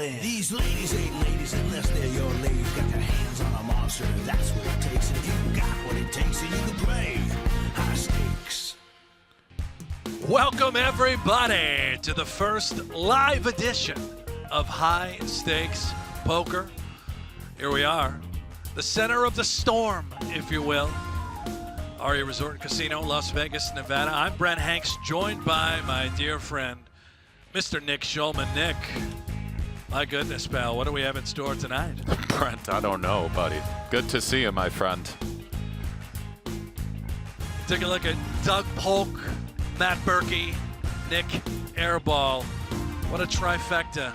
win. These ladies ain't ladies unless they're your lady. Got their hands on a monster, that's what it takes. And you got what it takes, and you can play high stakes. Welcome, everybody, to the first live edition of High Stakes Poker. Here we are, the center of the storm, if you will. Aria Resort and Casino, Las Vegas, Nevada. I'm Brent Hanks, joined by my dear friend, Mr. Nick Schulman. Nick, my goodness, pal, what do we have in store tonight? Brent, I don't know, buddy. Good to see you, my friend. Take a look at Doug Polk, Matt Berkey, Nick Airball. What a trifecta.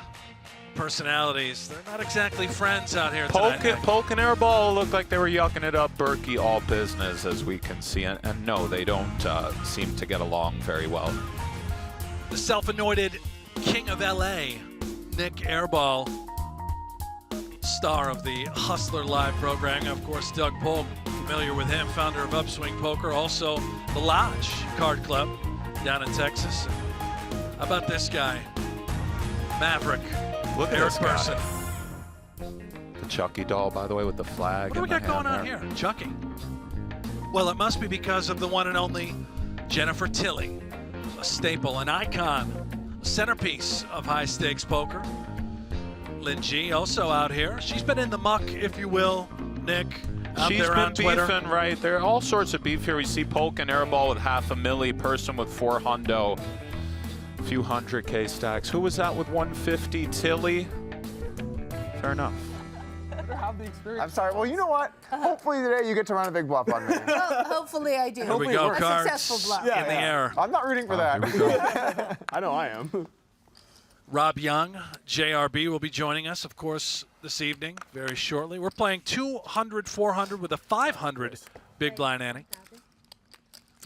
Personalities. They're not exactly friends out here tonight. Polk and Airball look like they were yucking it up. Berkey, all business, as we can see. And no, they don't seem to get along very well. The self-anointed king of LA, Nick Airball, star of the Hustler Live program. Of course, Doug Polk, familiar with him, founder of Upswing Poker, also the Lodge Card Club down in Texas. How about this guy, Maverick? Look at Eric this guy. Persson. The Chucky doll, by the way, with the flag. What do we got going on here? Chucky. Well, it must be because of the one and only Jennifer Tilly, a staple, an icon, a centerpiece of high stakes poker. Lynne G also out here. She's been in the muck, if you will, Nick. She's been beefing, right? There are all sorts of beef here. We see Polk and Airball with $500,000, Persson with $400,000. Few 100K stacks. Who was that with 150? Tilly? Fair enough. I'm sorry. Well, you know what? Hopefully today you get to run a big bluff on me. Well, hopefully I do. Here we go, a cards successful bluff. in the air. I'm not rooting for that. I know I am. Rob Young, JRB, will be joining us, of course, this evening, very shortly. We're playing 200, 400 with a 500 big blind ante.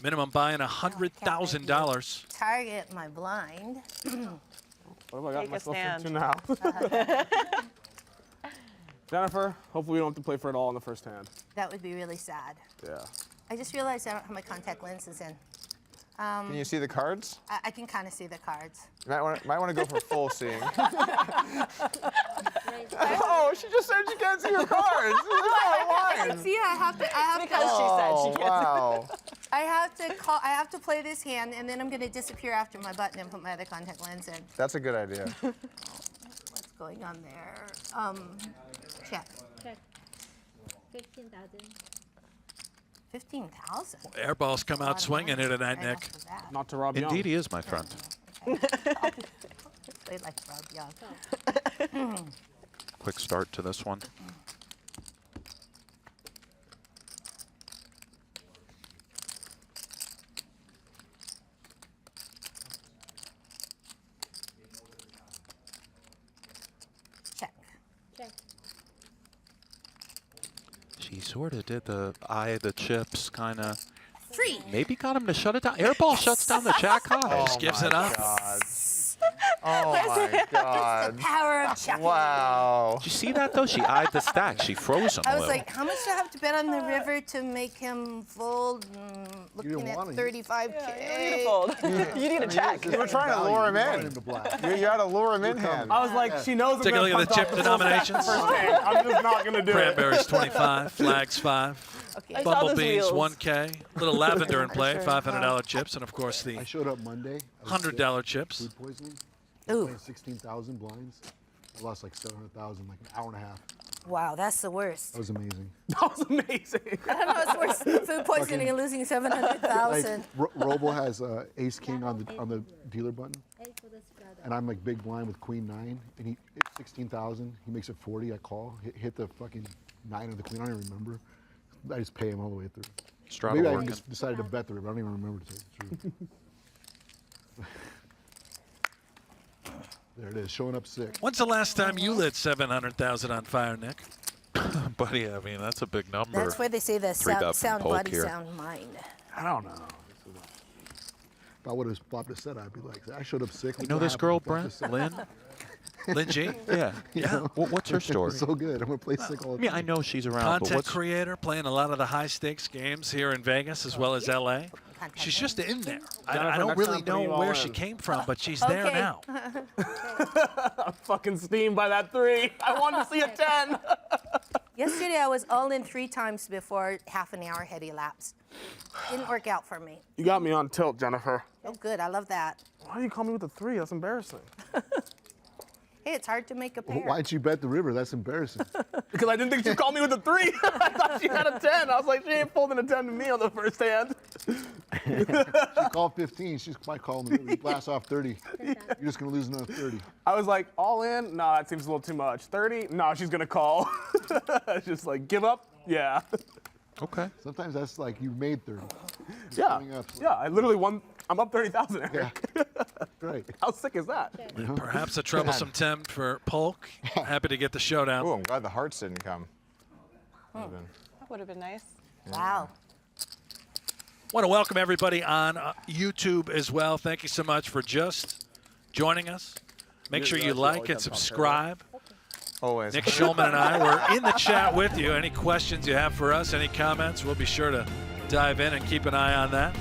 Minimum buying $100,000. Target my blind. What have I got myself stand. into now? Jennifer, hopefully we don't have to play for it all in the first hand. That would be really sad. Yeah. I just realized I don't have my contact lenses in. Can you see the cards? I can kind of see the cards. You might want to go for full seeing. Oh, she just said she can't see her cards. See, I have to. Because she said she can't. Wow. I have to play this hand, and then I'm going to disappear after my button and put my other contact lens in. That's a good idea. What's going on there? Check. Check. 15,000. 15,000. Airball's come out swinging here tonight, Right Nick. off the bat. Not to Rob Young. Indeed, he is, my friend. Played like Rob Young. Quick start to this one. Check. Check. She sort of did the eye the chips kind of. Free. Maybe got him to shut it down. Airball shuts down the jack high. Just gives it up. God. Oh my God. The power of checking. Wow. Did you see that, though? She eyed the stack. She froze him a I was little. like, how much do I have to bet on the river to make him fold? Looking at 35K. You need a check. You were trying to lure him in. You had to lure him in hand. I was like, she knows I'm Take a gonna look at the punt chip off denominations. first hand. I'm just not going to do it. Cranberries 25, flags 5. Okay. I saw those Bumblebees wheels. 1K, little lavender in play, $500 chips, and of course the I showed up Monday. I was sick, $100 chips. Food poisoning. Ooh. Playing 16,000 blinds. I lost like 700,000, like an hour and a half. Wow, that's the worst. That was amazing. That was amazing. I don't know what's worse than food poisoning and losing 700,000. Like Robo has Ace King on the dealer button, Hey, for the spread. and I'm like big blind with Queen 9, and he hits 16,000. He makes it 40. I call, hit the fucking 9 of the Queen. I don't even remember. I just pay him all the way through. Strata Maybe I working. just decided to bet the river. I don't even remember to tell you the truth. There it is, showing up sick. When's the last time you lit 700,000 on fire, Nick? Buddy, I mean, that's a big number. That's why they say the Three bet from sound Polk body, here. sound mind. I don't know. If I would have flopped a set, I'd be like, I showed up sick. You know this girl, Brent? Lynne? Lynne G? Yeah. Yeah. What's her story? So good. I'm gonna play sick all I the mean, time. I know she's around, but Content what's creator, playing a lot of the high stakes games here in Vegas as well as LA. contact. She's just in there. I Jennifer, don't next really time, putting you know all where in. she came from, but she's there Okay. now. I'm fucking steamed by that 3. I wanted to see a 10. Yesterday, I was all in 3 times before half an hour had elapsed. Didn't work out for me. You got me on tilt, Jennifer. Oh, good. I love that. Why do you call me with a 3? That's embarrassing. Hey, it's hard to make a pair. Why'd you bet the river? That's embarrassing. Because I didn't think she'd call me with a 3. I thought she had a 10. I was like, she ain't folding a 10 to me on the first hand. She called 15. She might call the river. You blast off 30. You're just going to lose another 30. I was like, all in? No, that seems a little too much. 30? No, she's going to call. It's just like, give up? Yeah. Okay. Sometimes that's like you made 30. Yeah. coming up. Yeah, I literally won. I'm up 30,000, Eric. Yeah. Right. How sick is that? Perhaps a troublesome tempt for Polk. Happy to get the showdown. Oh, I'm glad the hearts didn't come. That would have been nice. Wow. Want to welcome everybody on YouTube as well. Thank you so much for just joining us. Make sure you like and subscribe. Always. Nick Schulman and I were in the chat with you. Any questions you have for us, any comments, we'll be sure to dive in and keep an eye on that.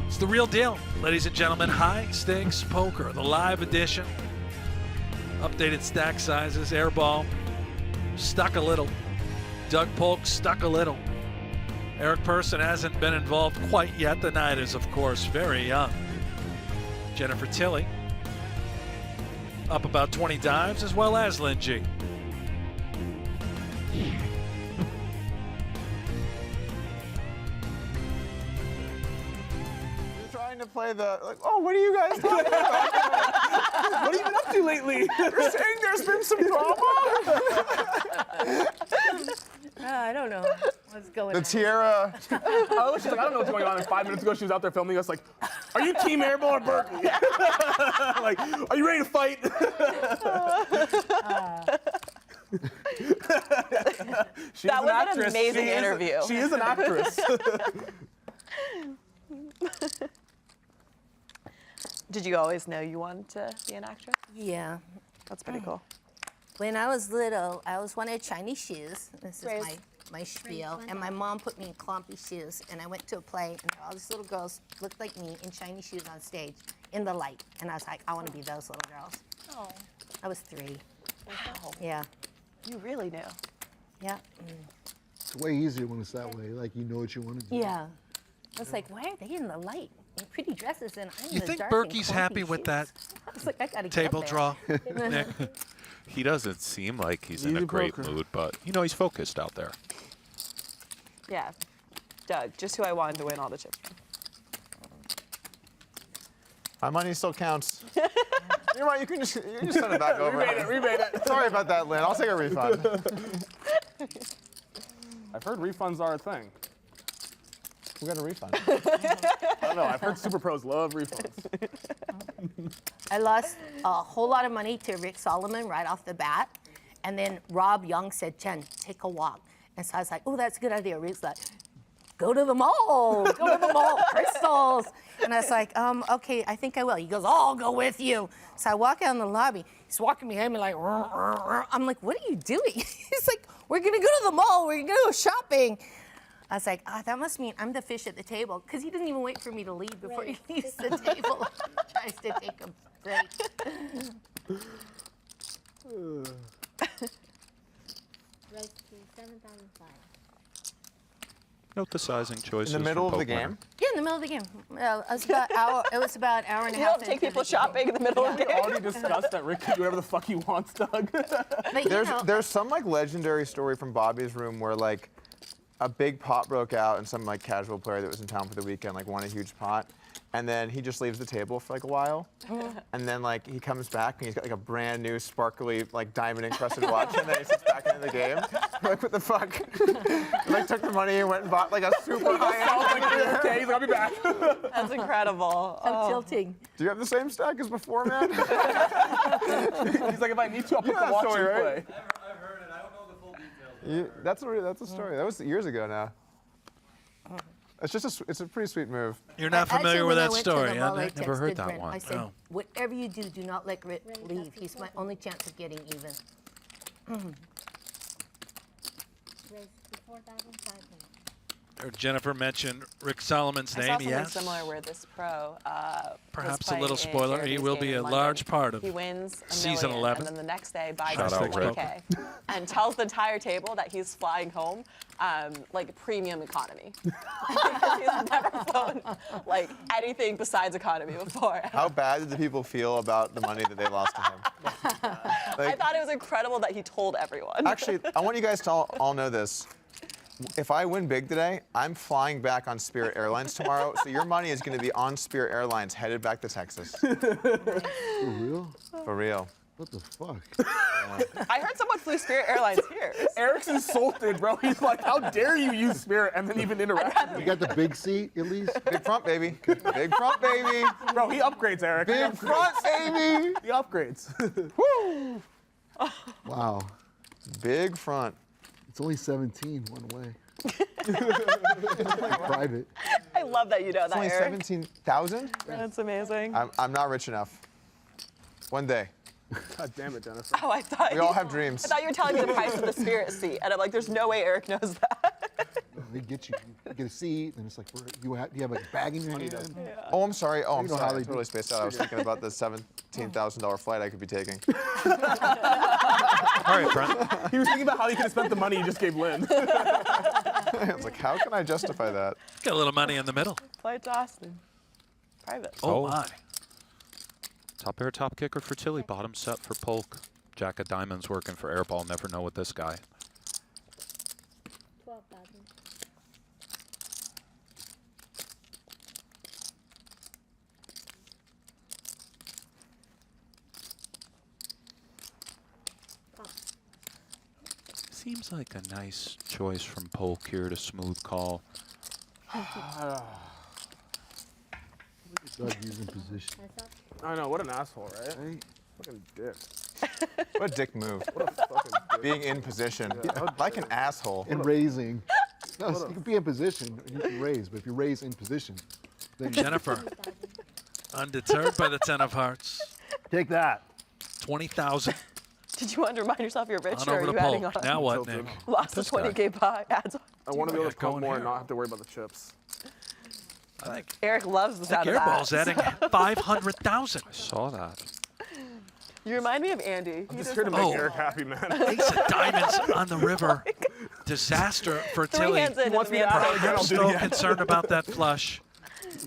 It's the real deal, ladies and gentlemen. High stakes poker, the live edition. Updated stack sizes, airball, stuck a little. Doug Polk stuck a little. Eric Persson hasn't been involved quite yet. The night is, of course, very young. Jennifer Tilley up about 20 dimes, as well as Lynne G. Trying to play the, like, oh, what are you guys talking about? What have you been up to lately? You're saying there's been some drama? I don't know what's going The on. tiara. Oh, she's like, I don't know what's going on. And 5 minutes ago, she was out there filming us like, are you Team Airball or Berkey? Like, are you ready to fight? She's That an was an actress. amazing interview. She is an actress. Did you always know you wanted to be an actress? Yeah. That's pretty cool. When I was little, I always wanted Chinese shoes. This Raise. is my spiel. And my mom put me in clumpy shoes. And I went to a play, and all these little girls looked like me in Chinese shoes on stage in the light. And I was like, I want to be those little girls. Oh. I was 3. Wow. Yeah. You really knew. Yeah. It's way easier when it's that way. Like you know what you want to do. Yeah. I was like, why are they in the light? In pretty dresses, and I'm in You the think dark and Berkey's clumpy happy with shoes. that I was like, I gotta get table up there. draw, Nick? He doesn't seem like he's in a Easy great poker. mood, but you know he's focused out there. Yeah. Doug, just who I wanted to win all the chips from. My money still counts. You know what? You can just send it back over. Rebate it. Sorry about that, Lynn. I'll take a refund. I've heard refunds are a thing. We got a refund. I don't know. I've heard super pros love refunds. I lost a whole lot of money to Rick Solomon right off the bat. And then Yong said, Jen, take a walk. And so I was like, oh, that's a good idea. Rick's like, go to the mall. Go to the mall. Crystals. And I was like, okay, I think I will. He goes, oh, I'll go with you. So I walk out in the lobby. He's walking behind me like, I'm like, what are you doing? He's like, we're going to go to the mall. We're going to go shopping. I was like, that must mean I'm the fish at the table, because he doesn't even wait for me to leave before he leaves the table. Tries to take a break. Raise to 7,500. Note the sizing choices. In the middle from of the Poke Winner. game? Yeah, in the middle of the game. It was about an hour and a You half. don't take into people the shopping in the middle of the We game. already discussed that Rick can do whatever the fuck he wants, Doug. But, you know, There's some like legendary story from Bobby's room where like a big pot broke out and some like casual player that was in town for the weekend like won a huge pot. And then he just leaves the table for like a while. And then like he comes back and he's got like a brand new sparkly like diamond encrusted watch, and then he sits back into the game. We're like, what the fuck? He, like took the money and went and bought like a super high-end. Okay, he's like, I'll be back. That's incredible. I'm tilting. Do you have the same stack as before, man? He's like, if I need to, I'll put Yeah, the watch sorry, in right? play. I've heard it. I don't know the full details. That's a story. That was years ago now. It's just it's a pretty sweet move. You're not Actually, familiar with when I that went to story, the huh? mall, I Nick? Never heard texted that Brent. one. I said, Oh. whatever you do not let Rick leave. He's my only chance of getting even. Raise to 4,500. Jennifer mentioned Rick Solomon's I saw name. something Yes. similar where this pro Perhaps was a little playing in spoiler. He Jeremy's will game be in a London. large part of He wins a season million, 11. and then the next day buys Shout out, Rick. 20K and tells the entire table that he's flying home like premium economy. Because he's never flown like anything besides economy before. How bad did the people feel about the money that they lost to him? I thought it was incredible that he told everyone. Actually, I want you guys to all know this. If I win big today, I'm flying back on Spirit Airlines tomorrow, so your money is going to be on Spirit Airlines headed back to Texas. For real? For real. What the fuck? I heard someone flew Spirit Airlines here. Eric's insulted, bro. He's like, how dare you use Spirit and then even interact with You got the big seat at least? Big front, baby. Big front, baby. me. Bro, he upgrades, Eric. Big front, baby. He upgrades. Woo! Wow. Big front. It's only 17 one way. Private. I love that you know It's that, only Eric. 17,000? That's amazing. I'm not rich enough. One day. God damn it, Jennifer. Oh, I thought We all have dreams. I thought you were telling me the price of the Spirit seat, and I'm like, there's no way Eric knows that. They get you. You get a seat, and it's like, you have a bag in your hand. Oh, I'm sorry. Oh, I'm You know how sorry. I they do. totally spaced out. I was thinking about the $17,000 flight I could be taking. All right, Brent. He was thinking about how he could have spent the money he just gave Lynne. I was like, how can I justify that? Got a little money in the middle. Flight to Austin. Private. Oh, Oh. my. Top air, top kicker for Tilly. Bottom set for Polk. Jack of diamonds working for Airball. Never know with this guy. 12,000. Seems like a nice choice from Polk here to smooth call. Doug using position. That's up. I know, what an asshole, right? Right? Fucking dick. What a dick move. What a fucking dick. Being in position. Like an asshole. And raising. No, you can be in position, and you can raise, but if you raise in position, then Jennifer, 2,000. undeterred by the 10 of hearts. take that. 20,000 Did you want to remind yourself you're rich, on or are over to you adding on? Polk. Now what, Tilted. Nick? Lost the This guy. 20K pie adds on. I want to be able Yeah, to come going more here. and not have to worry about the chips. I think Eric loves the sound of Airball's that. adding 500,000. Saw that. You remind me of Andy. I'm just here to make Oh. Eric happy, man. Ace of diamonds on the river. Disaster for 3 Tilly. hands in. wants and me to the add answer- it again, I'll do it Still again. concerned about that flush.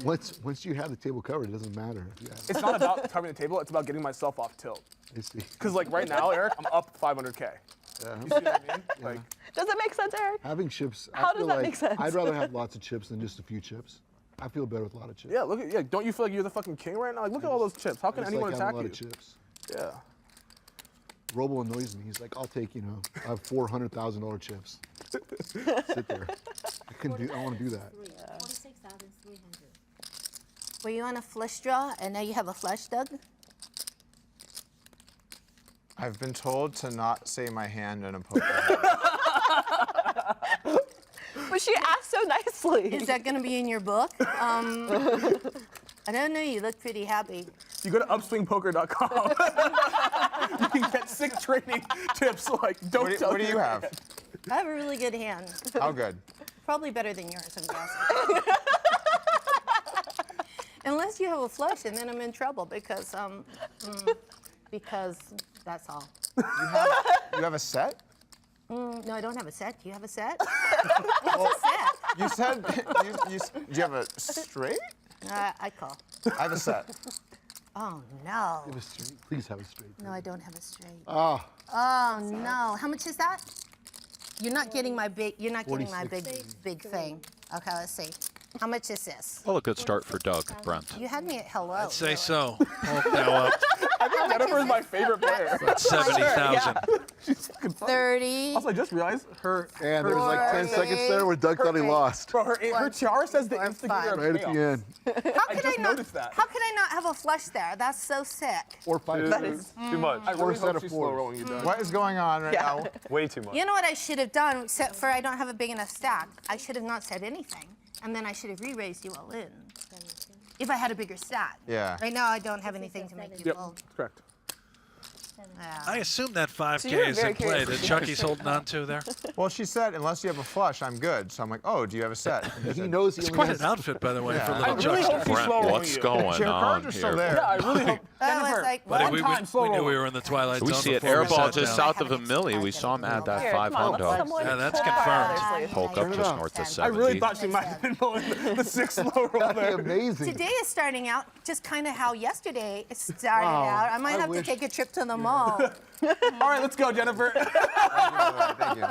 Once you have the table covered, it doesn't matter. If you have it. It's not about covering the table, it's about getting myself off tilt. I see. Because like right now, Eric, I'm up 500K. Yeah. You see what I mean? Like, Does it make sense, Eric? Having chips, How I does feel that like make sense? I'd rather have lots of chips than just a few chips. I feel better with a lot of chips. yeah, look at, yeah, don't you feel like you're the fucking king right now? Like, look at all those chips. How I can just anyone like attack having a lot you? of chips. Yeah. Robo annoys me. He's like, I'll take, I have $400,000 chips. Sit there. I couldn't do. I don't want to do that. 46,300. Were you on a flush draw and now you have a flush, Doug? I've been told to not say my hand in a poker. But she asked so nicely. Is that going to be in your book? I don't know. You look pretty happy. You go to upswingpoker.com. You can get sick training tips like don't tell What do you your have? I have a really good hand. How good? Probably better than yours, I'm guessing. Unless you have a flush, and then I'm in trouble because that's all. You have a set? No, I don't have a set. Do you have a set? What's a set? You said, do you have a straight? I call. I have a set. Oh no. Have a straight. Please have a straight. No, I don't have a straight. Ah, Oh no. How much is that? You're not getting my big. You're not getting my 46. big thing. Okay, let's see. How much is this? Well, a good start for Doug, Brent. You had me at hello. I'd say really. so. Polk now up Jennifer's my favorite player. at 70,000. 30. Also, I just realized her and there was like 10 seconds there where Doug thought he lost. bro, her tiara says the instigator of Right at the chaos. end. How I could just I not? noticed that. How could I not have a flush there? That's so sick. Or 5. That is Too much. I really set hope of she's fours. slow rolling you, Doug. What is going on right now? Way too much. You know what I should have done, except for I don't have a big enough stack. I should have not said anything, and then I should have re-raised you all in. If I had a bigger stack. Yeah. Right now I don't have anything to make you Yep, fold. correct. I assume that 5K you were is very in play curious that to see Chucky's holding on to there. Well, she said, unless you have a flush, I'm good. So I'm like, oh, do you have a set? He knows he It's only quite has an outfit, by the way, Yeah. for I little really Chucky. hope she's Brent, slow rolling what's you. going Your on cards are still here? there. Yeah, I really hope. I was Jennifer, like, Buddy, one we time slow knew we rolling. were in the twilight We zone see it. before we Airball sat just down. south of a milli. We saw him add that Here, 5 come on, let's hundo. someone Yeah, that's pull confirmed. that out of Polk their up sleeve. just out. north of I 70. really thought she might have been pulling the 6 slow roll That'd be there. amazing. today is starting out just kind of how yesterday it started out. I might I have wish- to take a trip to the mall. All right, let's go, Jennifer. Thank you.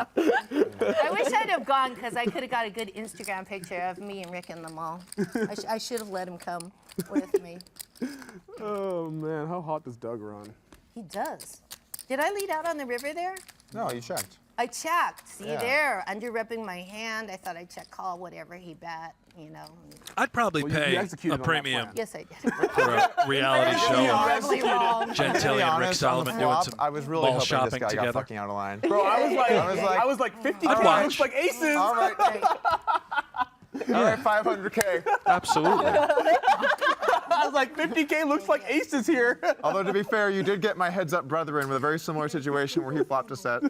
I wish I'd have gone because I could have got a good Instagram picture of me and Rick in the mall. I should have let him come with me. Oh man, how hot does Doug run? He does. Did I lead out on the river there? No, you checked. I checked. See Yeah. there, under repping my hand. I thought I'd check call whatever he bet, you know. I'd probably Well, you pay executed a on that premium plan. Yes, I did. for a reality show. Horribly wrong. Jen To Tilly be and Rick honest, on the Solomon doing flop, some I was really mall hoping shopping this guy together. got fucking out of line. Bro, I was like 50K I'd watch. looks like aces. All right, all right, 500K. Absolutely. I was like 50K looks like aces here. Although to be fair, you did get my heads up brethren with a very similar situation where he flopped a set.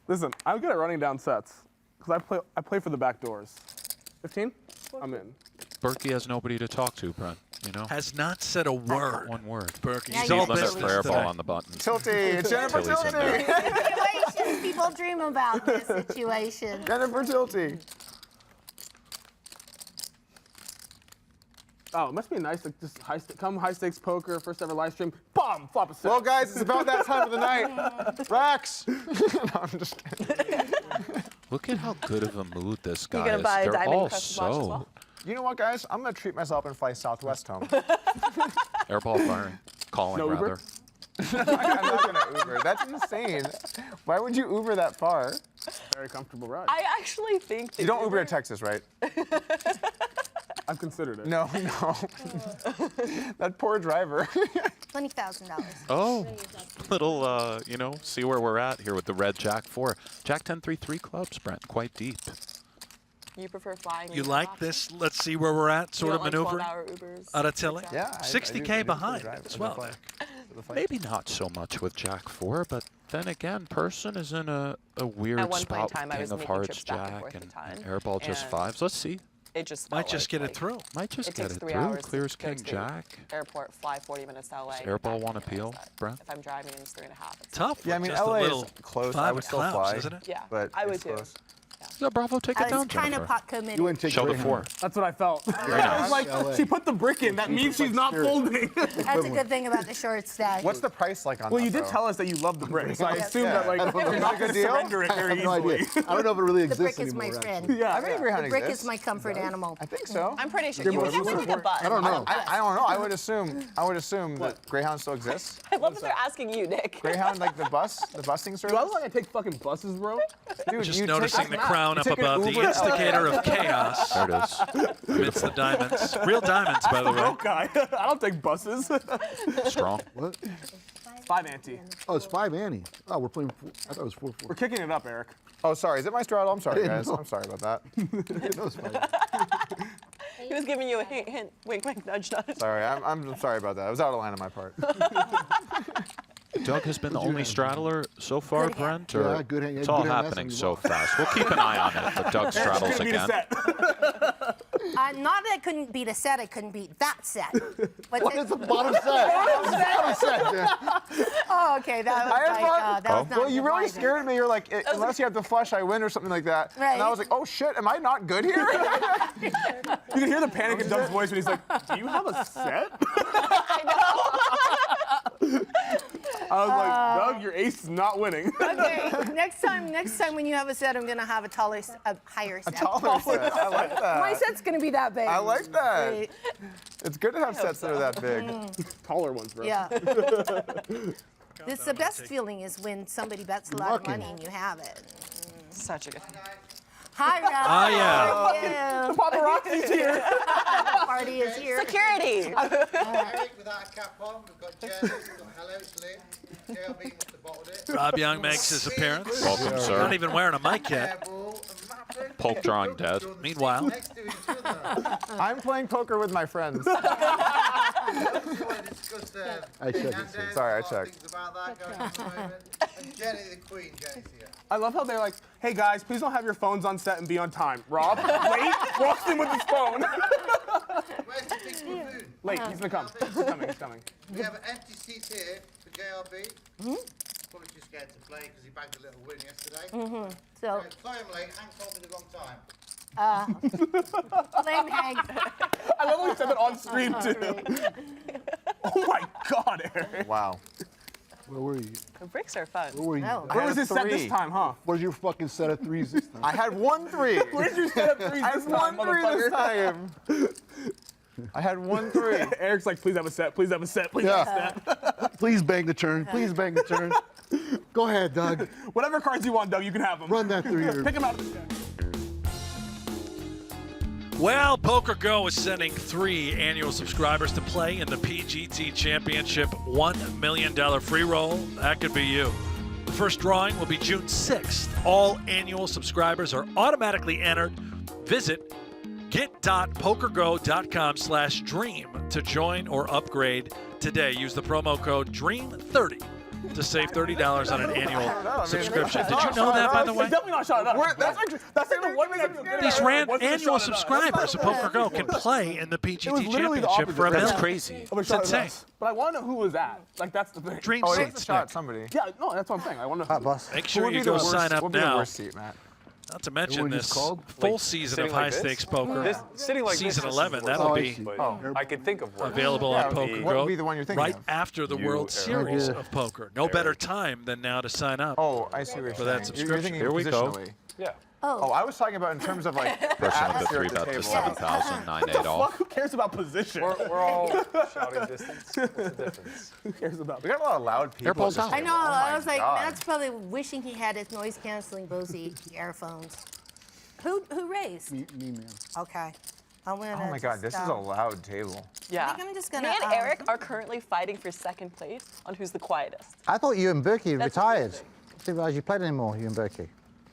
Listen, I'm good at running down sets because I play for the back doors. 15? I'm in. Berkey has nobody to talk to, Brent. You know? Has not said a word. One word. Berkey. Now He's you all can Limit business for today. airball on the button. Tilty, Jennifer Tilly's in there. Tilty. Situations. People dream about this situation. Jennifer Tilty. Oh, it must be nice to just come high stakes poker, first ever live stream. Bomb, flop a set. Well, guys, it's about that time of the night. Rax. No, I'm just kidding. Look at how good of a mood this guy gonna is. buy a They're diamond all encrusted watch as so well? You know what, guys? I'm gonna treat myself and fly Southwest home. airball firing, calling No Uber? rather. I'm not gonna Uber. That's insane. Why would you Uber that far? Very comfortable ride. I actually think that You don't Uber to Texas, right? I've considered it. No, no. That poor driver. $20,000. Oh, little, you know, see where we're at here with the red Jack 4. Jack 10, 3, 3 clubs, Brent, quite deep. you prefer flying. You over like option. this? Let's see where we're at. You Sort of don't like maneuver 12-hour Ubers? out of Tilly. Yeah. I 60K do behind drive as for well. the flight. there. For the flight. Maybe not so much with Jack 4, but then again, Persson is in a weird At one point in spot time, with I was King of making Hearts, trips back and Jack, forth a and ton, airball just and 5s. Let's see. It just Might felt just like, get it through. Might just It get takes it 3 through. hours Clears to go King to Jack. Airport, fly 40 minutes to LA. Does and Airball back wanna in peel, If Brent? I'm driving, it's 3.5. It's Tough. Yeah, I with mean, just a LA is little close. I 5 would still clouds, fly. isn't it? Yeah, But I would it's too. close. Yeah, Bravo, take it I down, was kind Jennifer. of pot committed. You wouldn't take Show the Greyhound. 4. That's what I felt. nice. I was like, LA. she put the brick in. That means she's not folding. That's a good thing about the short stack. What's the price like on Well, that? you did though? tell us that you love the brick, so I Yeah. assumed that like I don't know. you're Is not it a going to good deal? surrender it I very have no easily. idea. I don't know if it really The exists brick is my anymore, friend. actually. Yeah, I think Greyhound The brick exists. is my comfort animal. I think so. I'm pretty sure. They're You more would have recent. the bus. I don't know. I don't know. I would assume that Greyhound still exists. I love that they're asking you, Nick. Greyhound, like the busing service. Dude, I was like, I take fucking buses, bro. Dude, Just you noticing take, the crown you up take an above, the Uber to instigator LA. of chaos There it is. amidst the diamonds. Real diamonds, by the way. Broke guy. I don't take buses. Strong. What? 5 ante. Oh, it's 5 ante. Oh, we're playing 4. I thought it was 4-4. We're kicking it up, Eric. Oh, sorry. Is it my straddle? I'm sorry, didn't guys. know. I'm sorry about that. I didn't know it was 5. He was giving you a hint, hint, wink, wink, nudge, nudge. Sorry. I'm sorry about that. I was out of line on my part. Doug has been the only straddler so far, Good hand. Brent? Or Yeah, good hand. It's Good all hand happening messing so you fast. We'll keep an eye on it, but Doug straddles Couldn't beat a again. set. Not that I couldn't beat a set, I couldn't beat that set. But What is the bottom set? Bottom set. Yeah. oh, okay, that was like, that was not Well, you really surprising. scared me. You're like, unless you have the flush, I win or something like that. Right. And I was like, oh shit, am I not good here? You can hear the panic in Doug's voice when he's like, do you have a set? I was like, Doug, your ace is not winning. Okay, next time when you have a set, I'm gonna have a higher set. Taller set. I like that. My set's gonna be that big. I like that. Right. It's good to have sets that are that big. Taller ones, bro. Yeah. It's the best feeling is when somebody bets a lot of Lucky. money and you have it. Such a good thing. Hi, Rob. Oh, yeah. Paparazzi's here. The party is here. Security. Eric without a cap on, we've got Jen, we've got Hello, it's Lynne. Gail Bean must have bottled it. Rob Young makes his appearance. Welcome, Not sir. even wearing a mic yet. Airball and Mappin. Polk drawing dead. Meanwhile, Next to each other. I'm playing poker with my friends. just want to discuss I checked it, Fernandez, Sorry, I a lot of checked. things about that going on at the moment. And Jenny, the Queen, Jenny's here. I love how they're like, hey guys, please don't have your phones on set and be on time. Rob, late, walks in with his phone. Where's the big buffoon? Late, he's gonna come. He's coming. We have an empty seat here for JRB. Probably too scared to play because he bagged a little win yesterday. So, Sorry I'm late, Hank told me the wrong time. blame Hank. I love when he said that on stream too. Oh my God, Eric. Wow. Where were you? The bricks are fun. Where were you? No. Where was his set this three. time, huh? Where's your fucking set of threes this time? I had 1 3. Where's your set of threes I this had time, 1 3 this motherfucker? time. I had 1 3. Eric's like, please have a set, please have a set, please have a set. Please bang the turn. Please bang the turn. Go ahead, Doug. Whatever cards you want, Doug, you can have them. Run that through your. Pick them out of the deck. Well, PokerGo is sending 3 annual subscribers to play in the PGT Championship $1 million free roll. That could be you. The first drawing will be June 6th. All annual subscribers are automatically entered. Visit get.pokergo.com/dream to join or upgrade today. Use the promo code DREAM30 to save $30 on an annual subscription. Did you know that, by the way? It's definitely not shot up. That's like the one thing I feel good These about. annual subscribers of PokerGo can play in the PGT Championship for $1 million. Crazy. It's insane. But I want to know who was that. Like, that's the thing. Dream Oh, seats, it's a shot, Nick. somebody. Yeah, no, that's what I'm saying. I want to know. boss. Make Who sure would you be go the worst- sign up what would be the now. worst seat, Matt? Not to mention What was this this called? full Like, season sitting of like high this? stakes poker. Sitting like Season this 11, is that'll Oh, I be see. but Oh. I could think of one. available on What would be the one you're thinking right of? after the You, World Eric. Series Yeah. of poker. No better time than now to sign up. Oh, I see what you're For that saying. You're subscription. thinking Here we go. positionally. Yeah. Oh, I was talking about in terms of like the Person with the atmosphere 3 at the bet to table. 7,000, 9-8 Fuck, off. who cares about position? We're all shouting distance. What's the difference? Who cares about We got a lot of loud people. Airball's at this out. I know. table. Oh I my was like, God. Matt's probably wishing he had his noise canceling Bose earphones. Who raised? Me, man. Okay. I'm gonna Oh my God, just, this is a loud table. Yeah. I think I'm just gonna, Me and Eric are currently fighting for second place on who's the quietest. I thought you and Berkey That's retired. amazing. Didn't realize you played anymore, you and Berkey.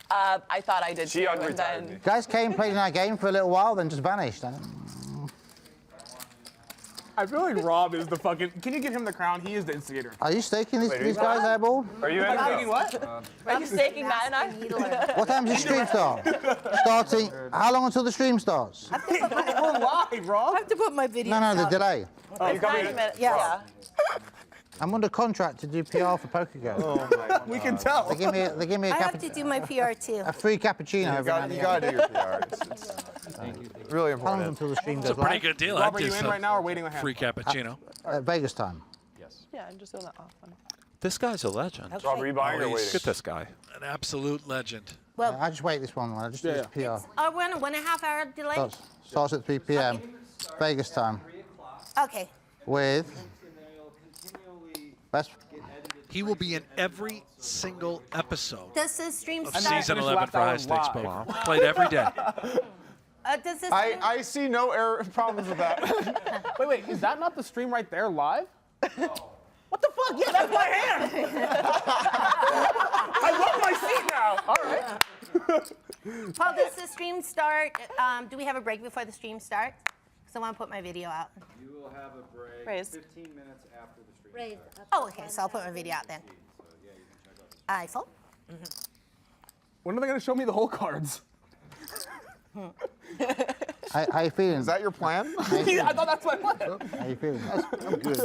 I thought I did She too, and unretired then me. Guys came, played in our game for a little while, then just vanished. I feel like Rob is the fucking. Can you give him the crown? He is the instigator. Are you staking these, Wait, are these you- guys, Airball? Are you in? Thinking what? are you staking Matt and I? What time does the stream start? Starting, how long until the stream starts? We're live, Rob. I have to put my video. No, the out. delay. Are you coming? 90 minutes. Yes. Yeah. I'm under contract to do PR for PokerGo. We can tell. They give me a I have to do my PR too. a free cappuccino every now and You again. gotta do your PR. It's really How long important. until the stream It's a goes pretty live? good deal. Rob, I'd are you do in some right now or waiting a hand? free cappuccino. Vegas time. Yeah, I'm just doing that off. This guy's a legend. Okay. Rob, are you buying or Oh, he's- waiting? Look at this guy. An absolute legend. Well, I just wait this one. I just do this PR. we're on a 1.5 hour delay. Starts at 3 p.m. Vegas time. Okay. With best. He will be in every single episode Does the stream of start? season 11 for High Stakes live. Poker. Played every day. Does this? I see no problems with that. Wait, is that not the stream right there live? What the fuck? Yeah, that's my hand. I love my seat now. All right. Paul, does the stream start? Do we have a break before the stream starts? Because I want to put my video out. You will have a break Raise. 15 minutes after the stream. Raise up. Oh, okay. So I'll put my video out then. iPhone. When are they gonna show me the whole cards? How you feeling? Is that your plan? I thought that's my plan. How you feeling?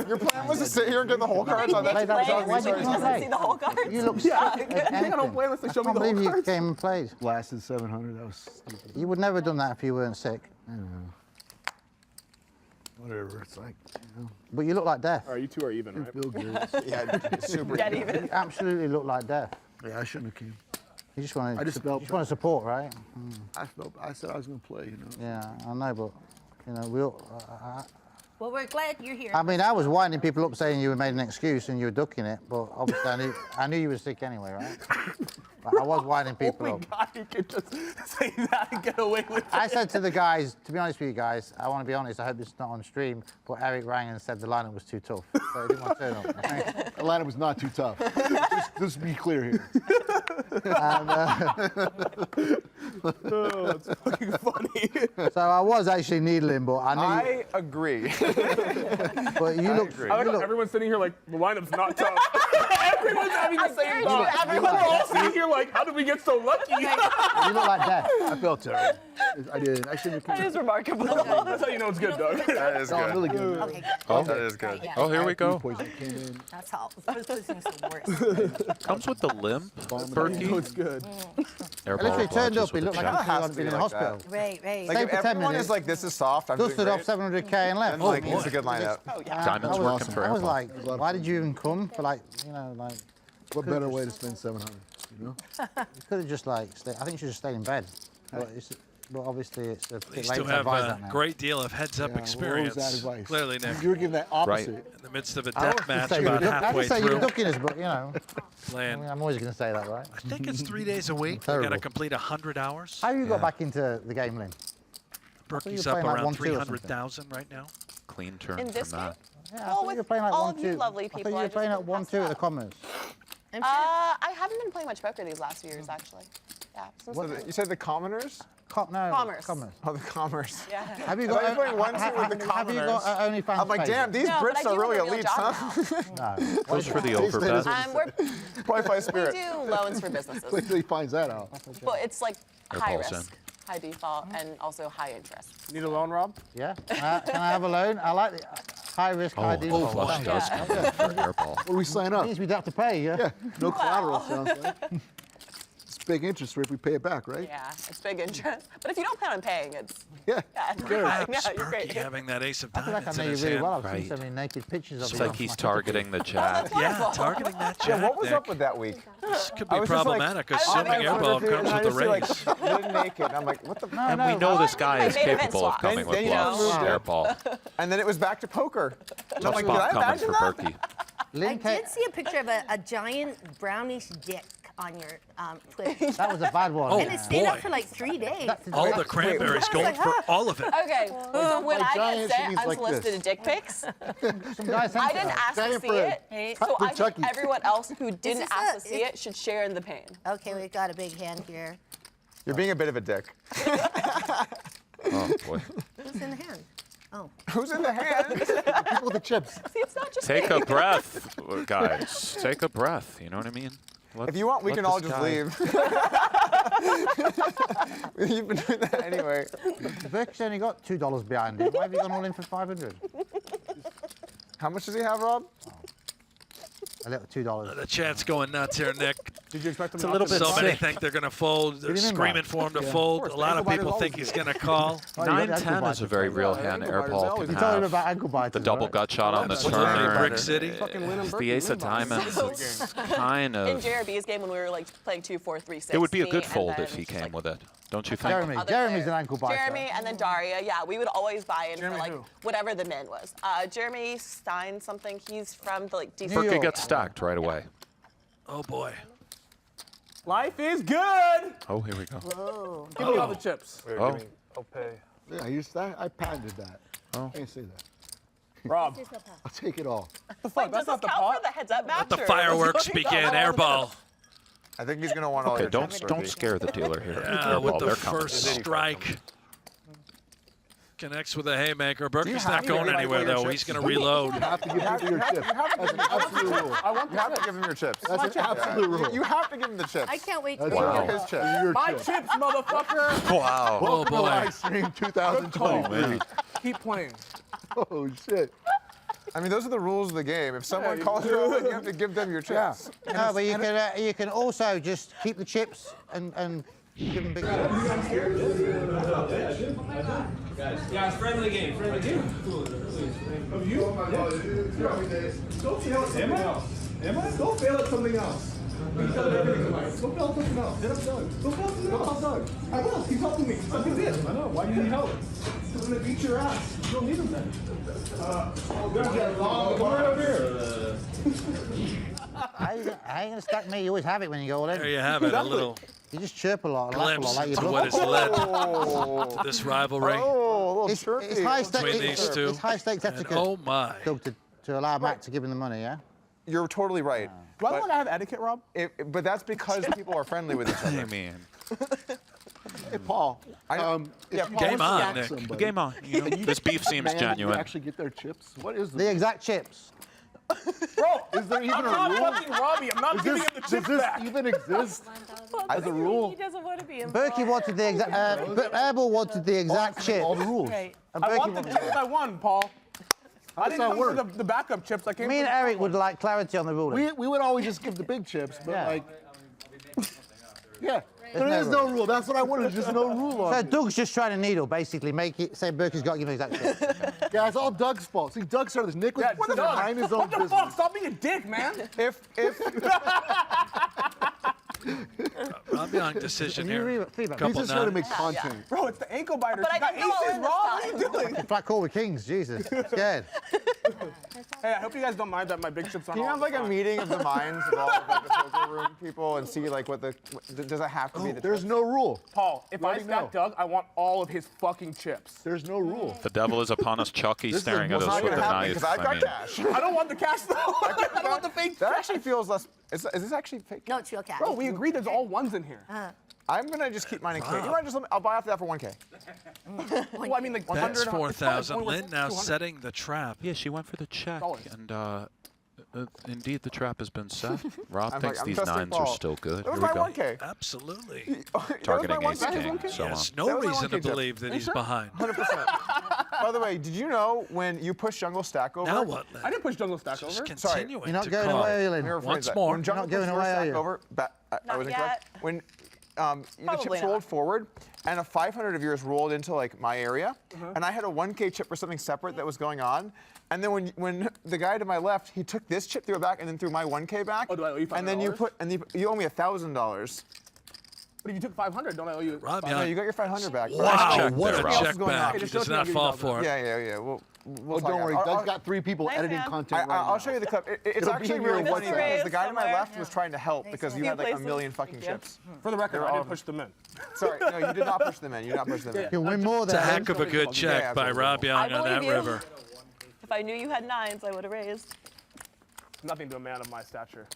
Your plan was to sit here and get the whole cards on that. Play that Playing Why so did he you not doesn't play? see the whole card. You look Yeah. sick. I think I don't play unless they show me I the can't whole believe you cards. came and played. Blasted 700. That was stupid. You would never have done that if you weren't sick. I don't know. Whatever. It's like, you know, But you look like death. All right, you two are even, right? feel good. Yeah, super. Dead even. You absolutely look like death. Yeah, I shouldn't have came. You just want I just felt to support, right? I said I was gonna play. You know. Yeah, I know, but you know, we all. Well, we're glad you're here. I mean, I was winding people up saying you had made an excuse and you were ducking it, but obviously I knew you were sick anyway, right? But I was winding people Only up. God you could just say that and get away with it. I said to the guys, to be honest with you guys, I want to be honest, I hope this is not on stream, but Eric rang and said the lineup was too tough, so he didn't want to turn up. The lineup was not too tough. Just be clear here. Oh, it's fucking funny. So I was actually needling, but I knew. I agree. But you look. I like how everyone's sitting here like, the lineup's not tough. Everyone's having the same thought. everyone We're all sitting here like, how did we get so lucky? You look like death. I felt terrible. I did. I shouldn't have That is remarkable. That's how you know it's good, Doug. That is No, I'm good. really good. Okay. Oh, That is good. Yeah. oh, here we go. Poison came in. That's how. First position's the worst. Comes with the limp, Oh, Berkey. it's good. Airball I literally turned obliges up. He with looked the like check. he has had to been be in like hospital. Right. Like Stayed if for 10 everyone minutes. is like, this is soft, I'm doing Dusted off great, 700K and left. then like it's a good lineup. Diamond's I was, working for I was Airball. like, why did you even come for like, like? What better way to spend 700? You know? You could have just like, I think you should have stayed in bed. But obviously it's a bit These late two to have advise a that now. great deal of heads-up Yeah, what was that experience. advice? Clearly, Nick. You were giving that opposite. Right. In the midst of a I death was gonna match say you about were duck- I halfway didn't say you through. were ducking us, but Playing, I'm always going to say that, right? I think it's 3 days a week. They got to Terrible. complete 100 hours. How you got back into the game, Lynne? Berkey's you up were playing like around 1-2 or something. 300,000 right now. Clean turn In this from that. Yeah, I Oh, thought you with were playing like all 1-2. of you lovely I thought people, you I were just playing at didn't 1-2 pass at the up. Commons. I'm sure. I haven't been playing much poker these last few years, actually. Yeah. Since So you said the commoners? No, Commerce. Commerce. Oh, the commerce. yeah. Have you I thought got? you were playing 1-2 with the Have you commoners. got OnlyFans? I'm like, page? damn, these No, but I Brits do are really have a real elite, job huh? No. Goes for the overbet. We're, Probably by we spirit. do loans for businesses, Wait till he finds that out. but it's like high Airball's risk, high default, and also high interest. Need a loan, Rob? Yeah. Can I have a loan? I like the high risk, high default. Flush Thank does you. come in for Airball. What do we sign up? Means we'd have to pay, yeah. Yeah, no collateral, sounds like. It's big interest rate if we pay it back, right? Yeah, it's big interest. But if you don't plan on paying, it's Yeah. it's Perhaps yeah, you're great. Berkey having that ace of I feel like I diamonds know in you his really hand. well. I've seen Right. so many naked pictures of It's you. like on he's my targeting the chat. Yeah, targeting that Yeah, jack, what was Nick. up with that week? This could I be was just like- problematic, I was assuming having Airball fun with it, comes and I with the just see, like, raise. Lynne naked. I'm like, what the? No, And no. we know this guy is Main event capable of swap. coming Then with you bluffs. moved it. Airball. And then it was back to poker. And I'm Tough like, did I spot coming imagine for that? Berkey. I Lynne did see a picture of a giant brownish dick on your Twitter. That was a bad one. Oh, And it stayed up boy. for like 3 days. All the cranberries Wait, going for all of it. Okay, so when Like I giant get sent CDs like unsolicited this. dick pics, Some guy sent I it didn't out. ask to Giant see bread. it, Cut so with I think Chucky. everyone else who didn't this ask a- to see it should share in the pain. Okay, we've got a big hand here. You're being a bit of a dick. Oh, boy. Who's in the hand? Oh. Who's in the hand? People with the chips. See, it's not just Take me. a breath, guys. Take a breath. You know what I mean? If you want, we let can all this just guy- leave. You've been doing that anyway. Berkey's only got $2 behind him. Why have you gone all in for 500? How much does he have, Rob? A little $2. The chat's going nuts here, Nick. Did you expect him It's a not little to? bit So many sick. think they're going to fold. They're Give him screaming back. for him to Yeah, fold. of course. A lot of Ankle people biters think always he's do. going to call. Oh, you got the 9-10 ankle is a biters. very real Yeah, hand. ankle biters, Airball always can You told him have. about ankle biters. The double right? gut shot on the What's his name? turn. Brick City? Fucking Lynne and It's Berkey, the ace of Lynne bombs. diamonds. It's kind In of. JRB's game when we were like playing 2, 4, 3, 6. It would be a me good and fold then if he just, came like, with it. Don't you think? Jeremy. other Jeremy's players. an ankle biter. Jeremy and then Daria, yeah, we would always buy in Jeremy for like who? whatever the min was. Jeremy Stein something. He's from the like DC. New Berkey York. gets stacked right away. Oh, boy. Life is good. Oh, here we go. Whoa. Give me all the chips. Oh, I'll pay. Yeah, I patented that. Oh. I didn't say that. Rob. I'll take it all. The fuck? Does That's this not the count pot. for the heads-up match? Let the or- fireworks begin. Airball. I think he's going to want all okay. your Don't chips, don't Berkey. scare the dealer here. Yeah, with Airball, the they're coming. first strike. Connects with a haymaker. Berkey's have not to going give anywhere, your though. chips? He's going to reload. You have to give people your chips. That's an absolute rule. I want You the have to chips. give him your chips. That's an absolute rule. You have to give him the chips. I can't wait to That's see Wow. Give his chips. Your My chips. chips, motherfucker. Wow. Oh, Welcome to boy. Livestream 2023. Keep playing. Oh, shit. I mean, those are the rules of the game. If someone calls you out, you have to give them your chips. No, but you can also just keep the chips and give them big. Guys, friendly game, friendly game. Of you? Go fail at something else. Am I? Go fail at something else. Go fail at something else. Hit up Doug. Go fail at something else. Doug. I will. Keep helping me. I'm good. I know. Why do you need help? I'm gonna beat your ass. You don't need him then. Come right over here. I ain't gonna stack me. You always have it when you go all in. There you have it. A little You just chirp a lot, laugh a lot, glimpse like you into bluff. what has led to this rivalry Oh, a little It's chirpy. high between these stakes. two. It's high stakes And etiquette. oh, my. Doug, to allow Matt to give him the money, yeah. You're totally right. Do I want to have etiquette, Rob? But that's because people are friendly with each other. I mean, Hey, Paul. Yeah, Game on, Nick. Game on. You know, this beef seems Man, genuine. You actually get their chips? What is The exact chips. Bro, Is there even I'm a not rule? fucking Robbie. I'm not giving him the Does chips this back. even exist as a rule? He doesn't want to be involved. Berkey wanted the exact. Airball wanted the exact chips. All the rules. Right. And I Berkey want the wanted chips I won, Paul. I didn't that come for work? the backup chips. I came Me and for Eric would like clarity on the ruling. We would always just give the big chips, but Yeah. like, yeah, there is no rule. That's what I wanted. Just no rule on So it. Doug's just trying to needle, basically, make it say Berkey's got to give him the exact chips. Yeah, it's all Doug's fault. See, Doug started this. Nick was Yeah, sitting behind his own what the business. fuck? Stop being a dick, man. If Rob Young decision Can you here. read feedback? He's Couple just trying to nine. make content. Bro, it's the ankle biter. But She I got didn't know aces, all Rob. What this are you doing? Flat call with kings, Jesus. Scared. Hey, I hope you guys don't mind that my big chips on Can you all have like the a time. meeting of the minds of all of like, the poker room people and see like does it have to be the There's no rule. Paul, if I already know. stack Doug, I want all of his fucking chips. There's no rule. The devil is upon us, Chucky, This is staring the at most us Not with gonna a happen knife. because I've I got mean, cash. I don't want the cash though. I don't want the fake That cash. actually feels less. Is this actually fake? No, it's real cash. Bro, we agreed there's all ones in here. I'm gonna just keep mine in K. You know what? Just let me, I'll buy after that for 1K. Well, I mean, like 100. That's 4,000. it's probably Lynne now 200. setting the trap. yeah, she went for the check, Dollars. and indeed the trap has been set. Rob I'm thinks I'm these trusting nines Paul. are still good. That was Here my we go. 1K. Absolutely. That was my Targeting 1K. ace king, so on. Yes, no That was my reason to 1K tip. believe that he's behind. 100%. By the way, did you know when you push jungle stack over? Now what, I Lynne? didn't push jungle stack Just over. continuing You're not to going call. away, Let me Lynn. rephrase Once that. more. When jungle You're not pushed going first away, are stack you? over, I was yet. incorrect. When the Probably chips not. rolled forward, and a 500 of yours rolled into like my area, and I had a 1K chip for something separate that was going on. And then when the guy to my left, he took this chip, threw it back, and then threw my 1K back. Oh, do I owe you And then you $500? you owe me $1,000. But if you took 500, don't I owe you? Rob 500? Young. No, you got your 500 back. Wow, check what there, a Rob. check Going on. back. It He just does shows me not I'll give you fall $1,000. for it. Yeah. We'll talk Don't worry, after. Doug's got 3 people Nice, editing man. content right I'll now. show you the clip. It's It'll be actually in your really funny Mr. because Reyes the guy to my somewhere. left was trying to help because you had like a places. million fucking Thank you. chips. For the record, They're I all- didn't push them in. Sorry, no, you did not push them in. You did not push them in. You win more It's a than heck of a good Yeah, check by absolutely. Rob Young I on that believe you. river. If I knew you had nines, I would have raised. Nothing to a man of my stature.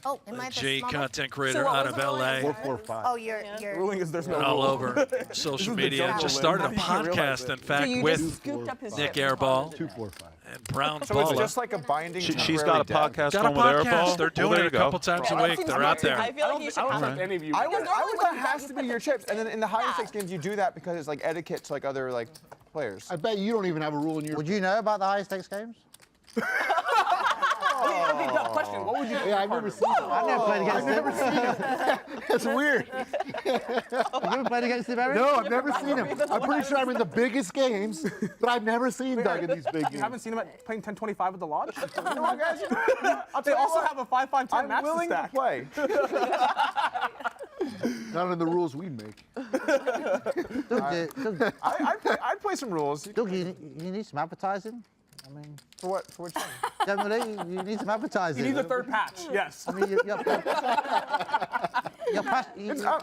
Oh, am I the G small one? content creator So what out was of the ruling? LA. 445. Oh, you're. Ruling is there's no All rule. over social is the media. jungle, Just Lynne. started a You didn't realize podcast, it. in So fact, you with just scooped up his Nick chips and Airball 245. and Brown So it's Paula. just like a binding. She's got a podcast Got a going with podcast. Airball. They're Well, doing there it you a go. couple times a Yeah, week. that They're seems out there. I feel like you should I don't come. trust any of you. I Because would normally say when it you has bet, to you be put- your chips, and then in the higher Yeah. stakes games you do that because it's like etiquette to like other like players. I bet you don't even have a rule in your. Would you know about the high stakes games? Okay, Doug, question. What would you do? Yeah, I've never seen it. I've never played against him. That's weird. Have you ever played against him, Eric? No, I've never seen him. I'm pretty sure I'm in the biggest games, but I've never seen Doug in these big You games. haven't seen him at playing 10-25 at the lodge? You know what, guys? They also have a 5-5-10 I'm match willing to stack. play. Not in the rules we make. Doug, I'd play some rules. Doug, you need some advertising. I mean, For what? For which thing? generally, you need some advertising. You need a third patch, yes. I mean, you're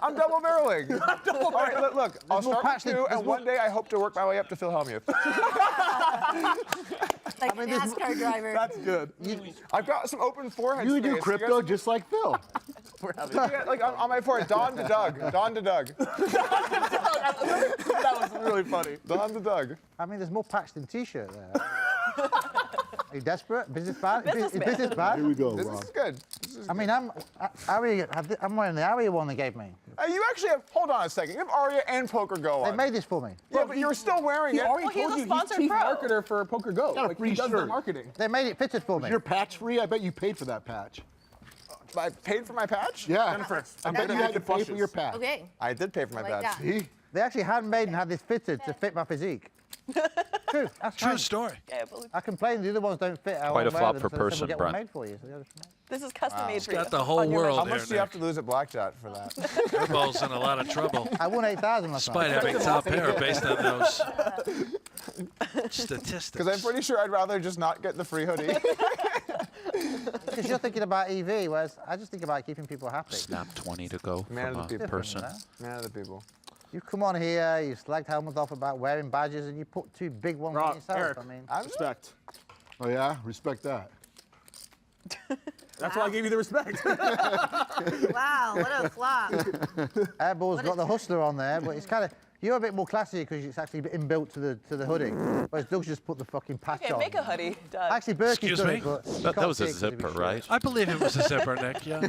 I'm double barreling. All right, look, I'll more start patch with than- 2, there's and more- one day I hope to work my way up to Phil Hellmuth. Like a NASCAR driver. That's good. I've got some open forehand You space. do crypto guys- just like Phil. Yeah, like on my forehead, Don to Doug. Don to Doug. That was really funny. Don to Doug. I mean, there's more patch than T-shirt there. Are you desperate? Business bad? Is Businessman. business bad? Here we go, This Rob. is good. I mean, I'm wearing the Aria one they gave me. You actually have, hold on a second. You have Aria and PokerGO They on. made this for me. Yeah, but you were still wearing He it. already Well, he's told a you he's sponsored chief pro. marketer for PokerGo. Got a Like, free he does the shirt. marketing. They made it fitted for Is me. your patch free? I bet you paid for that patch. I paid for my patch? Yeah. Jennifer, I bet you had to pay for your patch. Okay. I did pay for my Like patch. that. See? They actually handmade and had this fitted to fit my physique. True. That's True fine. story. Yeah, I believe- I complain the other ones don't fit. I Quite a won't wear flop them, for so they said, Persson, we'll get one Brent. made for you. So they got it for me. This is custom made for you. Got the whole on your world How measurement. much do you have to lose at blackjack for that? Airball's in a lot of trouble, I won 8,000 last despite night. having top pair based on those statistics. Because I'm pretty sure I'd rather just not get the free hoodie. Because you're thinking about EV, whereas I just think about keeping people happy. Snap 20 to go Man from of the a people. Persson. Man of the people. You come on here, you slagged Helmut off about wearing badges, and you put 2 big ones on Rob, yourself. Eric. I mean, I'm Respect. Oh, yeah? Respect that. That's why I gave you the respect. Wow, what a flop. Airball's got the hustler on there, but it's kind of, you're a bit more classy because it's actually inbuilt to the hoodie. Whereas Doug's just put the fucking patch Okay, on. make a hoodie, Doug. Actually, Berkey's Excuse done me? it, but you That can't was see a it 'cause of zipper, his right? I believe it was a zipper, Nick, yeah.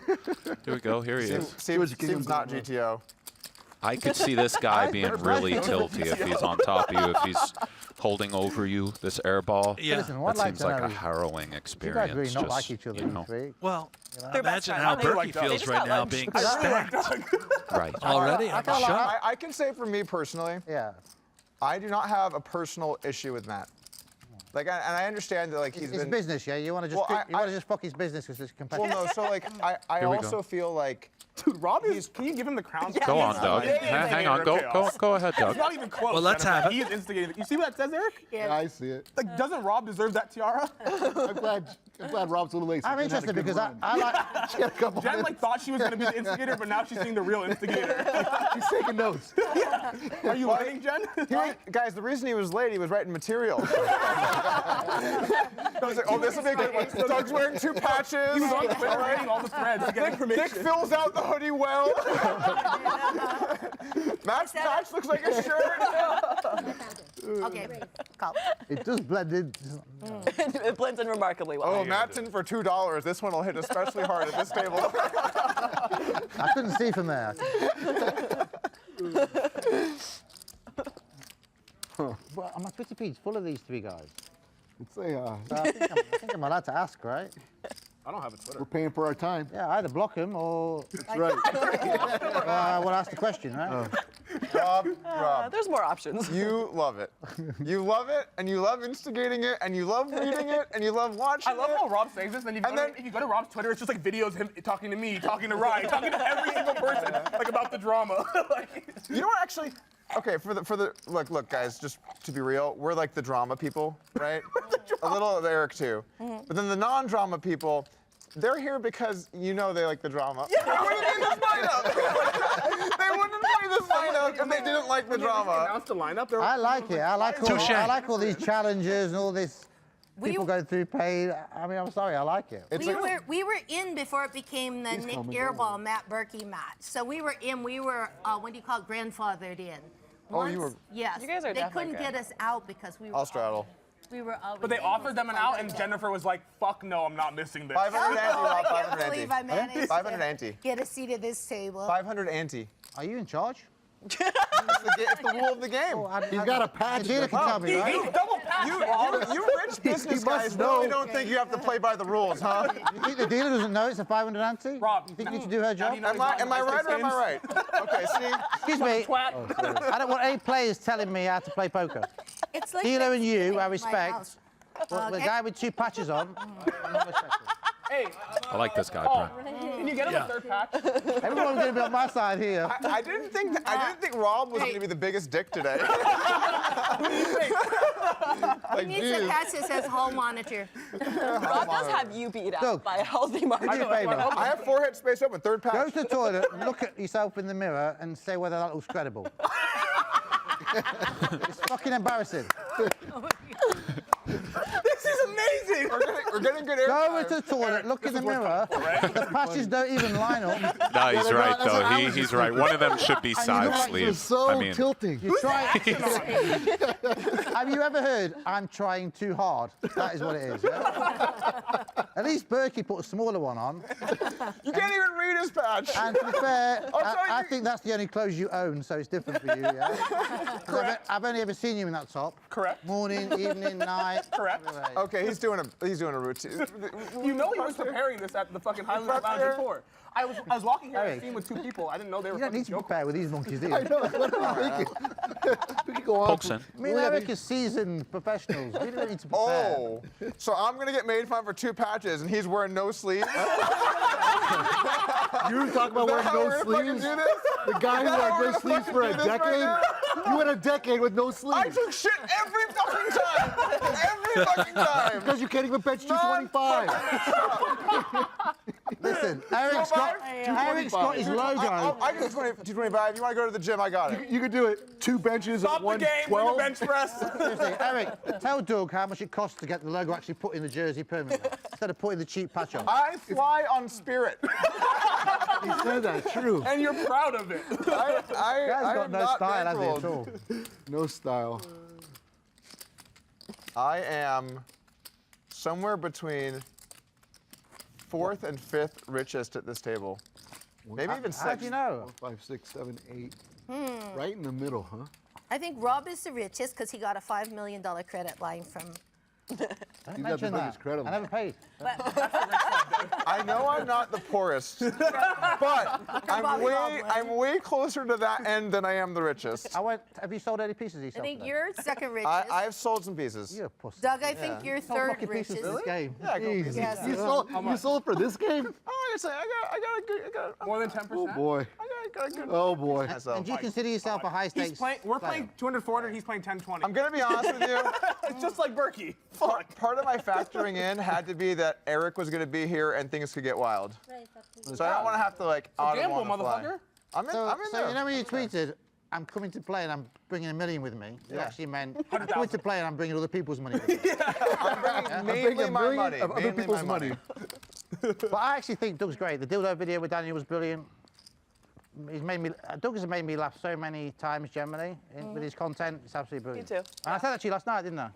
Here we go. Here he is. Seems not GTO. I could see this guy being really tilty if he's on top of you, if he's holding over you, this airball. Yeah. Listen, what That I'd like seems to like know a is, harrowing you experience. guys really not just, like each other, you you know. three. Well, They're best imagine friends. how I really Berkey like Doug. They feels just right got now lunch. being I really like stacked Right. already. I'm kinda like- shocked. I can say for me personally, Yeah. I do not have a personal issue with Matt. Like, and I understand that like he's It's been. business, yeah? You want to just, Well, you want to just fuck his business because it's Well, competitive. no. So like, I Here we also go. feel like. Dude, Rob is. Can you give him the crown? Go on, Doug. Hang on. Go ahead, It's Doug. not even close. Well, let's Jennifer. have it. He is instigating. You see what that says, Eric? Yeah, I see it. Like, doesn't Rob deserve that tiara? I'm glad Rob's a little late. I'm interested because I like... She had a couple Jen minutes. like thought she was gonna be the instigator, but now she's seeing the real instigator. She's taking notes. Are you learning, Jen? Guys, the reason he was late, he was writing material. I was like, oh, this will be a good one. Doug's wearing 2 patches. He was on Twitter writing all the threads to get information. Nick fills out the hoodie well. Matt's patch looks like a shirt. Okay, call. It does blend in. It blends in remarkably well. Oh, Matt's in for $2. This one will hit especially hard at this table. I couldn't see from there. But my Twitter feed's full of these 3 guys. It's a, So I think I'm allowed to ask, right? I don't have a Twitter. we're paying for our time. Yeah, either block them or That's right. we'll ask the question, right? Rob, There's more options. you love it. You love it, and you love instigating it, and you love reading it, and you love watching I love it. how Rob says this, and then if you go to Rob's Twitter, it's just like videos of him talking to me, talking to Ryan, talking to every single person, like about the drama. Like, You know what, actually? Okay, for the look, guys, just to be real, we're like the drama people, right? A little of Eric too. But then the non-drama people, they're here because you know they like the drama. They wouldn't do this lineup. They wouldn't do this lineup if they didn't like the drama. Announce the lineup. I like it. I like all these challenges and all this people We- going through pain. I mean, I'm sorry, I like it. We were in before it became the Nick Airball Matt Berkey match. So we were in. We were what do you call it, grandfathered in. Oh, you Once- were- Yes. You guys are They definitely couldn't get us out because we were. I'll straddle. We were always. But they offered them an out, and Jennifer was like, "Fuck no, I'm not missing this." 500 ante, Rob. I 500 can't ante. believe I managed 500 to ante. get a seat at this table. 500 ante. Are you in charge? It's the rule of the game. He's got a patch. The dealer can tell me, right? He's double pass. You rich business guys know. really don't think you have to play by the rules, huh? You think the dealer doesn't know it's a 500 ante? Rob, You think you need to do her job? you know Am I right or am I right? Okay, see? Excuse me. Twat. I don't want any players telling me how to play poker. It's like Dealer that and you, sitting I in my respect. house. But the guy with 2 patches on, I'm not respecting. Hey, I like this guy, Brent. can you get him a third patch? Everyone's going to be on my side here. I didn't think Rob was going to be the biggest dick today. He needs a patch that says hall monitor. Rob does have you beat out Doug, by a healtty margin. do me a favour. I have forehead space open, third Go patch. to the toilet, look at yourself in the mirror, and say whether that looks credible. It's fucking embarrassing. This is amazing. We're getting good air Go time. into the toilet, look in the mirror. The patches don't even line up. No, he's they're right not- that's though. what I was He's right. One of them should be side You're sleeve. so I mean, tilting. You try. Have you ever heard, I'm trying too hard? That is what it is, yeah? At least Berkey put a smaller one on. You can't even read his patch. And to be fair, sorry, I you- think that's the only clothes you own, so it's different for you, yeah? 'Cause I've only ever seen you in that top. Correct. Morning, evening, night. Correct. Right. Okay, he's doing a routine. You know he was preparing this at the fucking Highland Lounge before. I was walking here and Eric. seen with 2 people. I didn't know they were You don't fucking need to joking. prepare with these monkeys, do you? I know. What are we thinking? We could go on. Polk's in. Me and Eric are seasoned professionals. We don't need to prepare. Oh, so I'm gonna get made fun for 2 patches, and he's wearing no sleeves. You were talking about wearing How no we're gonna fucking sleeves? do this? The guy who Is that how had we're no gonna sleeves fucking for do a this right decade? now? You went a decade with no I sleeves. took shit every fucking time. Every fucking time. Because you can't even bench 225. listen. Eric's got his logo. I can do 225. You want to go to the gym? I got it. You could do it. 2 benches Stop at the game. Bring the 112. bench press. Seriously, Eric, tell Doug how much it costs to get the logo actually put in the jersey permanently instead of putting the cheap patch on. I fly on Spirit. He said that. True. And you're proud of it. Guy's got no style, has he, at all? No style. I am somewhere between 4th and 5th richest at this table. Maybe even 6th. How do you know? 4, 5, 6, 7, 8. Right in the middle, huh? I think Rob is the richest because he got a $5 million credit line from. Don't He's got the mention biggest that. credit I never paid. I know I'm not the poorest, but I'm way closer to that end than I am the richest. Have you sold any pieces I yourself? think today? you're second richest. I've sold some pieces. You're a pussy. Doug, I think you're Sold third fucking pieces richest. for this game. Yeah, I got Jesus. pieces. Yes. You sold for this game? Oh, I got a good. More than 10%. Oh boy. I got a good. Oh boy. And do you consider yourself a high stakes? We're playing 200, 400. He's playing 10, 20. I'm gonna be honest with you. It's just like Berkey. Part of my factoring in had to be that Eric was gonna be here and things could get wild. So I don't want to have to like Gamble, on the fly. motherfucker. I'm in So there. you know when you tweeted, I'm coming to play and I'm bringing $1 million with me, it actually meant I'm coming to play and I'm bringing other people's money with me. I'm bringing mainly my money. Of other mainly people's my money. But I actually think Doug's great. The dildo video with Daniel was brilliant. Doug has made me laugh so many times generally with his content. It's absolutely brilliant. Me too. And I said that to you last night, didn't I?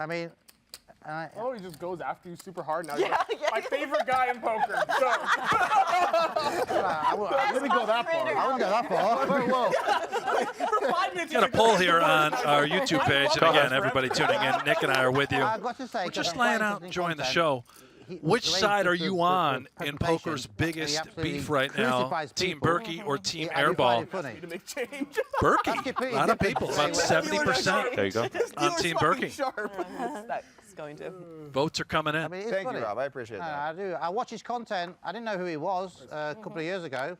I mean, Oh, he just goes after you super hard now. My favorite guy in poker. Go. I wouldn't go that far. I wouldn't go that far. For 5 minutes. Got a poll here on our YouTube page, and again, everybody tuning in. Nick and I are with you. I've got to say, We're just laying out, enjoying the show. Which side are you on in poker's biggest beef right now? Team Berkey or Team Airball? To make change. Berkey. A lot of people, about 70% There you go. on Team Berkey. That's going to. Votes are coming in. I mean, it's Thank funny. you, Rob. I appreciate No, that. I do. I watch his content. I didn't know who he was a couple of years ago.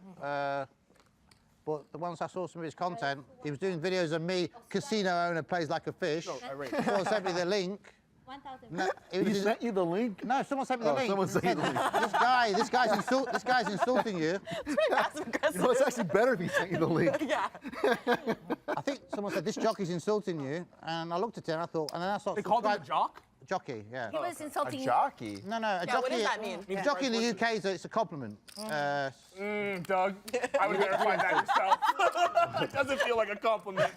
But once I saw some of his content, he was doing videos of me, casino owner plays like a fish. Someone sent me the link. 1,000. No, He sent you the link? No, someone sent me the link. Someone sent you the link. This guy's insulting you. Pretty passive aggressive. You know, it's actually better if he sent you the link. Yeah. I think someone said this jockey's insulting you, and I looked at it and I thought, and then I saw. They called him a jock? Jockey, yeah. He was insulting A you. jockey. No, a Yeah, jockey. what does that mean? A jockey in the UK it's a compliment. Doug, I would verify that yourself. It doesn't feel like a compliment.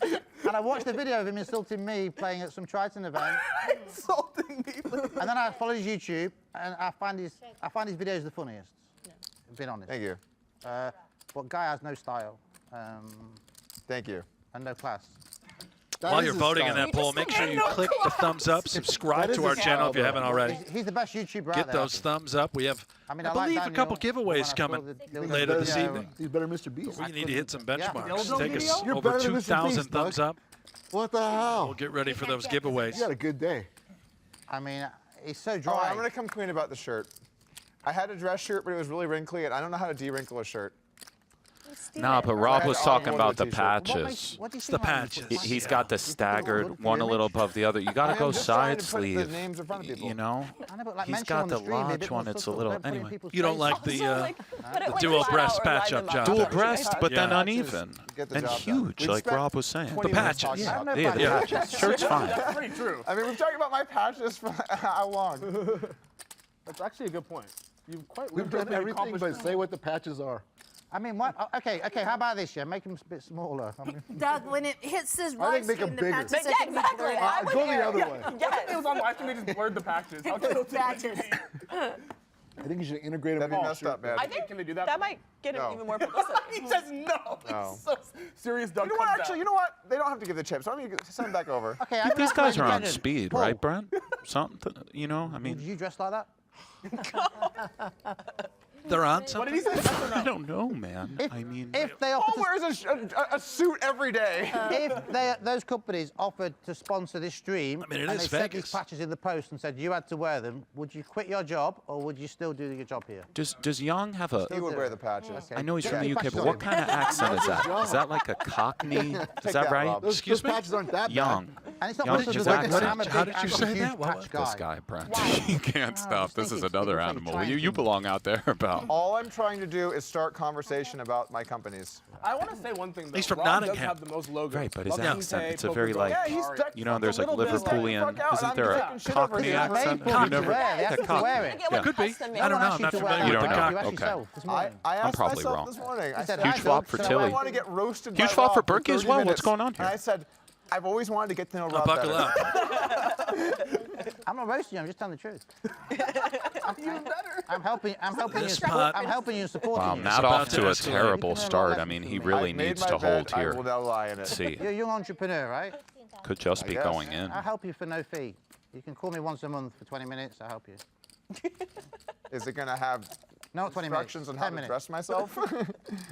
And I watched the video of him insulting me playing at some Triton event. Insulting me. And then I followed his YouTube, and I find his videos the funniest. Being honest. Thank you. But guy has no style. Thank you. And no class. While you're voting in that poll, make sure you click the thumbs up, subscribe to our channel if you haven't already. He's the best YouTuber out Get there. those thumbs up. We have, I like believe, a couple Daniel, giveaways but when I coming saw the- later this Yeah, evening. He's better Mr. Beast. We need to hit some benchmarks. Dildo Take us video? You're over better than Mr. 2,000 Beast, thumbs Doug. up. What the hell? We'll get ready for those You giveaways. had a good day. I mean, he's so Oh, dry. I'm gonna come clean about the shirt. I had a dress shirt, but it was really wrinkly, and I don't know how to de-wrinkle a shirt. Nah, but Rob was talking about the patches. What do you It's the think about patches. He's got the staggered, one a little above the other. You got to I go am just trying side to put the sleeve. names in front of people. You know? I know, but like He's mention got on the the stream, be a large bit one. more It's a subtle. little. Don't put it in Anyway. people's You don't face. like the Put it like dual flat breast out or patch line up them job. Dual up. breast, but then Yeah. uneven. Get the And job done. huge, We've like spent Rob was saying. 20 The minutes patches. talking Yeah, about no Yeah, the Yeah. patches. Shirt's fine. That's pretty true. I mean, we've talked about my patches for how long? That's actually a good point. You've quite We've done legitimately everything but accomplished say what the patches are. I mean, what? Okay, how about this? Yeah, make him a bit smaller. I mean, Doug, when it hits his I live think make stream, him the bigger. patches Yeah, are gonna be exactly. blurred I out. would Go the hear- other yeah, way. It was on live stream, they just blurred the patches. How tilted Patches. I think you should integrate That'd them be all. messed up, man. I think, can they do that? That might get him No. even more publicity. He says no. No. He's so serious. Doug You know what? comes Actually, out. you know what? They don't have to give the chips. Why don't you send them back over? okay, I'm These gonna guys are on imagine- speed, Paul, right, Brent? Something, you know? I Would mean, you dress like that? They're on What something? did he say? Yes or no? I don't know, man. I mean, If they Paul offered, wears a suit every day. if those companies offered to sponsor this stream, I mean, it and is they sent Vegas. these patches in the post and said you had to wear them, would you quit your job or would you still do your job here? does Yong have a? He would wear the patches. I know he's from Yeah. the UK, but what kind of accent is that? Is that like a Cockney? Is that that, right? Rob. Those Excuse me? patches aren't that Yong. bad. And it's not Young, because just of act- the I'm a how big, did you I'm a say huge that? What patch was- guy. This guy, Brent. Why? You can't stop. This is another animal. You belong out there, pal. All I'm trying to do is start conversation about my companies. I want to say one thing though. He's from Rob does Nottingham. have the most logos. Right, but his Love accent, UK, it's a very PokerGO. like, Yeah, he's you know, there's like a little bit Liverpoolian. like- Isn't there a I'm just taking Cockney shit over accent? here. Have you never? They ask Yeah, you to wear Cockney. it. Get Yeah. one Could be. custom I don't know. asked I'm you not to wear familiar it. You with don't the know. cock. You asked Okay. yourself this morning. I asked probably myself wrong. this morning. I said, said, "I Huge flop for "So Tilly. I want to get roasted Huge by flop for Rob Berkey as 30 well. What's minutes." going on And here? I said, I've always wanted to get to know Rob Buckle better. up. I'm not roasting you. I'm just telling the truth. Even better. I'm helping. I'm helping you. This pot- I'm helping you and supporting Wow, you. not about off to to a escalate. terrible You can start. have I a mean, lesson he from me. really I've made needs my to hold bet, I here. will not lie in it. See, You're a young entrepreneur, right? could just be guess. going in. I'll help you for no fee. You can call me once a month for 20 minutes. I'll help you. Is it going to have No, 20 minutes. instructions on how 10 to minutes. dress myself?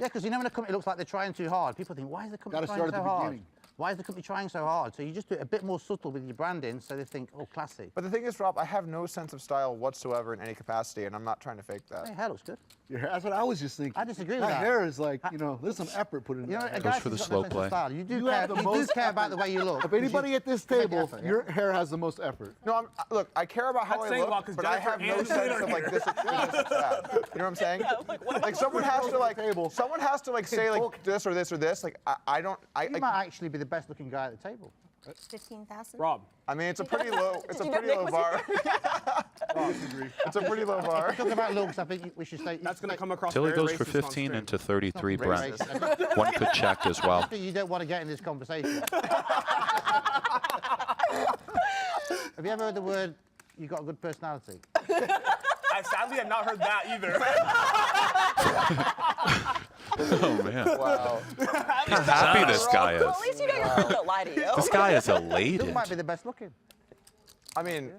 Yeah, because you know when a company looks like they're trying too hard, people think, why is the company Gotta trying start at so the hard? beginning. Why is the company trying so hard? So you just do it a bit more subtle with your branding, so they think, oh, classy. But the thing is, Rob, I have no sense of style whatsoever in any capacity, and I'm not trying to fake that. Hey, hair looks good. Your hair, that's what I was just thinking. I disagree with that. that. hair is like, you know, there's some effort put in You know, that. a Goes guy for the who's got slow no sense of play. style, you do You have care, the you do most care about effort. the way you look. Of anybody at this make table, effort, yeah. your hair has the most effort. No, look, I care about how That's I saying a lot, look, 'cause but I Jennifer have no and sense Lynne of are like this is that. You know what I'm saying? Like someone has to like, someone has to like say like this or this or this. Like I don't. You might actually be the best looking guy at the table. 15,000. Rob. I mean, it's a pretty low. It's a Did you know pretty Nick low was bar. I disagree. It's a pretty low bar. Talk about looks, I think we should say. That's going to come across Tilly very goes for racist on 15 stream. into 33, Brent. racist. One could check as well. You don't want to get in this conversation. Have you ever heard the word, you got a good personality? I sadly have not heard that either. Oh, man. Wow. How happy this guy is. Well, at least you know your friends don't lie to you. This guy is Luke elated. might be the best looking. I mean,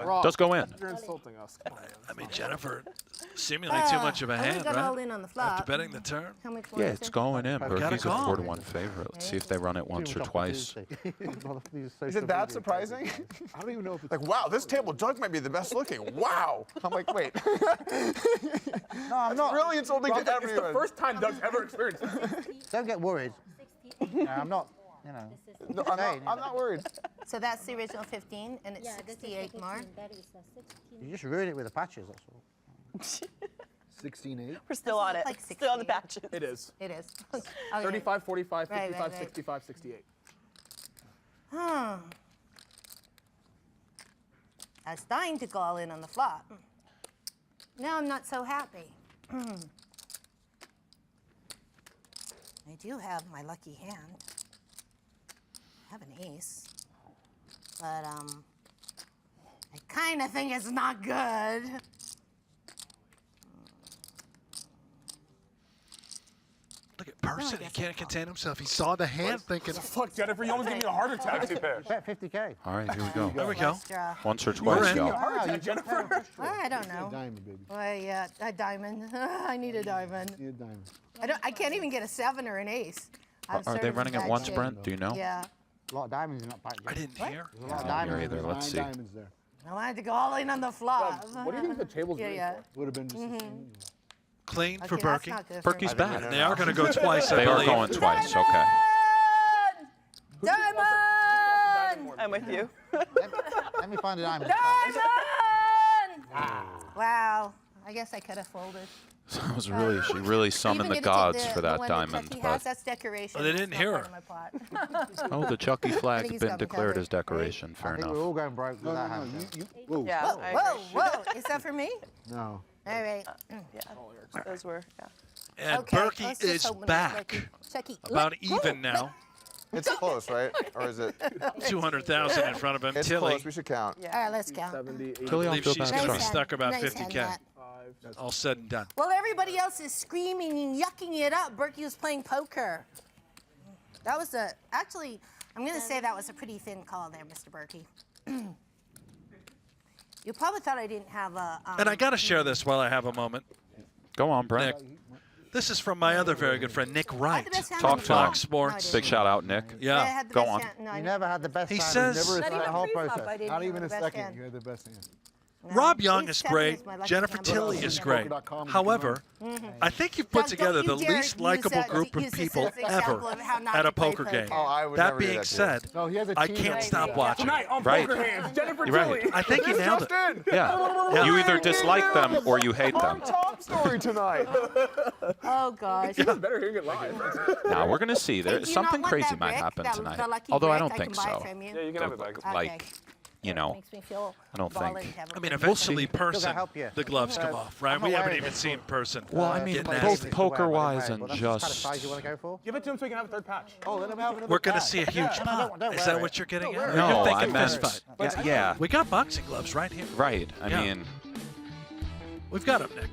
Rob, Does go in. you're insulting us. Come on. I mean, Jennifer, seemingly too much of a I would've hand, gone all right? in on the flop. After betting the turn. How much Yeah, was it's it? going in. Gotta Berkey's a call. 4-1 favorite. Let's see if they run it once or twice. is it that surprising? I don't even know if it's Like, wow, this table Doug might be the best looking. Wow. I'm like, wait. No, I'm not. Really insulting Rob, to it's the everyone. first time Doug's ever experienced this. Don't get worried. 60. No, I'm not, you know. No, I'm not worried. So that's the original 15, and it's Yeah, this is the 68 more. 15. That is a 16. You just ruined it with the patches, that's all. 16-8. We're still on it. like Still on the 68. patches. It is. It is. 35, 45, Right, 55, right, right. 65, 68. I was dying to go all in on the flop. Now I'm not so happy. I do have my lucky hand. I have an ace, but I kind of think it's not good. Look at Persson. He can't contain himself. He saw the hand thinking, Fuck, Jennifer, you almost gave me a heart attack. Bet 50K. All right, here we go. there we go. Let's draw. Once or We're twice, in. y'all. Heart attack, Jennifer. Well, I don't know. Diamond, baby. Well, yeah, a diamond. I need a diamond. Need a diamond. I can't even get a 7 or an ace. I'm Are sort they of in running it bad once, shape. Brent? Do you know? Yeah. A lot of diamonds in that pack. I didn't hear. There's a lot of I don't hear diamonds. either. Let's 9 see. diamonds there. I wanted to go all in on the flop. What do you think the table's Yeah, doing yeah. for? Would have been just 16. Clean for Okay, that's Berkey. not good for Berkey's me. back. And they are going to go twice, I They are believe. going twice. Okay. Diamond! I'm with you. Let me find a diamond. Diamond! Wow. I guess I could have folded. So it was really, she really summoned the Even gods the for that one diamond. Chucky has, But that's decoration. Oh, they That's didn't not hear part her. of my pot. oh, the Chucky flag he's has been got me declared covered. as decoration. Fair I think enough. we're all going broke No, with no, that no. hand. Whoa. Yeah. Whoa, I whoa, agree. whoa. Is that for me? No. All right. Yeah. Those were, yeah. And Okay, Berkey let's just is open it. back. Chucky. About Look, even now. It's close, right? Or is it? 200,000 in front of him. It's Tilly. close. We should count. All right, let's count. 70, 80, Tilly, I I'll believe feel she's bad. going to Nice be hand. stuck about Nice hand, 50K. Matt. All said and done. Well, everybody else is screaming and yucking it up. Berkey was playing poker. That was actually, I'm going to say that was a pretty thin call there, Mr. Berkey. You probably thought I didn't have a. And I got to share this while I have a moment. Go on, Brent. Nick. This is from my other very good friend, Nick Wright. best hand Talk on the to flop. him. Fox Sports. No, I Big shout out, Nick. I Yeah. had the Go best on. hand. No, I You didn't never have had the best He time. says- Never Not the even whole pre-flop, process. I didn't Not have even the a best second. hand. You had the best hand. Rob Yong is 7 great. is my lucky Jennifer number. Tilly is great. Poker.com, However, I think you've put Doug, together the don't you dare least use likable that- group of use this people as an example ever of how not at to a play poker game. poker. Oh, I would That never do being that to you. said, No, he has a I team can't that- stop watching. Tonight on Right. Poker Hands, Jennifer You're Tilly. right. I think you nailed it. Justin! Yeah. You either dislike them or you hate them. Our top story tonight. Oh gosh. It's better hearing it live. Now we're gonna see. Hey, There do you something not want crazy that might brick? happen That- tonight. the lucky Although I brick don't think can buy so. from you? Yeah, you can have it back. Like, you know, Makes me feel I don't think. violent to have a I mean, brick. eventually, Doug, Persson, I'll help you. the gloves come off, right? I'm We aware haven't of even this, seen but- Person. Well, I mean, get both nasty. poker-wise and Well, that's the kind of just. size you want to go for? Give it to him so he can have a third patch. Oh, let him have another We're going to patch. see a huge No, pot. don't Is wear that it. what you're getting at? No, You're I thinking meant. fist fight. Yeah. We got boxing gloves right here. Right. I Yeah. mean, We've got them, Nick.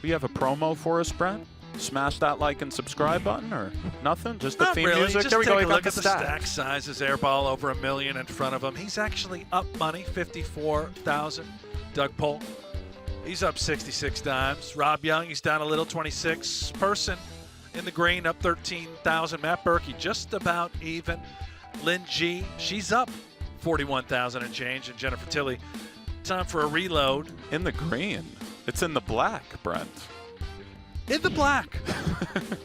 we have a promo for us, Brent? Smash that like and subscribe button or nothing? Just the Not theme really. music? Just There we take go. a You got look the at the stack. stack sizes. Airball over $1 million in front of him. He's actually up money, 54,000. Doug Polk, he's up 66 dimes. Rob Yong, he's down a little, 26. Persson in the green, up 13,000. Matt Berkey, just about even. Lynne G, she's up 41,000 and change. And Jennifer Tilly, time for a reload. In the green. It's in the black, Brent. In the black.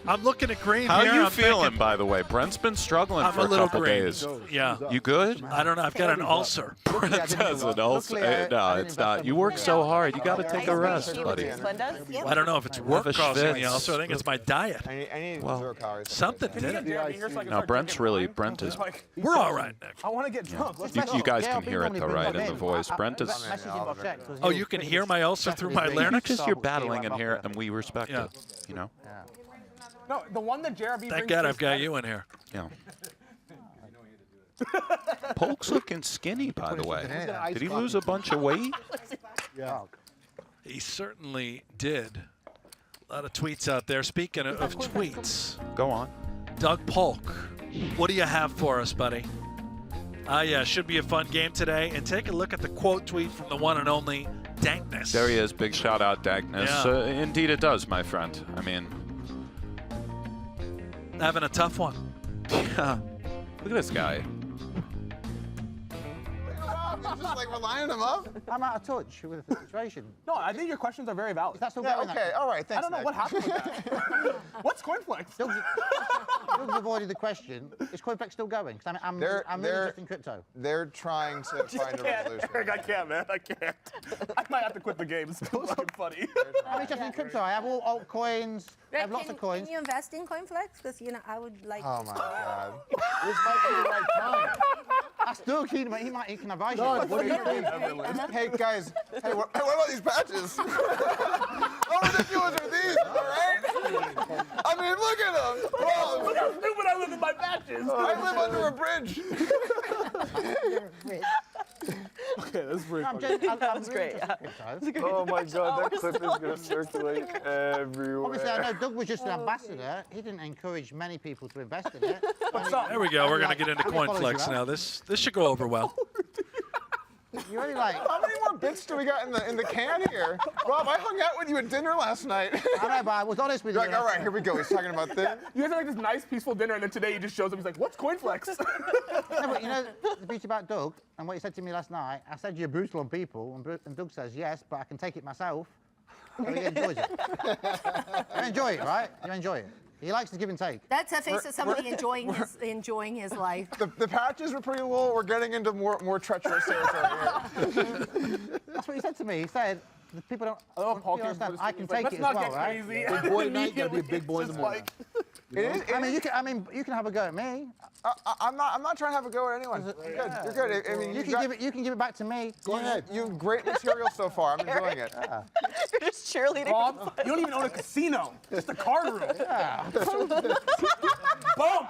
I'm looking at green How here. you I'm feeling, thinking, by the way? Brent's been struggling I'm for a a little couple green. days. Yeah. You good? I don't know. I've got an ulcer. Brent has an ulcer. No, it's not. You work so hard. You got to take a rest, buddy. I don't know if it's work Have a causing the schwitz. ulcer. I think it's my diet. I need Well, 0 calories. Something did it. No, Brent's really. Brent is. We're all right, Nick. I want to get drunk. Let's You guys can hear it though, right? In the voice. Brent is. Oh, you can hear my ulcer through my larynx? Just you're battling in here, and we respect Yeah. it. You know. No, the one that Jeremy Thank brings God to I've his got head- you in here. Yeah. Polk's looking skinny, by the way. Did he lose a bunch of weight? Yeah. He certainly did. A lot of tweets out there. Speaking of tweets, Go on. Doug Polk, what do you have for us, buddy? Yeah, should be a fun game today. And take a look at the quote tweet from the one and only Dankness. There he is. Big shout out, Dagness. Yeah. Indeed, it does, my friend. I mean, Having a tough one. yeah. Look at this guy. You're just like relying him up? I'm out of touch with the situation. No, I think your questions are very valid. Is that still Yeah, going? okay, all right, I thanks, don't know Nick. what happened with that. What's CoinFlex? Doug's avoided the question. Is CoinFlex still going? 'Cause I'm They're- really interested in crypto. They're trying to find a resolution. Eric, I can't, man. I can't. I might have to quit the game. It's too fucking funny. I'm interested in crypto. I have all altcoins. I have lots of coins. Can you invest in CoinFlex? Because I would like. Oh my God. This might be the right time. That's Doug. He can advise No, you. what do you think? Hey guys, hey, what about these patches? How ridiculous are these? All right. I mean, look at them. Look how stupid I live in my patches. I live under a bridge. Okay, that's pretty I'm funny. just, I'm was great, really interested in crypto. Oh my God, that clip is gonna circulate everywhere. Obviously, I know Doug was just an ambassador. He didn't encourage many people to invest in it. There we go. We're going to get into CoinFlex now. This should go over well. You're only like. How many more bits do we got in the can here? Rob, I hung out with you at dinner last night. I know, but I was honest with you. You're like, all right, here we go. He's talking about this. You guys have like this nice, peaceful dinner, and then today he just shows up. He's like, "What's CoinFlex?" No, but you know the beauty about Doug and what he said to me last night. I said you're brutal on people, and Doug says yes, but I can take it myself. So he enjoys it. You enjoy it, right? You enjoy it. He likes to give and take. That's a face of somebody enjoying his life. The patches were pretty low. We're getting into more treacherous territory here. That's what he said to me. He said the people don't. I love Paul people Campbell. understand. I can Like, take it let's as not well, get right? crazy. Big boy at night, gotta be a big boy in the morning. I mean, you can have a go at me. I'm not trying to have a go at anyone. You're good. I mean, You can give it back to me. Go ahead. You have great material so far. I'm enjoying it. You're just cheerleading. Bob, you don't even own a casino. Just a card room. Yeah. Boom.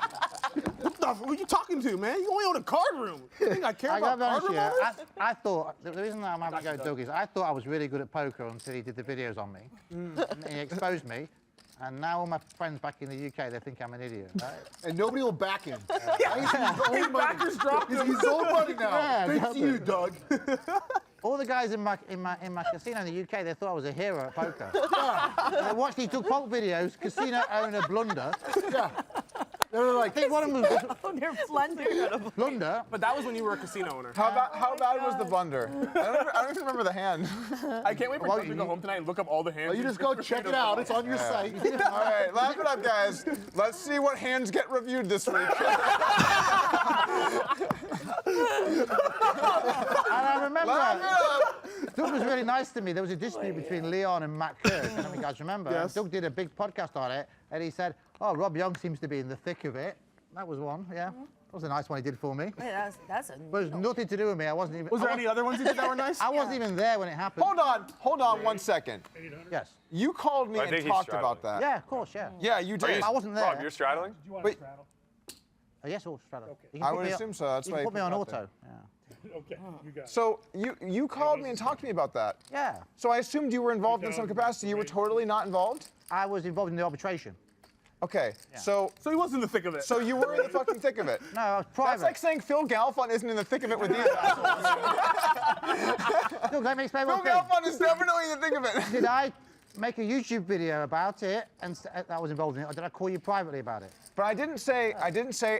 Who are you talking to, man? You only own a card room. You think I care I about gotta be card honest room with you. I thought the reason that I'm having to go Doug is I thought I was really good at poker until he did the videos on me. And he exposed me. And now all my friends back in the UK, they think I'm an idiot, right? And nobody will back him. His backers dropped him. He's old money now. Yeah, Thanks to you, Doug. All the guys in my casino in the UK, they thought I was a hero at poker. They watched these Doug Polk videos, casino owner blunder. Yeah. They were like, I think one of them was Oh, they're blunder. blunder. But that was when you were a casino owner. How bad was the blunder? I don't even remember the hand. I can't wait for Doug to go home tonight and look up all the hands. You just go check it out. It's on your site. All right, laugh it up, guys. Let's see what hands get reviewed this week. And I remember Laugh it up. Doug was really nice to me. There was a dispute between Leon and Matt Kirk. I don't know if you guys remember. Yes. Doug did a big podcast on it, and he said, "Oh, Rob Young seems to be in the thick of it." That was one, yeah. That was a nice one he did for me. Wait, that's a. But it was nothing to do with me. I wasn't even. Was there any other ones you did that were nice? I wasn't even there when it happened. Hold on 1 second. Yes. You called me I and think he's talked straddling. about that. Yeah, of course, yeah. Yeah, you did. I wasn't there. Rob, you're straddling? Do you want Wait. to straddle? Yes, all straddle. You can I put would me assume so. That's you why can you put me on put that auto. Yeah. Okay, you got it. So you called me and talked to me about that. Yeah. So I assumed you were involved in some capacity. You were totally not involved? I was involved in the arbitration. Okay, so he was in the thick of it. So you were in the fucking thick of it. No, I was private. That's like saying Phil Galfond isn't in the thick of it with these assholes. Look, let me explain Phil one thing. Galfond is definitely in the thick of it. Did I make a YouTube video about it and that was involved in it, or did I call you privately about it? But I didn't say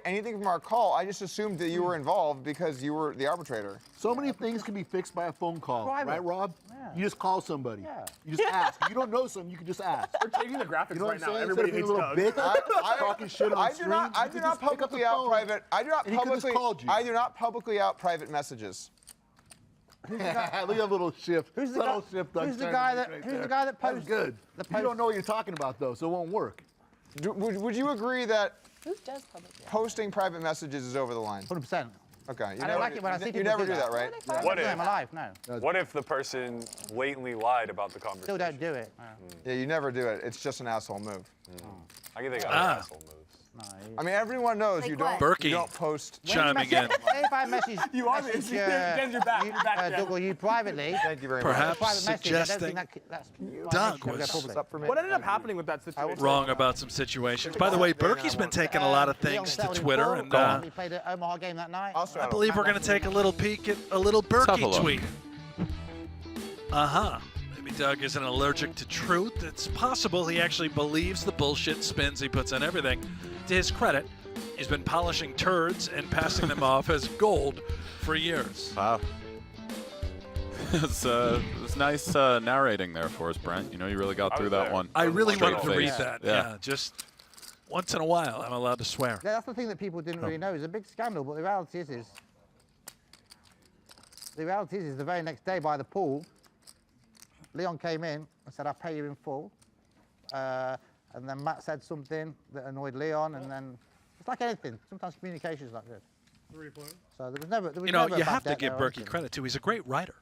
anything from our call. I just assumed that you were involved because you were the arbitrator. So many things can be fixed by a phone call, Private. right, Rob? Yeah. You just call somebody. Yeah. You just ask. If you don't know something, you can just ask. We're changing the graphics You know right what I'm now. saying? Everybody Instead hates of being a Doug. little bitch, talking shit on stream. I do not publicly out private. I do not And he could've just publicly. called you. I do not publicly out private messages. Look at that little shift. Who's the Subtle guy- shift Doug's who's the trying guy to that- make right who's the there. guy that That's posts- good. the You don't know what you're talking about, though, so it won't work. Would you agree that Who does public? posting private messages is over the line? 100%. Okay. I don't like it when I see You people never do do that, right? I What never do it if? in my life, no. What if the person blatantly lied about the conversation? Still don't do it. No. Yeah, you never do it. It's just an asshole move. I can think of Ah. other asshole moves. I mean, everyone knows Like you what? don't. Berkey You don't post. chiming in. If I message, You are message, Jen, you're back. You're back, Jen. Doug or you privately, Thank you very Perhaps much. private message, I don't suggesting think that's Doug why it was should go It's up for me. What ended up happening with that situation? wrong about some situations. By the way, Berkey's been taking a lot of things to Twitter, and we played an Omaha game that night. Also, I believe we're going to take a little peek at a little have a Berkey look. tweet. Maybe Doug isn't allergic to truth. It's possible he actually believes the bullshit spins he puts on everything. To his credit, he's been polishing turds and passing them off as gold for years. Wow. It's nice narrating there for us, Brent. You know, you really got I through was that there. one. I really Straight wanted to read face. that. Yeah. Yeah, just once in a while, I'm allowed to swear. Yeah, that's the thing that people didn't really know. It was a big scandal, but the reality is the very next day by the pool, Leon came in and said, "I'll pay you in full." And then Matt said something that annoyed Leon, and then it's like anything. Sometimes communication is like this. So there was never. There was You know, never a you bad have to debt give there or Berkey anything. credit too. He's a great writer.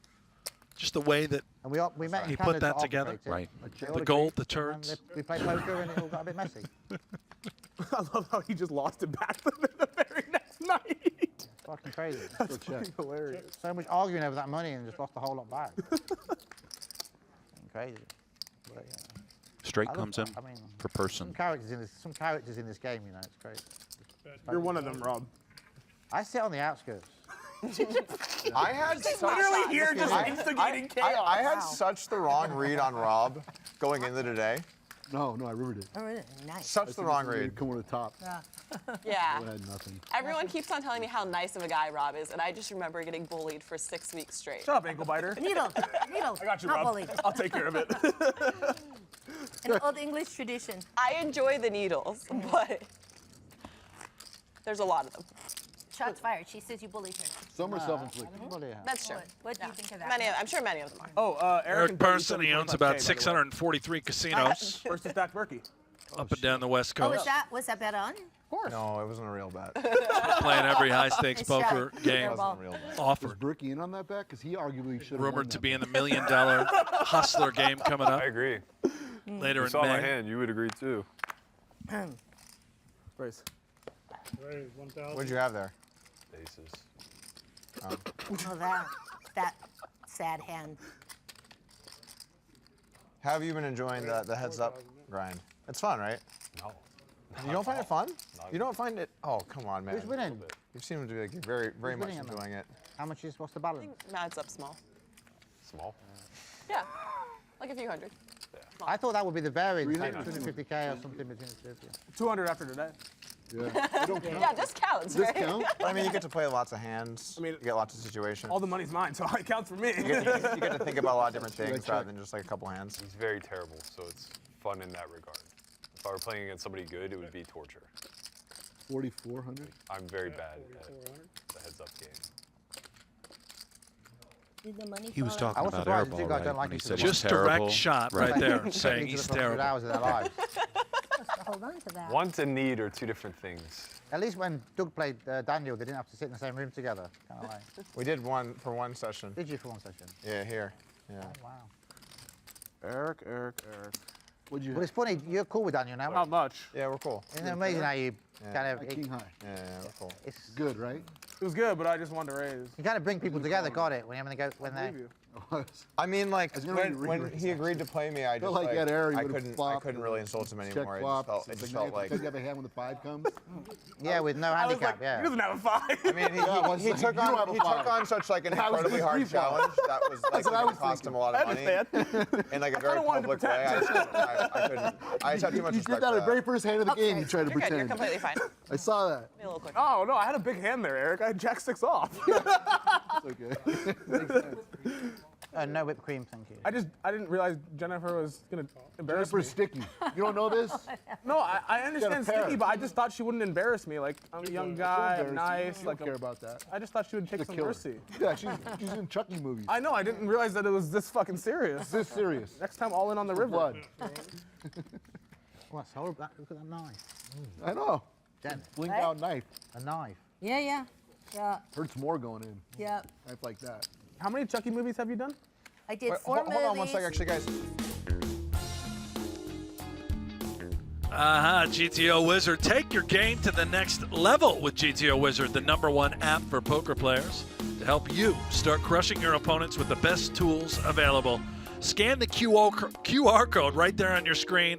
Just the way that And we met in he Canada put that to together. arbitrate it. Right. At The Chile, gold, the and then turds. We played poker and it all got a bit messy. I love how he just lost it back the very next night. Fucking crazy. That's fucking hilarious. So much arguing over that money and just lost a whole lot back. Fucking crazy. But, yeah. Straight I love comes in that. I mean, for Persson. some characters in this game, you know, it's crazy. You're one of them, Rob. I sit on the outskirts. I had Literally here just instigating chaos. I had such the wrong read on Rob going into today. No, I rivered it. Oh, really? Nice. Such the wrong read. Come over the top. Yeah. Yeah. I had nothing. Everyone keeps on telling me how nice of a guy Rob is, and I just remember getting bullied for 6 weeks straight. Shut up, ankle biter. Needle. I got you, Not Rob. bullied. I'll take care of it. An old English tradition. I enjoy the needles, but there's a lot of them. Shots fired. She says you bullied her. Some are self-inflicted. That's true. What do you think of that? I'm sure many of them are. Oh, Eric Persson, he owns about 643 casinos First to stack Berkey. up and down the West Oh, Coast. was that bet on? Of course. No, it wasn't a real bet. Playing every high-stakes Nice poker shot. game Airball. Wasn't a real bet. Was offered. Berkey in on that bet? Because he arguably should have Rumored to be in the $1 million hustler game coming up I agree. later You in saw my May. hand, you would agree too. Brace. Right, 1,000. What'd you have there? Aces. Oh, that sad hand. How have you been enjoying the heads up grind? It's fun, right? No. You don't find it fun? You don't find it? Oh, come on, man. Who's winning? You seem to be like, very, very Who's much winning on that? enjoying it. How much is, what's the I balance? think Matt's up small. Small. Yeah, like a few hundred. I thought that would be the variance, like 300. 250K or something between the two of you. 200 after today. Yeah. Don't count. Yeah, this counts, right? Count? I mean, you get to play lots of hands. I mean, you get lots of situations. All the money's mine, so it counts for me. You get to think about a lot of different things rather than just like a couple hands. It's very terrible, so it's fun in that regard. If I were playing against somebody good, it would be torture. 4,400? I'm very bad at the heads-up game. Did the money He was fall out? talking about Airball, right? When he said he's Just terrible. direct shot right there, saying he's terrible. Hours of their lives. Hold on to that. Want and need are two different things. At least when Doug played Daniel, they didn't have to sit in the same room together. Kind of like. We did one for one session. Did you for one session? Yeah, here. Yeah. Oh, wow. Eric. What'd you Well, it's funny, you're cool with Daniel now. Not much. Yeah, we're cool. Isn't it amazing how you kind of... King high. Yeah, we're cool. It's Good, right? It was good, but I just wanted to raise. You kind of bring people together, got it? When they go, when they... I mean, like I was gonna when re-raise he agreed to play me, I just like at air, you I would've couldn't flopped really insult him Check anymore. flops. It just felt like you have a hand when the 5 comes. Yeah, with no I was handicap, like, yeah. he doesn't have a 5. I mean, he took on such like an incredibly hard challenge that was like going to cost him a lot of money in like a very public way. I just had too much You respect did that for at the very first hand of the game. You tried to You're good. You're pretend. completely fine. I saw that. Be a little quick. Oh, no, I had a big hand there, Eric. I had Jack 6 off. It's okay. Makes sense. No whipped cream, thank you. I didn't realize Jennifer was going to embarrass me. Jennifer's sticky. You don't know this? No, I understand pair. sticky, but I just thought she wouldn't embarrass me. Like, I'm a young guy, I'm nice. I Like, don't care about that. I just thought she would take She's a some killer. mercy. Yeah, she's in Chucky movies. I know, I didn't realize that it was this fucking serious. This serious. Next time, all in on the river. Blood. What's horrible? Look at that knife. I know. Jen, Blink out knife. a knife. Yeah. Hurts more going in. Yeah. Knife like that. How many Chucky movies have you done? I did Wait, 4 movies. hold on one second, actually, guys. GTO Wizard. Take your game to the next level with GTO Wizard, the #1 app for poker players to help you start crushing your opponents with the best tools available. Scan the QR code right there on your screen.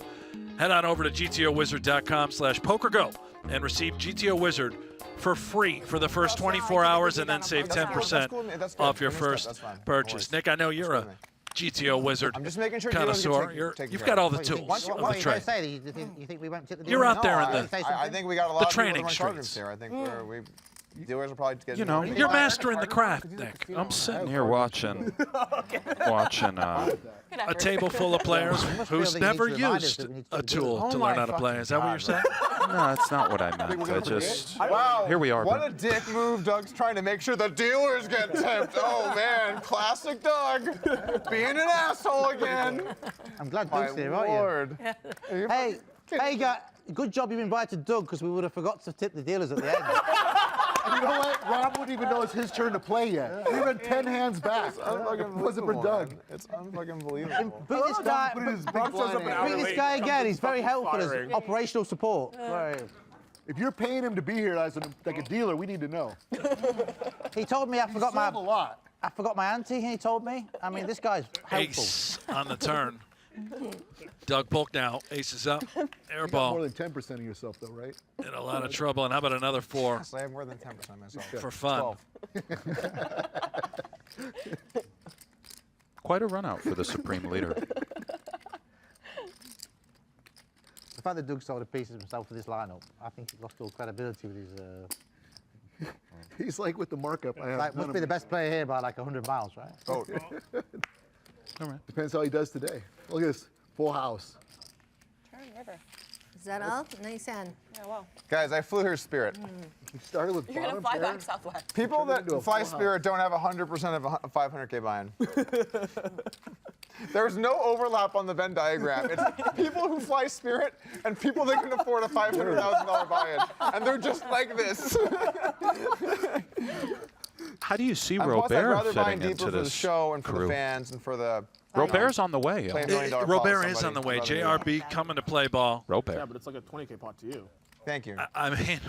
Head on over to gtowizard.com/PokerGo and receive GTO Wizard for free for the first 24 hours and then save 10% off your first purchase. Nick, I know you're a GTO Wizard I'm just making sure connoisseur. You've got all the tools of the trade. You think we won't tip the deal? You're out there in I the think we got a lot of training people in the streets. here. I think dealers are probably getting. You know, You're mastering the craft, Nick. I'm sitting here watching A table full of players who's never used a tool to learn how to play. Is that what you're saying? No, that's not what I meant. I just here we are. What a dick move. Doug's trying to make sure the dealers get tipped. Oh man, classic Doug, being an asshole again. I'm glad Doug's here, aren't you? Hey, guys, good job you invited Doug because we would have forgot to tip the dealers at the end. And you know what? Rob wouldn't even know it's his turn to play yet. He went 10 hands back. It wasn't for Doug. It's unfucking believable. Bring this guy again. He's very helpful as operational support. If you're paying him to be here as like a dealer, we need to know. He told me I forgot a lot. I forgot my ante. He told me. I mean, this guy's helpful. Ace on the turn. Doug Polk now aces up. You got Airball more than 10% of yourself, though, right? in a lot of trouble. And how about another 4 Yes, I have more than 10% myself. for fun? 12. Quite a run out for the supreme leader. The fact that Doug sold a piece of himself for this lineup, I think he lost all credibility with his. He's like with the markup. I have Like, must be the best player here by like 100 miles, right? Oh, All right. Depends how he does today. Look at this. Full house. Turn river. Is that all? Nice hand. Yeah, well. guys, I flew her Spirit. We started with You're going to fly back Southwest. People that into a fly full Spirit don't have 100% of a 500K buy-in. There's no overlap on the Venn diagram. It's people who fly Spirit and people that can afford a $500,000 buy-in. And they're just like this. How do you see And plus, I'd Robert rather buy in fitting deeper into for the this show and for crew? the fans and for the... Robert's on the way. Play $1 million call Robert is somebody on the way. rather than- JRB coming to play ball. Robert. Yeah, but it's like a 20K pot to you. Thank you. I mean,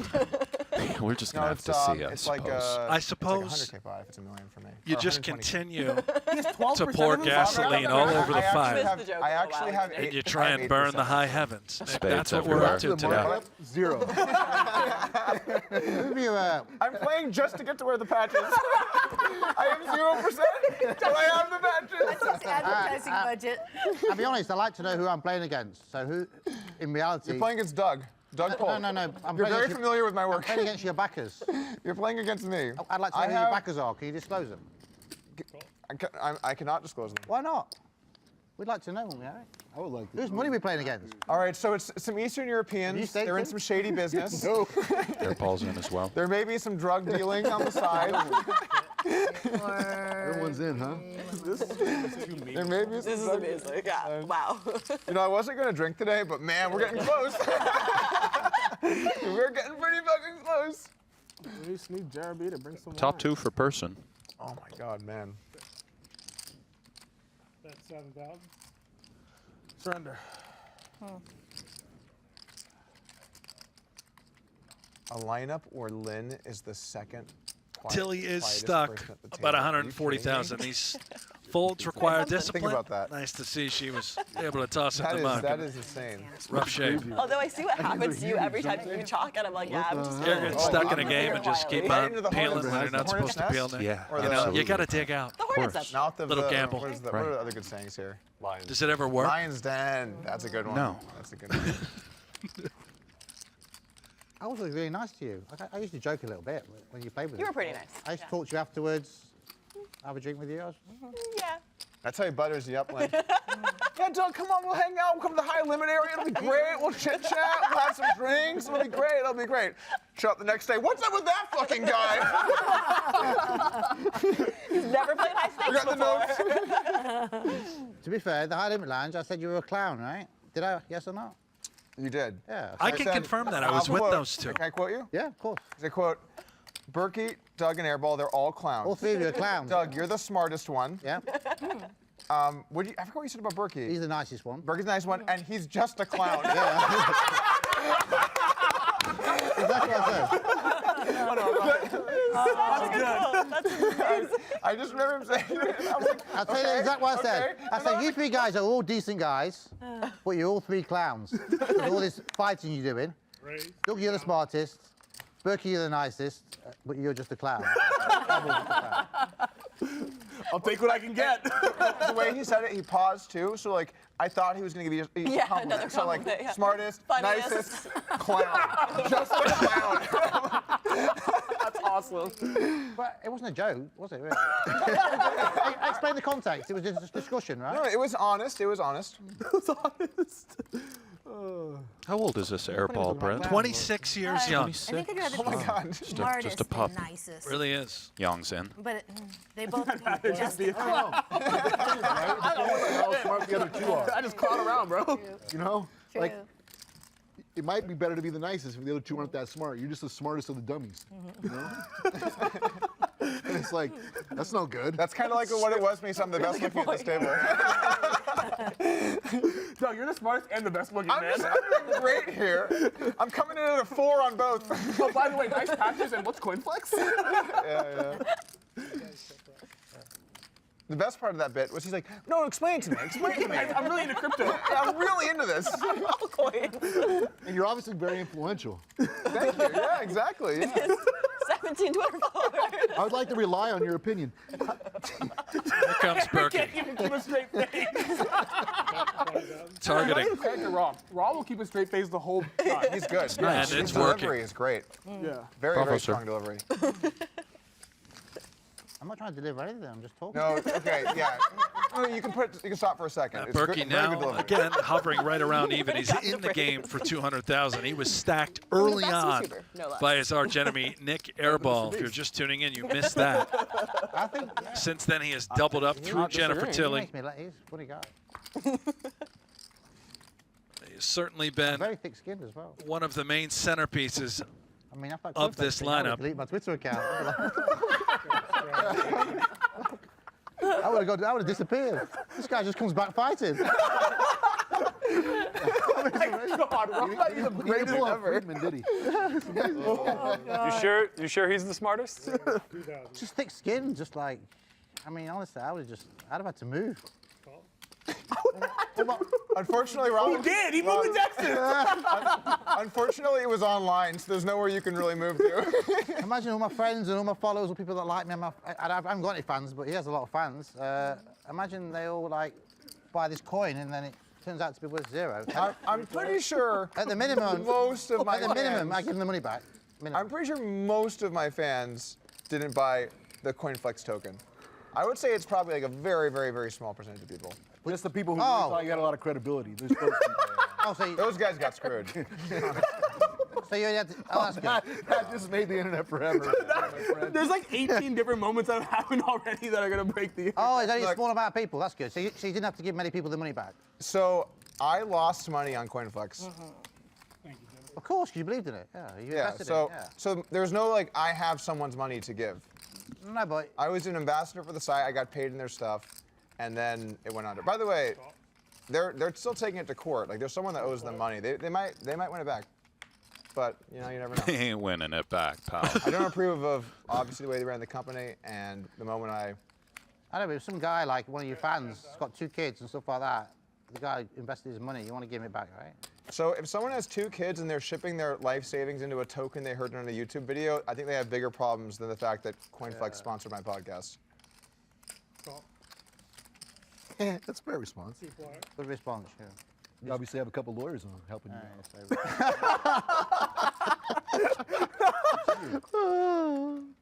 We're just No, gonna have it's, to see. it's I like suppose. I It's suppose like 100K pot if it's $1 million for me. you Or just 120K. continue He has 12% to pour of them? gasoline all over the I actually fire. have- Missed the joke I for a actually while. have And you 8 try I have and burn 8%. the high heavens. Nick, Spades that's what we're everywhere. up to The today. markup, 0. Who have you, I'm playing just to get to where the patch is. I have 0%, but I have the patches. That's his advertising budget. I'll be honest, I like to know who I'm playing against. So who, in reality... You're playing against Doug. Doug Polk. No. You're very familiar with my work. I'm playing against your backers. You're playing against me. I'd like to know who your backers are. Can you disclose them? I cannot disclose them. Why not? We'd like to know them, yeah? I would like to. Whose money are we playing against? All right, so it's some Eastern Europeans. They're in some shady business. No. Airball's in as well. There may be some drug dealing on the side. Everyone's in, huh? There may be some This is amazing. Yeah. Wow. You know, I wasn't going to drink today, but man, we're getting close. We're getting pretty fucking close. We just need Jeremy to bring some Top wine. 2 for Persson. Oh my God, man. That's 7,000. Surrender. A lineup where Lynne is the second. Tilly is quietest stuck person at the about table. 140,000. These folds require discipline. Think about that. Nice to see she was able to toss it to That is insane. Rough shape. Although I see what happens to you every time you chalk, and I'm like, yeah, I'm just You're getting stuck in a I'm game here and just keep quietly. on peeling when you're not supposed to peel. Yeah, You know, absolutely. you got to dig out. The hornet's nest. Mouth of Little the, gamble. What are the other good sayings here? Lions. Does it ever work? Lion's Den. That's a good one. No. That's a good one. I was really nice to you. I used to joke a little bit when you played with me. You were pretty nice. I used to talk to you afterwards, have a drink with you. Yeah. That's how he butters you up, Lynne. Yeah, Doug, come on, we'll hang out. We'll come to the high limit area. It'll be great. We'll chit chat. We'll have some drinks. It'll be great. It'll be great. Show up the next day. What's up with that fucking guy? He's never played high stakes We got the before. notes. To be fair, the High Limit Lounge, I said you were a clown, right? Did I? Yes or no? You did. Yeah. I can confirm that. I was with those two. Can I quote you? Yeah, of course. I quote, Berkey, Doug, and Airball, they're all clowns. All three of you are clowns. Doug, you're the smartest one. Yeah. I forgot what you said about Berkey. He's the nicest one. Berkey's the nice one, and he's just a clown. Exactly what I said. I just remember him saying it. I was like, I'll tell you exactly what I said. okay. I said, you three guys are all decent guys, but you're all three clowns. With all this fighting you're doing. Right. Doug, you're the smartest. Berkey, you're the nicest, but you're just a clown. I'll take what I can get. The way he said it, he paused too. So like, I thought he was going to give you a Yeah, compliment. another So like, compliment, yeah. smartest, Funniest. nicest, clown. Just a clown. That's awesome. But it wasn't a joke, was it? Really? Explain the context. It was just a discussion, right? No, it was honest. It was honest. How old is this Airball, Brent? 26 years young. I think I'd rather Oh my be God. smartest just a than pup. nicest. Really is. Yong's in. But they both just I don't know how smart the other two are. I just clown around, bro. You know? True. Like, it might be better to be the nicest if the other two aren't that smart. You're just the smartest of the dummies. You know? And it's like, that's no good. That's kind of like what it was when he saw the best looking at this table. Doug, you're the smartest and the best looking I'm man. just doing great here. I'm coming in at a 4 on both. Oh, by the way, nice patches and what's coin flex? Yeah. The best part of that bit was he's like, no, explain it to me. Explain it to me. I'm really into crypto. I'm really into this. All coins. And you're obviously very influential. Thank you. Yeah, exactly. Yeah. 17 Twitter followers. I would like to rely on your opinion. Here comes Berkey. Can't even keep a straight face. Targeting. Character Raw. Raw will keep a straight face the whole time. He's good. nice. And His it's delivery working. is great. Yeah. Very, Bravo, very sir. strong delivery. I'm not trying to deliver anything, I'm just talking. No, okay, yeah. No, you can stop for a second. It's good, Berkey very good now, delivery. again, hovering right around even. He's in the game for 200,000. He was stacked early best on YouTuber, no less. by his archenemy, Nick Airball. If you're just tuning in, you missed that. I think, Since then, he has doubled up through Jennifer he Tilly. makes me like, he's a funny guy. He's certainly been Very thick-skinned as well. one of the main centerpieces I mean, after that of coin this flex thing, I would lineup. delete my Twitter account. I would have disappeared. This guy just comes back fighting. God, Raw is the greatest ever. Friedman, did he? You sure he's the smartest? Just thick skin, just like, I mean, honestly, I'd have had to move. Unfortunately, Rob. He did. He moved to Texas. Unfortunately, it was online, so there's nowhere you can really move to. Imagine all my friends and all my followers, all people that like me. I haven't got any fans, but he has a lot of fans. Imagine they all like buy this coin and then it turns out to be worth 0. I'm pretty sure at the minimum, most of my at the minimum, fans, I give them the money back. Minimum. I'm pretty sure most of my fans didn't buy the CoinFlex token. I would say it's probably like a very, very, very small percentage of people. Just the people who really thought you had a lot of credibility. There's those people. So those guys got screwed. So you had to, that's good. That just made the internet forever. There's like 18 different moments that have happened already that are gonna break the. Oh, it's only a small amount of people. That's good. So you didn't have to give many people the money back. So I lost money on CoinFlex. Of course, you believed in it. Yeah. You Yeah. invested So in it. so there's no like I have someone's money to give. No, but I was an ambassador for the site. I got paid in their stuff, and then it went under. By the way, they're still taking it to court. Like there's someone that owes them money. They might win it back, but you know you never know. They ain't winning it back, pal. I don't approve of obviously the way they ran the company, and the moment I know, but if some guy like one of your fans has got 2 kids and stuff like that, the guy invested his money, you want to give him it back, right? So if someone has 2 kids and they're shipping their life savings into a token they heard on a YouTube video, I think they have bigger problems than the fact that CoinFlex sponsored my podcast. That's a fair response. Good response, yeah. You obviously have a couple lawyers on helping you out.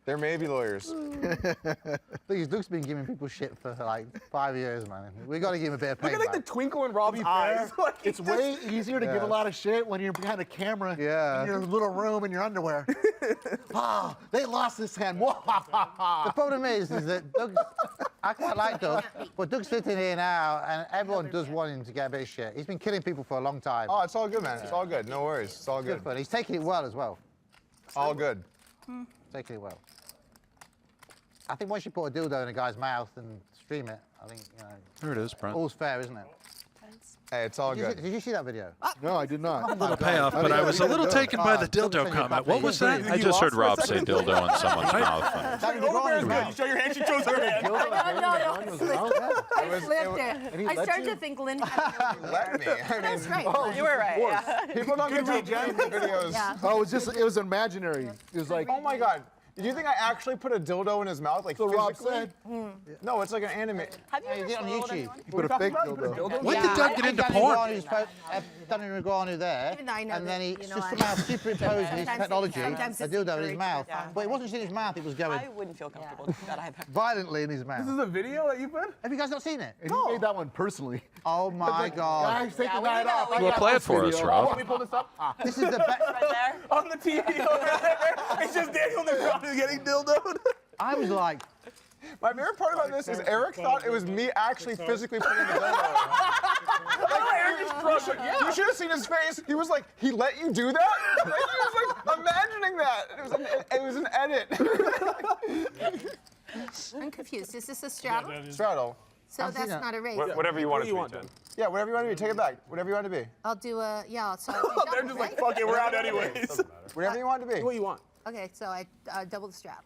There may be lawyers. These Doug's been giving people shit for like 5 years, man. We got to give him a bit of payback. Look at like the twinkle in Robbie's eyes. Like, It's way easier to give a lot of shit when you're behind a camera in your little room in your underwear. Ah, they lost this hand. The problem is that Doug, I quite like Doug, but Doug's sitting here now, and everyone does want him to get a bit of shit. He's been killing people for a long time. Oh, it's all good, man. It's all good. No worries. It's all good. But he's taking it well as well. All good. Taking it well. I think once you put a dildo in a guy's mouth and stream it, I think, you know. There it is, Brent. All's fair, isn't it? Hey, it's all good. Did you see that video? No, I did not. A little payoff, but I was a little taken by the dildo comment. What was that? I just heard Rob say dildo in someone's mouth. Overbear's good. You show your hand, she shows her hand. No. I flipped it. I started to think Lynne had Let me. I mean, That's right. You were right. Yeah. people don't get to jam the videos. Yeah. Oh, it was imaginary. It was like, Oh my God. Do you think I actually put a dildo in his mouth, like so Rob physically? said. No, it's like an anime. Have you He ever did it on followed YouTube. anyone? You put a fake dildo. When did Doug get into porn? Danny Reguanu there, Even though I know and then that, he you know, just I- somehow superimposed his Sometimes technology, it's a dildo in his very mouth. Yeah. But it wasn't just in his mouth, it was going I wouldn't feel comfortable that I've violently in his mouth. This is a video that you put? Have you guys not seen it? And he made that one personally. Oh my God. Guys, take Yeah, the we night did that off. one. I Well, got play it this for us, video. Rob. Let me pull this up. This is the best. right there. On the TV over there. It's just Daniel Negreanu getting dildoed. I was like, My favorite part about this is Eric thought it was me actually physically putting the dildo in. Oh, Eric just crushed it. Yeah. You should have seen his face. He was like, he let you do that? Like, he was like imagining that. It was an edit. I'm confused. Is this a straddle? Straddle. So that's not a raise. Whatever you want it to be, Jen. Jen. Yeah, whatever you want to be. Take it back. Whatever you want to be. I'll do a, yeah, so They're just like, fuck it, we're out anyways. Whatever you want to be. Do what you want. Okay, so I double the straddle.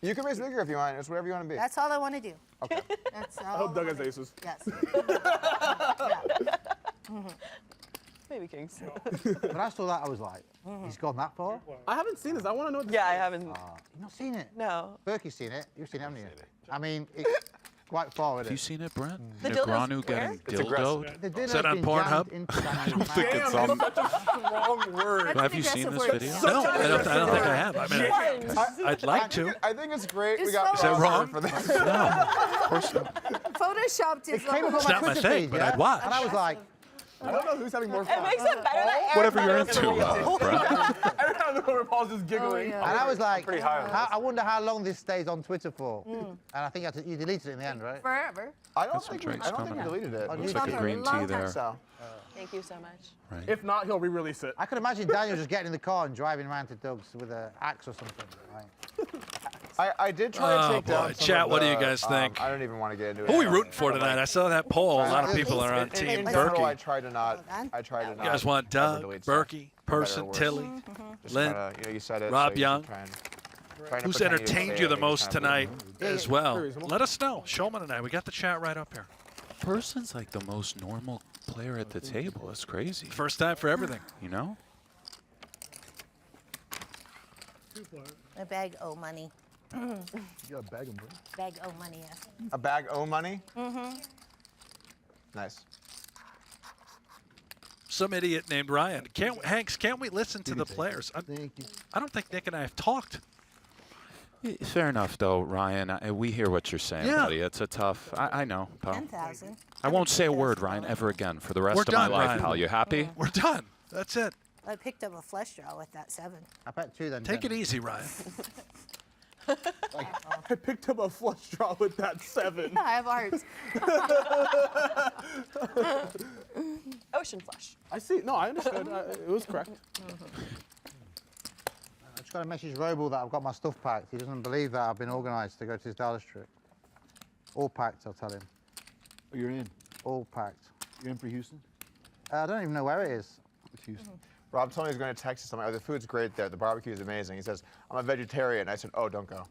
You can raise bigger if you want. It's whatever you want to be. That's all I want to do. Okay. That's all. I hope Doug has wanna do. aces. Yes. Maybe kings. when I saw that, I was like, he's gone that far? I haven't seen this. I want to know what this Yeah, I is. haven't. You've not seen it? No. Berkey's seen it. You've seen it, haven't you? I mean, it's quite far, Have isn't you it? seen it, Brent? The dildo's Negranu where? getting It's dildoed? The Is that dildo's on been Pornhub? jammed into Danny's mouth. It's on. Wrong word. That's Have an you seen aggressive this word. video? No, I don't think I have. I mean, I'd like to. I think it's great. We Is got that Rob wrong? for this. No, of course not. Photoshopped It is came up on It's not my Twitter thing, feed, but yeah? I'd watch. And I was like, I don't know who's having more It fun. makes it better that Eric Whatever thought you're it was into, real. Brent. Every time I look over, Paul's just giggling. yeah. and I was like, pretty high on this. I wonder how long this stays on Twitter for. And I think you deleted it in the end, right? forever. I don't some think drinks we coming. deleted it. On Looks YouTube. like a For a green long tea time. there. So. Thank you so much. If not, he'll re-release it. I could imagine Daniel just getting in the car and driving around to Doug's with an axe or something. Right? I did try to Oh, take down boy. some Chat, of what do the, you guys think? I don't even want to get into it. Who are we rooting for tonight? I saw that poll. A lot of people are on Team In general, I Berkey. try to not. I try to not. You guys want ever Doug, delete stuff, Berkey, for better or Persson, worse. Tilly, Just Lynne, kinda, you know, you said it, Rob so you Young. trying to Who's pretend entertained didn't you say the it, most kinda tonight as well? Serious. Let us know. Schulman and I, we got the chat right up here. Person's like the most normal player at the table. It's crazy. First time for everything. You know? A bag o' money. You got a bag of money. Bag o' money, yes. A bag o' money? Mm-hmm. Nice. Some idiot named Ryan. Hanks, can't we listen to the players? Thank you. I don't think Nick and I have talked. Fair enough, though, Ryan. We hear what you're saying, Yeah. buddy. It's a tough. I know, pal. 10,000. I won't say a word, Ryan, ever again for the rest We're of my done, life, Ryan. pal. You happy? We're done. That's it. I picked up a flush draw with that 7. I bet 2 then. Take it easy, Ryan. I picked up a flush draw with that 7. I have hearts. Ocean flush. I see. No, I understood. It was correct. I just got to message Roble that I've got my stuff packed. He doesn't believe that I've been organised to go to his Dallas trip. All packed, I'll tell him. Oh, you're in. All packed. You're in for Houston? I don't even know where it is. It's Houston. Rob told me he's going to text us something. Oh, the food's great there. The barbecue is amazing. He says, I'm a vegetarian. I said, oh, don't go.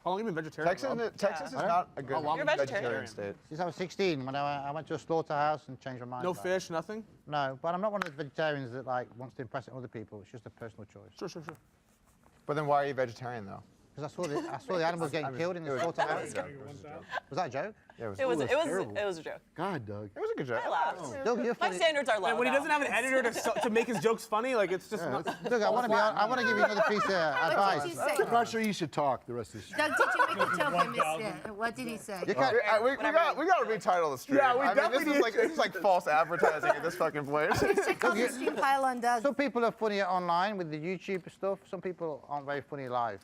How long have you been vegetarian? Texas is not a good You're vegetarian state. Since I was 16, when I went to a slaughterhouse and changed my mind. No about fish, nothing? No, but I'm not one of the vegetarians that like wants to impress other people. It's just a personal choice. Sure, sure, sure. But then why are you vegetarian, though? Because I saw the animals getting killed in the slaughterhouse. Was that a joke? Yeah, It was a joke. God, Doug. It was a good joke. I laughed. Doug, you're My funny. standards are low. And when he though. doesn't have an editor to make his jokes funny, like it's just not. Doug, I want to give you another piece of advice. What did he say? I'm not sure you should talk the rest of this. Doug, did you make a joke? I missed it. What did he say? You can't, We got to retitle the stream. Yeah, we I mean, definitely this is like false advertising at this fucking point. Check out the stream pile on Doug. some people are funnier online with the YouTube stuff. Some people aren't very funny live.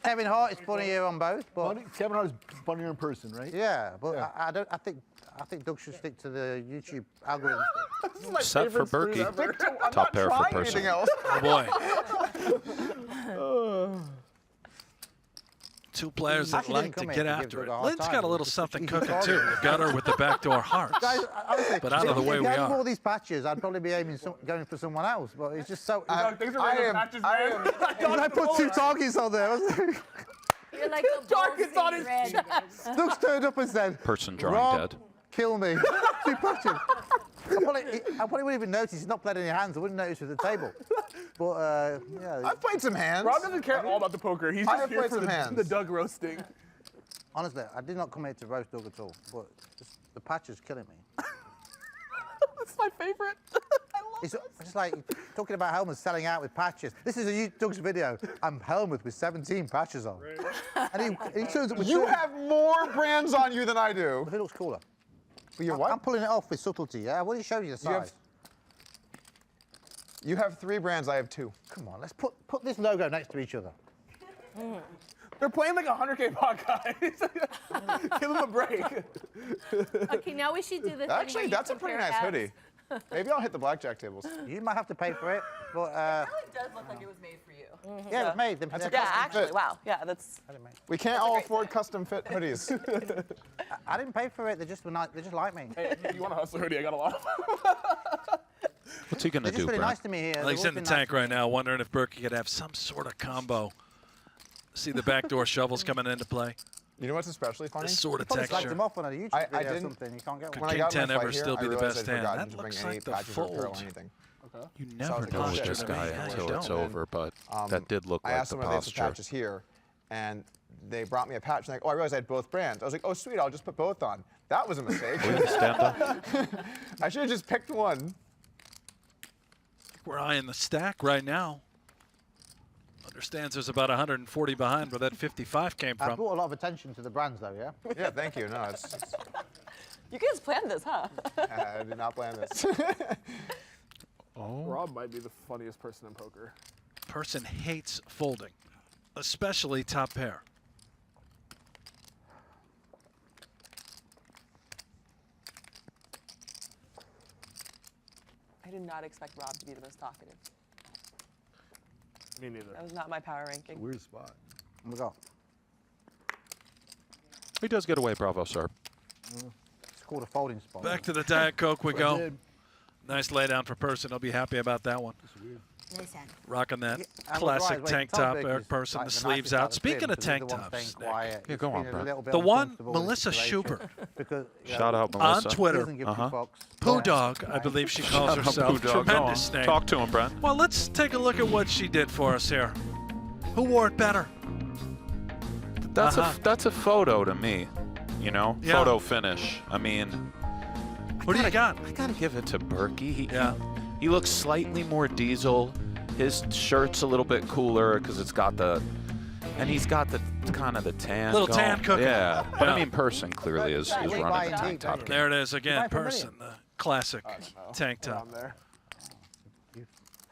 Kevin Hart is funnier on both, but Kevin Hart is funnier in person, right? yeah, but Yeah. I think Doug should stick to the YouTube algorithm. This is my Set for favorite stream Berkey. ever. I'm Top not pair for trying Persson. anything else. Oh, boy. Two players that Actually like didn't to come get here to after give it. Doug a hard Lynne's got time. a little Just something easy cooking, target. too. The gutter with the backdoor hearts. Guys, honestly, But out of the way if we you had are. all these patches, I'd probably be Going for someone else. But it's just so. Thanks for random matches, man. I put 2 targets on there. You're like a Targets on his red. Doug's turned up and said, Person drawing Rob, dead. kill me. 2 patches. I probably wouldn't even notice. He's not played any hands. I wouldn't notice with the table. But yeah. I've played some hands. Rob doesn't care all about the poker. He's I just have here played for some the hands. Doug roasting. Honestly, I did not come here to roast Doug at all. But just, the patch is killing me. That's my favorite. It's just like talking about helmets selling out with patches. This is Doug's video. I'm helmet with 17 patches on. And he turns up with You have more brands on you than I do. But it looks cooler. But you're what? I'm pulling it off with subtlety, yeah? I've already showed you the size. You have 3 brands, I have 2. Come on, let's put this logo next to each other. They're playing like a 100K pot, guys. Give them a break. Okay, now we should do the thing where Actually, you that's a pretty compare nice abs. hoodie. Maybe I'll hit the blackjack tables. You might have to pay for it, but It really does look like it was made for you. yeah, it was made. That's a Yeah, custom actually, fit. wow. Yeah, that's. We can't all afford custom fit hoodies. I didn't pay for it. They just were nice. They just like me. Hey, if you want a hustler hoodie, I got a lot of them. What's he gonna They're do, just really Brent? nice to me here. Well, he's in the tank right now, wondering if Berkey could have some sort of combo. See the backdoor shovels coming into play. You know what's especially funny? This sort of Probably slapped texture. him off on a YouTube I video or didn't- something. You can't get Could one. When I King got 10 my ever fight here, still be I the realized best I'd hand? forgotten That to bring looks any like the patches or curl fold. anything. You So I never was like, know oh, what shit. you're This gonna guy make. until You it's don't. over, but Um, that did look I like asked the them where they had some posture. patches here, and they brought me a patch. And like, oh, I realized I had both brands. I was like, oh, sweet, I'll just put both on. That was a mistake. Stand up. I should have just picked one. We're eyeing the stack right now. Understands there's about 140 behind where that 55 came I from. brought a lot of attention to the brands, though, yeah? Yeah, thank you. No, it's You guys planned this, huh? I did not plan this. Rob might be the funniest person in poker. Persson hates folding, especially top pair. I did not expect Rob to be the most talkative. Me neither. That was not my power ranking. Weird spot. We go. He does get away, bravo, sir. It's called a folding spot. Back to the Diet Coke we I go. did. Nice laydown for Persson. He'll be happy about that one. Nice hand. Rocking that Yeah, I was classic right, wait, tank Tom top. Berkey's Eric Persson, like the the sleeves nicest out out. of the Speaking team of because tank he's the one tops, staying Nick, quiet. Yeah, He's go on, feeling a Brent. little bit the one, uncomfortable with the Melissa situation Schubert, because, you Shout know, out, Melissa. he Twitter. doesn't give two fucks. Pooh Yeah. Dog, I believe she calls Shout out, herself. Pooh Dog. Go Tremendous on. name. Talk to him, Brent. Well, let's take a look at what she did for us here. Who wore it better? That's a photo to me. you know? Yeah. Photo finish. I mean, What do you got? I gotta give it to Berkey. Yeah. He looks slightly more diesel. His shirt's a little bit cooler because it's got the, and he's got the kind of the tan. Little going. tan cooking. Yeah, but Yeah. I mean, Persson clearly is running the tank top. There it is again, Persson, the classic tank top. You've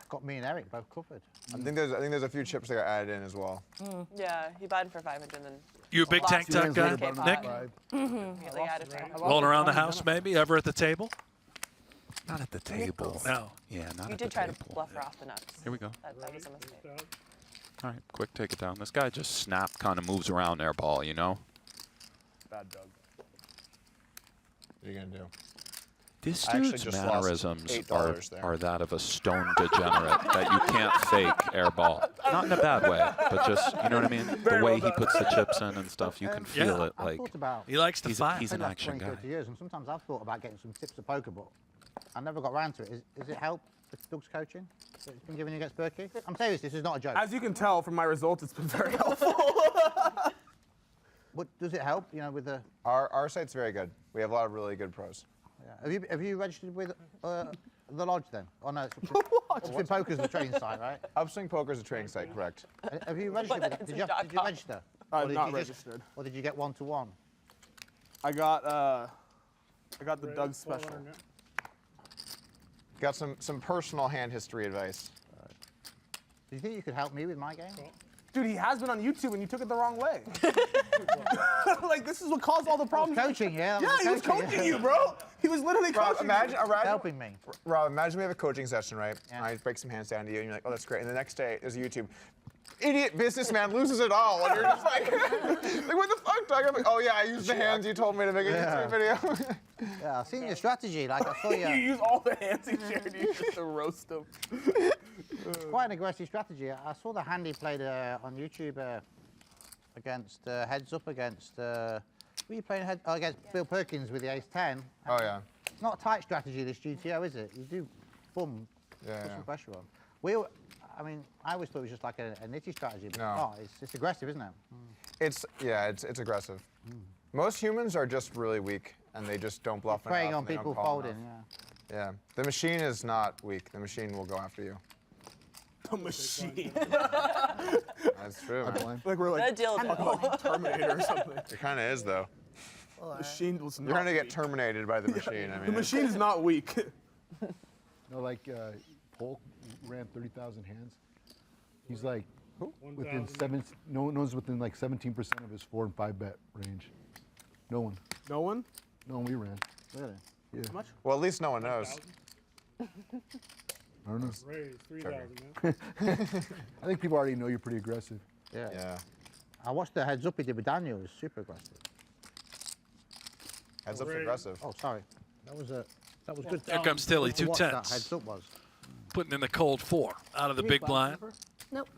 got me and Eric both covered. I think there's a few chips that got added in as well. Yeah, he bought for 500 and then. You a big tank top guy, Nick? Immediately added for him. Rolling around the house, maybe? Ever at the table? Not at the table. No. Yeah, not You at did the try table. to bluff her off the nuts. Here we go. That was a mistake. All right, quick take it down. This guy just snapped, kind of moves around Airball, you know? Bad Doug. What are you gonna do? This I actually dude's just lost mannerisms $8 there. are that of a stone degenerate that you can't fake Airball. Not in a bad way, but just, you know what I mean? The way he puts the chips in and stuff, you can feel it. I've Like thought about, He likes to fight. he's an I've action played guy. 30 years, and sometimes I've thought about getting some tips of poker, but I never got around to it. Is it help with Doug's coaching that he's been giving you against Berkey? I'm serious, this is not a joke. As you can tell from my results, it's been very helpful. But does it help, you know, with the... Our site's very good. We have a lot of really good pros. Yeah. Have you registered with the lodge then? Oh no, Upswing Poker's the trading site, right? Upswing Poker's a trading site, correct. Have you registered with that? Did you register? I'm did not you registered. Or did you get one-to-one? I got the Doug special. Got some personal hand history advice. Do you think you could help me with my game? Dude, he has been on YouTube and you took it the wrong way. Like, this is what caused all the problems. Coaching, yeah. Yeah, he was coaching you, bro. He was literally Rob, coaching imagine, you. Helping me. Rob, imagine we have a coaching session, right? And I break some hands down to you, and you're like, oh, that's great. And the next day, there's a YouTube. Idiot businessman loses it all. And you're just like, what the fuck, Doug? I'm like, oh, yeah, I used the hands you told me to make a YouTube video. Yeah, I've seen your strategy. Like, I saw you. You use all the hands he shared you just to roast him. Quite an aggressive strategy. I saw the hand he played on YouTube against Heads Up against. Were you playing against Bill Perkins with the Ace-10? Oh, yeah. It's not a tight strategy, this GTO, is it? You do, boom, put some pressure on. I mean, I always thought it was just like a nitty strategy, but no, it's aggressive, isn't it? It's aggressive. Most humans are just really weak, and they just don't bluff enough. Preying on and they don't people call folding, enough. Yeah. The machine is not weak. The machine will go after you. The machine. That's true, man. Like we're like That deal talking about Terminator or something. It kind of is, though. The machine was not You're gonna get weak. terminated by the machine. I mean, The machine is not weak. No, like Polk ran 30,000 hands. He's like within no one's within like 17% of his 4 and 5 bet range. No one. No one? No one we ran. Really? Yeah. How much? Well, at least no one knows. I don't know. Raise 3,000, man. I think people already know you're pretty aggressive. Yeah. Yeah. I watched the Heads Up he did with Daniel. It was super aggressive. Heads up's aggressive. Oh, sorry. That was good. Here comes Tilly, To watch 2 that tenths. Heads Up was. Putting in the cold 4 out of the big blind. Nope.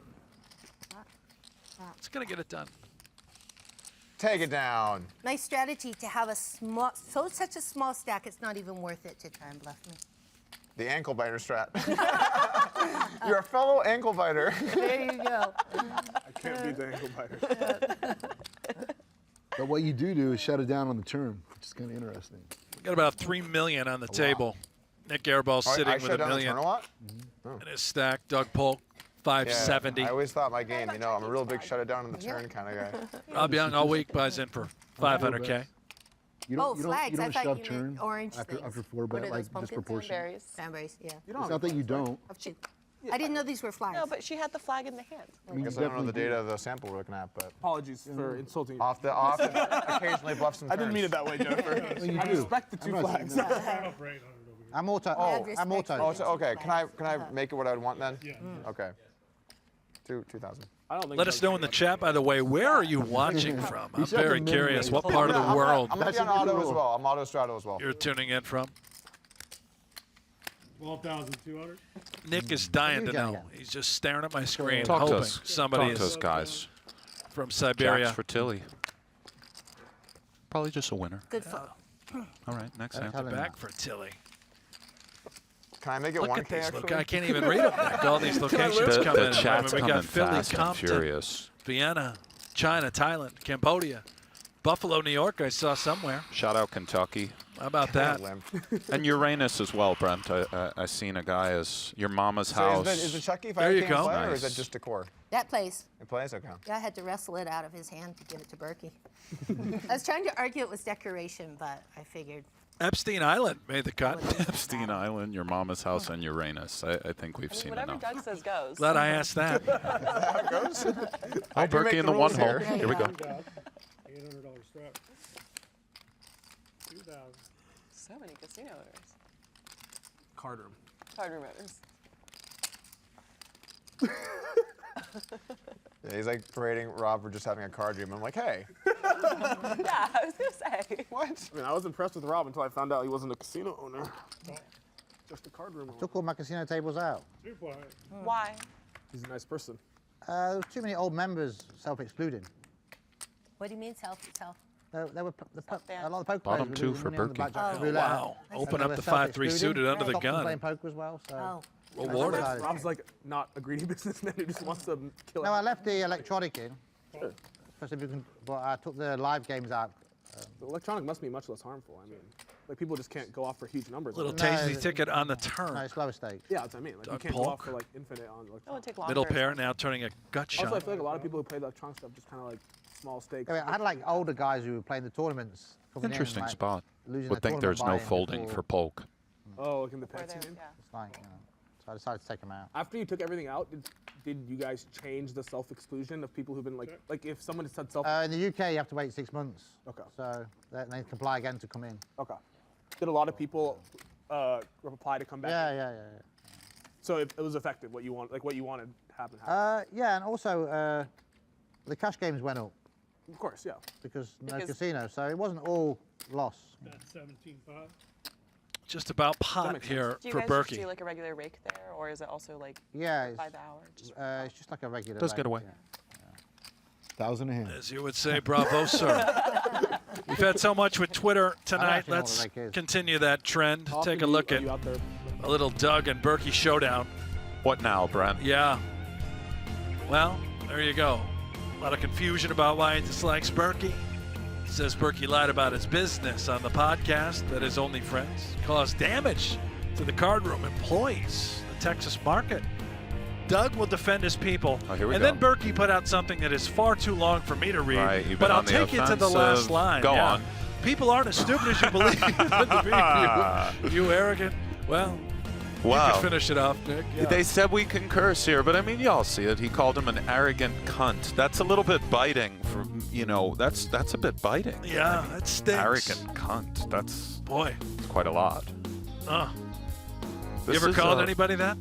It's going to get it done. Take it down. Nice strategy to have such a small stack, it's not even worth it to try and bluff me. The ankle biter strat. You're a fellow ankle biter. There you go. I can't beat the ankle biter. But what you do is shut it down on the turn, which is kind of interesting. We got about $3 million on the table. Nick Airball sitting I with shut $1 down the million turn a lot? in his stack. Doug Polk, 570. Yeah, I always thought my game, you know, I'm a real big shut it down on the turn kind of guy. Rob Young all week buys in for 500K. You Oh, don't, you flags. don't I thought shove you turn meant orange after things. 4 What bet, are like those, pumpkins? disproportionate. Berries. Cranberries, yeah. It's not that you don't. I didn't know these were flags. No, but she had the flag in the hand. I guess I don't know the data of the sample we're looking at, but Apologies for insulting you. off occasionally bluff some I turns. didn't mean it that way, Jennifer. you I do. respect the 2 flags. I'm auto. I'm auto. Oh, so, okay. Can I make it what I'd want then? Yeah. Okay. 2,000. I don't think Let us know in the chat, by the way, where are you watching from? I'm very curious. What part of the world I'm gonna be on auto as well. I'm auto strato as well. you're tuning in from? 12,200. Nick is dying to know. He's just staring at my screen, Talk to hoping us. somebody Talk to us, is guys. from Siberia. Jacks for Tilly. Probably just a winner. Good photo. All right, next hand. Back for Tilly. Can I make it Look 1K at these. actually? Look, I can't even read them, Nick. All these locations The coming in. chat's We coming got Philly, fast and Compton, furious. Vienna, China, Thailand, Cambodia, Buffalo, New York, I saw somewhere. Shout out Kentucky. How about that? And Uranus as well, Brent. I seen a guy as your mama's house. Is the Chucky There Fire you King go. play, or is Nice. that just decor? That plays. It plays? Okay. Yeah, I had to wrestle it out of his hand to give it to Berkey. I was trying to argue it was decoration, but I figured. Epstein Island made the cut. Epstein Island, your mama's house, and Uranus. I think we've seen Whatever enough. Doug says goes. Glad I asked that. How it goes? Oh, Berkey in the one hole. here. Here we go. $800 strap. 2,000. So many casino owners. Card room. Card room owners. Yeah, he's like parading Rob for just having a card dream. I'm like, hey. Yeah, I was gonna say. What? I mean, I was impressed with Rob until I found out he wasn't a casino owner. Just a card room owner. Took all my casino tables out. Why? He's a nice person. There was too many old members self-excluding. What do you mean self? There were a lot of poker Bottom players two were for winning on the Berkey. blackjack Oh, roulette. wow. And Open they up were the 5-3 self-excluding. suited under the Stopped them gun. playing poker as well. So. Oh. Rewarded. Decided- Rob's like not a greedy businessman who just wants to kill No, I everyone. left the electronic in. Sure. Especially if you can, but I took the live games out. The electronic must be much less harmful. I mean, like people just can't go off for huge numbers. Little No, tasty the- ticket on the No, turn. it's lower stakes. Yeah, that's what I mean. Like you Doug can't go off Polk. for like infinite on It would electronic. take longer. Middle pair now turning a gut Also, I shot. feel like a lot of people who play the electronic stuff just kind of like small stakes. I mean, I had like older guys who were playing the tournaments. coming in, Interesting like, spot. losing Would their think there's no tournament folding buy-in for before- Polk. Oh, like in the Where pets, they- you mean? yeah. It's like, you know. So I decided to take them out. After you took everything out, did you guys change the self-exclusion of people who've been like if someone had said self? In the UK, you have to wait 6 months. Okay. So they comply again to come in. Okay. Did a lot of people reply to come back? Yeah. So it was effective. What you want, like what you wanted, happened. Yeah, and also the cash games went up Of course, yeah. because no Because- casino, so it wasn't all loss. That's 17.5. Just about That pot makes here Do you for guys just Berkey. do like a regular rake there, or is it also like Yeah, by the hour? Just it's just like a regular. Does rate, get away. yeah. 1,000 a hand. As you would say, bravo, sir. We've had so much with Twitter tonight. actually know what Let's the rake is. continue that trend. How Take a often look are at you out there? a little Doug and Berkey showdown. What now, Brent? Yeah. Well, there you go. A lot of confusion about why he dislikes Berkey. Says Berkey lied about his business on the podcast, that his only friends caused damage to the card room employees, the Texas market. Doug will defend his people. Oh, here we and go. then Berkey put out something that is far too long for me to read. Right, you've but been I'll on the take you to the last offensive. line. Go yeah. on. People aren't as stupid as you believe them to be. You arrogant. Well, you Wow. can finish it off, Nick. Yeah. They said we can curse here, but I mean, y'all see it. He called him an arrogant cunt. That's a little bit biting. For that's a bit biting. Yeah, that stinks. Arrogant cunt. That's Boy. quite a lot. You This ever is, called anybody that?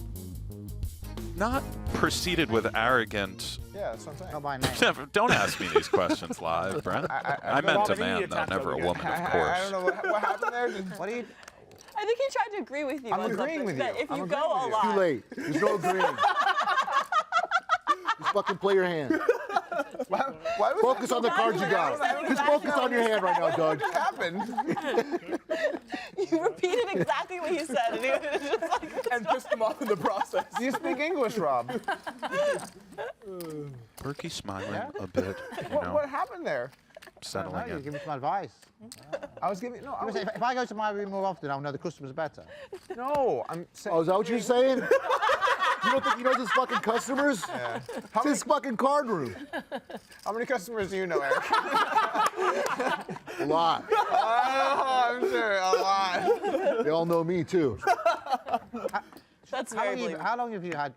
Not preceded with arrogant. Yeah, that's what I'm saying. Not by name. Never, don't ask me these questions live, Brent. I meant Rob, a I think you man, need to though, tap never a Doug woman, again. of course. I don't know what happened there. What do you? I think he tried to agree with you I'm on agreeing something. with That you. if I'm you agreeing go with a you. lot, Too late. There's no agreeing. Just fucking play your hand. Why was Focus on the cards you got. Just focus on your hand right now, Doug. what happened? you repeated exactly what he said, and he was just like, And pissed him off in the process. Do you speak English, Rob? Berkey smiling a bit, What happened there? settling You in. give me some advice. I was giving If I go to my room more often, I'll know the customers better. no. I'm saying. Oh, is that what you're saying? You don't think he knows his fucking customers? Yeah. It's his fucking card room. How many customers do you know, Eric? A lot. Oh, I'm sure a lot. They all know me too. that's How very long, believable. how long have you had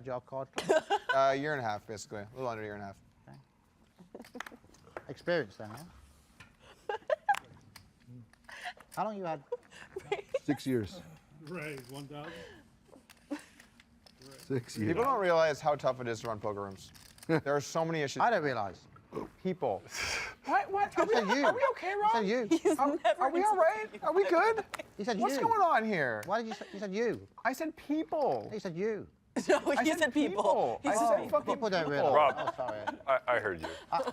your card? A year and a half, basically. A little under a year and a half. Experience then, yeah? How long you had? 6 years. Right, 1,000. 6 years. People don't realize how tough it is to run poker rooms. There are so many issues. I don't realize. People. What? He said you. Are we okay, He Rob? said you. Are we all right? Are we good? He said What's you. going on here? Why did you say? He said you. I said people. He said you. No, I he said people. He I said said people. fucking People don't realize. Rob. Oh, sorry. I heard you.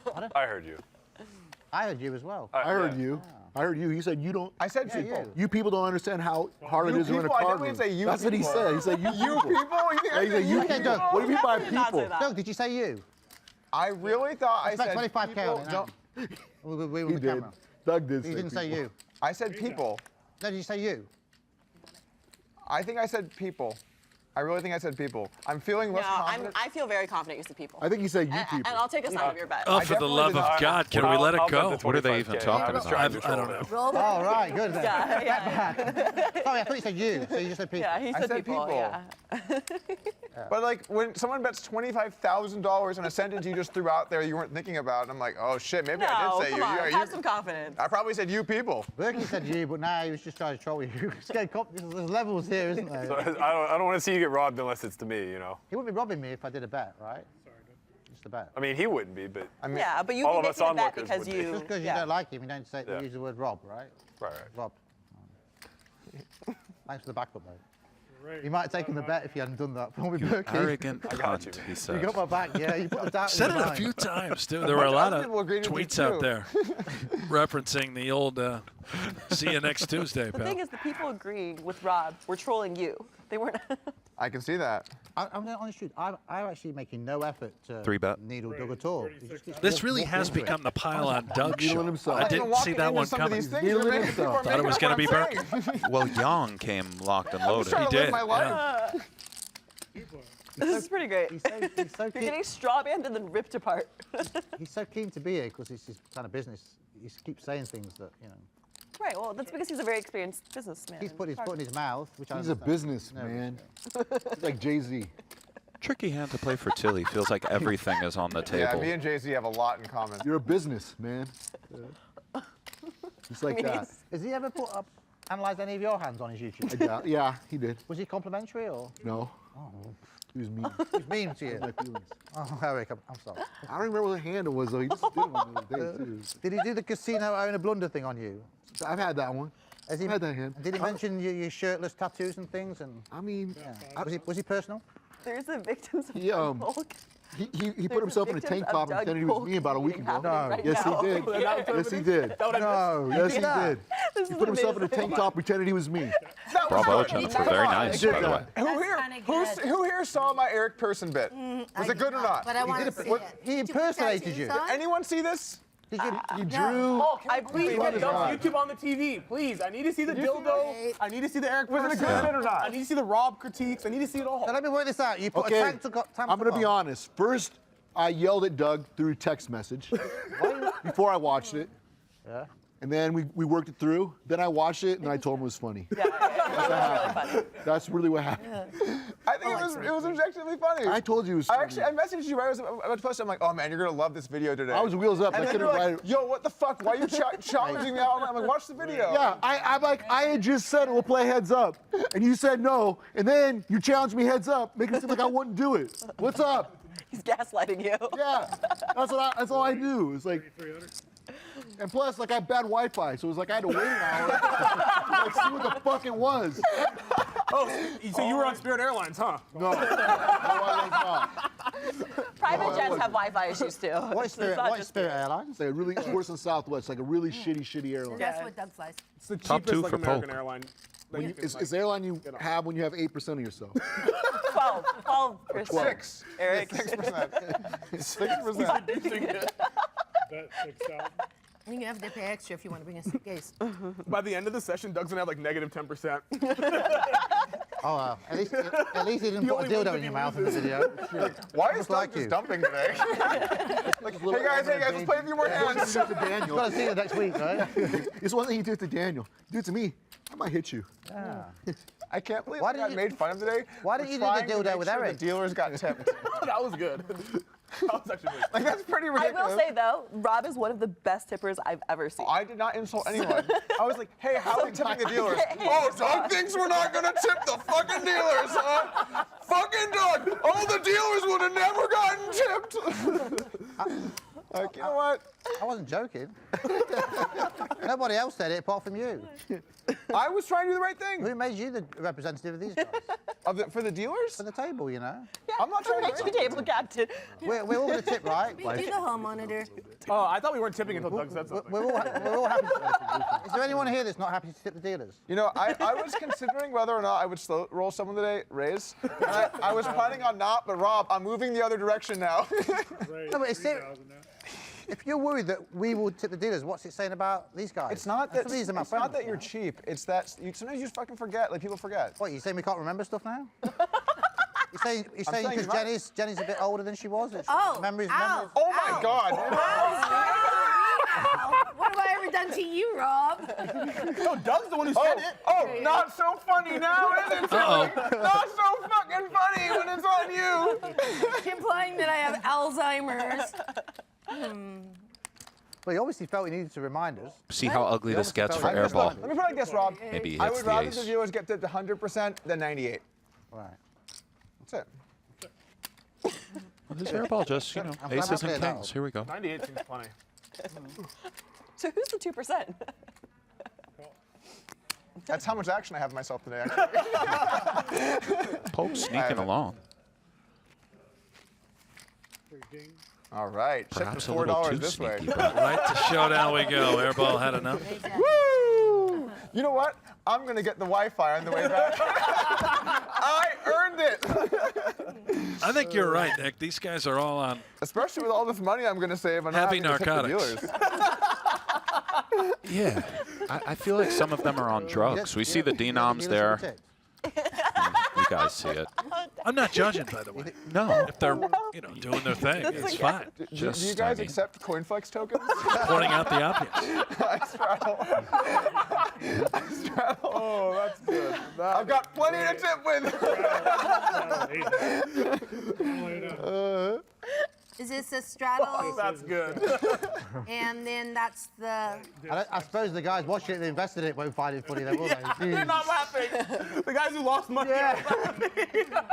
Pardon? I heard you. I heard you as well. I heard you. I heard you. He said you don't. I said Yeah, people. you. You people don't understand how hard it You is to run a people? I card didn't room. say you That's what he people. said. He said you You people. people? You think Yeah, I he said said you Okay, people. Doug. What do you mean by How did you not say people? that? Doug, did you say you? I really thought I It's like said 25K people on it now. don't. We were He the did. camera. Doug did. He didn't say people. you. I said people. No, did you say you? I think I said people. I really think I said people. I'm feeling less No, confident. I feel very confident you said people. I think he said you And people. I'll take a side of your bet. Oh, for the love of God, can we let it go? What are they even talking about? I don't know. Oh, right, good then. Yeah. Sorry, I thought you said you, so you just said people. Yeah, he I said, said people. Yeah. But like when someone bets $25,000 on a sentence you just threw out there you weren't thinking about, and I'm like, oh shit, maybe I No, did say come you. on, Yeah, have some confidence. I probably said you people. Berkey said you, but now he was just trying to troll you. There's levels here, isn't there? So I don't want to see you get robbed unless it's to me, you know. He wouldn't be robbing me if I did a bet, right? Just a bet. I mean, he wouldn't be, but I mean, Yeah, but you all can of make us it a bet onlookers because would be. you. Just because you yeah. don't like him, you don't say Yeah. use the word rob, right? right. Rob. Thanks for the backup, mate. You might have taken the bet if you hadn't done that. For me, Berkey. Arrogant got you. cunt, he You said. got my back, yeah. You put the doubt Said in it your a mind. few times, too. There were a lot of people agreed with me, tweets out too. there referencing the old see you next Tuesday, The pal. thing is, the people agreeing with Rob were trolling you. They weren't. I can see that. I'm going to honest truth. I'm actually making no effort to Three bet. needle Doug at all. He just keeps This really walking has into it. become the pile on Doug Needling show. himself. I I'm didn't see that one coming. These things Needling are making, himself. people are Thought it was making gonna up be what I'm saying. Well, Yong came locked and I'm loaded. trying to did, live my life. This is pretty great. He's so You're keen. getting straw banned and then ripped apart. He's so keen to be here because it's his kind of business. He keeps saying things that, you know. Right. Well, that's because he's a very experienced businessman. He's put his foot in his mouth, which I He's a understand. businessman. He's like Jay-Z. Tricky hand to play for Tilly. Feels like everything is on the Yeah, table. me and Jay-Z have a lot in common. You're a businessman. Just like that. Has he ever analysed any of your hands on his YouTube? I doubt. Yeah, he did. Was he complimentary or? No. Oh, He was mean. he's mean to you. My feelings. Oh, Eric, I'm sorry. I don't remember what the handle was though. He just did one the other day too. Did he do the casino owner blunder thing on you? I've had that one. Has he, I've had that hand. Did he mention your shirtless tattoos and things? And I mean, yeah. Was he personal? There's the victims of He, Doug Polk. he There's put himself in a victims tank of top and Doug pretended he was Polk me about a week meeting ago. happening right Yes, now. he did. Yes, he did. No. Yes, he did. This He is put himself in a amazing. tank top, pretended he was me. Bravo, Jennifer. Very nice, by the way. Who here saw my Eric Persson bit? Was it good or not? But I want to see it. He impersonated you. Did Anyone see this? Did you? He drew. Polk, I please believe get it. Doug's YouTube on the TV, please. I need to see the dildo. I need to see the Eric Persson. good or not? I need to see the Rob critiques. I need to see it all. So let me work this out. You put Okay, a tank to I'm going to be honest. First, I yelled at Doug through text message before I watched it. Yeah. And then we worked it through. Then I watched it, and I told him it was funny. Yeah, it was really funny. That's really what happened. I think it was objectively funny. I told you it was funny. I messaged you right as I was about to post it. I'm like, oh man, you're gonna love this video today. I was wheels up. And I then couldn't you're write like, it. yo, what the fuck? Why are you challenging me out? I'm like, watch the video. Yeah, I'm like, I had just said we'll play heads up, and you said no, and then you challenged me heads up, making it seem like I wouldn't do it. What's up? He's gaslighting you. Yeah, that's all I do. It's like, and plus, like I had bad Wi-Fi, so it was like I had to wait an hour to like, see what the fuck it was. Oh, so you were on Spirit Airlines, huh? No, I was not. Private jets have Wi-Fi issues too. What is Spirit, It's not what is just Spirit Airlines? It's like a really, it's worse than Southwest, like a really shitty airline. That's what Doug flies. It's the Top cheapest two like, for American Polk. airline. That you can, It's like, the airline you have when you have 8% of yourself. 12%. Six. Eric. 6%. 6%. And you have to pay extra if you want to bring a suitcase. by the end of the session, Doug's gonna have like negative 10%. Oh, at least he didn't He put a only wins dildo if in he your mouth in the loses. video. Why is Just Doug like just you. dumping today? Like, hey guys, let's play a few more hands. Do it to Daniel. You've got to see it next week, right? It's one thing you do it to Daniel. Do it to me. I might hit you. Yeah. I can't believe Why I did got you- made fun of today. Why for didn't you do the trying to dildo make with sure Eric? The dealers got tipped. That was good. That was actually good. Like that's pretty I ridiculous. will say though, Rob is one of the best tippers I've ever seen. I did not insult anyone. I was like, hey, how are we tipping the dealers? Oh, Doug thinks we're not gonna tip the fucking dealers, huh? Fucking Doug! All the dealers would have never gotten tipped. Like, you know what? I wasn't joking. Nobody else said it apart from you. I was trying to do the right thing. Who made you the representative of these guys? For the dealers? For the table, you know? Yeah, I'm not trying to make you table captain. We're all going to tip, right? Do the hall monitor. Oh, I thought we weren't tipping until Doug said something. We're all happy. Is there anyone here that's not happy to tip the dealers? You know, I was considering whether or not I would slow roll someone today, raise. And I was planning on not, but Rob, I'm moving the other direction now. No, but it's serious. if you're worried that we will tip the dealers, what's it saying about these guys? It's not that. These are my It's not friends. that you're cheap. It's that sometimes you just fucking forget. Like people forget. What, you saying we can't remember stuff now? You're saying saying because you're right. Jenny's a bit older than she was? Memories. Oh my God. What have I ever done to you, Rob? No, Doug's the one who said it. Oh, not so funny now, is it? Uh-oh. Not so fucking funny when it's on you. Implying that I have Alzheimer's. Well, he obviously felt he needed to remind us. See how ugly this gets for Let Airball. me put it like this, Rob. Maybe he I hits would the rather ace. the viewers get tipped 100% than 98. Right. That's it. Well, this Airball just, you know, I'm aces happy and with kings. Here we go. 98 seems funny. So who's the 2%? That's how much action I have in myself today, actually. Polk sneaking along. All right. Check Perhaps the a little $4 too this way. sneaky, but Right to showdown we go. Airball had enough. Woo! You know what? I'm going to get the Wi-Fi on the way back. I earned it. I think you're right, Nick. These guys are all on Especially with all this money I'm going to save on heavy having to tip the narcotics. dealers. Yeah. I feel like some of them are on drugs. We see the denoms there. You guys see it. I'm not judging, by the way. No. If they're, you know, doing their thing, it's fine. Do Just, you guys I mean- accept CoinFlex tokens? Pointing out the obvious. I straddle. I straddle. Oh, that's good. I've got plenty to tip with. Is this a straddle? That's good. And then that's the. I suppose the guys watching it and invested in it won't find it funny, then, will they? They're not laughing. The guys who lost money are laughing.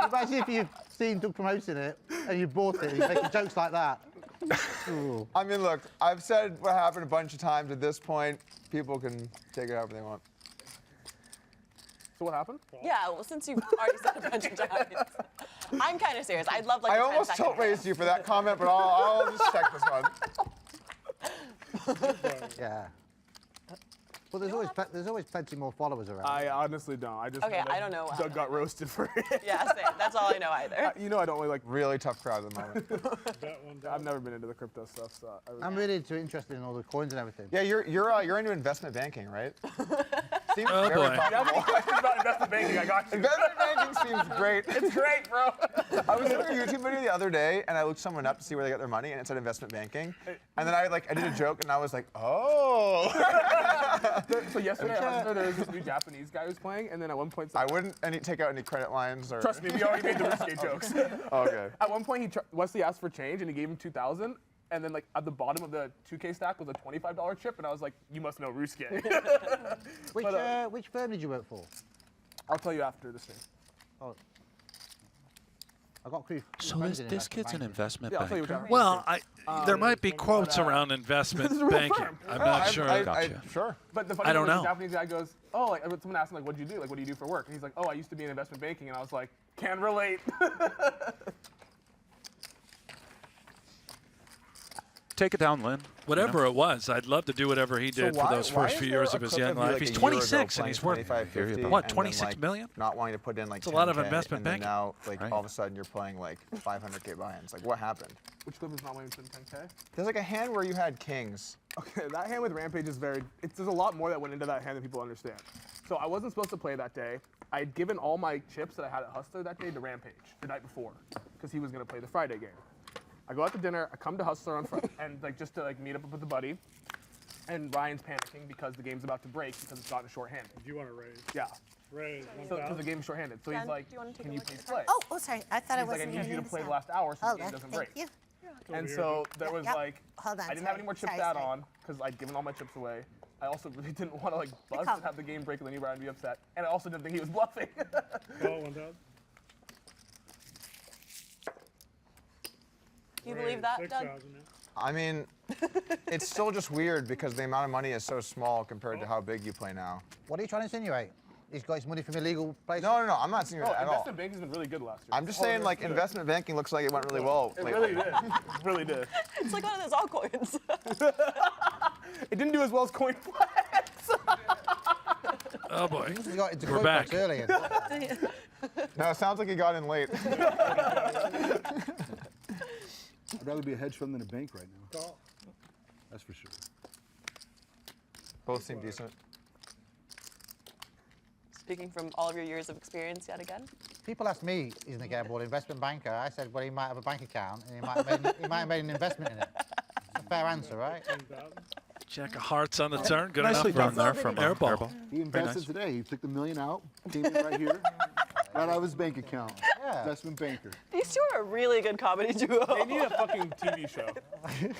Imagine if you've seen Doug promoting it and you bought it and he's making jokes like that. Ooh. I mean, look, I've said what happened a bunch of times. At this point, people can take it however they want. So what happened? Yeah, well, since you've already said a bunch of times. I'm kind of serious. I'd love like I a 10 almost second tilt raised you for that comment, but I'll just check this one. Yeah. Well, there's always plenty more followers around. I honestly don't. I just Okay, know that I don't know what Doug got roasted for it. Yeah, same. That's all I know either. You know I don't really like. Really tough crowd at the moment. I've never been into the crypto stuff, so. I'm really interested in all the coins and everything. Yeah, you're into investment banking, right? Seems Oh, very boy. If you have any questions about investment banking, I got you. Investment banking seems great. It's great, bro. I was doing a YouTube video the other day, and I looked someone up to see where they got their money, and it said investment banking. And then I did a joke, and I was like, oh. So yesterday, I heard there was this new Japanese guy who's playing, and then at one point, I wouldn't take out any credit lines or. trust me, we already made the risque jokes. Okay. At one point, Wesley asked for change, and he gave him 2,000. And then, like, at the bottom of the 2K stack was a $25 chip, and I was like, "You must know Ruske." Which firm did you work for? I'll tell you after the stream. Oh. I got proof. So this kid's an investment Yeah, I'll tell you banker. what Well, there might be quotes around investment This is a real banking. firm. I'm not sure. Gotcha. Sure. But the funny I thing don't was know. the Japanese guy goes, "Oh, like someone asked him like, what do you do? Like, what do you do for work?" And he's like, "Oh, I used to be in investment banking," and I was like, "Can relate." Take it down, Lynne. Whatever it was, I'd love to do whatever he did for those first few years of his young life. He's 26 and he's worth, what, 26 million? Not wanting to put in like. That's a lot of 10K, investment and then banking. now, like Right. all of a sudden, you're playing like 500K buy-ins. Like, what happened? Which clip is not winning 10K? There's like a hand where you had kings. Okay, that hand with Rampage is there's a lot more that went into that hand than people understand. So I wasn't supposed to play that day. I had given all my chips that I had at Hustler that day to Rampage the night before, because he was gonna play the Friday game. I go out to dinner, I come to Hustler on Friday, and like just to like meet up with the buddy, and Ryan's panicking because the game's about to break because it's gotten shorthanded. Do you want to raise? Yeah. Raise So 1,000. the game's shorthanded. So Jen, he's like, do you wanna take "Can a you look please at play?" Oh, sorry. I thought I He's like, wasn't "I need you to hearing play the the last hour so Oh, the game doesn't break." thank you. And so there was Yep. like, Hold on, I didn't have any more chips sorry, to add sorry. on because I'd given all my chips away. I also really didn't want to like bust come. and have the game break and then Brian be upset. And I also didn't think he was bluffing. Call 1,000. Do you believe that, Doug? 6,000 now. I mean, it's still just weird because the amount of money is so small compared to how big you play now. What are you trying to insinuate? He's got his money from illegal places? No, I'm not seeing Oh, that at all. investment banking's been really good last year. I'm just saying, like, investment banking looks like it went really well. It lately. really did. It really did. It's like one of those altcoins. It didn't do as well as CoinFlex. Oh boy. He's got into We're back. earlier. No, it sounds like he got in late. I'd rather be a hedge fund than a bank right now. Call. Both seem decent. Speaking from all of your years of experience yet again. People ask me, isn't a gamble investment banker? I said, well, he might have a bank account and he might have made an investment in it. It's a fair answer, right? Jack of hearts on the turn. Good Nicely enough done there from Airball. He invested today. He took the $1 million out, came in right here, right out of his bank account. Yeah. Investment banker. These two are a really good comedy duo. They need a fucking TV show. Did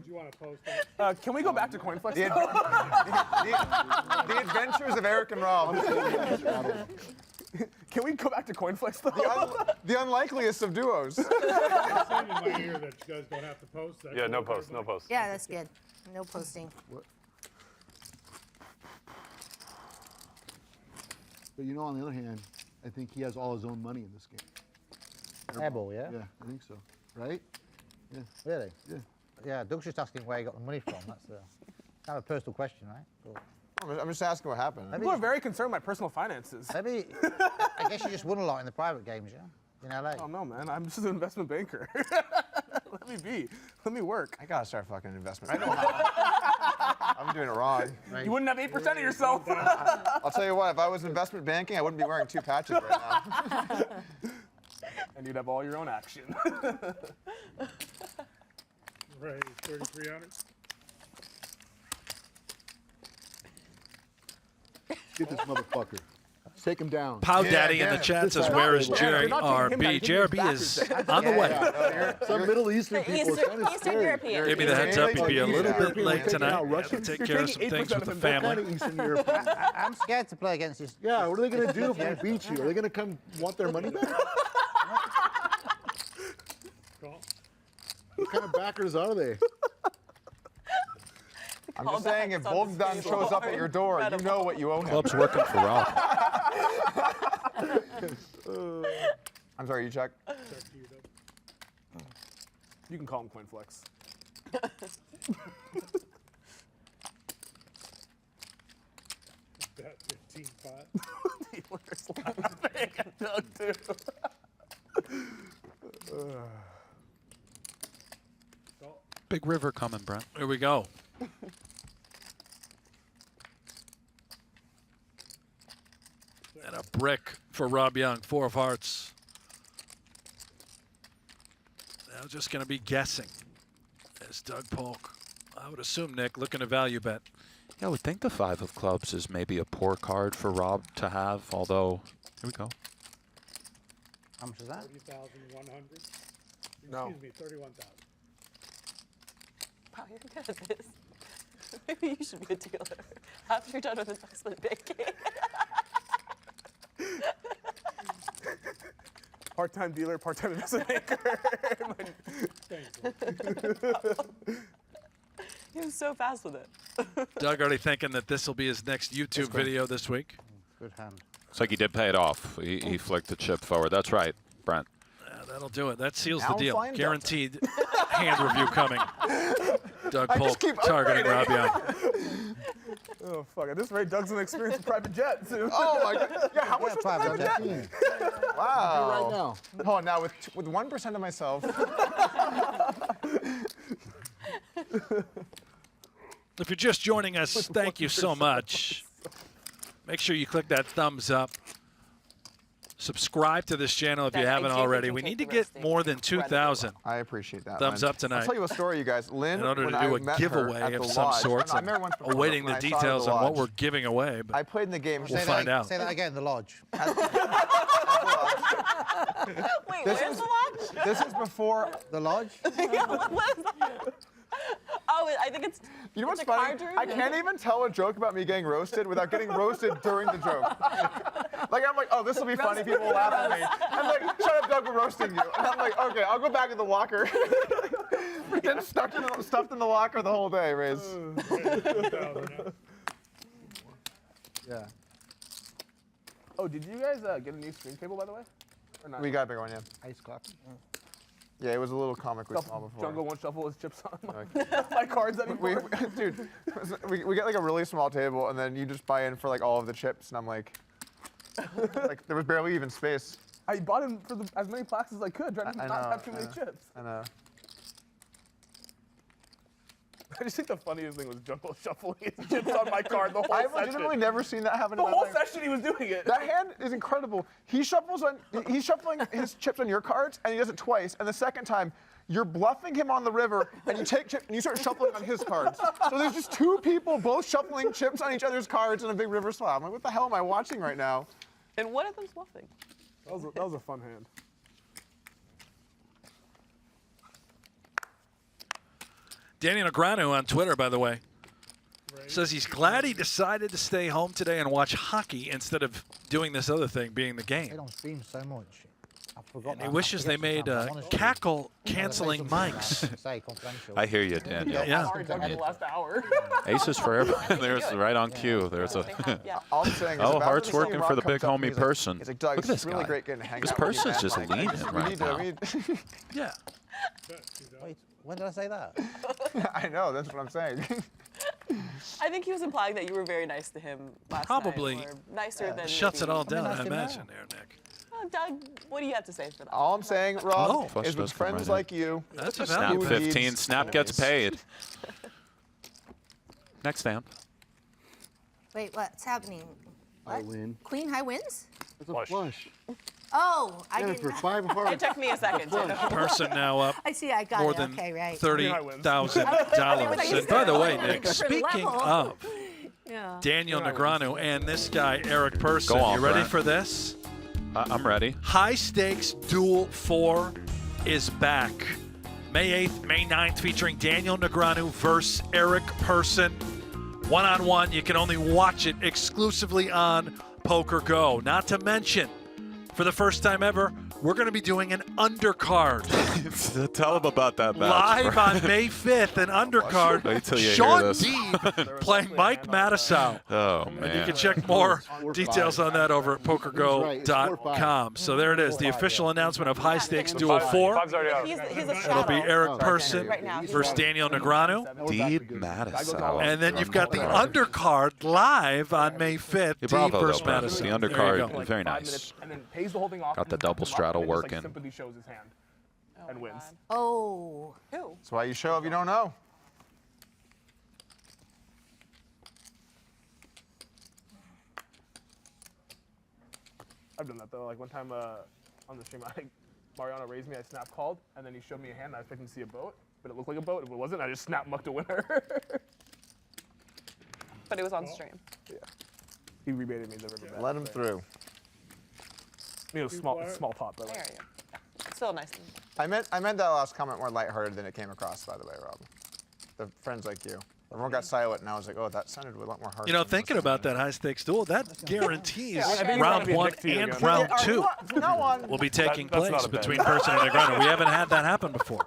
you want to post that? Can we go back to CoinFlex? The adventures of Eric and Rob. Can we go back to CoinFlex though? The unlikeliest of duos. I'm saying in my ear that you guys don't have to post that. Yeah, no post, no post. Yeah, that's good. No posting. But you know, on the other hand, I think he has all his own money in this game. Airball, yeah? Yeah, I think so. Right? Yeah. Really? Yeah. Yeah, Doug's just asking where he got the money from. That's kind of a personal question, right? But I'm just asking what happened. People are very concerned with my personal finances. maybe, I guess you just won a lot in the private games, yeah? In LA. Oh no, man, I'm just an investment banker. Let me be. Let me work. I gotta start fucking investment. I'm doing it wrong. Right. You wouldn't have 8% of yourself. I'll tell you what, if I was investment banking, I wouldn't be wearing 2 patches right now. And you'd have all your own action. Right, 3,300. Get this motherfucker. Take him down. Pow Daddy in the chat says, where is JRB? JRB is on the way. Some Middle Eastern people. Eastern European. Give me the heads up. He'd be a little bit late tonight. Russian. Take care of some things with the family. Eastern European. I'm scared to play against this. Yeah, what are they going to do if we beat you? Are they going to come want their money back? What kind of backers are they? I'm just saying, if Bogdan shows up at your door, you know what you owe him. Club's working for Rob. I'm sorry, you check? You can call him CoinFlex. That 15-5. Dealer's laughing at Doug, too. Big river coming, Brent. Here we go. And a brick for Rob Young, 4 of hearts. Now just going to be guessing. As Doug Polk, I would assume, Nick, looking to value bet. Yeah, I would think the 5 of clubs is maybe a poor card for Rob to have, although, here we go. How much is that? 30,100. No. Excuse me, 31,000. Wow, you're good at this. Maybe you should be a dealer after you're done with investment banking. Part-time dealer, part-time investment banker. He was so fast with it. Doug already thinking that this will be his next YouTube video this week. Good hand. Looks like he did pay it off. He flicked the chip forward. That's right, Brent. That'll do it. That seals Now the I'm deal. flying Guaranteed hand review coming. Doug Polk targeting Rob Young. Oh, fuck. At this rate, Doug's going to experience a private jet, too. Oh, my God. Yeah, how much was the private jet? Wow. Right now. Hold on, now with 1% of myself. If you're just joining us, thank you so much. Make sure you click that thumbs up. Subscribe to this channel if you haven't already. We need to get more than 2,000. I appreciate that. Thumbs Lynne. up tonight. I'll tell you a story, you guys. Lynne, In order when to do I a met her giveaway at of the some lodge, sorts, I met her once before, awaiting when the I saw her at details the on what lodge. we're giving away. But I played in the game. we'll find out. Say that again, the lodge. Wait, where's the lodge? This is before the lodge. What is that? Oh, I think it's. You know what's it's a funny? card room? I can't even tell a joke about me getting roasted without getting roasted during the joke. Like, I'm like, oh, this will be funny. People will laugh at me. I'm like, shut up, Doug, we're roasting you. And I'm like, okay, I'll go back to the locker. Getting stuffed in the locker the whole day, Riz. Yeah. Oh, did you guys get a new screen table, by the way? Or not? We got a big one, yeah. Ice coffee. Yeah, it was a little comically small before. Jungle won't shuffle his chips on my cards anymore. Dude, we get like a really small table, and then you just buy in for like all of the chips, and I'm like there was barely even space. I bought in for as many plaques as I could, trying to not have too many chips. I know. I just think the funniest thing was Jungle shuffling his chips on my card the whole I've session. legitimately never seen that happen The in my whole life. session he was doing it. That hand is incredible. He's shuffling his chips on your cards, and he does it twice. And the second time, you're bluffing him on the river, and you take chips and you start shuffling on his cards. So there's just two people both shuffling chips on each other's cards in a big river slot. I'm like, what the hell am I watching right now? And one of them's bluffing. That was a fun hand. Daniel Negreanu on Twitter, by the way, says he's glad he decided to stay home today and watch hockey instead of doing this other thing, being the They game. don't stream so much. I forgot And he that. wishes they made cackle-canceling mics. I hear you, Daniel. Yeah. Hard done in the last hour. Aces for everybody. There's right on cue. There's a. All I'm saying is Oh, about heart's this thing, working Rob for the comes big up to me, homie he's like- Persson. He's like, Doug, Look at it's this really guy. great getting to hang This out with you, Person's man. just Like, leaning we right need to- now. we- Yeah. Wait, when did I say that? I know, that's what I'm saying. I think he was implying that you were very nice to him last Probably night. Or nicer than Shuts it maybe- all down, I imagine, there, Nick. Oh, Doug, what do you have to say for that? All I'm saying, Rob, Oh. is Flush with does come friends right in. like you. That's a Snap value. 15. Snap gets paid. Next vamp. Wait, what's happening? I What? win. Queen high wins? It's a flush. Oh, I Yeah, didn't. for 5 It hearts. took me a second. Person now up I see. I got more it. than Okay, right. $30,000. And by the way, Nick, Different speaking level. of Yeah. Daniel Negreanu and this guy, Eric Persson, Go on, you ready Brent. for this? I'm ready. High Stakes Duel 4 is back. May 8th, May 9th, featuring Daniel Negreanu versus Eric Persson. One-on-one, you can only watch it exclusively on PokerGo. Not to mention, for the first time ever, we're going to be doing an undercard. Tell him about that match. Live on May 5th, an undercard. Wait till you hear Sean this. Deeb playing Mike Matisow. Oh, And you man. can check more details on that over at PokerGo.com. So there it is, the official announcement of High Stakes Duel 4. Five's already out. He's a It'll be shadow. Eric Persson Right now. versus Daniel Negreanu. Deeb Matisow. And then you've got the undercard live on May 5th. Yeah, bravo, Deeb versus though, Brent. Madison. The There you undercard, go. very 5 nice. minutes, and then pays the whole thing off. Got the and double just straddle and just, working. Sympathy shows his hand and wins. Oh. Who? That's why you show if you don't know. I've done that though. Like one time on the stream, I think Mariano raised me. I snap called, and then he showed me a hand. And I was expecting to see a boat, but it looked like a boat. If it wasn't, I just snap mucked a winner. But it was on stream. Yeah. He rebaited me the river bet. Let him through. You know, small pot, by the way. There you go. Still nice. I meant that last comment more lighthearted than it came across, by the way, Rob. The friends like you. Everyone got silent, and I was like, oh, that sounded a lot more harsh. You know, than thinking most about that high stakes duel, that guarantees Yeah, I think he's trying round to be a 1 dick to you and again. round Yeah, 2 from now on, will be taking That's not place a bet. between Persson and Negreanu. We haven't had that happen before.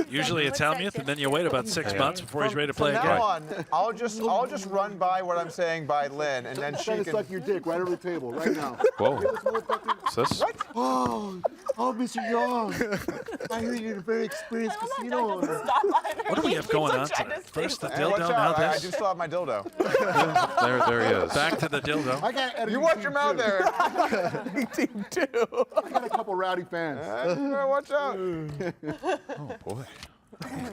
Usually it's Helmuth, and then you wait about 6 months before he's ready to play from again. now on, I'll just run by what I'm saying by Lynne, and then she Trying to can. suck your dick right over the table, right now. Whoa. Is this? Oh, Mr. Yong. I hear you're a very experienced casino owner. What do we have going on tonight? First the Hey, watch dildo, now out, I do this. still have my dildo. There he is. Back to the dildo. I got editing You watch team your mouth too. there. Team 2. I got a couple rowdy fans. Watch out. Oh, boy.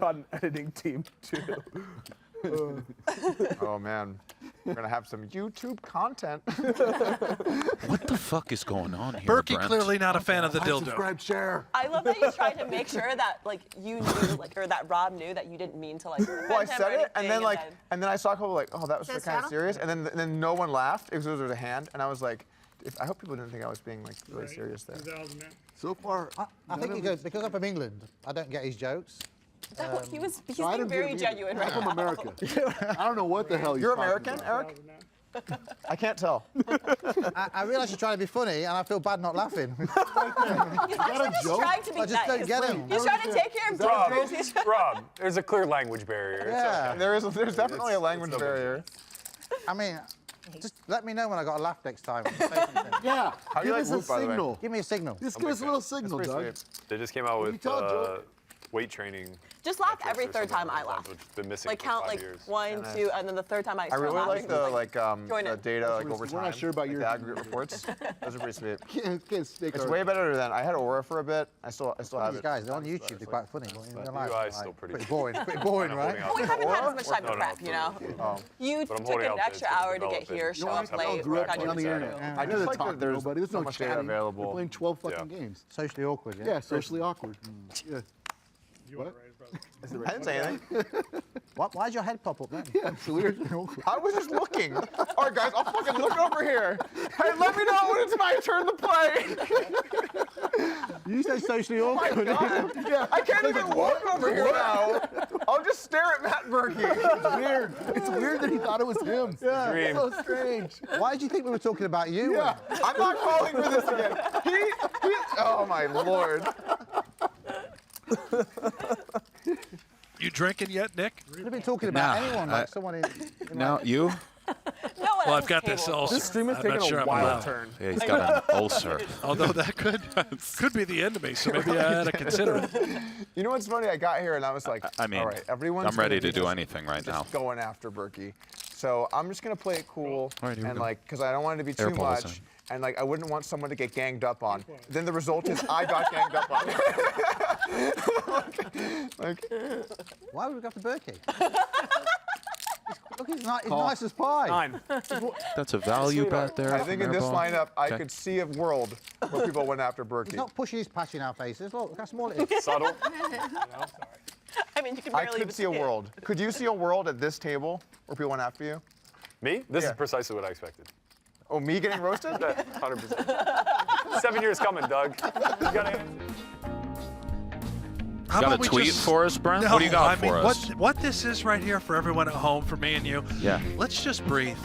Got an editing team 2. Oh, man. We're going to have some YouTube content. What the fuck is going on here, Berkey Brent? clearly not a fan of the dildo. Subscribe, share. I love that you tried to make sure that like you knew, like, or that Rob knew that you didn't mean to like. Well, I offend him said or it, and then anything, and then I saw a couple like, oh, that was Says kind of how? serious, and then no one laughed because there was a hand, and I was like, I hope people didn't think I was being like really serious there. So far, I think because I'm from England, I don't get his jokes. No, he's no, I being don't very get it either. genuine right I'm now. from America. I don't know what the hell You're talking American, about. Eric? I can't tell. I realise you're trying to be funny, and I feel bad not laughing. He's just trying to be I just nice. don't get him. He's trying to take care of business. He's trying- Rob, there's a clear language barrier. It's Yeah. There's definitely a language barrier. I mean, just let me know when I got a laugh next time. Say something. Yeah, How do give you us like a Whoop, by the way? signel. Give me a signal. Just give us a little signal, Pretty Doug. sweet. They just came out You with tell Joe. weight training. Just laugh metrics every or third something time I along laugh. those lines, which has been missing Like for count 5 like years. 1, 2, and then the third time I I start really laughing. like the join the in. data like over time. We're not sure about like your the aggregate reports. Those are pretty sweet. Can't stick It's our- way better than I had Aura for a bit. I still have These it. guys, they're on YouTube. They're quite funny. But in real life, UI they're is still pretty boring. Pretty boring, right? Well, we haven't had as much time to No, no, prep, you know? Oh. You But I'm took holding an out that extra it's gonna hour to get develop here, and show we'll up have late, to work back on on your the material. I I know just the like talk that to there's nobody. There's so no much data chatting. available. We're playing 12 fucking games. Socially awkward, yeah? Yeah, socially awkward. Yeah. What? I didn't say anything. Why'd your head pop up then? Yeah, it's weird. I was just looking. All right, guys, I'll fucking look over here. Hey, let me know when it's my turn to play. You said socially Oh my awkward. God. Yeah, I can't even walk over here now. I'll just stare at Matt Berkey. It's weird. It's weird that he thought it was him. Yeah, Dream. So strange. Why did you think we were talking about you? Yeah. I'm not calling for this again. Oh my Lord. You drinking yet, Nick? Could have been talking about Nah, anyone, like someone in No, you? No one Well, at I've got this this table. ulcer. This stream is I'm taking not sure a I'm wild allowed. turn. Yeah, he's got an ulcer. Although that could be the end of me, so maybe I had to consider it. You know what's funny? I got here and I was like, I mean, all right, everyone's I'm ready gonna to be do just- anything right now. just going after Berkey. So I'm just gonna play it cool All right, here we and go. like, cause I don't want it to be too Airball is much, and like I wouldn't want someone to get ganged up on. Then the result is I got ganged up on. like, Why would we go after Berkey? Look, he's nice as pie. 9. That's a value bet there. I think in from this Airball. lineup I Okay. could see a world where people went after He's Berkey. not pushing his patch in our faces. Look how small it is. Subtle. I mean, you can I barely could even see a it. world. Could you see a world at this table where people went after you? Me? This Yeah. is precisely what I expected. Oh, me getting roasted? 100%. 7 years coming, Doug. You gotta. How Got about a we tweet just- for us, Brent? No, What do you got I mean, for us? What this is right here for everyone at home, for me and you. Yeah. Let's just breathe.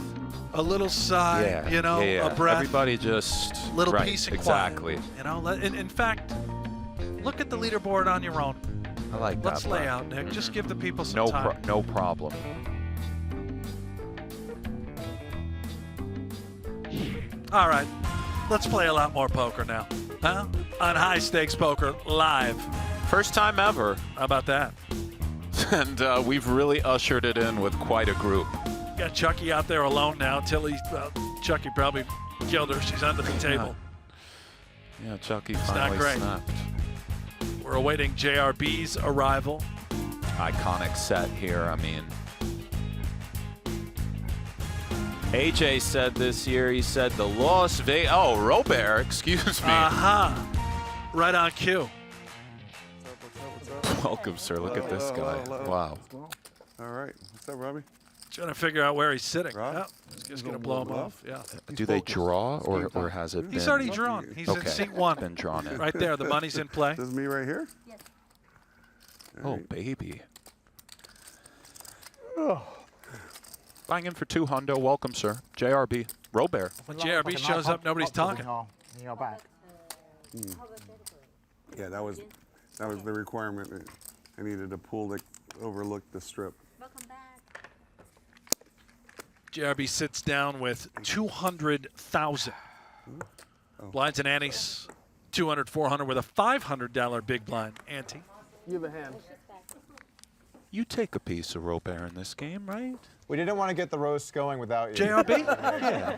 A little sigh, Yeah, you know, yeah. a breath, Everybody just little right, peace and exactly. quiet. You know, in fact, look at the leaderboard on your own. I like that. Let's lay Brent. out, Nick. Just give the people some No, time. no problem. All right, let's play a lot more poker now, huh? On High Stakes Poker Live. First time ever, How about that? and we've really ushered it in with quite a group. Got Chucky out there alone now. Chucky probably killed her. She's under the table. Yeah, Chucky not finally great. snapped. We're awaiting JRB's arrival. Iconic set here. I mean, AJ said this year, he said the Las Vegas. Oh, Robert, excuse me. Aha. Right on cue. Welcome, sir. Look at this guy. Wow. All right. What's up, Robbie? Trying to figure out where he's sitting. Rob? Oh, he's just going to blow him off. Yeah. Do they draw, or has it been? He's already drawn. He's in Okay, seat one. been drawn in. Right there. The money's in play. This is me right here? Yes. Oh, baby. Buying in for $200. Welcome, sir. JRB. Robert. When JRB shows up, nobody's talking. In your back. Yeah, that was the requirement. I needed a pool that overlooked the strip. Welcome back. JRB sits down with 200,000. Blinds and antes, 200, 400 with a $500 big blind ante. You have a hand. You take a piece of Robert in this game, right? We didn't want to get the roast going without you. JRB? Yeah.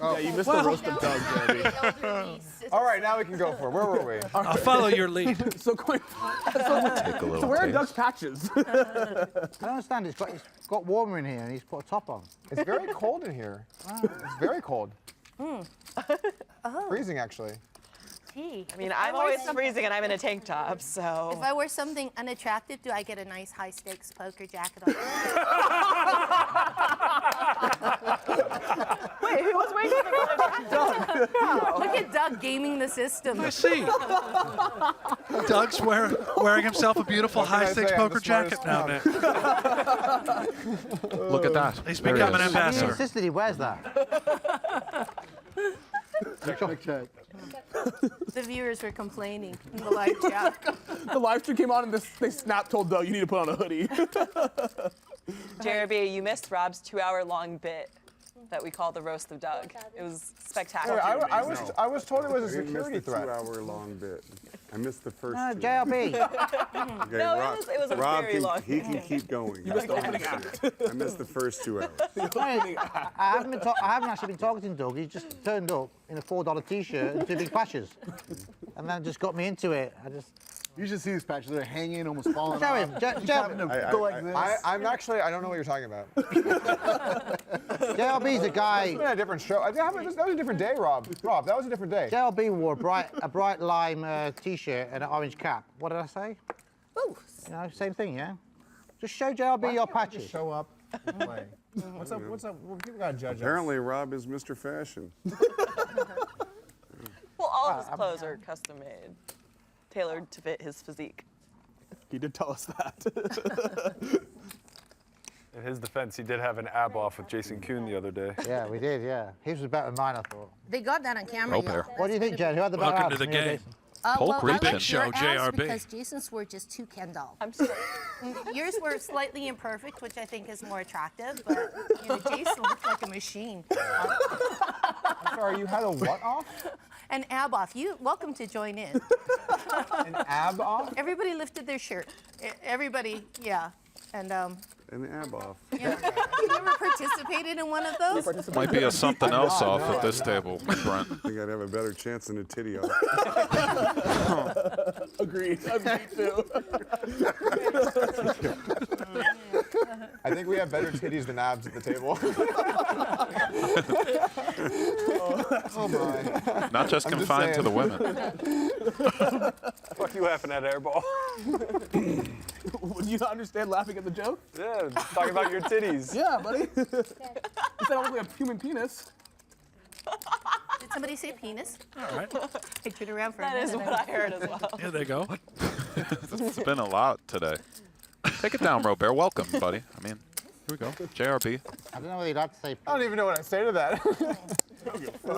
Yeah, you missed the roast of Doug, Jeremy. All right, now we can go for it. Where were we? I'll follow your lead. So going. Take a little So where are taste. Doug's patches? I don't understand. It's got warmer in here, and he's put a top on. It's very cold in here. It's very cold. Freezing, actually. Gee, I mean, I'm always freezing and I'm in a tank top, so. If I wear something unattractive, do I get a nice high stakes poker jacket on? Wait, who was wearing something unattractive? Look at Doug gaming the system. I see. Doug's wearing himself a beautiful What can I high stakes say? I'm poker the jacket smartest now, Nick. Look at that. He's There he becoming is. an ambassador. He insisted he wears that. Check. The viewers were complaining in the live chat. The live stream came on and they snap told Doug you need to put on a hoodie. JRB, you missed Rob's 2-hour-long bit that we call the roast of Doug. It was Hey, spectacular. I was told it was a I didn't miss security the threat. 2-hour-long bit. I missed the first No, two. JLB. Okay, No, Rob, it was a Rob very can, long he can keep going. You missed the opening act. I missed the first 2 hours. I haven't actually been talking to Doug. He just turned up in a $4 T-shirt and 2 big patches, and then just got me into it. You should see these patches. They're hanging, almost falling Show him. off. He's having to go like this. I'm actually, I don't know what you're talking about. JLB's a guy. It's been a different show. That was a different day, Rob. Rob, that was a different day. JLB wore a bright lime T-shirt and an orange cap. What did I say? Ooh. You know, same thing, yeah. Just show JLB your patches. Show up and play. What's up? Well, people gotta judge Apparently, Rob is Mr. Fashion. Well, all of his clothes are custom made, tailored to fit his physique. He did tell us that. In his defense, he did have an ab off with Jason Kuhn the other day. Yeah, we did, yeah. His was better than mine, I thought. They got that on camera. Roll pair. What do you think, Jen? Who had the better Welcome abs, to the me or game. Jason? Polk well, I Big liked Show, your abs JRB. because Jason's were just too Kendall. I'm sorry. Yours were slightly imperfect, which I think is more attractive, but you know, Jason looked like a machine. I'm sorry, you had a what off? An ab off. You welcome to join in. An ab off? Everybody lifted their shirt. Everybody, yeah. And An ab off. yeah. You ever participated in one of those? Might be a something else off at this table, Brent. I think I'd have a better chance than a titty off. Agreed. Me too. I think we have better titties than abs at the table. Oh my. Not just I'm just confined to saying. the women. Fuck you laughing at Airball. Would you not understand laughing at the joke? Yeah, talking about your titties. Yeah, buddy. You said I look like a human penis. Did somebody say penis? All right. I turned around for That a is minute. what I heard as well. Here they go. It's been a lot today. Take it down, Robert. Welcome, buddy. I mean, here we go. JRB. I don't know whether you'd like to say. I don't even know what I say to that. I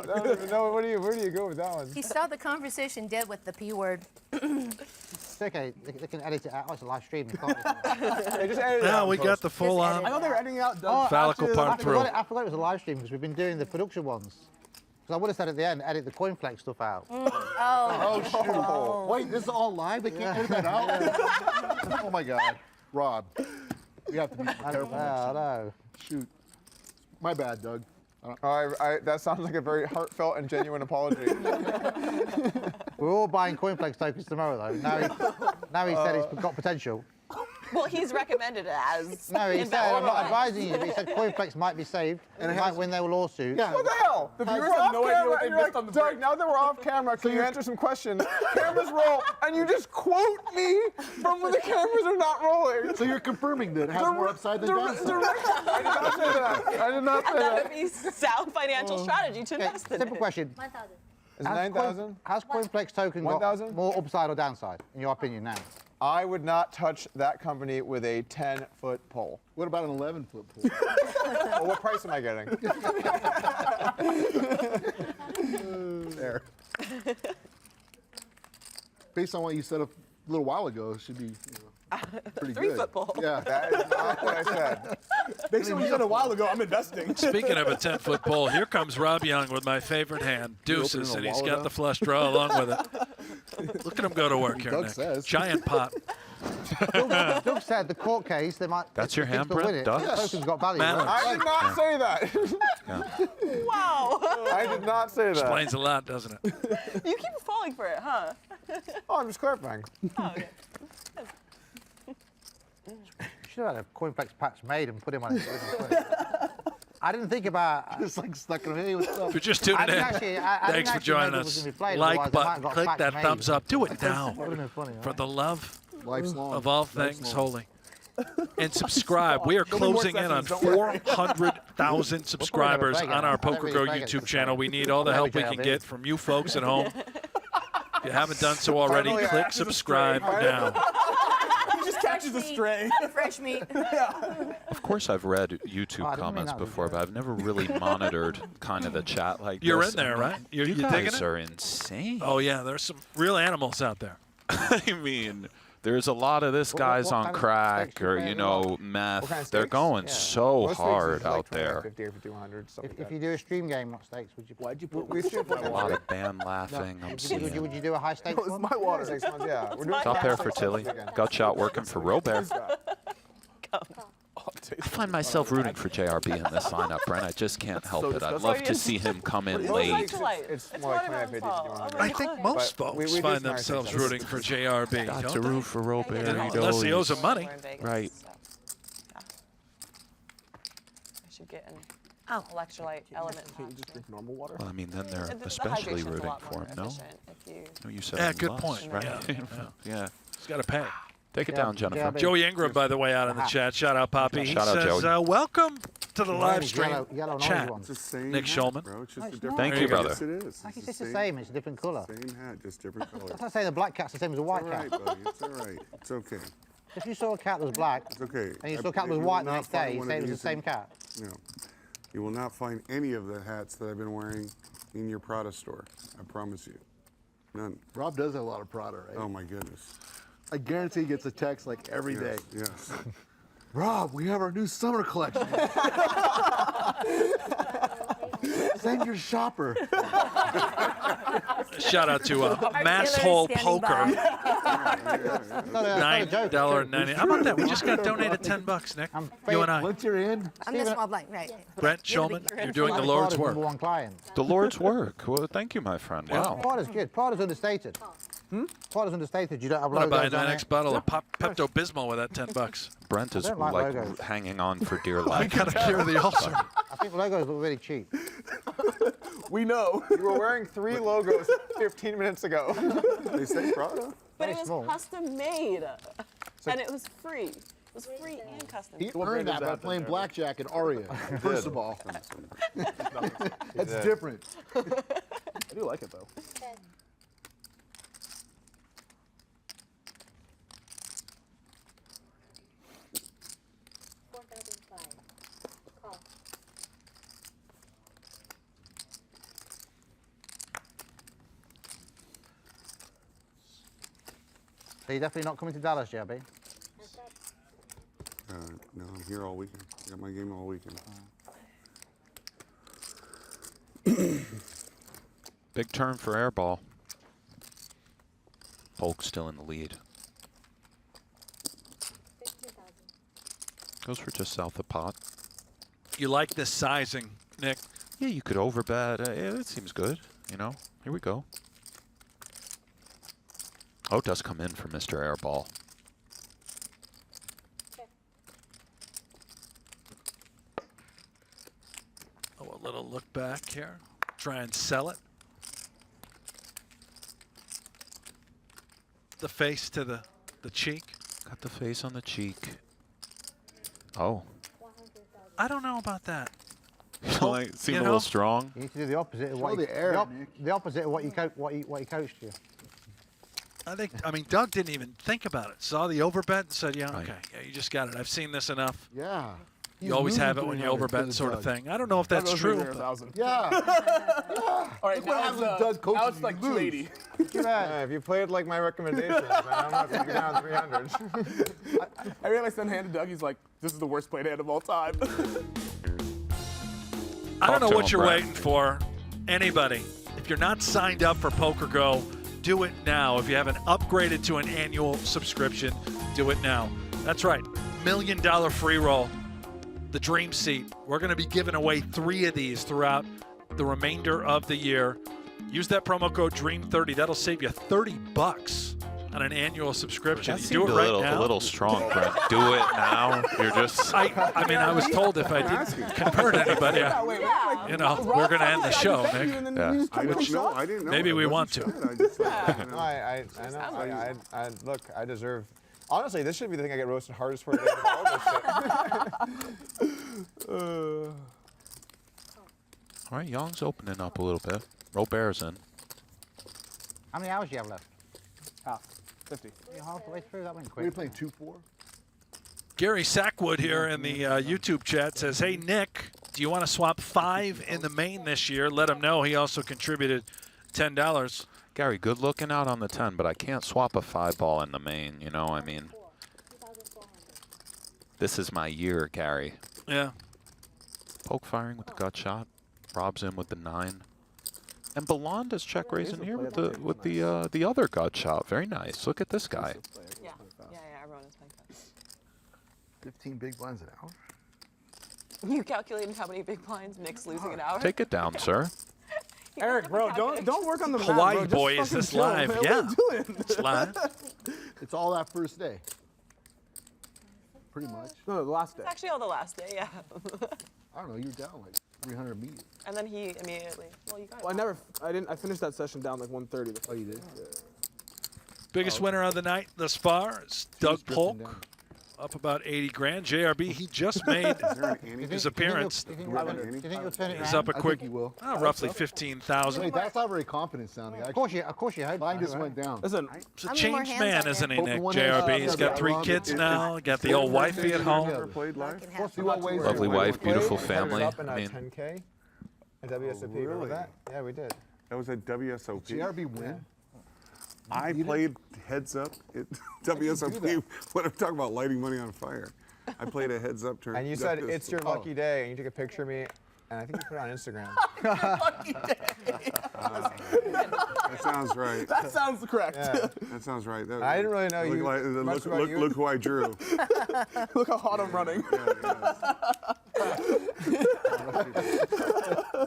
don't even know. Where do you go with that one? He stopped the conversation dead with the P word. It's okay. They can edit it out. Oh, it's a live stream. You can't They just edited it Now out we in got post. the full I on know they were editing out phallical patches. part through. I forgot it was a live stream because we've been doing the production ones. Because I would have said at the end, edit the coin flex stuff out. Oh, shoot. Wait, this is all live? They can't edit that out? Oh, my God. Rob, we have to be careful. I know. Shoot. My bad, Doug. That sounds like a very heartfelt and genuine apology. We're all buying coin flex tokens tomorrow, though. Now he said it's got potential. Well, he's recommended it as. No, he in said, I'm not that advising you, but he said CoinFlex might be saved and it might win their lawsuit. Yeah. What the hell? The You're viewers off have no idea camera, what they and you're missed like, on the Doug, break. now that we're off camera, can you answer some questions? Cameras roll, and you just quote me from when the cameras are not rolling. So you're confirming that it has more upside than downside. I did not say that. I did not say That that. would be sound financial strategy to Okay, invest in simple it. question. 1,000. Is it 9,000? Has CoinFlex token got 1,000? more upside or downside, in your opinion now? I would not touch that company with a 10-foot pole. What about an 11-foot pool? Well, what price am I getting? There. Based on what you said a little while ago, it should be pretty good. 3-foot pole. Yeah. That is not what I said. Based on what you said a while ago, I'm investing. Speaking of a 10-foot pole, here comes Rob Young with my favorite hand, deuces, opening and a he's wallet got up? the flush draw along with it. Look at him go to work here, Doug Nick. says. Giant pot. Doug said the court case, they might. That's your they hand, think they'll Brent? win it. Doug? The token's got value. Mallet. right? I did not say that. Wow. I did not say that. Explains a lot, doesn't it? You keep falling for it, huh? Oh, I'm just clarifying. Oh, okay. You should have had a CoinFlex patch made and put him on it. I didn't think about. It's like stuck in here with stuff. If you're just tuning I in, didn't actually- I thanks didn't for actually know joining that was us. gonna be played, Like otherwise I might button, have got click facts that made. thumbs up. Do it now That would have been funny. for right? the love Life's long. of all Life's things long. holy. And subscribe. We are There'll be more closing in on sessions, don't worry. 400,000 subscribers play on our again. I don't really PokerGo play against YouTube this channel. guy. We need all the There help we we go, can baby. get from you folks at home. If you haven't done so already, Finally, click Axe is a subscribe stray. now. He just catches a stray. Fresh meat. Of course, I've read Oh, YouTube I didn't mean comments that was before, but I've never really monitored kind of the chat like You're this. in there, right? You You digging guys it? are insane. Oh, yeah, there's some real animals out there. I mean, There's a lot of this guys what on kind of crack stakes you or, playing you a know, lot? meth. What kind of They're stakes? going Yeah. so Most weeks hard it's like out 25, there. 50 or 5,200, stuff like If that. you do a stream game, what stakes would you? Why'd you put? We should put A lot of band laughing. I'm Would seeing. you do a high stakes It's one? my water. 6 months, yeah. We're doing my Top pair Yeah. for Tilly. Gut shot working for Robert. I find myself rooting for JRB in this lineup, Brent. I just can't help it. I'd love to see him come in late. It's more like 25, 50, 200. I think most But we folks do find some nice themselves things. rooting for JRB. Got don't to they? root for Robert. Unless he owes him money. We're in Vegas, Right. so, yeah. I should get an electrolyte element. Can't you just drink normal water? Well, I mean, then they're The especially hydration's a rooting lot for more him, no? efficient if you- No, you said Yeah, it good must, point. right? Yeah. Yeah. He's got to pay. Take it Yeah, down, Jennifer. yeah, Joey Ingram, by the way, out in the chat. Shout out, Poppy. He Shout out, says, Joey. welcome to the live Yellow- stream yellow and chat. orange one. It's the same Nick hat, Schulman. bro. It's just No, a it's different not. Thank you, color. brother. Yes, it is. Like It's it's the same, it's a different colour. Same hat, just different color. That's like saying a black cat's the same as a white It's all right, cat. buddy. It's all right. It's okay. If you saw a cat that was black, It's okay. and you I- saw a cat that you was will white the not next find day, you one say of it was the these same in- cat. No. You will not find any of the hats that I've been wearing in your Prada store. I promise you. None. Rob does have a lot of Prada, right? Oh my goodness. I guarantee he gets a text like every day. Yes. Rob, we have our new summer collection. Send your shopper. Shout out to Mass Hole Poker. $9.90. How about that? We just got donated $10, Nick. You and I. Once you're in, I'm the small blind, right. Brent Schulman, you're doing the Lord's work. Number one client. The Lord's work. Well, thank you, my friend. Wow. Prada's good. Prada's understated. Prada's understated. You don't have I'm going to logos buy the on next it. bottle of Pepto-Bismol with that $10. Brent is I don't like like logos. hanging on for dear I life. got to cure the ulcer. I think logos look really cheap. We know. You were wearing 3 logos 15 minutes ago. They say Prada. But Very it was small. custom made, and it was free. It was free and custom. he What earned brand is that by that then, playing Derek? blackjack and Aria. First of all, that's did. different. I do like it though. So you're definitely not coming to Dallas, JB? No, I'm here all weekend. I got my game all weekend. Big turn for Airball. Polk still in the lead. Goes for just south of pot. You like this sizing, Nick? Yeah, you could overbet. Yeah, it seems good. You know, here we go. Oh, it does come in for Mr. Airball. Oh, a little look back here. Try and sell it. The face to the cheek. Got the face on the cheek. Oh. I don't know about that. Like, seem You a know? little strong. You need to do the opposite of what Show you, the air, the, Nick. the opposite of what you coached you. I mean, Doug didn't even think about it. Saw the overbet and said, yeah, Right. okay, yeah, you just got it. I've seen this enough. Yeah. You always have it when you overbet sort of thing. I don't know if that's true. but- 1,000. Yeah. All right, Look what now happens when it's, Doug coaches now it's you, like you lose. 280. If you played like my recommendations, man, I'm not going to be down 300. Every time I send a hand to Doug, he's like, "This is the worst played hand of all time." I don't know Talk to what him, you're Brent. waiting for. Anybody, if you're not signed up for PokerGo, do it now. If you haven't upgraded to an annual subscription, do it now. That's right, $1 million free roll, the Dream Seat. We're going to be giving away 3 of these throughout the remainder of the year. Use that promo code DREAM30. That'll save you $30 on an annual subscription. That You seemed do it right a now. little strong, Brent. Do it now. You're just. I mean, I was told if I didn't convert anybody, you know, we're going to end the show, Nick. Yeah. I don't know. I didn't know. Maybe It we wasn't want to. said. I just, you know. No, I know. Look, I deserve. Honestly, this should be the thing I get roasted hardest for. Today of all this shit. All right, Yong's opening up a little bit. Robert's in. How many hours do you have left? Half, 50. You're halfway through. That went What are you quick. playing 2-4? Gary Sackwood here in the YouTube chat says, hey, Nick, do you want to swap 5 in the main this year? Let him know. He also contributed $10. Gary, good looking out on the 10, but I can't swap a 5-ball in the main, you know, I mean. This is my year, Gary. Yeah. Polk firing with the gut shot. Rob's in with the 9. And Bellande is check raising here with the other gut shot. Very nice. Look at this guy. Yeah, everyone is playing that. 15 big blinds an hour. You calculated how many big blinds Nick's losing an hour? Take it down, sir. Eric, bro, don't work on the map, Hawaii bro. Just boy, is fucking this chill, live? man. Yeah. What are you doing? It's live. It's all that first day. Pretty much. No, the last day. It's actually all the last day, yeah. I don't know, you were down like 300 meters. And then he immediately, well, you got it. Well, I finished that session down like 1:30. Oh, you did? Yeah. Biggest winner of the night thus far is Doug Polk. down. Up about 80 grand. JRB, he just made his appearance. You think you'll turn it He's around? up a quick, he will. roughly 15,000. Wait, that's not very confident sounding. Of course you hope. Mine so, just right? went down. Listen, He's a How many more changed hands man, are isn't he, there? Nick? One hand, JRB, he's got yeah, 3 yeah. kids now. Got the old wifey at home. Ever played live? Can have some. Lovely wife, beautiful family. Up in I mean, 10K at WSOP. Remember really? that? Yeah, we did. That was at WSOP. JRB win. I played heads up at WSOP when I'm talking about lighting money on fire. I played a heads up tournament. And you said it's your lucky day, and you took a picture of me, and I think you put it on Instagram. That sounds right. that sounds correct. Yeah. That sounds right. That, I didn't really know look you like- much about you. look who I drew. Look how hot I'm running.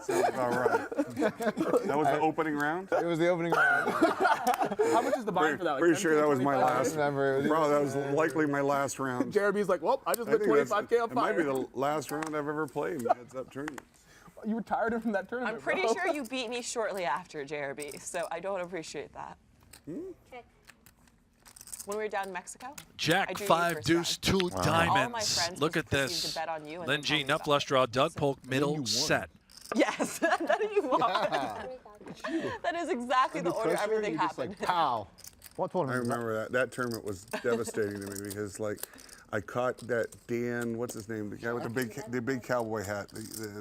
Sounds about right. That was the opening round? It was the opening round. How much is the buy for that? Like Pretty 10K, sure that was my 25K? last. Remember, Bro, that was likely my last round. JRB's like, well, I just I put think that's- 25K on It might be fire. the last round I've ever played in heads up tournaments. You retired him from that tournament. I'm pretty bro. sure you beat me shortly after, JRB, so I don't appreciate that. When we were down in Mexico, I Jack drew you 5 first deuce 2 All my diamonds. friends Look just at proceeded this. to bet on you and Lynne then G, tell me nut about flush draw, Doug Polk, middle won. set. Yes, that you won. That is exactly the order everything you just happened. like, pow. What I tournament? remember that. That tournament was devastating to me because, like, I caught that Dan, what's his name, the guy with the big cowboy hat.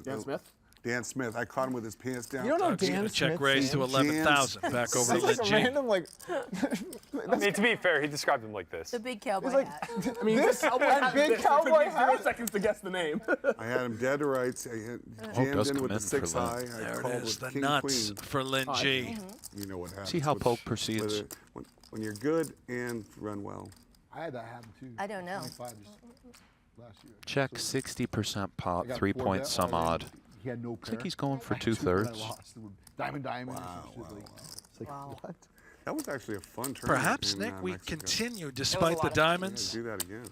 Dan Smith? Dan Smith. I caught him with his pants down. You don't know Doug's Dan gonna check Smith's raise to name? 11,000. Back over to It's Lynne like a G. random, like, I mean, to be fair, he described him like this. The big cowboy like, hat. I mean, This cowboy and hat big this. It cowboy took me 0 hat. seconds to guess the name. I had him dead to rights. I had does jammed in come with in the 6 for Lynne. high. I There called it is, with the king, nuts queen. for Lynne G. You know what happens. See how with- Polk proceeds. with it. When you're good and run well. I had that happen too. I don't know. 25 just last year. Check So 60% pot, I got 3 4 point bet some already. odd. He had no I pair. think he's going for I had 2 that I 2/3. lost. Diamond. It's like, what? That was actually a fun tournament. Perhaps, in, Nick, we Mexico. continue a despite lot the of fun. Yeah, diamonds. do that again.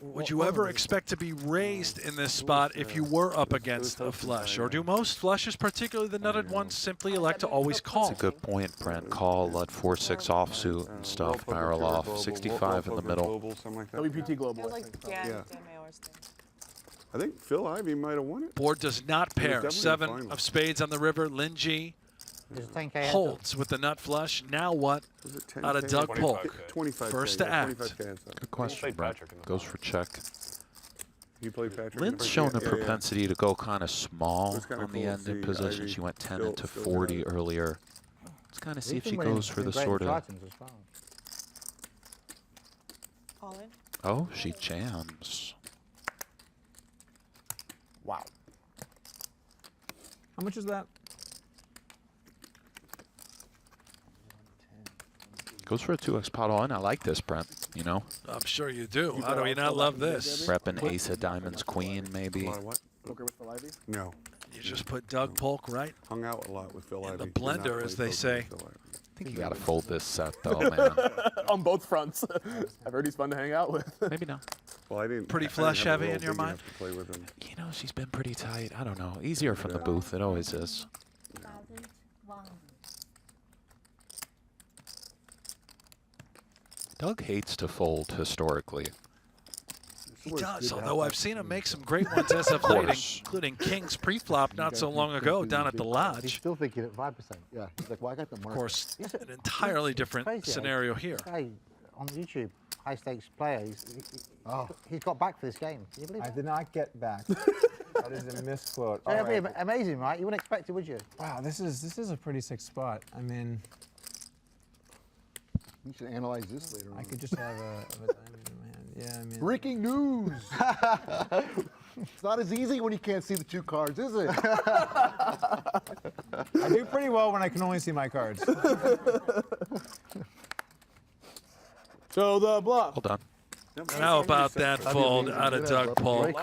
Would you ever expect to be raised in this spot if you were up against a flush? Or do most flushes, particularly the nutted ones, simply elect to always call? That's a good point, Brent. Call, let 4-6 offsuit and stuff, barrel off. 65 in the middle. Global, something like that. WPT Global. It was I like think so. Dan Yeah. Mayor's thing. I think Phil Ivey might have won it. Board does not pair. definitely 7 final. of spades on the river. Lynne G There's a 10K heads up. holds with the nut flush. Now what Was it out of 10K? Doug Polk? 25K. First to act. 25K, I thought. Good question, played Brent. Patrick in the Goes final. for check. You played Patrick. Lynn's Yeah, shown a yeah, yeah. propensity to go kind of small It's kinda on the cool to end in see position. Ivy She went 10 still- into still 40 got it. earlier. Let's kind of see if He's she been winning- goes for been the great sort of. Tritons as well. All in. Oh, she jams. Wow. How much is that? Goes for a 2x pot all in. I like this, Brent. You know, I'm sure you do. How do we not love this? repping ace of diamonds, queen, maybe. A lot of what? Poker with Phil Ivey? No. You just put Doug Polk right Hung out a lot with Phil in Ivey. the Did not blender, play as they poker say. with Phil Ivey. I think you got to fold this set, though, man. On both fronts. I've heard he's fun to hang out with. Maybe not. Well, I didn't. Pretty I didn't flush have a heavy role in your big mind? enough to play with him. You know, she's been pretty tight. I don't know. Easier from the booth. It always is. Doug hates to fold historically. He does, although I've seen him make some great ones as of late, course. including King's pre-flop not so long ago down at the He's Lodge. still thinking at 5%. Yeah. He's like, well, I got the Of mark. course, an entirely different Crazy, eh? scenario here. This guy on YouTube, high stakes player, he's got back for this game. Can you believe I it? did not get back. That is a misquote. All That'd be right. amazing, right? You wouldn't expect it, would you? Wow, this is a pretty sick spot. I mean, You should analyze this later on. I could just have a diamond in my hand. Yeah, I mean. Breaking news! It's not as easy when you can't see the two cards, is it? I do pretty well when I can only see my cards. So the bluff. Hold on. And how about that fold out of Doug Polk?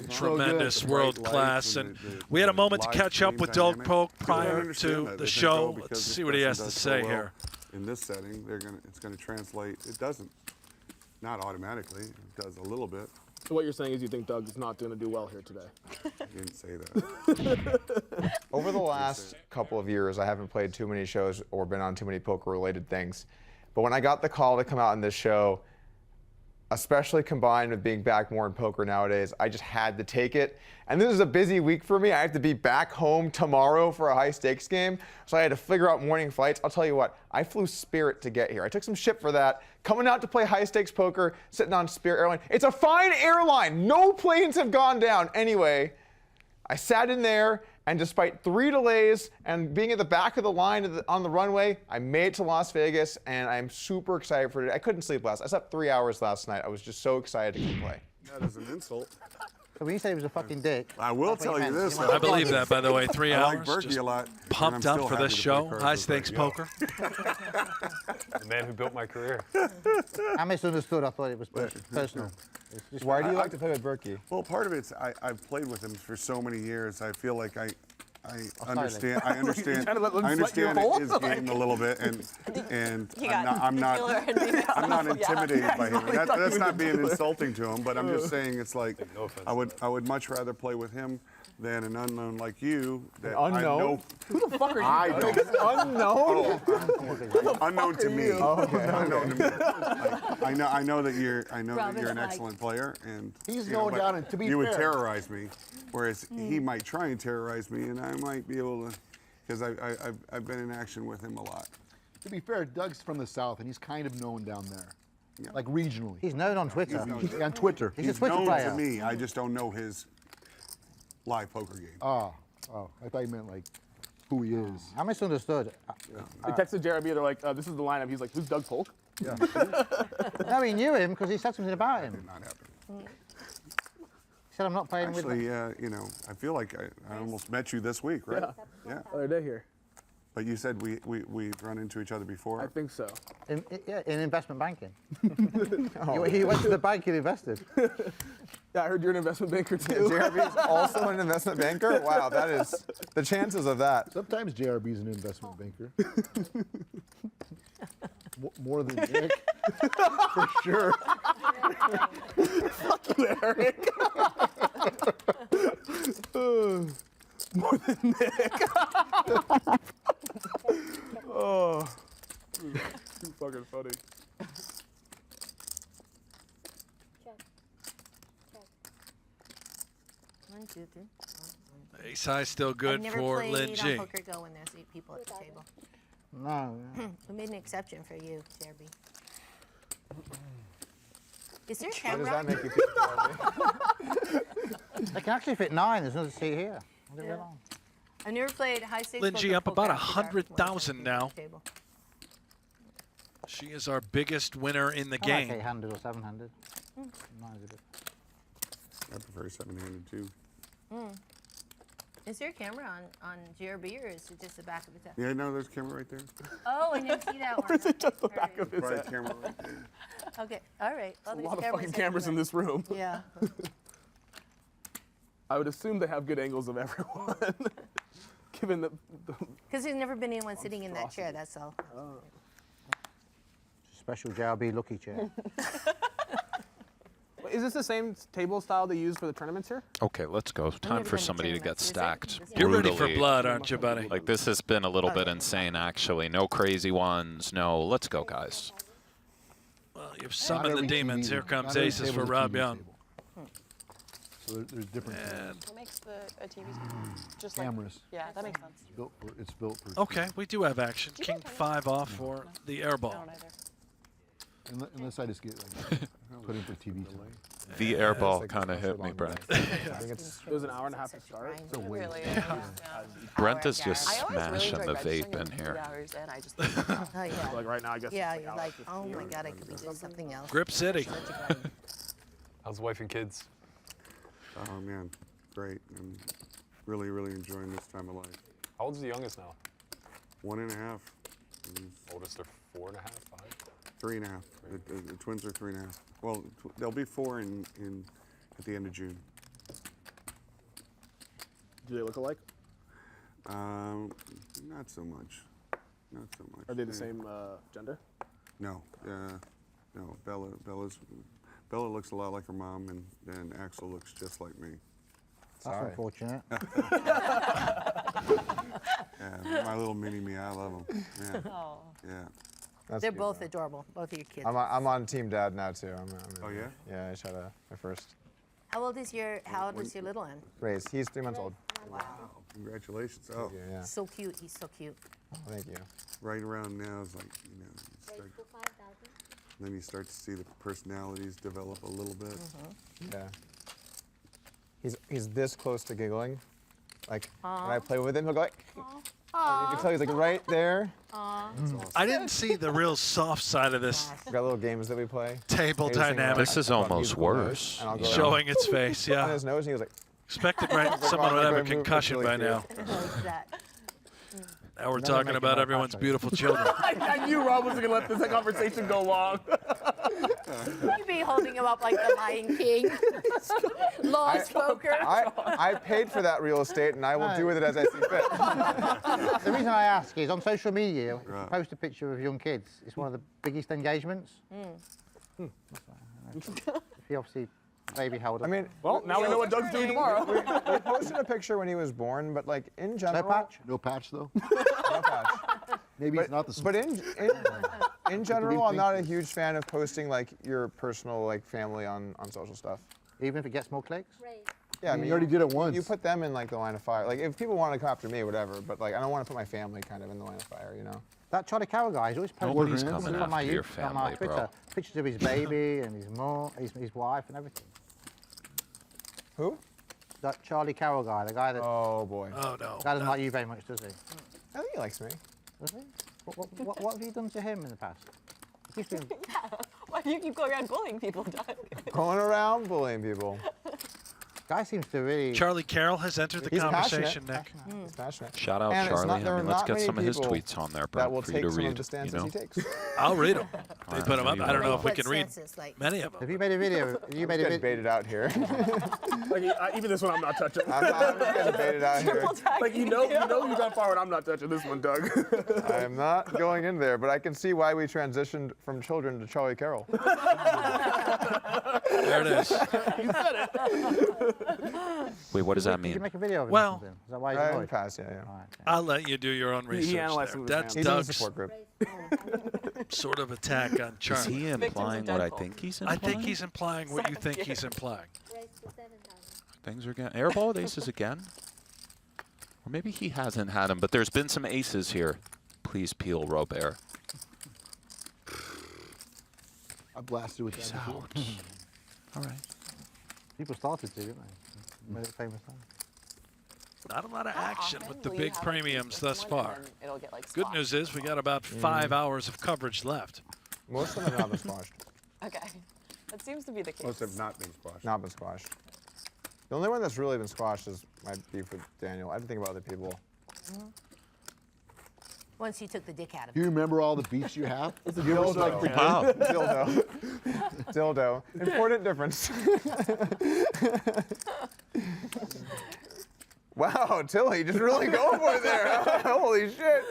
Tremendous world class. And we had a moment to catch up with Doug Polk prior to the show. Let's see what he has to say here. In this setting, it's gonna translate. It doesn't, not automatically. It does a little bit. So what you're saying is you think Doug is not going to do well here today? I didn't say that. Over the last couple of years, I haven't played too many shows or been on too many poker-related things. But when I got the call to come out on this show, especially combined with being back more in poker nowadays, I just had to take it. And this is a busy week for me. I have to be back home tomorrow for a high-stakes game, so I had to figure out morning flights. I'll tell you what, I flew Spirit to get here. I took some shit for that. Coming out to play high-stakes poker, sitting on Spirit Airline. It's a fine airline. No planes have gone down. Anyway, I sat in there, and despite 3 delays and being at the back of the line on the runway, I made it to Las Vegas, and I'm super excited for it. I couldn't sleep last. I slept 3 hours last night. I was just so excited to come play. That is an insult. So when you said he was a fucking dick. I will tell you this. I believe that, by the way. 3 I like hours. Berkey Just a lot. pumped up for this show. High stakes poker. The man who built my career. I misunderstood. I thought it was personal. Why do you like to play with Berkey? Well, part of it's I've played with him for so many years. I feel like I understand. I understand his game a little bit, and I'm not intimidated by him. That's not being insulting to him, but I'm just saying it's like I would much rather play with him than an unknown like you. That An unknown? I know, Who the fuck are you? I don't. Unknown? Unknown to me. Unknown to me. I know that you're Robin's an like- excellent player, and He's you know, going but down, and to be you would fair- terrorize me, whereas he might try and terrorize me, and I might be able to, because I've been in action with him a lot. To be fair, Doug's from the South, and he's kind of known down there, like regionally. He's known on Twitter. On Twitter. He's a Twitter known player. to me. I just don't know his live poker game. Oh, I thought you meant like who he is. I misunderstood. They texted Jeremy. They're like, "This is the lineup." He's like, "Who's Doug Polk?" Yeah. No, he knew him because he said something about him. Did not happen. He said, I'm not playing with Actually, you know, I feel like I almost met you this week, right? Yeah. Other day here. But you said we've run into each other before. I think so. in investment banking. He went to the bank and invested. Yeah, I heard you're an investment banker too. JRB's also an investment banker? Wow, that is the chances of that. Sometimes JRB's an investment banker. More than Nick, for sure. Fuck you, Eric. More than Nick. Oh, too fucking funny. One, two, three. Ace high still good I've never for played Lynne G. on PokerGo when there's 8 people at the table. No. We made an exception for you, Jeremy. Is there a How does camera? that make you feel, JRB? They can actually fit 9. There's another seat here. Leave it alone. I've never played high stakes. Lynne G poker up about after dark when 100,000 now. table. She is our biggest winner in the I like game. 800 or 700. Nine's a bit. I prefer 7-handed too. Is there a camera on GRB or is it just the back of his head? Yeah, no, there's a camera right there. Oh, I didn't see that one. Just the back of his Right head. camera right there. Okay, all right. Well, A there's lot of cameras fucking cameras in everywhere. this room. Yeah. I would assume they have good angles of everyone, given the Because there's never been anyone sitting in that chair, that's all. Special JRB lucky chair. Is this the same table style they use for the tournaments here? Okay, let's go. Time for somebody to get stacked. You're ready for brutally. blood, aren't you, buddy? Like, this has been a little bit insane, actually. No crazy ones. No, let's go, guys. Well, you've summoned the every demons. TV Here comes not every aces table's for a Rob TV Young. table. So there's different What makes a TV just like cameras. Yeah, that makes sense. It's built for. Okay, we do have action. King 5 off for the airball. I don't either. Unless I just get like, put in for TV time. The airball kind of hit me, Brent. It was an hour and a half to start. It really is. Brent is just I always really smashing the enjoyed registering vape in and here. 3 hours in, I just Oh, yeah. Like right now, I guess. Yeah, it's you're hour like, 15 oh my or God, I could be doing something else. Grip City. How's the wife and kids? Oh man, great. I'm really, really enjoying this time of life. How old's the youngest now? 1.5. Oldest are 4.5, 5? 3.5. The twins are 3.5. Well, they'll be 4 in at the end of June. Do they look alike? Not so much. Not so much. Are they the same gender? No. No. Bella looks a lot like her mom, and Axel looks just like me. That's unfortunate. Yeah, my little mini me, I love him. Yeah. Oh. Yeah. They're both adorable, both of your kids. I'm on Team Dad now too. Oh yeah? Yeah, I shot my first How old is your little one? raise. He's 3 months old. Wow. Congratulations. Oh, Yeah. So cute. He's so cute. Oh, thank you. right around now is like, then you start to see the personalities develop a little bit. Yeah. He's this close to giggling. Like when I play with him, he'll go like. You can tell he's like right there. I didn't see the real soft side of this We got little games that we play. table Maybe sing dynamic. This is about almost musical notes, worse. and I'll go Showing its face, on yeah. his nose, and he goes like. Expected Like, someone oh, would have a my God, concussion really by now. Like that. Now we're Never talking make about it everyone's happen. beautiful children. I knew Rob wasn't gonna let this conversation go long. You'd be holding him up like the Lion King. Lost poker. I paid for that real estate, and I will do with it as I see fit. The reason I ask is on social media, if you Right. post a picture of young kids, it's one of the biggest engagements. If you obviously baby held up. I mean, Well, now we know what Doug's doing tomorrow. we posted a picture when he was born, but like in general, no patch? No patch though. no patch. Maybe it's not the. But in general, I'm not a huge fan of posting like your personal like family on social stuff. Even if it gets more clicks? Yeah, I You mean, already did it once. You put them in like the line of fire. Like if people want to come after me, whatever. But like I don't want to put my family kind of in the line of fire, you know. That Charlie Carroll guy, he's always posting Nobody's pictures coming on my after your YouTube- on my family, bro. Twitter, pictures of his baby and his mom, his wife and everything. Who? That Charlie Carroll guy, the guy that Oh boy. Oh, no. that doesn't like you very much, does he? I think he likes me. Does he? What have you done to him in the past? He's been, Why do you keep going around bullying people, Doug? Going around bullying people. guy seems to really. Charlie Carroll has entered the He's conversation, passionate. Nick. He's passionate. Shout out And it's Charlie. not- there I are mean, let's not get many some of his people tweets on there, That Brent, will for you take to some read. of the stances you know? he takes. I'll read them. They put them up. I don't know if we What can read senses, like- many of Have them. you made a video? You made a Getting video. baited out here. Like, even this one, I'm not touching. I'm getting baited out here. Like you know you got forward. I'm not touching this one, Doug. I'm not going in there, but I can see why we transitioned from children to Charlie Carroll. There it is. You said it. Wait, what does that Did you mean? make a video of him? Well, or something? Is that why he's I annoyed? passed, yeah. All right, okay. I'll let you do your own research analyzed there. some of his That's He's in the Doug's support group. sort of attack on Is Charlie. he implying what I think he's I implying? think he's implying what you think he's implying. Things are getting airball with aces again. Or maybe he hasn't had them, but there's been some aces here. Please peel Robert. I blasted with He's that before. out. All right. People started to, didn't they? Made it famous. Not a lot of action often with the will you big have, like, premiums someone thus and far. then it'll get, like, Good squashed? news is we got about 5 hours of coverage left. Most of them have not been squashed. Okay. That seems to be the case. Most have not been squashed. Not been squashed. The only one that's really been squashed is my beef with Daniel. I didn't think about other people. Once you took the dick out of Do you him. remember all the beefs you have? Dildo. Wow. Dildo. Dildo. Important difference. Wow, Tilly, just really going for it there. Holy shit.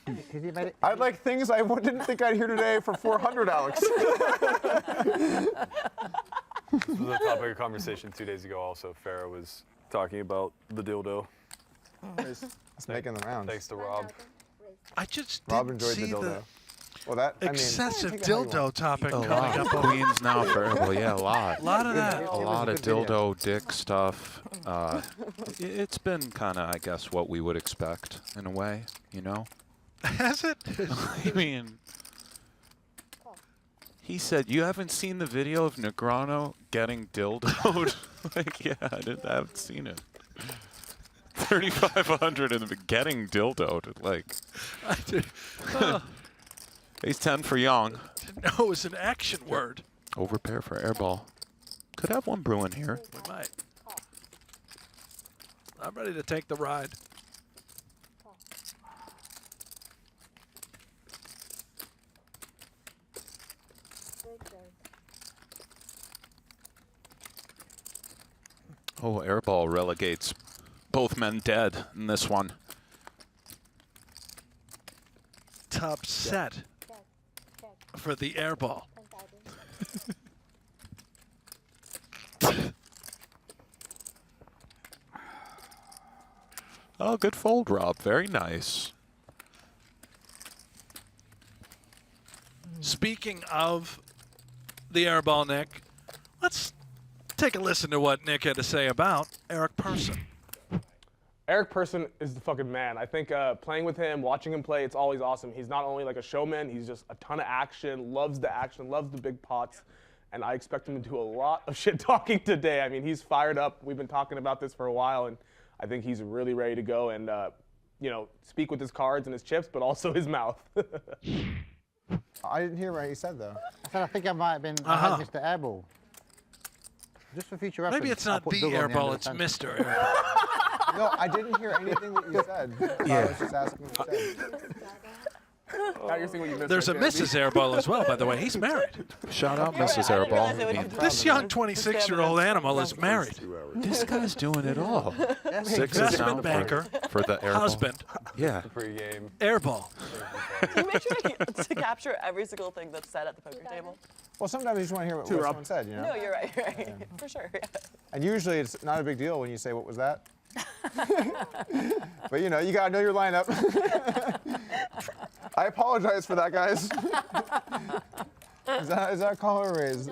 Has he made it? I'd like things I didn't think I'd hear today for 400, Alex. This was a topic of conversation 2 days ago also. Farrah was talking about the dildo. It's making the rounds. Thanks to Rob. I just Rob didn't enjoyed see the dildo. the Well, that, I mean, excessive take it how you dildo want. topic A coming lot. up. Queens now for well, yeah, a lot. A lot of that. A It was lot a of good video. dildo dick stuff. It's been kind of, I guess, what we would expect in a way, you know? Has it? I mean, He said, "You haven't seen the video of Negreanu getting dildoed?" Like, yeah, I haven't seen it. 3,500 and getting dildoed. Like, I did. Ace 10 for Yong. Didn't know it was an action word. Overpair for airball. Could have one brewing here. We might. I'm ready to take the ride. Oh, airball relegates both men dead in this one. Top set for the airball. Oh, good fold, Rob. Very nice. Speaking of the airball, Nick, let's take a listen to what Nick had to say about Eric Persson. Eric Persson is the fucking man. I think playing with him, watching him play, it's always awesome. He's not only like a showman, he's just a ton of action, loves the big pots, and I expect him to do a lot of shit talking today. I mean, he's fired up. We've been talking about this for a while, and I think he's really ready to go and, you know, speak with his cards and his chips, but also his mouth. I didn't hear what he said, though. I think I might have been Mr. Airball. Just for future reference. Maybe it's not the airball, it's Mr. Airball. No, I didn't hear anything that you said. I was just asking what you said. Now you're seeing what you missed. There's a Mrs. Airball as well, by the way. He's married. Shout out Mrs. Airball. This young 26-year-old animal is married. This guy's doing it all. Investment banker, for the airball. husband, Yeah. Pre-game. airball. Do you make sure to capture every single thing that's said at the poker table? Well, sometimes you just want to hear what someone said, you know? No, you're right. You're right. For sure. Yeah. And usually it's not a big deal when you say, "What was that?" But you know, you gotta know your lineup. I apologize for that, guys. Is that a call or a raise?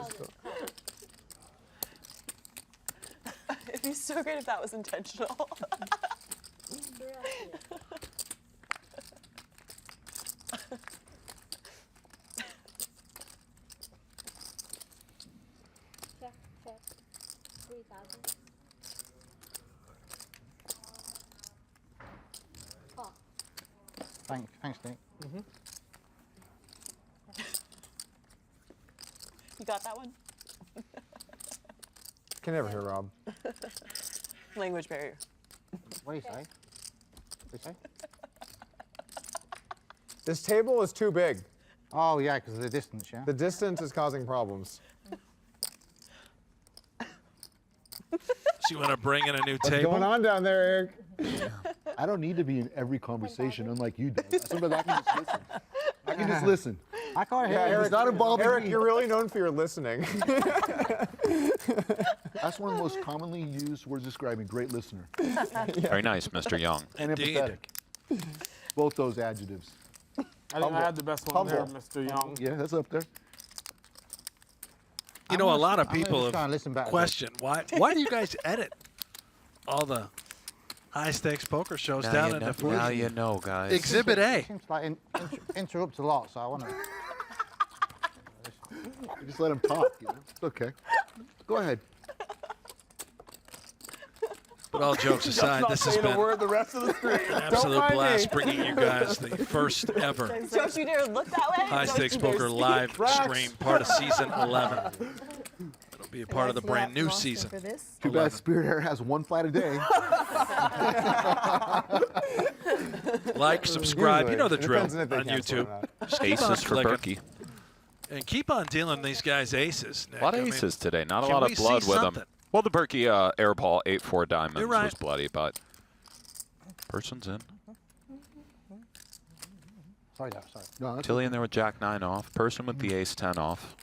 It'd be so great if that was intentional. Check. 3,000. Oh. Thanks, Nick. You got that one? Can never hear Rob. Language barrier. What do you say? What do you say? This table is too big. Oh, yeah, because of the distance, yeah? The distance is causing problems. So you want to bring in a new What's table? going on down there, Eric? I don't need to be in every conversation, unlike you, Dave. Sometimes I can just listen. I can just listen. I can't hear Yeah, you. Eric, It's not involving Eric, me. you're really known for your listening. That's one of the most commonly used words describing great listener. Very nice, Mr. Young. And Indeed. empathetic. Both those adjectives. I think I had the best one there, Humble. Mr. Young. Yeah, that's up there. You know, a lot of I'm gonna people try and listen back have a bit. questioned why do you guys edit all the high-stakes poker shows down into Now you know, guys. Exhibit A. Seems like interrupts a lot, so I want to. Just let him talk, you know? It's okay. Go ahead. But all jokes aside, Not this has saying been a word the rest of the stream. an absolute mind blast me. bringing you guys the first ever Don't you dare look that way. High Don't Stakes you dare Poker speak. live stream, part of season 11. It'll be a part of the brand new season. For this. Too bad Spirit Air has one flight a day. Like, subscribe, you know the Usually. drill Depends on if they on cancel or YouTube. not. Just keep on Aces for clicking. Berkey. And keep on dealing these guys aces, Nick. A lot I of mean, aces today. Not a can lot we of blood see with something? them. Well, the Berkey airball 8-4 diamonds You're right. was bloody, but Person's in. Sorry, Dad, sorry. No, that's Tilly in there with Jack 9 off. Person with the Ace 10 off.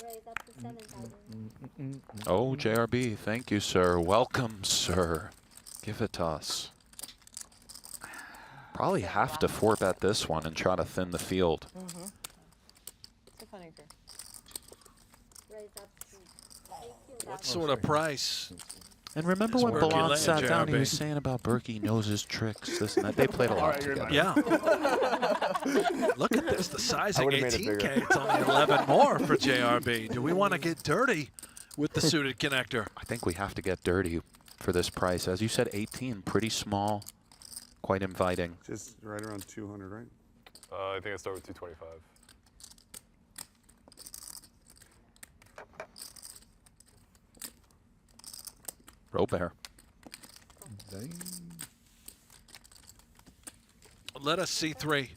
Raise up to 7,000. Oh, JRB, thank you, sir. Welcome, sir. Give it to us. Probably have to 4-bet this one and try to thin the field. It's a funny group. Raise up to 18,000. What sort of price And remember when Berkey Bellande laying, sat down, he JRB. was saying about Berkey knows his tricks, this and that. They played a lot together. Yeah. Look at this, the sizing, would've made it 18K. bigger. It's only 11 more for JRB. Do we want to get dirty with the suited connector? I think we have to get dirty for this price. As you said, 18, pretty small, quite inviting. Just right around 200, right? I think I start with 225. Robert. Let us see 3.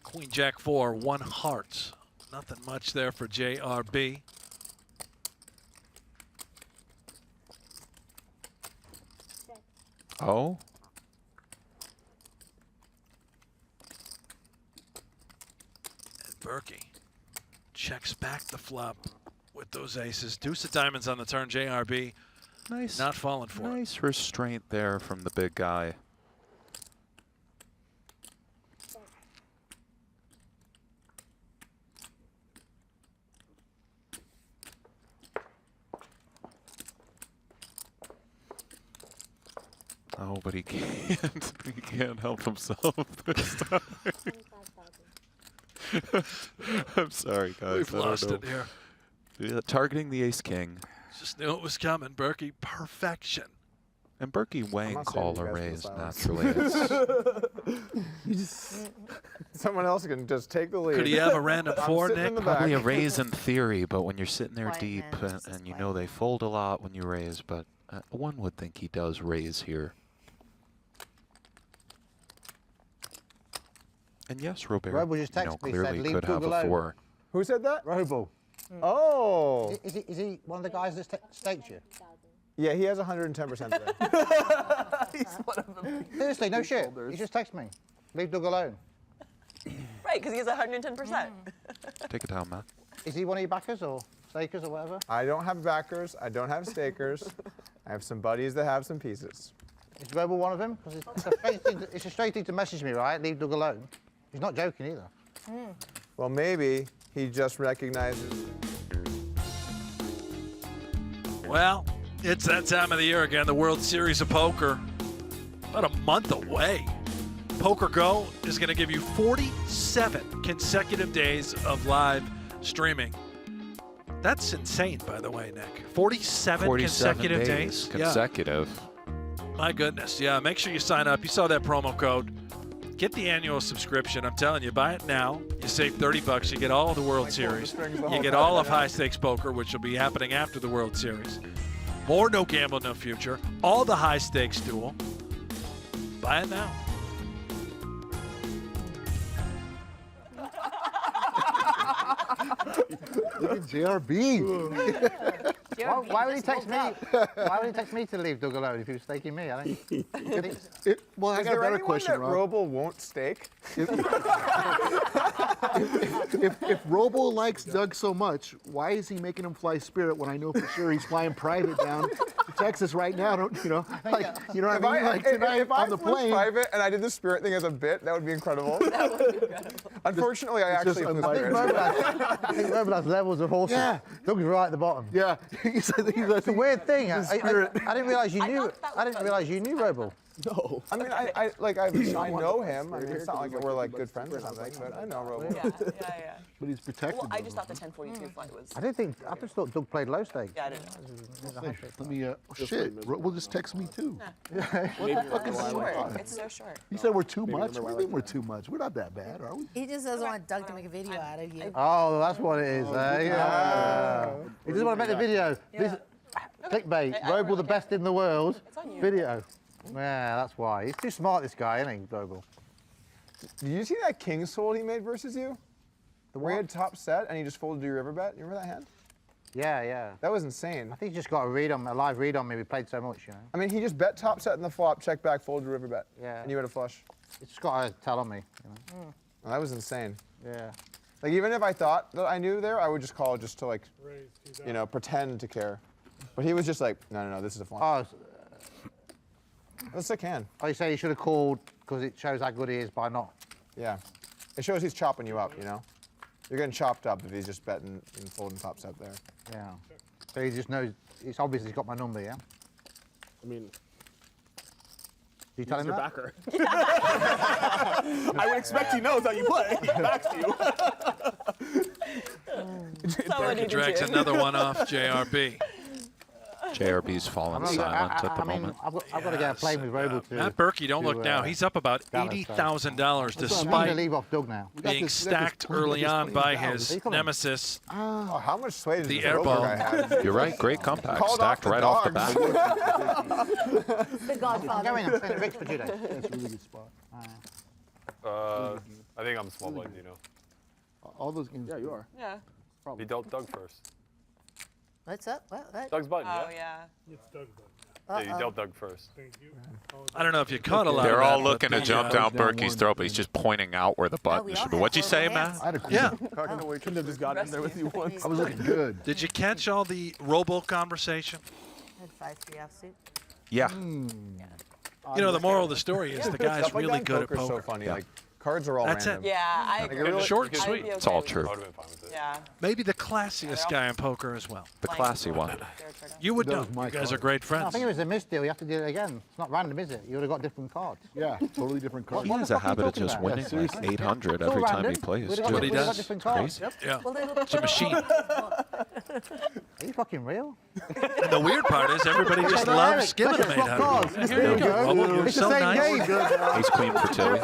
Queen Jack 4, 1 heart. Nothing much there for JRB. Oh? And Berkey checks back the flop with those aces. Deuce of diamonds on the turn. JRB Nice. not falling for it. Nice restraint there from the big guy. Oh, but he can't. He can't help himself this time. I'm sorry, guys. We've I don't lost know. it here. Yeah, targeting the ace-king. Just knew it was coming. Berkey, perfection. And Berkey weighing not call saving or you guys raise, for the naturally. Someone else can just take the lead. Could he have a random I'm 4, sitting in Nick? the back. Probably a raise in theory, but when you're sitting there Quiet deep man, this is and you quiet know they fold a lot when you raise, but one would think he does raise here. And yes, Robert, Robo just you know, texted me, clearly said, "Leave could have Doug a alone." 4. Who said that? Robo. Oh. Is he one of the guys that staked you? Yeah, he has 110% today. He's one of them. Seriously, no shit. He just texted me. Leave Doug alone. Right, because he has 110%. Take it down, Matt. Is he one of your backers or stakers or whatever? I don't have backers. I don't have stakers. I have some buddies that have some pieces. Is Robo one of them? 'Cause it's a straight thing to message me, right? Leave Doug alone. He's not joking either. Well, maybe he just recognizes. Well, it's that time of the year again, the World Series of Poker. About a month away. PokerGO is going to give you 47 consecutive days of live streaming. That's insane, by the way, Nick. 47 consecutive days? Consecutive. Yeah. My goodness, yeah. Make sure you sign up. You saw that promo code. Get the annual subscription. I'm telling you, buy it now. You save $30. You get all of the World Series. You get all of High Stakes Poker, which will be happening after the World Series. More No Gamble, No Future. All the High Stakes Duel. Buy it now. Look at JRB. Why would he text me? Why would he text me to leave Doug alone if he was staking me? I don't. Well, I Is got a there better anyone question, that Rob. Robo won't stake? If Robo likes Doug so much, why is he making him fly Spirit when I know for sure he's flying private down to Texas right now? Don't you know? Like, you know what I mean? Like tonight if I on the flew plane. private and I did the Spirit thing as a bit, that would be incredible. Unfortunately, I actually flew Spirit. I think Robo has levels of horses. Yeah. Doug's right at the bottom. Yeah, It's a weird thing. I didn't realize you knew. I didn't realize you knew Robo. No. I mean, I know him. I mean, it's not like we're like good friends or something, but I know Robo. Yeah. But he's protected. Well, I just thought the 1042 flight was. I just thought Doug played low stake. Yeah, I didn't know. Let me. Shit, Robo just text me too. What the fuck is short? It's so short. You said we're too much. What do you mean we're too much? We're not that bad, are we? He just doesn't want Doug to make a video out of you. Oh, that's what it is. Yeah. He doesn't want to make the video. This clickbait. Robo, the best in the world. Video. Yeah, that's why. He's too smart, this guy, isn't he, Robo? Did you see that King's hold he made versus you? The Where he what? had top set and he just folded your river bet? You remember that hand? Yeah. That was insane. I think he just got a live read on me. We played so much, you know. I mean, he just bet top set in the flop, check back, folded river bet. Yeah. And you had a flush. It's just got a tell on me, you know. Well, that was insane. Yeah. Like, even if I thought that I knew there, I would just call just to, like, you know, pretend to care. But he was just like, no, this is a flop. Oh, That's a sick hand. oh, you say you should have called because it shows how good he is by not. Yeah. It shows he's chopping you up, you know? You're getting chopped up if he's just betting and folding pops up there. Yeah. So he just knows. It's obvious he's got my number, yeah. I mean, you tell him your that? backer. I would expect he knows how you play. He backs you. Berkey drags another one off JRB. JRB's fallen silent at the moment. I've got to get playing with Robo too. Matt Berkey, don't look now. He's up about $80,000 despite leave off Doug now. being stacked early on by his nemesis, Oh, how much sway does the this Robo guy Airball. have? You're right, great comeback. Called Stacked off the right off the dogs. bat. The Godfather. Going, I'm playing Rick's for 2 days. That's a really good spot. I think I'm small blind, you know. All those games. Yeah, you are. Yeah. He dealt Doug first. What's up? What? Doug's button, Oh, yeah? yeah. Yeah, you dealt Doug first. I don't know if you caught a lot They're of all that, looking but to jump down down Berkey's one, throat, but he's just pointing out where the button we should all be. have What'd you say, horrible Matt? hands. I had a Yeah. Couldn't have just gotten in there with you once. I was looking good. Did you catch all the Robo conversation? I had 5-3 offsuit. Yeah. You know, the moral of the story is the guy's Stuff like really that in good at poker's poker. so funny. Like cards are all That's it. random. Yeah, I Like, agree. really- Short and I'd sweet. be It's okay all with true. I would have been fine with it. Yeah. Maybe the classiest guy in poker as well. The classy one. You would That know. was my You guys are card. great I friends. think it was a misdeal. You have to do it again. It's not random, is it? You would have got different cards. Yeah, totally different card. He has a habit of just winning Yeah, like seriously. 800 It's all every time he random. plays. We'd have too. what he got does. different It's cards. crazy. Yeah. Well, It's a machine. Are you fucking real? And the weird part is everybody just loves giving him 800. Here you go. Robo, you're It's the so same nice. game. He's queen for Tilly.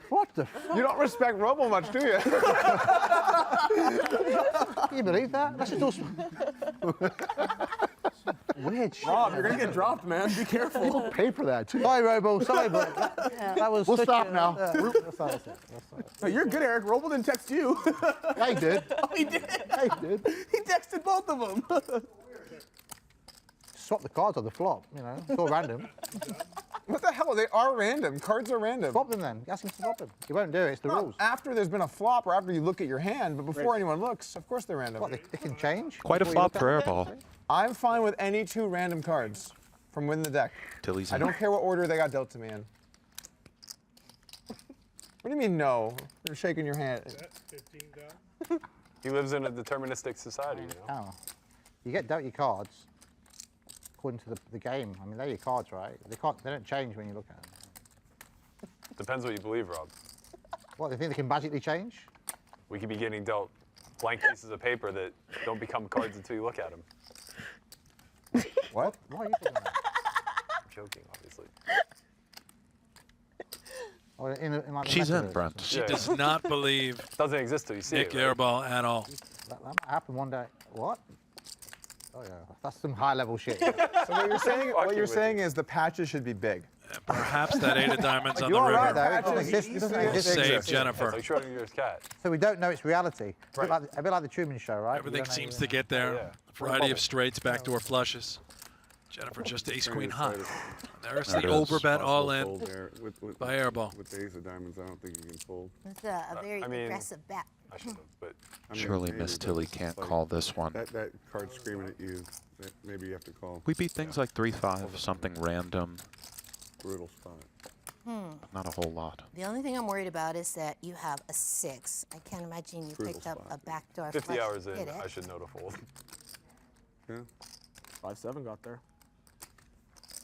What the fuck? You don't respect Robo much, do you? Can you believe that? That's just all weird shit. Rob, you're gonna get dropped, man. Be careful. People pay for that too. Sorry, Robo. Sorry, but that was. We'll such stop a- now. That's No, you're good, Eric. Robo didn't text you. Yeah, he did. Oh, he did. Yeah, he did. He texted both of them. Swap the cards on the flop. You know, it's all random. What the hell? They are random. Cards are random. Swap them then. Ask him to swap them. He won't do it. It's the Not rules. after there's been a flop or after you look at your hand, but before anyone looks, of course they're random. What? They can change. Quite a before you flop look for at them? Airball. I'm fine with any 2 random cards from within the deck. Tilly's I in. don't care what order they got dealt to me in. What do you mean no? You're shaking your hand. He lives in a deterministic society, you know? Oh. You get dealt your cards according to the game. I mean, they're your cards, right? They don't change when you look at them. Depends what you believe, Rob. What, they think they can magically change? We could be getting dealt blank pieces of paper that don't become cards until you look at them. What? Why are you talking about? I'm joking, obviously. Or in like the She's in, metaverse. Brent. She does not believe Doesn't exist till you see Nick it. Right? Airball at all. That might happen one day. What? Oh yeah, that's some high-level shit. So what you're saying? What Fucking you're with saying is the patches should be big. And perhaps that 8 of diamonds on the You're all right river though. It doesn't Patches, exist. It doesn't exist. saved It's Jennifer. like Schrodinger's cat. So we don't know it's reality. Right. A bit like the Truman Show, right? Everything We don't know seems you to get there. Yeah. Variety of straights, backdoor flushes. Jennifer just ace queen high. There's There the it is. overbet all in Fold there. With by Airball. With the ace of diamonds, I don't think you can fold. It's a very I mean- aggressive bet. I should have, but I mean, Surely maybe, Miss but Tilly it's can't like call this one. That card screaming at you, that maybe you have to call. We beat things like 3-5, something random. Brutal spot. Not a whole lot. The only thing I'm worried about is that you have a 6. I can't imagine you Brutal picked up spot. a backdoor 50 flush. hours in, Hit it. I should know to fold. Yeah. 5-7 got there.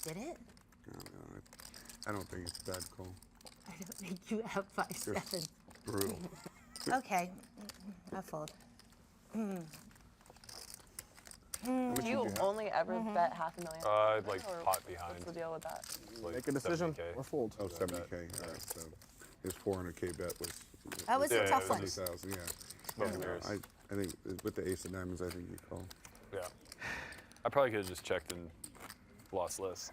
Did it? No, I don't think it's a bad call. I don't think you have 5-7. Brutal. Okay, I fold. Do you only ever bet $500,000? I'd like Or pot behind. What's the deal with that? Like Make a decision 70K. or fold. Oh, 70K. All right, so his 400K bet was. That was a Yeah, tough it one. was 70,000, yeah. Smoke and Yeah, mirrors. I think with the ace of diamonds, I think you call. Yeah. I probably could have just checked and lost less.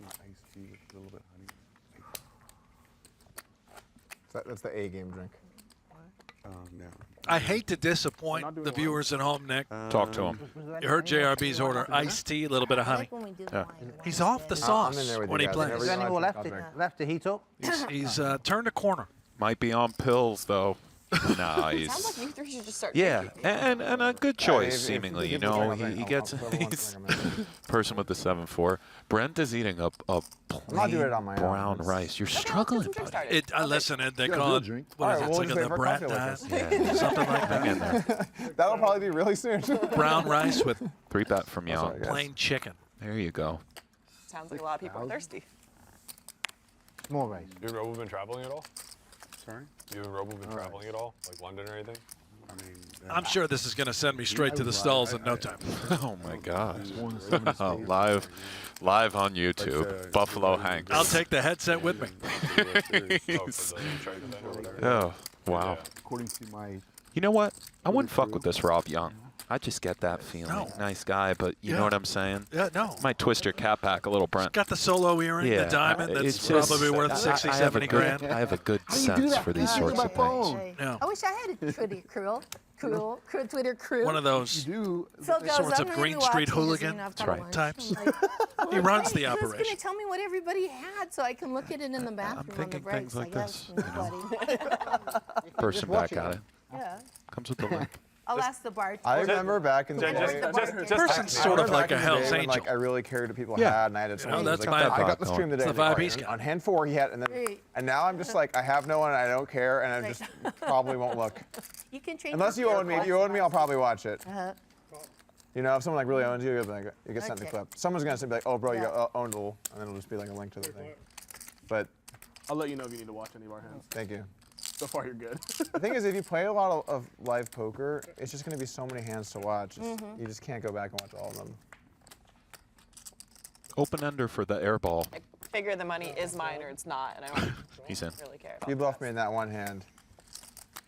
Not iced tea with a little bit honey. That's the A game drink. No. I hate to disappoint the viewers at home, Nick. Talk to him. You heard JRB's order. Iced tea, a little bit of I honey. like when we do Yeah. wine. He's off the I'm sauce in there with when you he guys. plays. Is there any more I'll left drink. left to heat up? He's turned a corner. Might be on pills, though. No, It he's. sounds like you three should just start. Yeah, drinking. and a good choice, if seemingly. you You give me a know, drink, he I'll gets put one he's drink. person with the 7-4. Brent is eating a not doing plain it on my own. brown rice. You're struggling, buddy. Listen, they Yeah, call do a it, drink. what is All right, it? we'll It's just like wait the for Brent coffee with diet. us. Something like Hang in that. there. That'll probably be really soon. Brown rice with 3-bet from Yong. sorry, guys. plain chicken. There you go. Sounds like a lot of people are thirsty. Small race. You and Robo been traveling at all? Sorry? You and Robo been traveling at all? Like London or anything? I mean, I'm sure this is going to send me straight to the stalls in no time. Oh my gosh. One of the 7 spades. Live on YouTube. Like, Buffalo Hank. I'll take the headset with me. Oh, for the trade event or whatever? Oh, wow. According to my You know what? I wouldn't fuck with this Rob Young. I just get that feeling. No. Nice guy, but you know Yeah. what I'm saying? Yeah, no. Might twist your cap back a little, Brent. Got the solo earring, the diamond, that's it's just- probably worth I- 60, I have 70 a good- grand. I have a good How do you do sense that? for these Ah, sorts my of things. phone. Yeah. I wish I had a Twitter Twitter crew. One of those do. Phil goes, sorts I'm of gonna Green be Street watching this, hooligan and I've got right. lunch. types. I'm like, He runs the Who's going operation. to tell me what everybody had so I can look at it in the bathroom on the thinking breaks? things like I guess. this, Person back at it. Yeah. Comes with the link. I'll ask the bartender. I remember back in the Just- day. just- Person's just- sort of I like remember a back in the Hell's day when, Angel. like I really cared what people Yeah. had, and I had to. know, that's like, my I got vibe the stream today. It's the and, vibe he's got. On hand 4 he had, and then Right. and now I'm just like I have no one, and I don't care, and I just probably won't look. You can change Unless your you own me. If you own me, I'll probably watch it. Uh-huh. You know, if someone like really owns you, you'll be like, you get sent the Okay. clip. Someone's gonna be like, oh, bro, you Yeah. owned a little, and then it'll just be like a link to the thing. But I'll let you know if you need to watch any of our hands. thank you. So far, you're good. The thing is, if you play a lot of live poker, it's just gonna be so many hands to watch. You just can't go back and watch all of them. Open ender for the airball. I figure the money is mine or it's not, and I don't He's in. really care about You the bluffed rest. me in that one hand.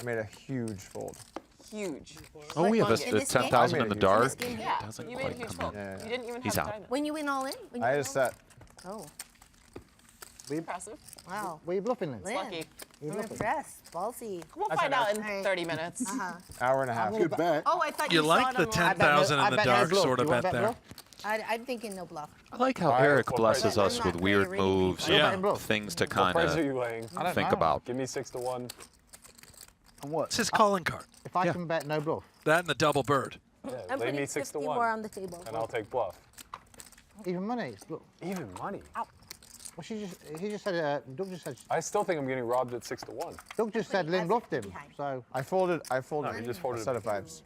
I made a huge fold. Huge. Oh, we have in a this game? 10,000 in the dark. game? Yeah, Doesn't you made a quite huge come fold. in. Yeah, yeah. You didn't even He's have out. diamond. When you win all in? When you I win just all set. in? Oh, Impressive. wow. Were you bluffing then? Lynn, Lucky. I'm impressed. Ballsy. We'll find out in 30 minutes. Uh-huh. Hour and a half. Good bet. Oh, I thought You you like saw the it on 10,000 in I the bet no dark bluff. sort of You want bet bet there. bluff? I'm thinking no bluff. I like how Alright, Eric what blesses price? us I'm with not weird very ready. moves, Yeah. and things to What kind price are you of laying? think about. Give me 6 to 1. On what? It's his calling card. If I can bet no bluff, That and the double bird. Yeah, I'm lay putting me 6 to 50 1. more on the table. And I'll take bluff. even money. It's bluff. Even money. Well, he just said, Doug just said, I still think I'm getting robbed at 6 to 1. Doug just said Lynn bluffed him. So I folded No, you just folded a set it. of 5s.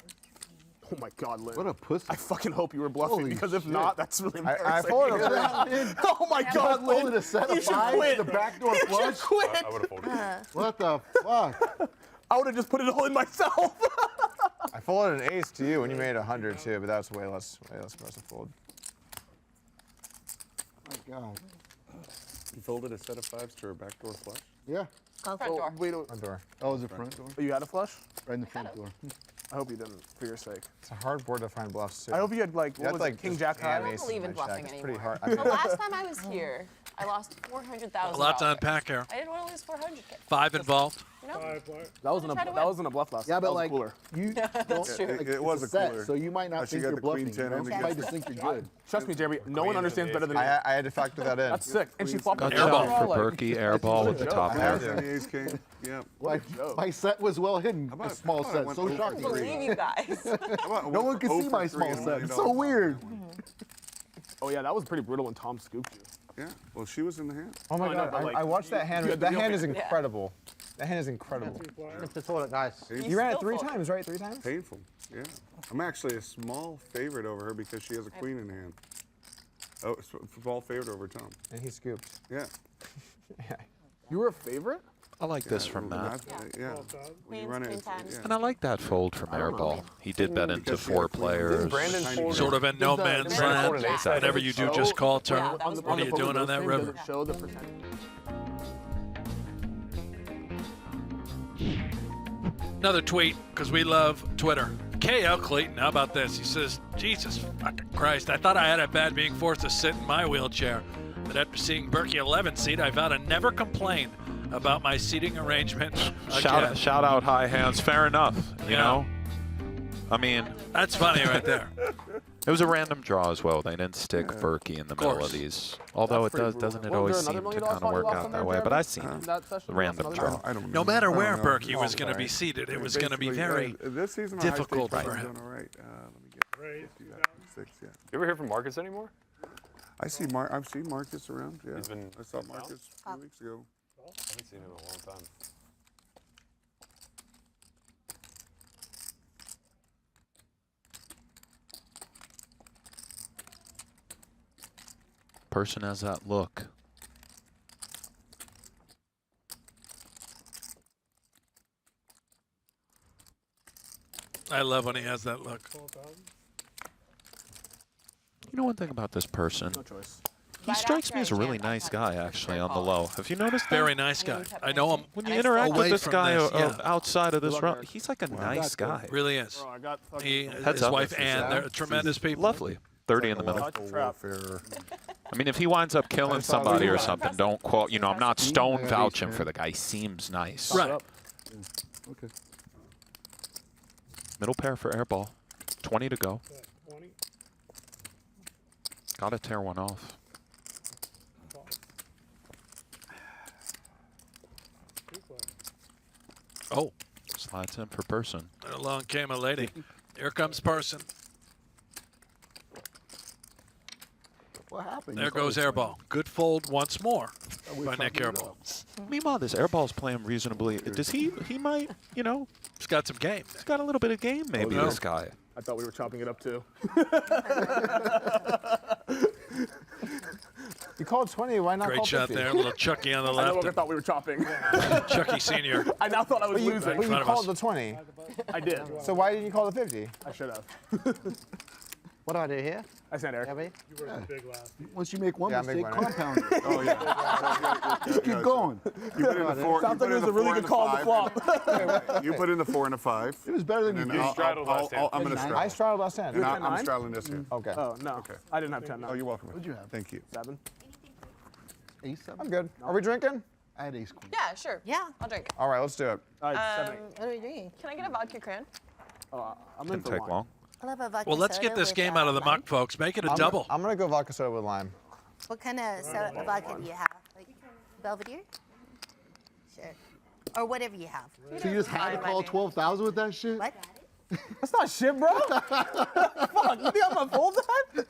Oh my God, Lynn. What a pussy. I fucking hope you were bluffing Holy because if shit. not, that's really I embarrassing. folded a Oh my God, Lynn. Folded a set You of should 5s, quit. the backdoor You should flush. quit. I would have folded. What the fuck? I would have just put it all in myself. I folded an ace to you, and you made 100 too, but that was way less for us to fold. My God. You folded a set of 5s to her backdoor flush? Yeah. Front door. Wait, oh, Front door. Oh, was it front door? you had a flush? Right in the front door. I hope you didn't, for your sake. It's a hard board to find bluffs too. I hope you had like, You what have was to, it, like, King just Jack jam high? aces believe in my stack. bluffing It's pretty anymore. hard. I The mean, last time I was here, I lost $400,000. A lot to unpack here. I didn't want to lose 400K. 5 involved. You know? That wasn't a Try to that win. wasn't a bluff last Yeah, time. but That was like cooler. you. That's true. It was a set, cooler. so you might Oh, not she think got you're the queen bluffing. 10 You and know? the You might just think you're good. Trust me, Jeremy. No one understands better than you. I had to factor that in. That's sick. And she flopped Good the job Airball. for Berkey. Airball with the top I pair. had And to. the ace king. Yeah. My set was well hidden. about- A small how about I set. went So over shocking. three? Believe you guys. No one can see my small set. It's so weird. Oh yeah, that was pretty brutal when Tom scooped you. Yeah. Well, she was in the hand. Oh my I know, God! but, like, I watched that hand. you had the That real hand is hand. incredible. That hand is incredible. it's the toilet, guys. You ran it still 3 folded. times, right? 3 times? Painful. Yeah. I'm actually a small favorite over her because she has a queen in hand. Oh, small favorite over Tom. And he scooped. Yeah. You were a favorite? I like this from Matt. Yeah. When you run Queen it, times. yeah. And I like that fold from Airball. He did bet into Because she 4 had queen. players. Brandon folded. Sort of in no man's land. folded ace. Whatever you do, just call turn. Yeah, that was What are you doing on that river? Does it show the percentage? Another tweet, because we love Twitter. KL Clayton, how about this? He says, Jesus fucking Christ, I thought I had it bad being forced to sit in my wheelchair. But after seeing Berkey 11 seat, I vow to never complain about my seating arrangement again. Shout out high hands. Fair enough. You Yeah. know. I mean, That's funny right there. It was a random draw as well. They didn't stick Berkey in the middle of these. Although doesn't it always seem to kind of work out that way? But I've seen the random draw. No matter where Berkey was going to be seated, it was going to be very difficult for him. You ever hear from Marcus anymore? I've seen Marcus around. Yeah, I saw Marcus a few weeks ago. I haven't seen him in a long time. Persson has that look. I love when he has that look. You know one thing about this Persson? No choice. He strikes me as a really nice guy, actually, on the low. Have you noticed that? Very nice guy. I know him. When you interact with away this from guy this, yeah. outside of this run, he's like a nice guy. Really is. He, Heads his up. wife Ann, they're tremendous people. Lovely. 30 in the middle. I mean, if he winds up killing somebody or something, don't quote. You know, I'm not stone vouching for the guy. He seems nice. Right. Okay. Middle pair for airball. 20 to go. Gotta tear one off. Oh. Slides in for Persson. And along came a lady. Here comes Persson. What happened? There goes airball. Good fold once more by Nick Airball. Meanwhile, this airball's playing reasonably. Does he might, you know. He's got some game. He's got a little bit of game, maybe, this guy. I thought we were chopping it up too. You called 20. Why not Great call shot 50? there. A little Chucky on the I no left. longer thought we were chopping. Chucky Sr. I now thought I was losing. But you called the 20. I did. So why didn't you call the 50? I should have. What do I do here? I stand Eric. You were big last. Once you make one mistake, big compound it. Oh yeah. Just keep going. You put in the 4. Sounds like it was a really good call on the flop. You put in the 4 and a 5. It was better than you did. straddled last hand. I'm going to straddle. I straddled last hand. And I'm straddling this here. Okay. Oh, no. Okay. I didn't have 10 now. Oh, you're welcome. What'd you have? Thank you. 7. Ace 7? I'm good. Are we drinking? I had ace queen. Yeah, sure. Yeah. I'll drink. All right, let's do it. All right, 7. What are we doing? Can I get a vodka cran? I'm in Didn't for take wine. long. I love a vodka Well, let's get soda this with, game out of the lime. muck, folks. Make it a I'm double. I'm going to go vodka soda with lime. What kind of vodka do you have? Like Belvedere? Sure. Or whatever you have. So you just had to call 12,000 with that shit? What? That's not shit, bro. Fuck, you think I'm a full time?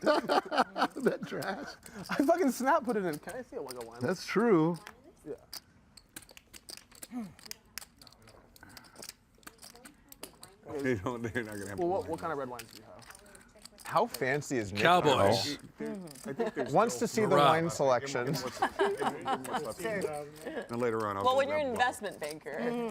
That trash. I fucking snap put it in. Can I see a logo wine? That's true. Yeah. You're not going to have Well, what kind of red wines do you have? How fancy is Nick? Cowboys. Wants to see the wine selection. And later on, I'll Well, go when you're grab an one. investment banker.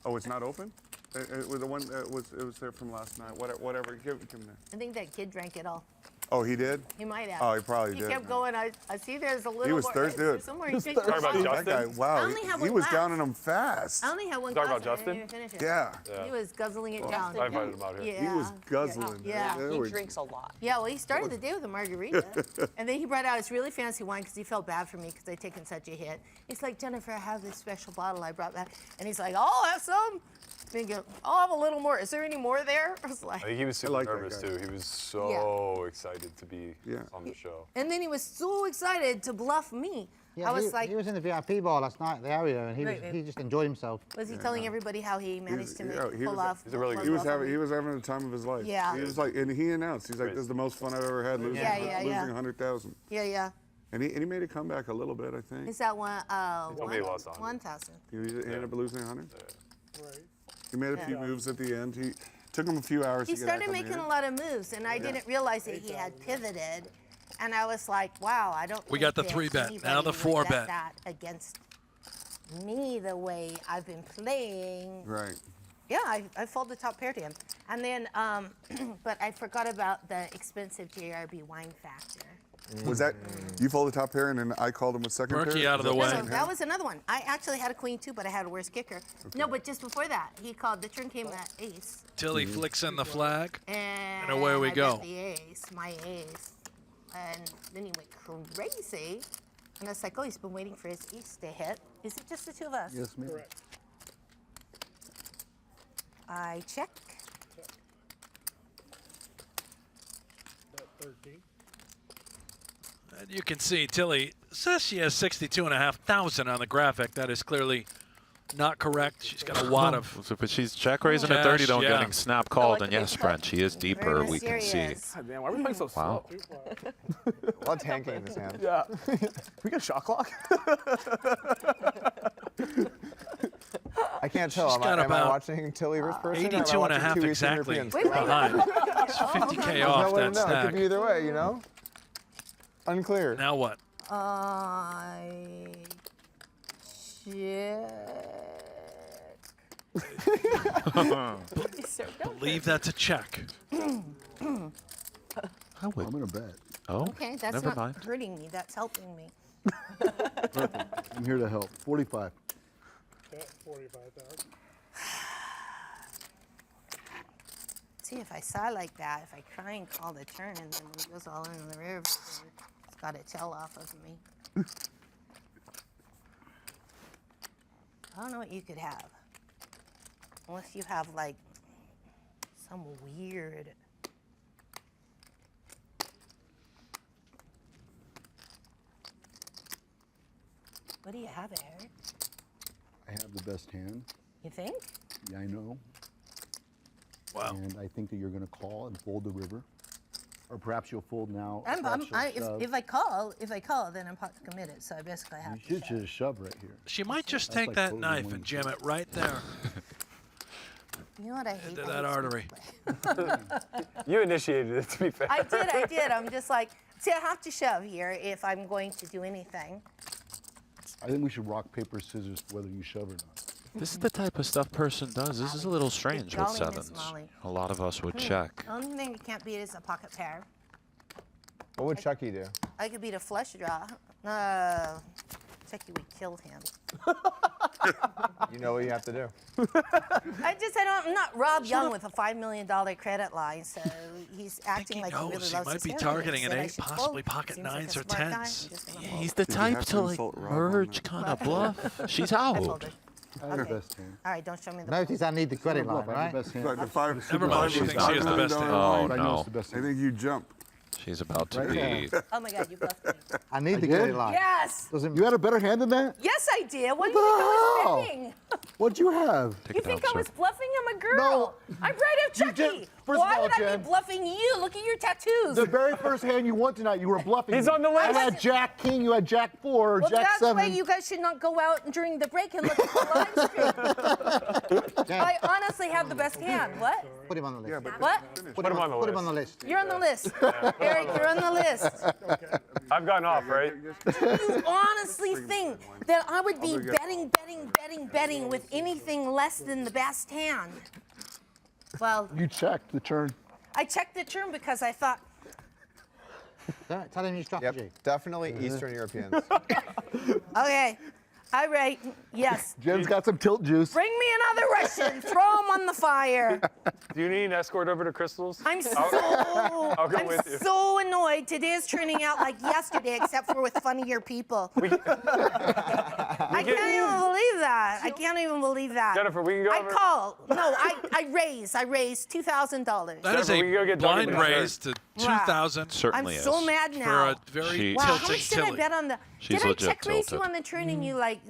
Oh, it's not open? It was the one that was there from last night. Whatever. Give him there. I think that kid drank it all. Oh, he did? He might have. Oh, he probably He did. kept going. I see there's a little He was more. thirsty. There's somewhere he drank Sorry about all. Justin. That guy, wow, I only have he one was glass. downing them fast. I only had one Sorry glass. about and I didn't Justin? even finish it. Yeah. He was guzzling it down. I invited him out here. Yeah. He was guzzling. Yeah. There He we- drinks a lot. Yeah, well, he started the day with a margarita. And then he brought out his really fancy wine because he felt bad for me because I'd taken such a hit. He's like, Jennifer, I have this special bottle I brought back. And he's like, oh, have some. And he goes, I'll have a little more. Is there any more there? I was I like, think he was super like that nervous guy. too. He was so excited to be on the show. and then he was so excited to bluff me. Yeah, I was he, like, he was in the VIP bar last night at the area, and he just enjoyed himself. was he telling everybody how he managed to he pull was- off? He's a really good He was bluff on me? having the time of his life. Yeah. He was like, and he announced, he's like, this is the most fun I've ever had losing, losing 100,000. Yeah, yeah. And he made a comeback a little bit, I think. Is that one? told me he lost 100. 1,000. He ended up losing 100. Right. He made a few moves at the end. He took him a few hours He to get started making a lot of moves, and I didn't realize that he had pivoted. And I was like, wow, I don't. We think got the that 3-bet. anybody Now the would 4-bet. bet that against me the way I've been playing. Right. Yeah, I folded the top pair to him. And then, but I forgot about the expensive JRB wine factor. Was that, you folded top pair and then I called him with second pair? Berkey out of the way. No, that was another one. I actually had a queen too, but I had a worse kicker. No, but just before that, he called, the turn came at ace. Tilly flicks in the flag. And away we I go. bet the ace, my ace. And then he went crazy. And I was like, oh, he's been waiting for his ace to hit. Is it just the two of us? Yes, ma'am. I check. 13. And you can see Tilly says she has 62,500 on the graphic. That is clearly not correct. She's got a wad of. But she's check raising cash, at 30, though, yeah. getting snap called. And yes, Brent, she is deeper. We can see. God damn, why are we playing so Wow. slow? A lot of tanking in this hand. Yeah. We get a shot clock? I can't tell. She's Am got I about watching Tilly versus Persson? 82 and a half exactly behind. It's 50K off that It stack. could be either way, you know? Unclear. Now what? Believe that's a check. I'm gonna bet. Oh, Okay, that's never not mind. hurting me. That's helping me. Perfect. I'm here to help. 45. Bet 45,000. See, if I saw like that, if I try and call the turn, and then when it goes all in the river, then it's got a tail off of me. I don't know what you could have. Unless you have like some weird. What do you have, Eric? I have the best hand. You think? Yeah, I know. Wow. And I think that you're going to call and fold the river. Or perhaps you'll fold now. If I call, then I'm pot committed. So I basically have You to should just shove right here. She might just That's take like that totally knife winning. and jam it right there You know what I hate? into I that hate artery. You initiated it, to be fair. I did. I'm just like, see, I have to shove here if I'm going to do anything. I think we should rock, paper, scissors whether you shove or not. This is the type of stuff Persson does. This is a little strange with Golly, Miss sevens. Molly. A lot of us would check. The only thing you can't beat is a pocket pair. What would Chucky do? I could beat a flush draw. Chucky would kill him. You know what you have to do. I'm not Rob Young with a $5 million credit line, so he's acting like he really knows. loves He might his be hand. targeting Said an I 8, should possibly fold. pocket Seems like a 9s or smart guy. 10s. I'm just gonna Yeah, fold. he's the Did you type have to to like insult Rob on merge, that? kind of bluff. She's I out. folded. I have Okay. the best hand. All right, don't show me the. Notice I need the credit line, I have right? the best hand. Like the five, Never mind, she $5 thinks she has the best hand. Oh, I know no. it's the best I hand. think you jump. She's about to Right be. Oh my God, you bluffed me. I need the did? credit line. Yes. You had a better hand than that? Yes, I did. What do What you think I the was hell? betting? What'd you have? Take You it down, think I sir. was bluffing? I'm a girl. No. I'm Bride of Chucky. did- first of Why all, would I Jen, be bluffing you? Look at your tattoos. The very first hand you won tonight, you were bluffing. He's me. on the list. I had Jack King, you had Jack 4 or Well, Jack that's 7. why you guys should not go out during the break and look at the live stream. I honestly have the best hand. What? Put him on the list. Yeah, but What? Put him on the Put list. him on the list. You're on the list. Eric, you're on the list. I've gotten off, right? You honestly think that I would be betting with anything less than the best hand? Well, You checked the turn. I checked the turn because I thought, Tell him your strategy. Yep, definitely Eastern Europeans. okay, all right, yes. Jen's got some tilt juice. Bring me another Russian. Throw him on the fire. Do you need an escort over to Crystal's? I'm I'll go with you. so annoyed. Today is turning out like yesterday, except for with funnier people. I can't even believe that. I can't even believe that. Jennifer, we can go I over. call. No, I raise. I raise $2,000. That is Jennifer, we can go a get blind Dunkin' Donuts. raise to 2,000 Certainly I'm is. so mad for now. a very Wow, how tilting much did I Tilly. bet on the? She's did I legit check raise you tilted. on the turn and you like?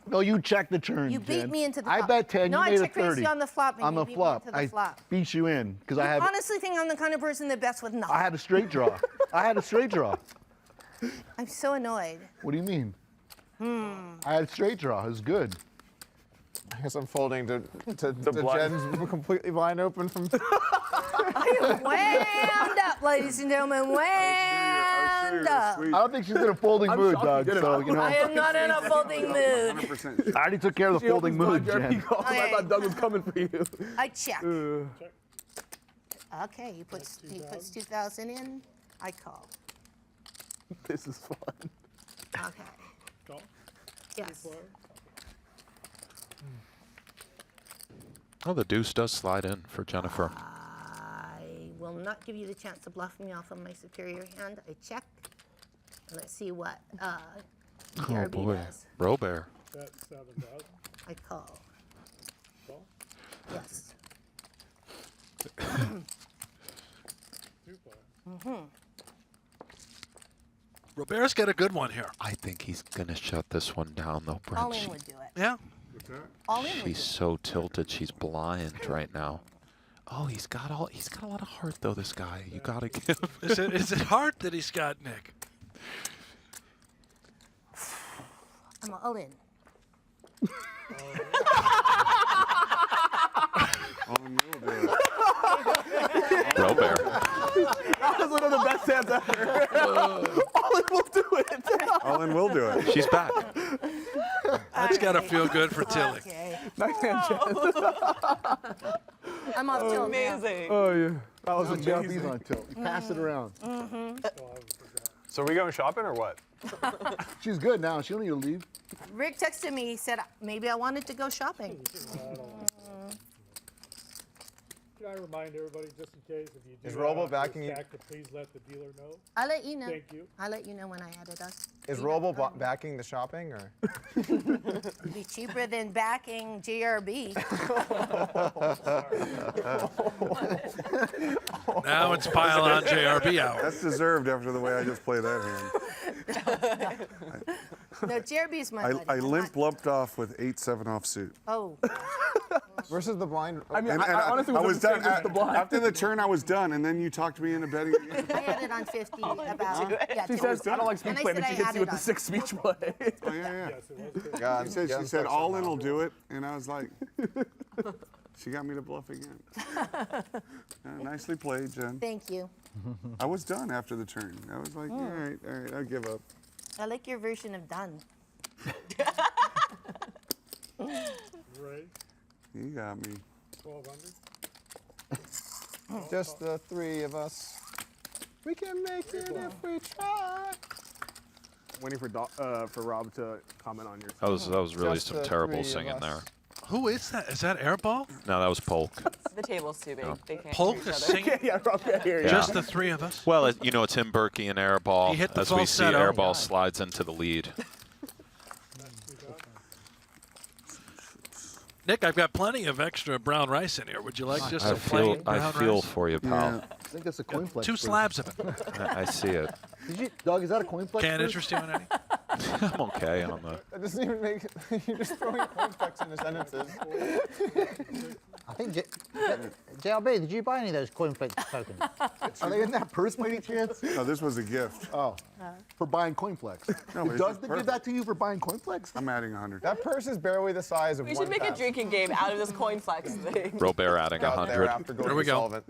No, you checked the turn, You beat Jen. me into the I flop. bet 10, No, you I made a check raised 30. you on the flop and On you the beat me flop. into the I flop. beat you in because I You had honestly think I'm the kind of person that bets with nothing. I had a straight draw. I had a straight draw. I'm so annoyed. What do you mean? I had a straight draw. It was good. I guess I'm folding to blind. Jen's completely blind open from. I am wound up, ladies and gentlemen. Wound up. I don't think she's in a folding mood, shocked you Doug. did it. So, you know. I am not in a folding mood. 100%. I already took care of the folding mood, Jen. I thought Doug was coming for you. I check. Okay, he puts 2,000 in. I call. This is fun. Okay. Call. Yes. Oh, the deuce does slide in for Jennifer. I will not give you the chance to bluff me off of my superior hand. I check. Let's see what Oh BRB boy, does. Robert. Bet 7,000. I call. Call. Yes. 2 player. Robert's got a good one here. I think he's gonna shut this one down though, Brent. All in would do it. Yeah. All in would do She's so tilted. She's blind right now. Oh, he's got a lot of heart though. This guy, you gotta give. Is it heart that he's got, Nick? I'm all in. Robert. That was one of the best hands ever. All in will do it. All in will do it. She's back. That's got to feel good for Tilly. Okay. Nice hand, Jen. I'm off tilt now. Amazing. Oh, yeah. That was JLB's amazing. on tilt. You pass it around. So are we going shopping or what? She's good now. She don't need to leave. Rick texted me. He said maybe I wanted to go shopping. Can I remind everybody, just in case, if you do Is Robo have a backing you? stack, to please let the dealer know. I'll let you know. Thank you. I'll let you know when I had it on. Is Robo backing the shopping or? It'd be cheaper than backing JRB. Now it's pile on JRB hour. That's deserved after the way I just played that hand. No, JRB's my buddy. I limp lumped off with 8-7 offsuit. Oh. Versus the blind. I mean, And I honestly was done. the blind. After the turn, I was done, and then you talked me into betting. I had it on 50 about. Yeah, She says, I don't like speech And I play, said and I she hits had you with it the on. 6 speech play. Oh, yeah. Yes, it was good. God, She said all in will do it, and I was like, she got me to bluff again. Nicely played, Jen. Thank you. I was done after the turn. I was like, all right, I'll give up. I like your version of done. Right. You got me. 1200. Just the three of us. We can make it if we try. Waiting for Rob to comment on your. That was really Just some the terrible three of singing us. there. Who is that? Is that Airball? No, that was Polk. The table's too big. No. They can't Polk hear each is other. singing? Yeah, Rob can't hear you. Just the three of us? Well, you know, it's him, Berkey, and Airball. He hit the As we see, falsetto. Airball slides into the lead. Nick, I've got plenty of extra brown rice in here. Would you like just I some plain brown feel rice? for you, pal. I think that's a coin flex. 2 first. slabs of it. I see it. Did you, Doug, is that a coin flex? Can't first? interest you in any? I'm okay on the. That doesn't even make. You're just throwing coin flex into sentences. I think JLB, did you buy any of those coin flex tokens? Are they in that purse by any chance? No, this was a gift. Oh, for buying coin flex. No, but Does it's they give perfect. that to you for buying coin flex? I'm adding 100. That purse is barely the size of We one should make a pass. drinking game out of this coin flex thing. Robert adding Out there 100. after going There we to go. solve it.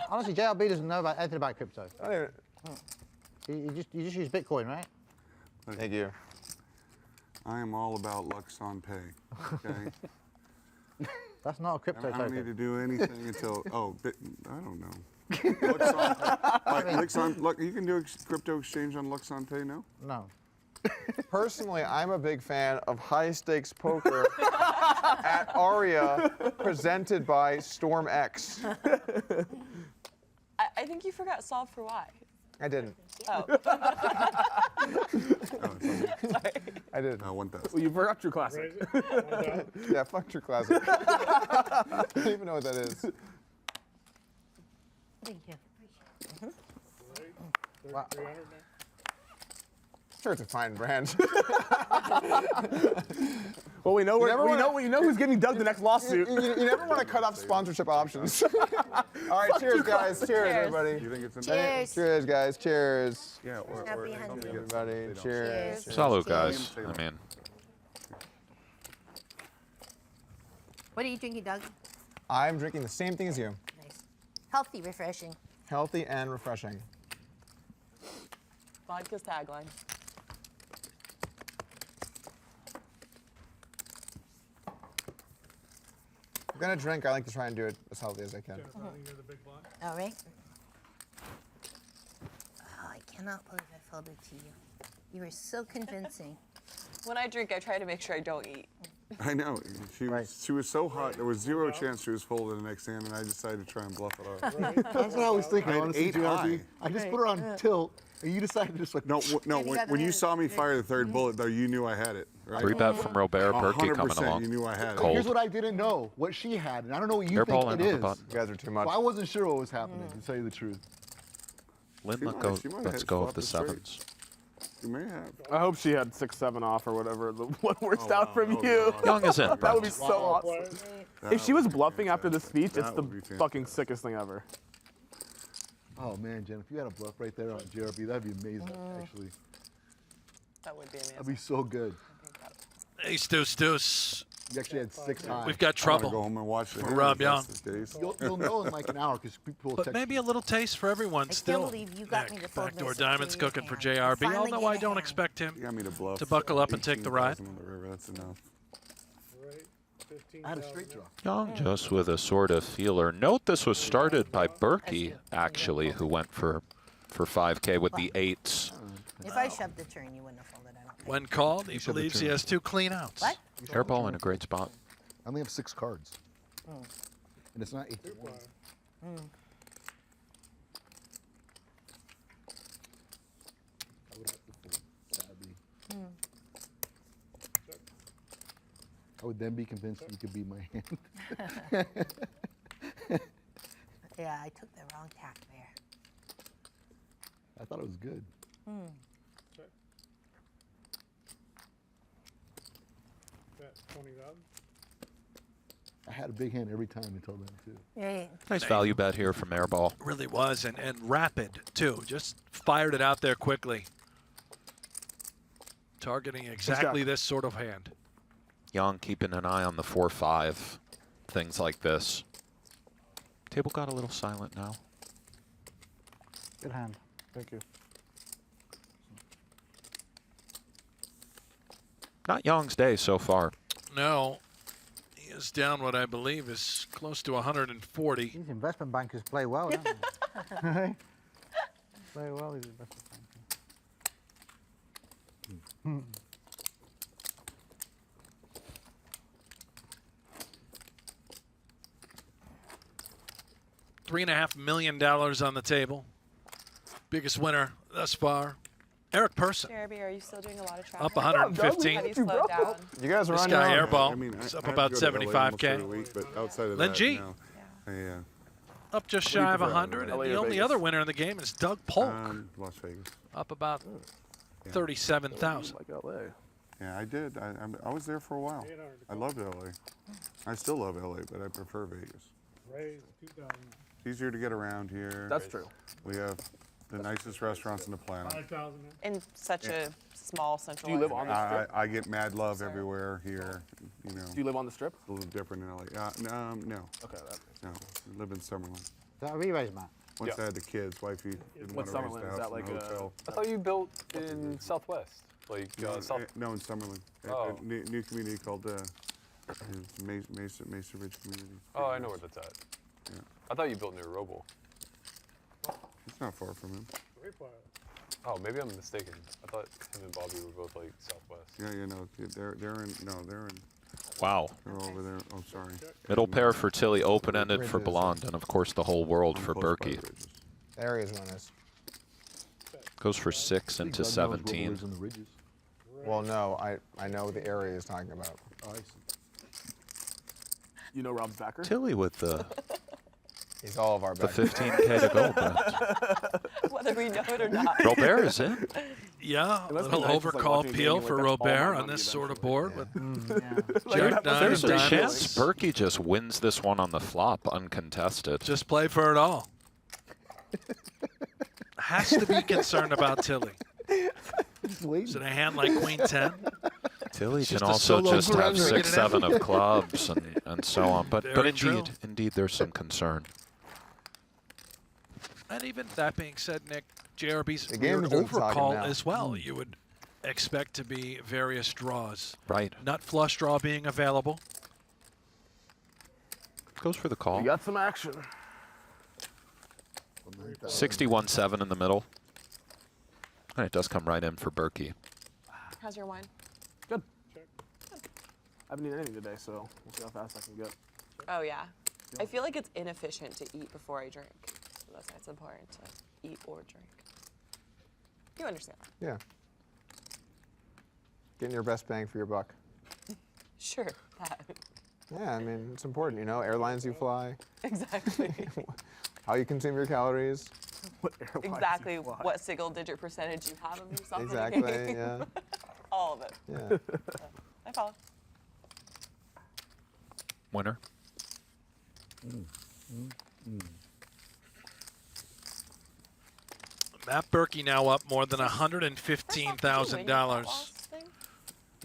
Honestly, JLB doesn't know anything about crypto. I don't even- You just use Bitcoin, right? Thank you. I am all about Lux on Pay. Okay. That's not a crypto I don't need token. to do anything until I don't know. Lux on, look, you can do crypto exchange on Lux on Pay now. No. Personally, I'm a big fan of high stakes poker at Aria, presented by Storm X. I think you forgot solve for why. I didn't. Oh. Sorry. I didn't. 1,000. Well, you forgot your classic. Yeah, fuck True Classic. I don't even know what that is. Thank you. Wow. 300 now. Sure, it's a fine brand. Well, we know who's getting Doug the next lawsuit. You never want to cut off sponsorship options. All right, cheers, guys. Cheers, everybody. You think it's in Cheers. Cheers, guys. Cheers. Yeah, or Happy hunting. Everybody, cheers. Salute, guys. I mean, What are you drinking, Doug? I'm drinking the same thing as you. Nice. Healthy, refreshing. Healthy and refreshing. Vodka's tagline. If I'm gonna drink, I like to try and do it as healthy as I can. You're the big blind. All right. Oh, I cannot believe I filled it to you. You were so convincing. When I drink, I try to make sure I don't eat. I know. She was so hot. There was zero chance she was folding the next hand, and I decided to try and bluff it off. That's what I was thinking, I had honestly, 8 JLB. high. I just put her on tilt, and you decided to just like... No. When you saw me fire the third bullet, though, you knew I had it. Right? 3-bet from Robert. Berkey coming 100%. along. You knew I had it. Cold. Here's what I didn't know, what she had, and I don't know what you Airball think in it on the is. button. You guys are too much. So I wasn't sure what was happening, to tell you the truth. Lynne, She might let's have go of swapped the straight. sevens. You may have. I hope she had 6-7 off or whatever. The one worst out from that would be you. awesome. Young is in, That would be Brent. so awesome. If she was bluffing after the speech, it's the fucking sickest thing ever. Oh man, Jen, if you had a bluff right there on JRB, that'd be amazing. Actually, That would be amazing. that'd be so good. Ace deuce deuce. You actually had 6 high. We've got I wanna trouble go home and watch the for hand Rob Young. these days. You'll know in like an hour because people will But text maybe you. a little taste for everyone I still. can't believe you got me to fold Backdoor this diamonds into your cooking for hand. JRB, Finally although I get a don't hand. expect him You got me to bluff. to buckle up and take the ride. 18,000 on the river, that's enough. Right, 15. I had a straight draw. Young just with a sort of feeler. Note this was started by Berkey, actually, who went for 5K with the 8s. If I shoved the turn, you wouldn't have folded. I don't think. When called, he should believes he return. has 2 clean outs. What? Airball in a great spot. I only have 6 cards. And it's not 8 to 1. I would have to fold, sadly. I would then be convinced you could beat my hand. Yeah, I took the wrong tack there. I thought it was good. Bet 20,000. I had a big hand every time until then, too. Yeah. Nice value bet here from Airball. Really was, and rapid, too. Just fired it out there quickly. Targeting exactly this sort of hand. Young keeping an eye on the 4-5, things like this. Table got a little silent now. Good hand. Thank you. Not Young's day so far. No, he is down what I believe is close to 140. These investment bankers play well, don't they? Play well, these investment bankers. 3.5 million on the table. Biggest winner thus far. Eric Persson. JRB, are you still doing a lot of traffic? Up 115. Have you slowed down? You guys are This on guy your own. Airball. I mean, is I up have about to go to LA almost every 75K. week, but outside of Lynne that, G. no. Up just What do you shy of prefer, 100. And LA the or only Vegas? other winner in the game is Doug Polk. Las Vegas. Up about 37,000. Like LA. Yeah, I did. I was there for a while. I loved LA. I still love LA, but I prefer Vegas. Raise 2,000. It's easier to get around here. That's true. We have the nicest restaurants on the planet. 5,000. In such a small central. Do you live on the strip? I get mad love everywhere here. You know, Do you live on the strip? a little different in LA. No, Okay. no. I live in Summerlin. Is that a re-raise, Matt? Once Yeah. I had the kids, wifey didn't want What's to raise Summerlin? the Is house that in like the a- hotel. I thought you built in Southwest, like South. No, in Summerlin. Oh. A new community called Mesa Ridge Community. Oh, I know where that's at. Yeah. I thought you built near Roble. It's not far from him. Very quiet. Oh, maybe I'm mistaken. I thought him and Bobby were both like Southwest. Yeah, no, they're Wow. over there. Oh, sorry. Middle pair for Tilly, open-ended for Bellande, and of course the whole world for Berkey. Areas winners. Goes for 6 into 17. On the ridges. Well, no, I know the area he's talking about. Oh, I see. You know Rob's backer? Tilly with the He's all of our the backers. 15K to go, Brent. Whether we know it or not. Robert is in. Yeah, a It must little be nice, just, like, overcall watching a peel game for like that's all Robert money on this sort of eventually. board with Like, Jack you have 9 There's a diamonds. chance Berkey just wins this one on the flop uncontested. Just play for it all. Has to be concerned about Tilly. Is it a hand like Queen 10? Tilly It's can just a also solo just have surrender. 6, 7 of clubs and so on. But Very true. indeed, there's some concern. And even that being said, Nick, JRB's The game weird is talking overcall now. as well. You would expect to be various draws. Right. Nut flush draw being available. Goes for the call. We got some action. 61-7 in the middle. And it does come right in for Berkey. How's your wine? Good. I haven't eaten anything today, so we'll see how fast I can get. Oh yeah. I feel like it's inefficient to eat before I drink. So that's why it's important to eat or drink. You understand that? Yeah. Getting your best bang for your buck. Sure. That. Yeah, I mean, it's important, you know, airlines you fly, Exactly. how you consume your calories. Exactly what single-digit percentage you have of yourself. Exactly, yeah. All of it. Yeah. I follow. Winner. Matt Berkey now up more than $115,000.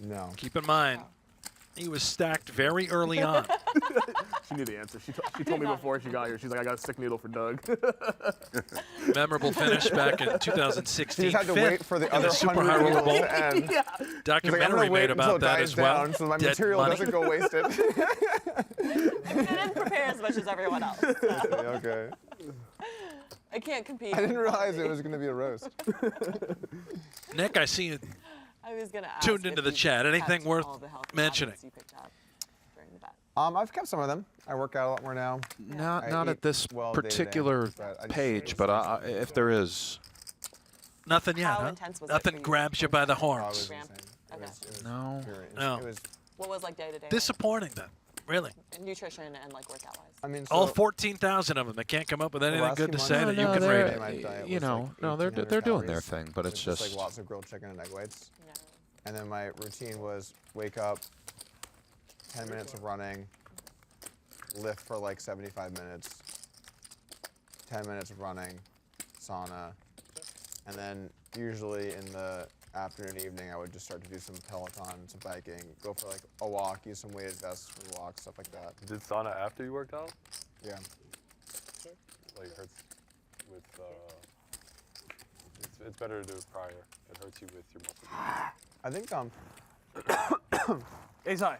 No. Keep in mind, he was stacked very early on. She knew the answer. She told me before she got here. She's like, I got a stick noodle for Doug. Memorable finish back in 2016. She just had to wait for the other Super 100 High Roller Bowl. to end. Documentary made about that as well. Down so my Dead material money. doesn't go wasted. I didn't prepare as much as everyone else. So. Okay. I can't compete. I didn't realize it was going to be a roast. Nick, I see you I was gonna ask tuned into if the you chat. Anything kept worth all the health mentioning? habits you picked up during the bet. I've kept some of them. I work out a lot more now. Not I at eat this well day to day, particular but I just- page, but if there is. Nothing yet, How huh? intense was it Nothing for you? grabs you by the horns. Ram? Okay. No. No. What was like day to day? Disappointing then, really. Nutrition and like workout wise. I mean, All 14,000 of them. They can't come up with anything last good to few say months, that you can they're- rate my it. diet you was know, like no, they're 1,800 doing their calories. thing, but it's just. like lots of grilled chicken and egg whites. And then my routine was wake up, 10 minutes of running, lift for like 75 minutes, 10 minutes of running, sauna, and then usually in the afternoon, evening, I would just start to do some Peloton, some biking, go for like a walk, use some weighted vests for the walk, stuff like that. You did sauna after you worked out? Yeah. Like it hurts with, it's better to do it prior. It hurts you with your muscles. I think Ace high.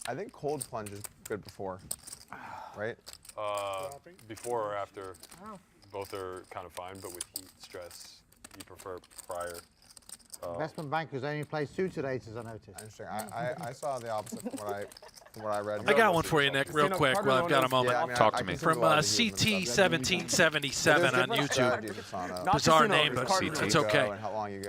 I think cold plunge is good before, right? Before or after, both are kind of fine, but with heat stress, you prefer prior. Investment bankers only play suited aces, I noticed. I understand. I saw the opposite from what I read. I got one for you, Nick, real quick while I've got a moment. Yeah, I mean, Talk I to me. consume a From lot of human stuff. CT1777 on YouTube. Bizarre name, but it's okay.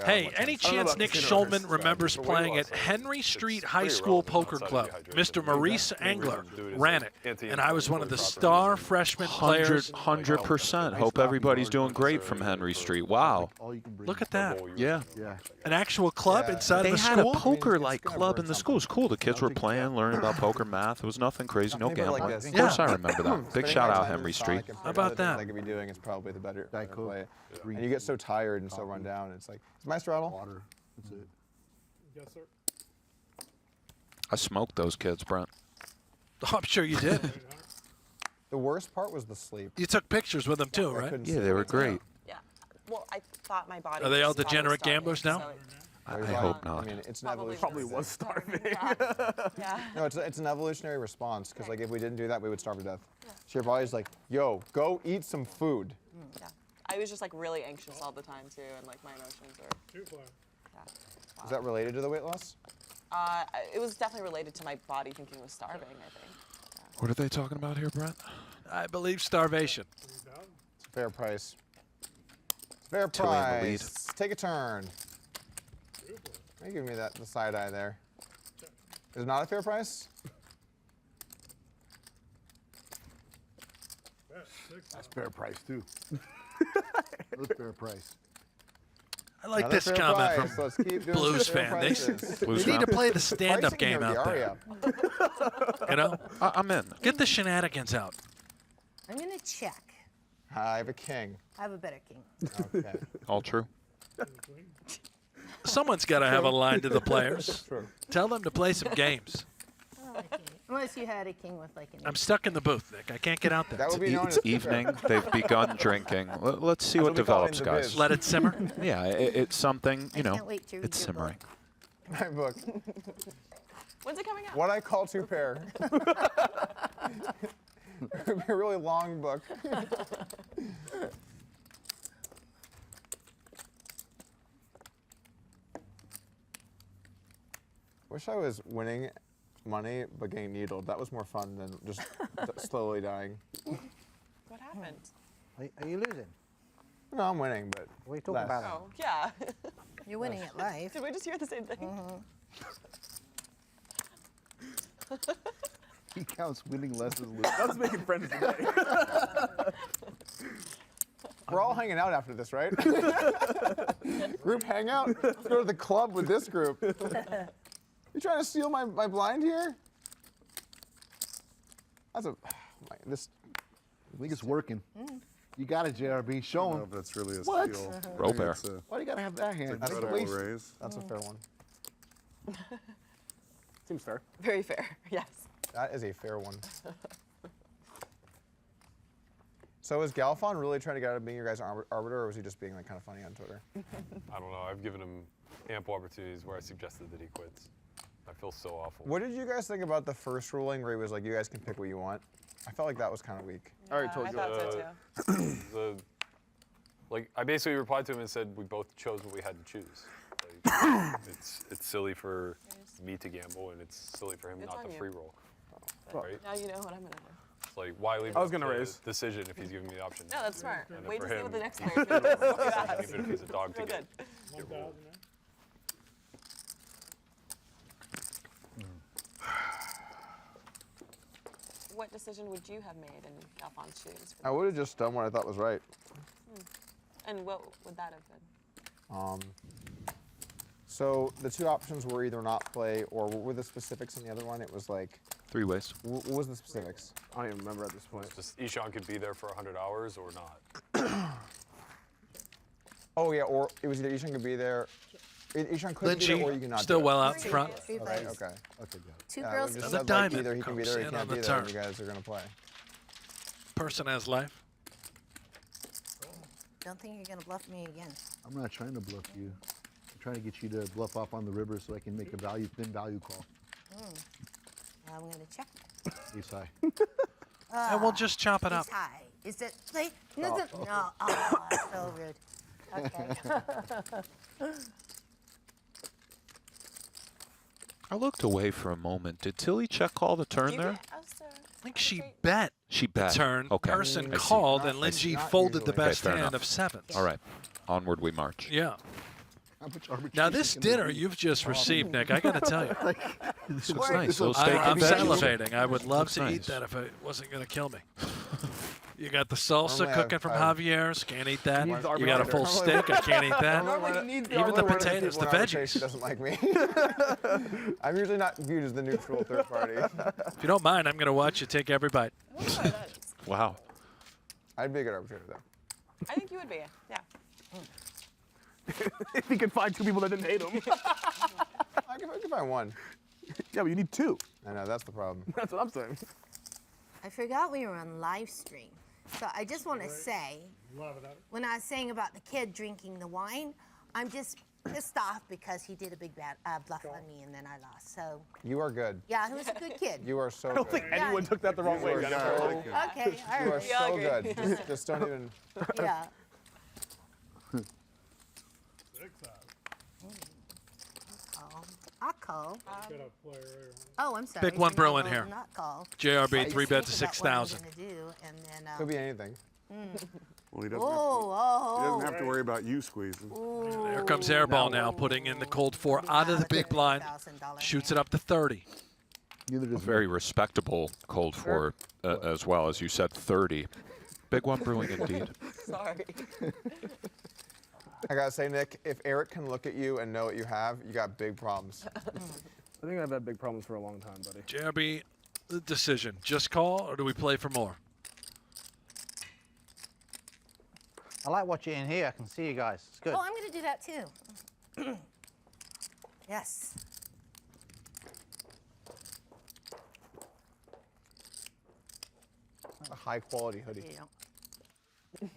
Hey, any chance Nick Schulman remembers playing at Henry Street High School Poker Club? Mr. Maurice Engler ran it, and I was one of the star freshman players. 100%. Hope everybody's doing great from Henry Street. Wow. Look at that. Yeah. An actual club inside They of the had school? a poker-like club in the school. It was cool. The kids were playing, learning about poker math. It was nothing crazy, no gambling. Of course, I remember that. Big shout out, Henry Street. How about that? I could be doing is probably the better play. And you get so tired and so run down. It's like, is my straddle? Water. That's it. Yes, sir. I smoked those kids, Brent. Oh, I'm sure you did. The worst part was the sleep. You took pictures with them too, I right? couldn't Yeah, sleep. they were great. Yeah. Well, I thought my body. Are they all was degenerate starving, gamblers now? so I hope not. I mean, it's an Probably evolutionary. Probably was starving. Yeah. No, it's an evolutionary response because like if we didn't do that, we would starve to death. So your body's like, yo, go eat some food. Yeah. I was just like really anxious all the time too, and like my emotions were. Yeah. Is that related to the weight loss? It was definitely related to my body thinking it was starving, I think. What are they talking about here, Brent? I believe starvation. It's a fair price. It's a fair Tilly in the lead. price. Take a turn. Why are you giving me the side eye there? Is it not a fair price? That's fair price, too. That's fair price. I like Another this fair comment price. from Let's keep doing Blues fair fan. prices. They Blues need to fan. play the stand-up Pricing game here, out the there. aria. You know? I'm in. Get the shenanigans out. I'm going to check. I have a king. I have a better king. Okay. All true. Someone's got to have a line to the players. True. Tell them to play some games. Oh, okay. Unless you had a king with like an. I'm stuck in the booth, Nick. I can't get out there. That would be known It's as evening. They've begun drinking. Let's see what what we call it in develops, the guys. biz. Let it simmer. Yeah, it's something, I you know, can't wait to read it's your book. simmering. my book. When's it coming out? What I call two pair. It would be a really long book. Wish I was winning money but getting needled. That was more fun than just slowly dying. What happened? Are you losing? No, I'm winning, but What are you talking less. about? Oh, yeah. You're winning at life. Did we just hear the same thing? He counts winning less as losing. That's making friends today. We're all hanging out after this, right? Group hangout? Let's go to the club with this group. You trying to steal my blind here? That's this. I think it's working. You got it, JRB. Show I don't him. know if that's really a What? steal. I think Robert. it's a- Why do you gotta have that hand? That's a Incredible raise. That's a fair one. Seems fair. Very fair. Yes. That is a fair one. So is Galfon really trying to get out of being your guys' arbiter, or was he just being like kind of funny on Twitter? I don't know. I've given him ample opportunities where I suggested that he quits. I feel so awful. What did you guys think about the first ruling where he was like, you guys can pick what you want? I felt like that was kind of weak. I already told I you. thought so too. Like, I basically replied to him and said we both chose what we had to choose. Like, it's silly for me to gamble, and it's silly for him It's not on to you. free roll. Well, Right? Now you know what I'm gonna do. It's like, why leave I was it gonna to raise. decision if he's giving me the option? No, that's smart. And then Wait for to see him, what the next he player can does. make a Look at decision, us. even if he's a dog to Real get good. 1,000 ruled. What decision would you have made in Galfon's shoes? I would have just done what I thought was right. And what would that have been? So the two options were either not play, or what were the specifics in the other one? It was like, 3 ways. what was the specifics? I don't even remember at this point. Just Ishan could be there for 100 hours or not. Oh yeah, or it was either Ishan could be there, Ishan could be there, or you can not. still do it. well out front. Three Right, plays. okay. Okay, got it. Two Yeah, girls. we just Another said, like, diamond either he can be comes there or he in can't on the be there, and turn. you guys are gonna play. Persson has life. Don't think you're gonna bluff me again. I'm not trying to bluff you. I'm trying to get you to bluff off on the river so I can make a thin value call. I'm gonna check. Ace high. And we'll just chop it up. It's high. Is it play? No, no. Oh, that's so rude. Okay. I looked away for a moment. Did Tilly check call the turn You there? did- I was, I think she bet She the bet. turn. Okay. Person I see. called, and Not- Lynne it's G not folded the usually. best fair hand enough. of sevens. All right. Onward we march. Yeah. How much arbitration Now this can there dinner be? you've just received, Nick, I gotta tell you, This looks nice. Little steak I'm and veggies. salivating. I would love Looks to eat nice. that if it wasn't gonna kill me. You got the salsa Normally cooking from I've- Javier's. Can't eat that. Needs the You got a full arbitrator. steak. I can't eat that. Normally Even the potatoes, the She veggies. doesn't like me. I'm usually not viewed as the neutral third party. If you don't mind, I'm gonna watch you take every bite. Wow. I'd be a good arbitrator though. I think you would be. Yeah. If he could find two people that didn't hate him. I could find one. Yeah, but you need two. I know, that's the problem. That's what I'm saying. I forgot we were on live stream. So I just want to say, when I was saying about the kid drinking the wine, I'm just pissed off because he did a big bad bluff on me and then I lost. So You are good. yeah, he was a good kid. You are so I don't good. think anyone took that the wrong way, are Jennifer. so- Okay, all You are right. so agree. good. Just don't even. Yeah. I'll call. Oh, I'm sorry. Big one No, brewing no, here. Not call. JRB Just 3 bet to think about what I'm 6,000. gonna do, and then, Could be anything. Well, he doesn't, oh, he doesn't have to worry about you squeezing. There comes Airball now, putting in the cold 4 out of the big blind. Shoots it up to 30. Neither A does very respectable cold 4 as well, as you said, 30. Big one brewing indeed. Sorry. I gotta say, Nick, if Eric can look at you and know what you have, you got big problems. I think I've had big problems for a long time, buddy. JRB, the decision. Just call, or do we play for more? I like watching in here. I can see you guys. It's good. Oh, I'm going to do that too. Yes. A high quality hoodie. Yeah.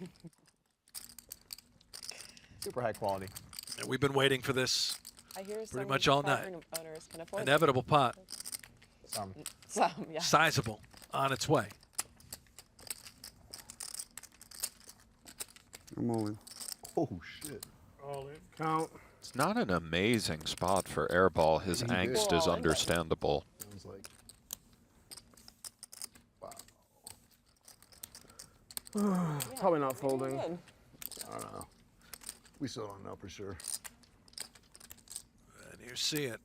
Super high quality. And we've been waiting for this I hear pretty some much all night. tavern owners can afford Inevitable pot. Some. Some, yeah. Sizable. On its way. I'm all in. Oh, shit. All in. Count. It's not an amazing spot for Airball. His He did. angst is Well, understandable. Sounds like. Wow. Probably not folding. Good. I don't know. We still don't know for sure. And you see it.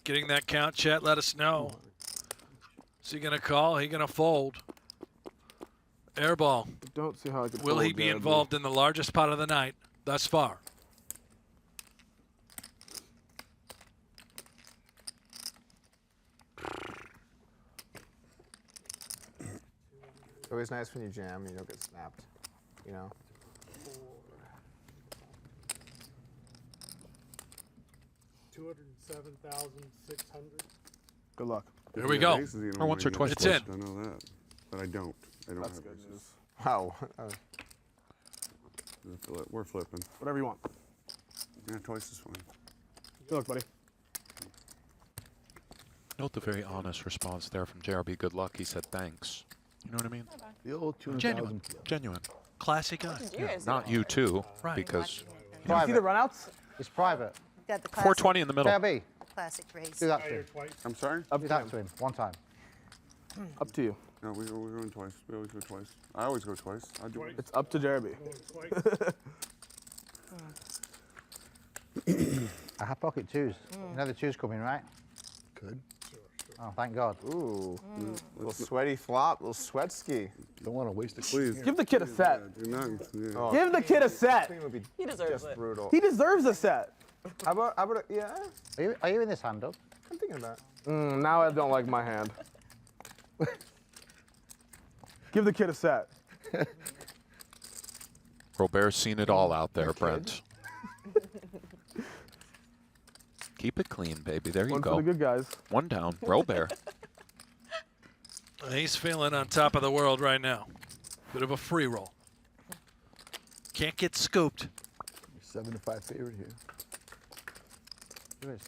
Getting that count, Chet, let us know. Is he going to call? He going to fold? Airball. I don't see how I could. Will he be involved in the largest pot of the night thus far? It's always nice when you jam and you don't get snapped, you know? 207,600. Good luck. Here we go. Or once or twice. It's in. I know that, but I don't. I don't That's have good aces. news. Wow. We're flipping. Whatever you want. Yeah, twice is fine. Good luck, buddy. Note the very honest response there from JRB. Good luck. He said thanks. You know what I mean? The old 200,000. Genuine. Genuine. Classy guy. Yeah, not you too, Right. because Can you see the runouts? It's private. Got the classic, 420 in the middle. JRB, classic raise. do that to him. I'm sorry? Up Do to that him. to him, one time. Up to you. No, we're going twice. We always go twice. I always go twice. I do. It's up to Jeremy. I have pocket twos. You know the twos coming, right? Could. Oh, thank God. Ooh. Little sweaty flop, little sweat ski. Don't want to waste a Please. Give the kid a set. Do not. Yeah. Oh, Give the kid a set. clean would be He deserves just it. brutal. He deserves a set. How about yeah? Are you in this hand, Doug? I'm thinking about it. Now I don't like my hand. Give the kid a set. Robert's seen it all out there, Brent. Keep it clean, baby. There you One go. for the good guys. One down. Robert. He's feeling on top of the world right now. Bit of a free roll. Can't get scooped. 7-5 favorite here. Who is?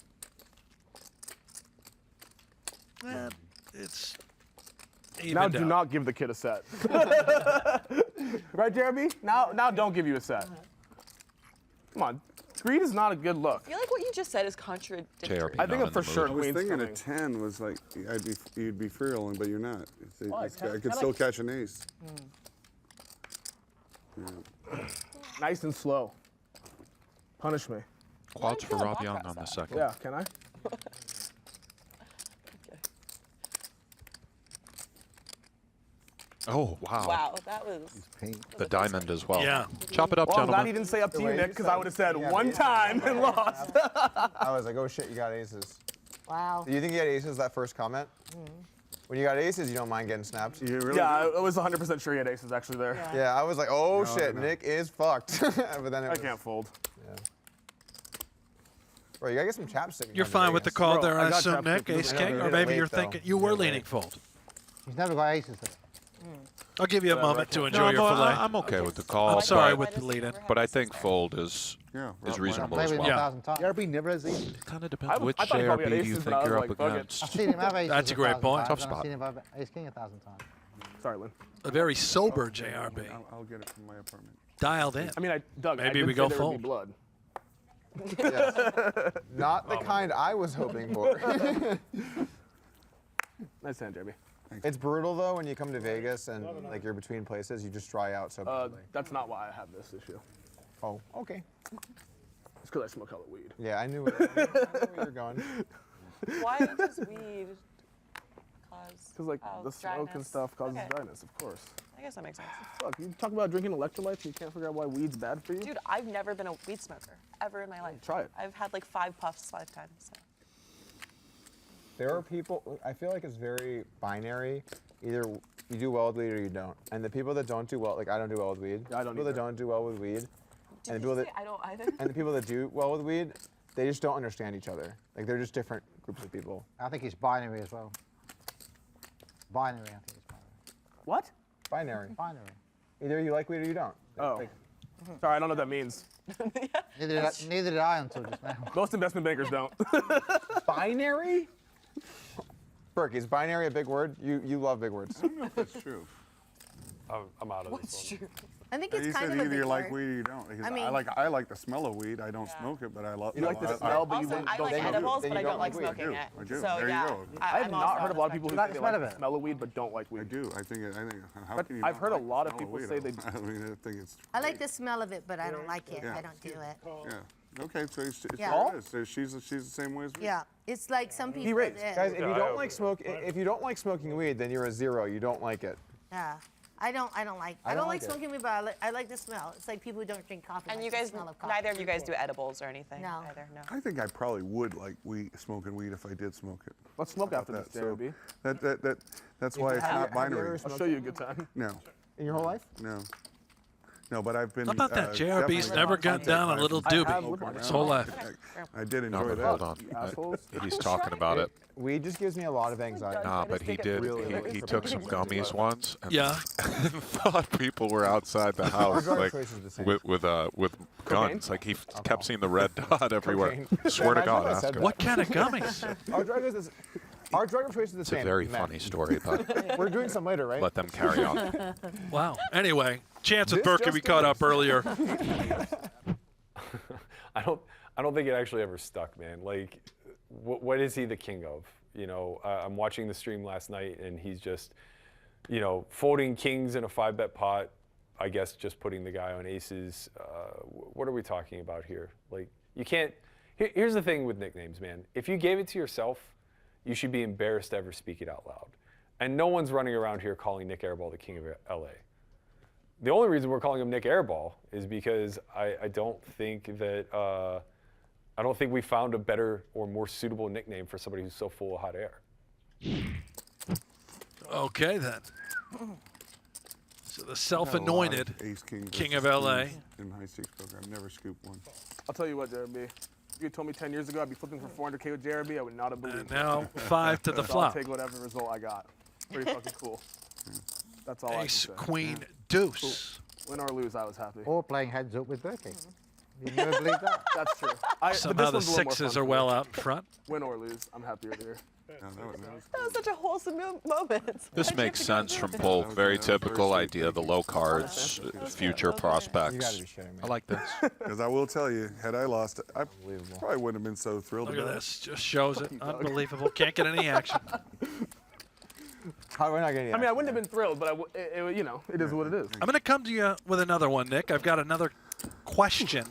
It's Now evened do out. not give the kid a set. Right, Jeremy? Now don't give you a set. Come on. Greed is not a good look. I feel like what you just said is contradictory. JRB I think not I'm for in the sure I was Queen's thinking coming. a 10 was like you'd be free rolling, but you're not. I I kinda could still catch an ace. Yeah. Nice and slow. Punish me. Quads for Rob Young on the second. Yeah, can I? Oh, wow. Wow, that was. The diamond as well. Yeah. Chop it up, Well, I'm glad he gentlemen. didn't say up to The you, way Nick, you because said I would have said yeah, one yeah. time and lost. I was like, oh shit, you got aces. Wow. Do you think you had aces that first comment? When you got aces, you don't mind getting snapped. You really? Yeah, I was 100% sure he had aces actually there. Yeah, I was like, oh No, shit, no. Nick is fucked. But then it I was, can't fold. Yeah. Bro, you gotta get some chapstick. when You're you come to fine with the Vegas. call Bro, there, I I got assume, chapstick. Nick, You ace did king, it or maybe late, you're though. thinking you You were did it leaning late. fold. He's never got aces there. I'll give you a moment to enjoy No, your fillet. I'm okay with the call. I'm sorry but, with the lead in. but I think fold is Yeah. reasonable Play as with well. him Yeah. 1,000 times. JRB never has aces. It kind of I depends which thought he probably had JRB do you aces, but think I was you're like, up fuck it. I've against. seen him have aces That's a great 1,000 point. times, Tough and spot. I've seen him have ace king 1,000 times. Sorry, Lynn. A very sober JRB. I'll get it from my apartment. Dialed in. I mean, Doug, Maybe I did we say go there would be fold. blood. Yes. Not the kind I was hoping for. Nice hand, Jeremy. It's brutal though when you come to Vegas and like you're between places, you just dry out so badly. That's not why I have this issue. Oh, okay. It's because I smoke hella weed. Yeah, I knew where you were going. Why does weed cause? Because like the smoke and dryness? stuff causes Okay. dryness, of course. I guess that makes sense. Look, you talk about drinking electrolytes and you can't figure out why weed's bad for you? Dude, I've never been a weed smoker ever in my life. Try it. I've had like 5 puffs 5 times. So. There are people, I feel like it's very binary. Either you do well with weed or you don't. And the people that don't do well, like I don't do well with weed. Yeah, I don't people that either. don't do well with weed, Did and the you people say that I don't either? and the people that do well with weed, they just don't understand each other. Like they're just different groups of people. I think it's binary as well. Binary, I think it's binary. What? Binary. Binary. Either you like weed or you don't. Oh. Like, Sorry, I don't know what that means. Neither did I until just now. Most investment bankers don't. binary? Berkey, is binary a big word? You love big words. I don't know if that's true. I'm out of What's this true? I think You it's said kind of a either you big like word. weed or you don't. Because I mean- I like the smell of weed. I don't smoke it, but I love. You like the smell, but you Also, wouldn't- I don't like smoke it. edibles, Then but you I don't like weed. smoking it. I do. So There you yeah, go. I have I'm not also heard of a lot of people who You like say the they smell like of the it? smell of weed but don't like I weed. do. I think. How But can you I've not heard a like lot of the smell people weed? say they- I mean, I think it's. I like the smell of it, but I don't like it. Yeah. I don't do it. Yeah. Okay, so it's Yeah. there it is. So she's the same way as me. Yeah, it's like some people. raised. that- Guys, if you Yeah, don't like smoking weed, then you're a 0. You don't like it. Yeah. I don't like I don't like it. smoking weed, but I like the smell. It's like people who don't drink coffee. And like you the guys, smell of coffee. neither of you guys do edibles or anything. No. Either. No. I think I probably would like smoking weed if I did smoke it. Let's smoke after that. this, JRB. So that's why it's not binary. I'll show you a good time. No. In your whole life? No. No, but I've been. How about that? JRB's definitely never got down a little doobie around. his whole life. I did No, enjoy but that. hold on. He's talking about it. Weed just gives me a lot of anxiety. Nah, but he did. He took some gummies once. And Yeah. thought people were outside the house, Our like choice is the same. with guns. Like he kept seeing the red dot everywhere. Cocaine. Swear to Imagine God, if I ask said him. What kind of gummies? Our drug of choice is the It's same. a very meth. funny story, but We're doing some later, right? let them carry on. Wow. Anyway, Chance with This Berkey, just we caught up earlier. I don't think it actually ever stuck, man. Like, what is he the king of? You know, I'm watching the stream last night, and he's just, you know, folding kings in a 5-bet pot. I guess just putting the guy on aces. What are we talking about here? Like, you can't. Here's the thing with nicknames, man. If you gave it to yourself, you should be embarrassed to ever speak it out loud. And no one's running around here calling Nick Airball the king of LA. The only reason we're calling him Nick Airball is because I don't think that I don't think we found a better or more suitable nickname for somebody who's so full of hot air. Okay, then. So the self-anointed king of LA. In high stakes program, never scooped one. I'll tell you what, JRB. If you had told me 10 years ago I'd be flipping for 400K with JRB, I would not have believed And it. now 5 to the So flop. I'll take whatever result I got. Pretty fucking cool. That's all I can Ace, say. queen, deuce. Win or lose, I was happy. Or playing heads up with Berkey. You never believe that? That's true. Somehow the sixes are well out in front. Win or lose, I'm happier here. That was such a wholesome moment. This makes sense from Polk. Very typical idea. The low cards, future prospects. I like this. Because I will tell you, had I lost, I probably wouldn't have been so thrilled Look at about this. Just shows it. Unbelievable. Can't get any action. How are we not getting? I mean, I wouldn't have been thrilled, but you know, it is what it is. I'm going to come to you with another one, Nick. I've got another question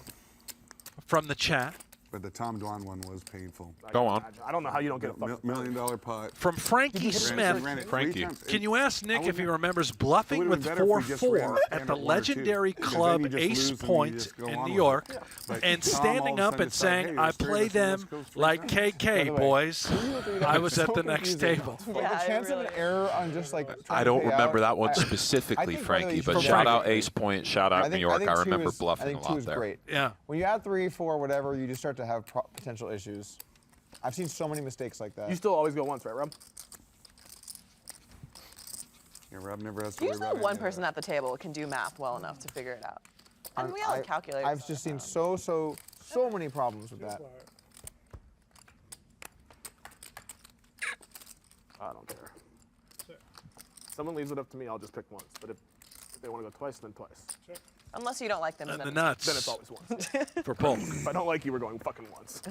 from the chat. But the Tom Dwan one was painful. Go on. I don't know how you don't get a fucking $1 million pot. From Frankie Smith. Frankie. Can you ask Nick if he remembers bluffing It with would've been better if we just 4-4 ran at it the at 1 or 2, legendary because then club you just Ace lose and you Point just go in on New with York it. But and Tom all standing of a up sudden and decided, saying, hey, I there's three of play us, let's them go three like times. By KK, the way, boys. I was at the so next confusing. table. Like the chance of an error on just like. I don't remember that one specifically, Frankie, but shout out Ace Point, shout out New York. I remember bluffing a lot there. Great. Yeah. When you add 3, 4, whatever, you just start to have potential issues. I've seen so many mistakes like that. You still always go once, right, Rob? Yeah, Rob never has to worry Usually about one any of person that. at the table can do math well enough to figure it out. I mean, we all have calculators. I've just seen so many problems with that. I don't care. Someone leaves it up to me, I'll just pick once. But if they want to go twice, then twice. Unless you don't like them. And then the nuts. Then it's always once. For Polk. If I don't like you, we're going fucking once.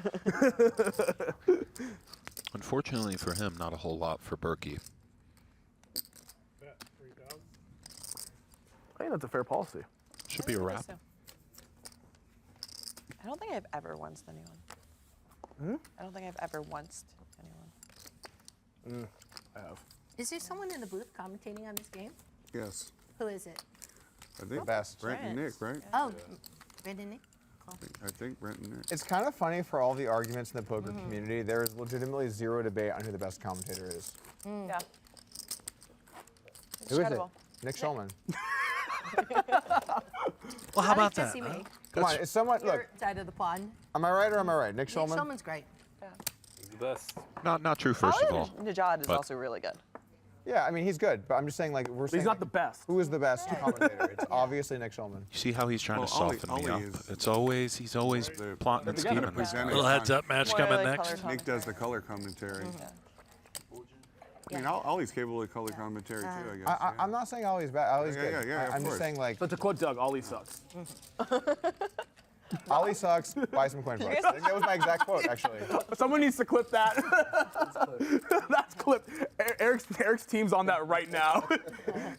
Unfortunately for him, not a whole lot for Berkey. I think that's a fair policy. Should be a wrap. I don't think I've ever onced anyone. I don't think I've ever onced anyone. I have. Is there someone in the booth commentating on this game? Yes. Who is it? I think best. Brent and Nick, right? Oh, Brent and Nick. Cool. I think Brent and Nick. It's kind of funny for all the arguments in the poker community. There is legitimately zero debate on who the best commentator is. Yeah. Who is it? Nick Schulman. Well, how about Just that? see me. Come on, it's someone. Your Look, side of the pond. am I right or am I right? Nick Nick Schulman. Schulman's great. He's the best. Not true, first of all. Najad is but- also really good. Yeah, I mean he's good, but I'm just saying like we're saying. He's not the best. Who is the best commentator? It's obviously Nick Schulman. You see how he's trying to Well, soften me Ollie up? is- It's always, he's always plotting and scheming. Little heads up match More coming like next. color Nick does the color commentary. I mean, Ollie's capable of color commentary too, I guess. I'm not saying Ollie's bad. Ollie's Yeah, good. yeah, yeah, of I'm just course. saying like. But to quote Doug, Ollie sucks. Ollie sucks, buy some coin bucks. I think that was my exact quote, actually. Someone needs to clip that. That's clipped. Eric's team's on that right now.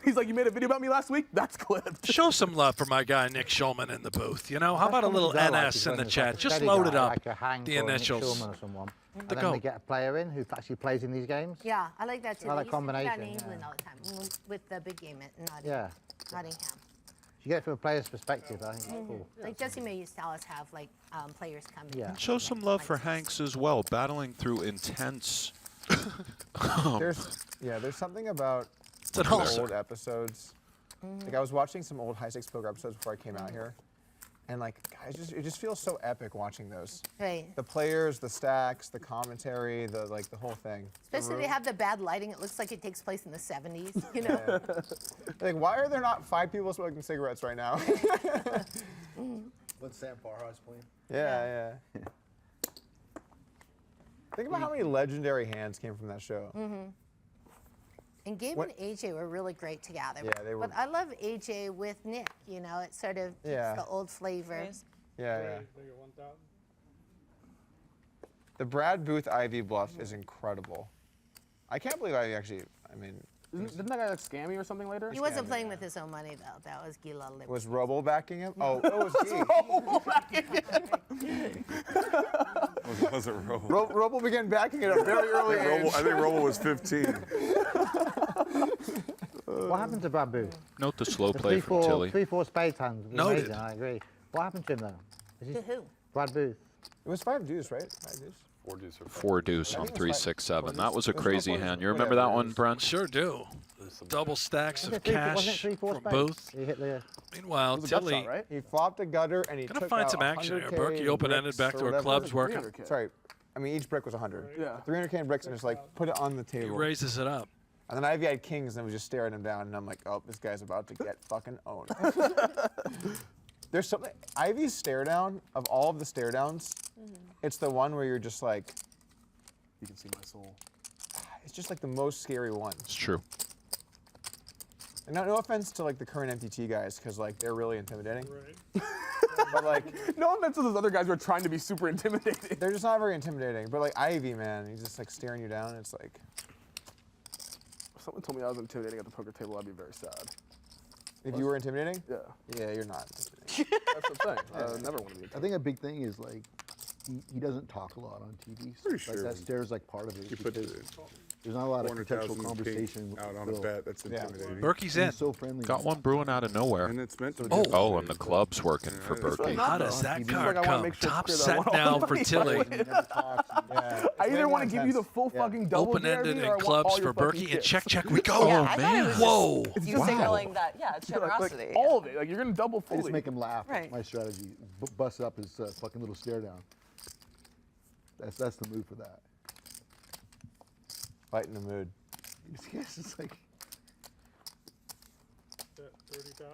He's like, you made a video about me last week? That's clipped. Show some love for my guy Nick Schulman in the booth. You know, how about a little NS in the chat? Just steady load it guy, up. like a Hank The or a Nick initials. Schulman or someone. And The then goat. we get a player in who actually plays in these games. Yeah, I like that too. I They like used to do that in combination, England yeah. all the time with the big game at Yeah. Nottingham. You get it from a player's perspective, I think it's cool. Like Jesse May used to always have like players come in. Yeah. And show some love for Hanks as well, battling through intense. There's something about an the ulcer. old episodes. Like I was watching some old high stakes poker episodes before I came out here, and like guys, it just feels so epic watching those. Right. The players, the stacks, the commentary, the whole thing. Especially they have the bad lighting. It looks like it takes place in the 70s. You know. Like, why are there not 5 people smoking cigarettes right now? When Sam Farhar's playing. Yeah. Think about how many legendary hands came from that show. And Gabe and AJ were really great together. Yeah, they were. But I love AJ with Nick. You know, it sort of keeps the old flavor. Yeah. The Brad Booth Ivy bluff is incredible. I can't believe Ivy actually. I mean, Didn't that guy like scam me or something later? He wasn't playing with his own money though. That was Gila Liberty. was Robo backing him? Oh, it was Was it Robo? Robo began backing it at a very early age. I think Robo was 15. What happened to Brad Booth? Note the slow The play from Tilly. 3-4 spades hand. was Noted. amazing, I agree. What happened to him though? To who? Brad Booth. It was 5 deuce, right? 5 deuce. 4 deuce or 4 deuce on 3-6-7. That was a crazy four deuce. hand. You remember that one, Brent? Sure do. Double stacks of Wasn't cash it 3-4 from spades? Booth. He hit the. Meanwhile, Tilly right? He flopped a gutter and he gonna took find out some action here. 100K Berkey in open-ended bricks back or to her whatever. clubs working. 300K. Sorry, I mean each brick was 100. Yeah. 300K in bricks and just like put it on the He table. raises it up. And then Ivy had kings and was just staring him down and I'm like, oh, this guy's about to get fucking owned. There's something, Ivy's stare down, of all of the stare downs, it's the one where you're just like, You can see my soul. it's just like the most scary one. It's true. And no offense to like the current MTT guys, because like they're really intimidating. Right. But like, No offense to those other guys who are trying to be super intimidating. they're just not very intimidating. But like Ivy, man, he's just like staring you down. It's like, If someone told me I was intimidating at the poker table, I'd be very sad. if you were intimidating, Yeah. yeah, you're not intimidating. That's the thing. I never want to be I think a big thing is like he doesn't talk a lot on TV. Pretty Like sure. that stares like part of it. You put because the there's not a lot of contextual 400,000 conversation out on with a Bill. bet. That's intimidating. Berkey's He's in. so friendly. Got one brewing out of nowhere. And it's meant to be. Oh, and the club's working for Yeah, it's Berkey. How does that Like, card I wanna come? make sure Top it's clear that set I want all now the for money. Tilly. He never talks. Yeah. I either want to give you the intense. full fucking double Open-ended guarantee or I in want clubs all for your fucking Berkey and chips. check, check, we go. Yeah, I thought it was Whoa. you signaling that, yeah, Like, generosity. all of it. Like you're gonna double I fully. just make him laugh. Right. My strategy. Bust up his fucking little stare down. That's the move for that. Lighten the mood. It's just like 30,000.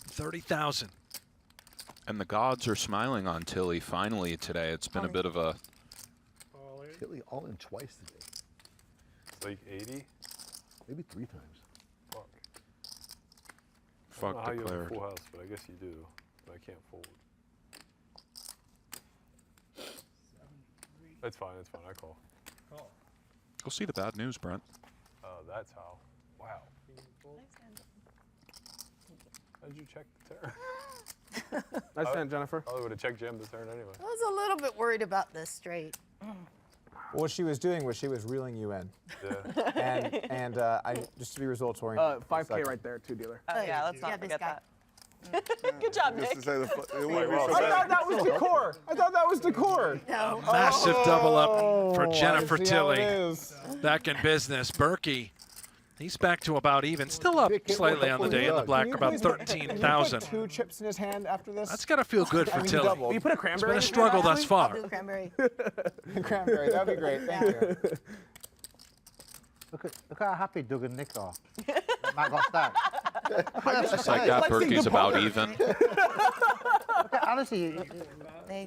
30,000. And the gods are smiling on Tilly finally today. It's been a bit of a All in. Tilly all in twice today. like 80? Maybe 3 times. Fuck. I don't fuck know how you have a declared. full house, but I guess you do. But I can't fold. That's fine. That's fine. I call. Go see the bad news, Brent. That's how. Wow. How did you check the turn? Nice hand, Jennifer. Probably would have checked jam the turn anyway. I was a little bit worried about this straight. What she was doing was she was reeling you in. Yeah. And I just to be results oriented. 5K right there, too, dealer. Oh, yeah, let's not Yeah, this forget guy. that. Good job, Just Nick. to say it wouldn't be well, so I bad. thought that was decor. I thought that was decor. No. Massive double up for I Jennifer see how it Tilly. is. Back in business. Berkey, he's back to about even. Still up slightly on the day in the black, Can you about please put- 13,000. Can you put 2 chips in his hand after this? That's got to feel good for I mean, Tilly. double. Will you put a It's cranberry been a in struggle there, thus Ashley? far. Blue cranberry. Cranberry. That'd be great. Thank you. Look how happy Doug and Nick are. Matt got stacked. Just like that, Berkey's about even. Honestly, look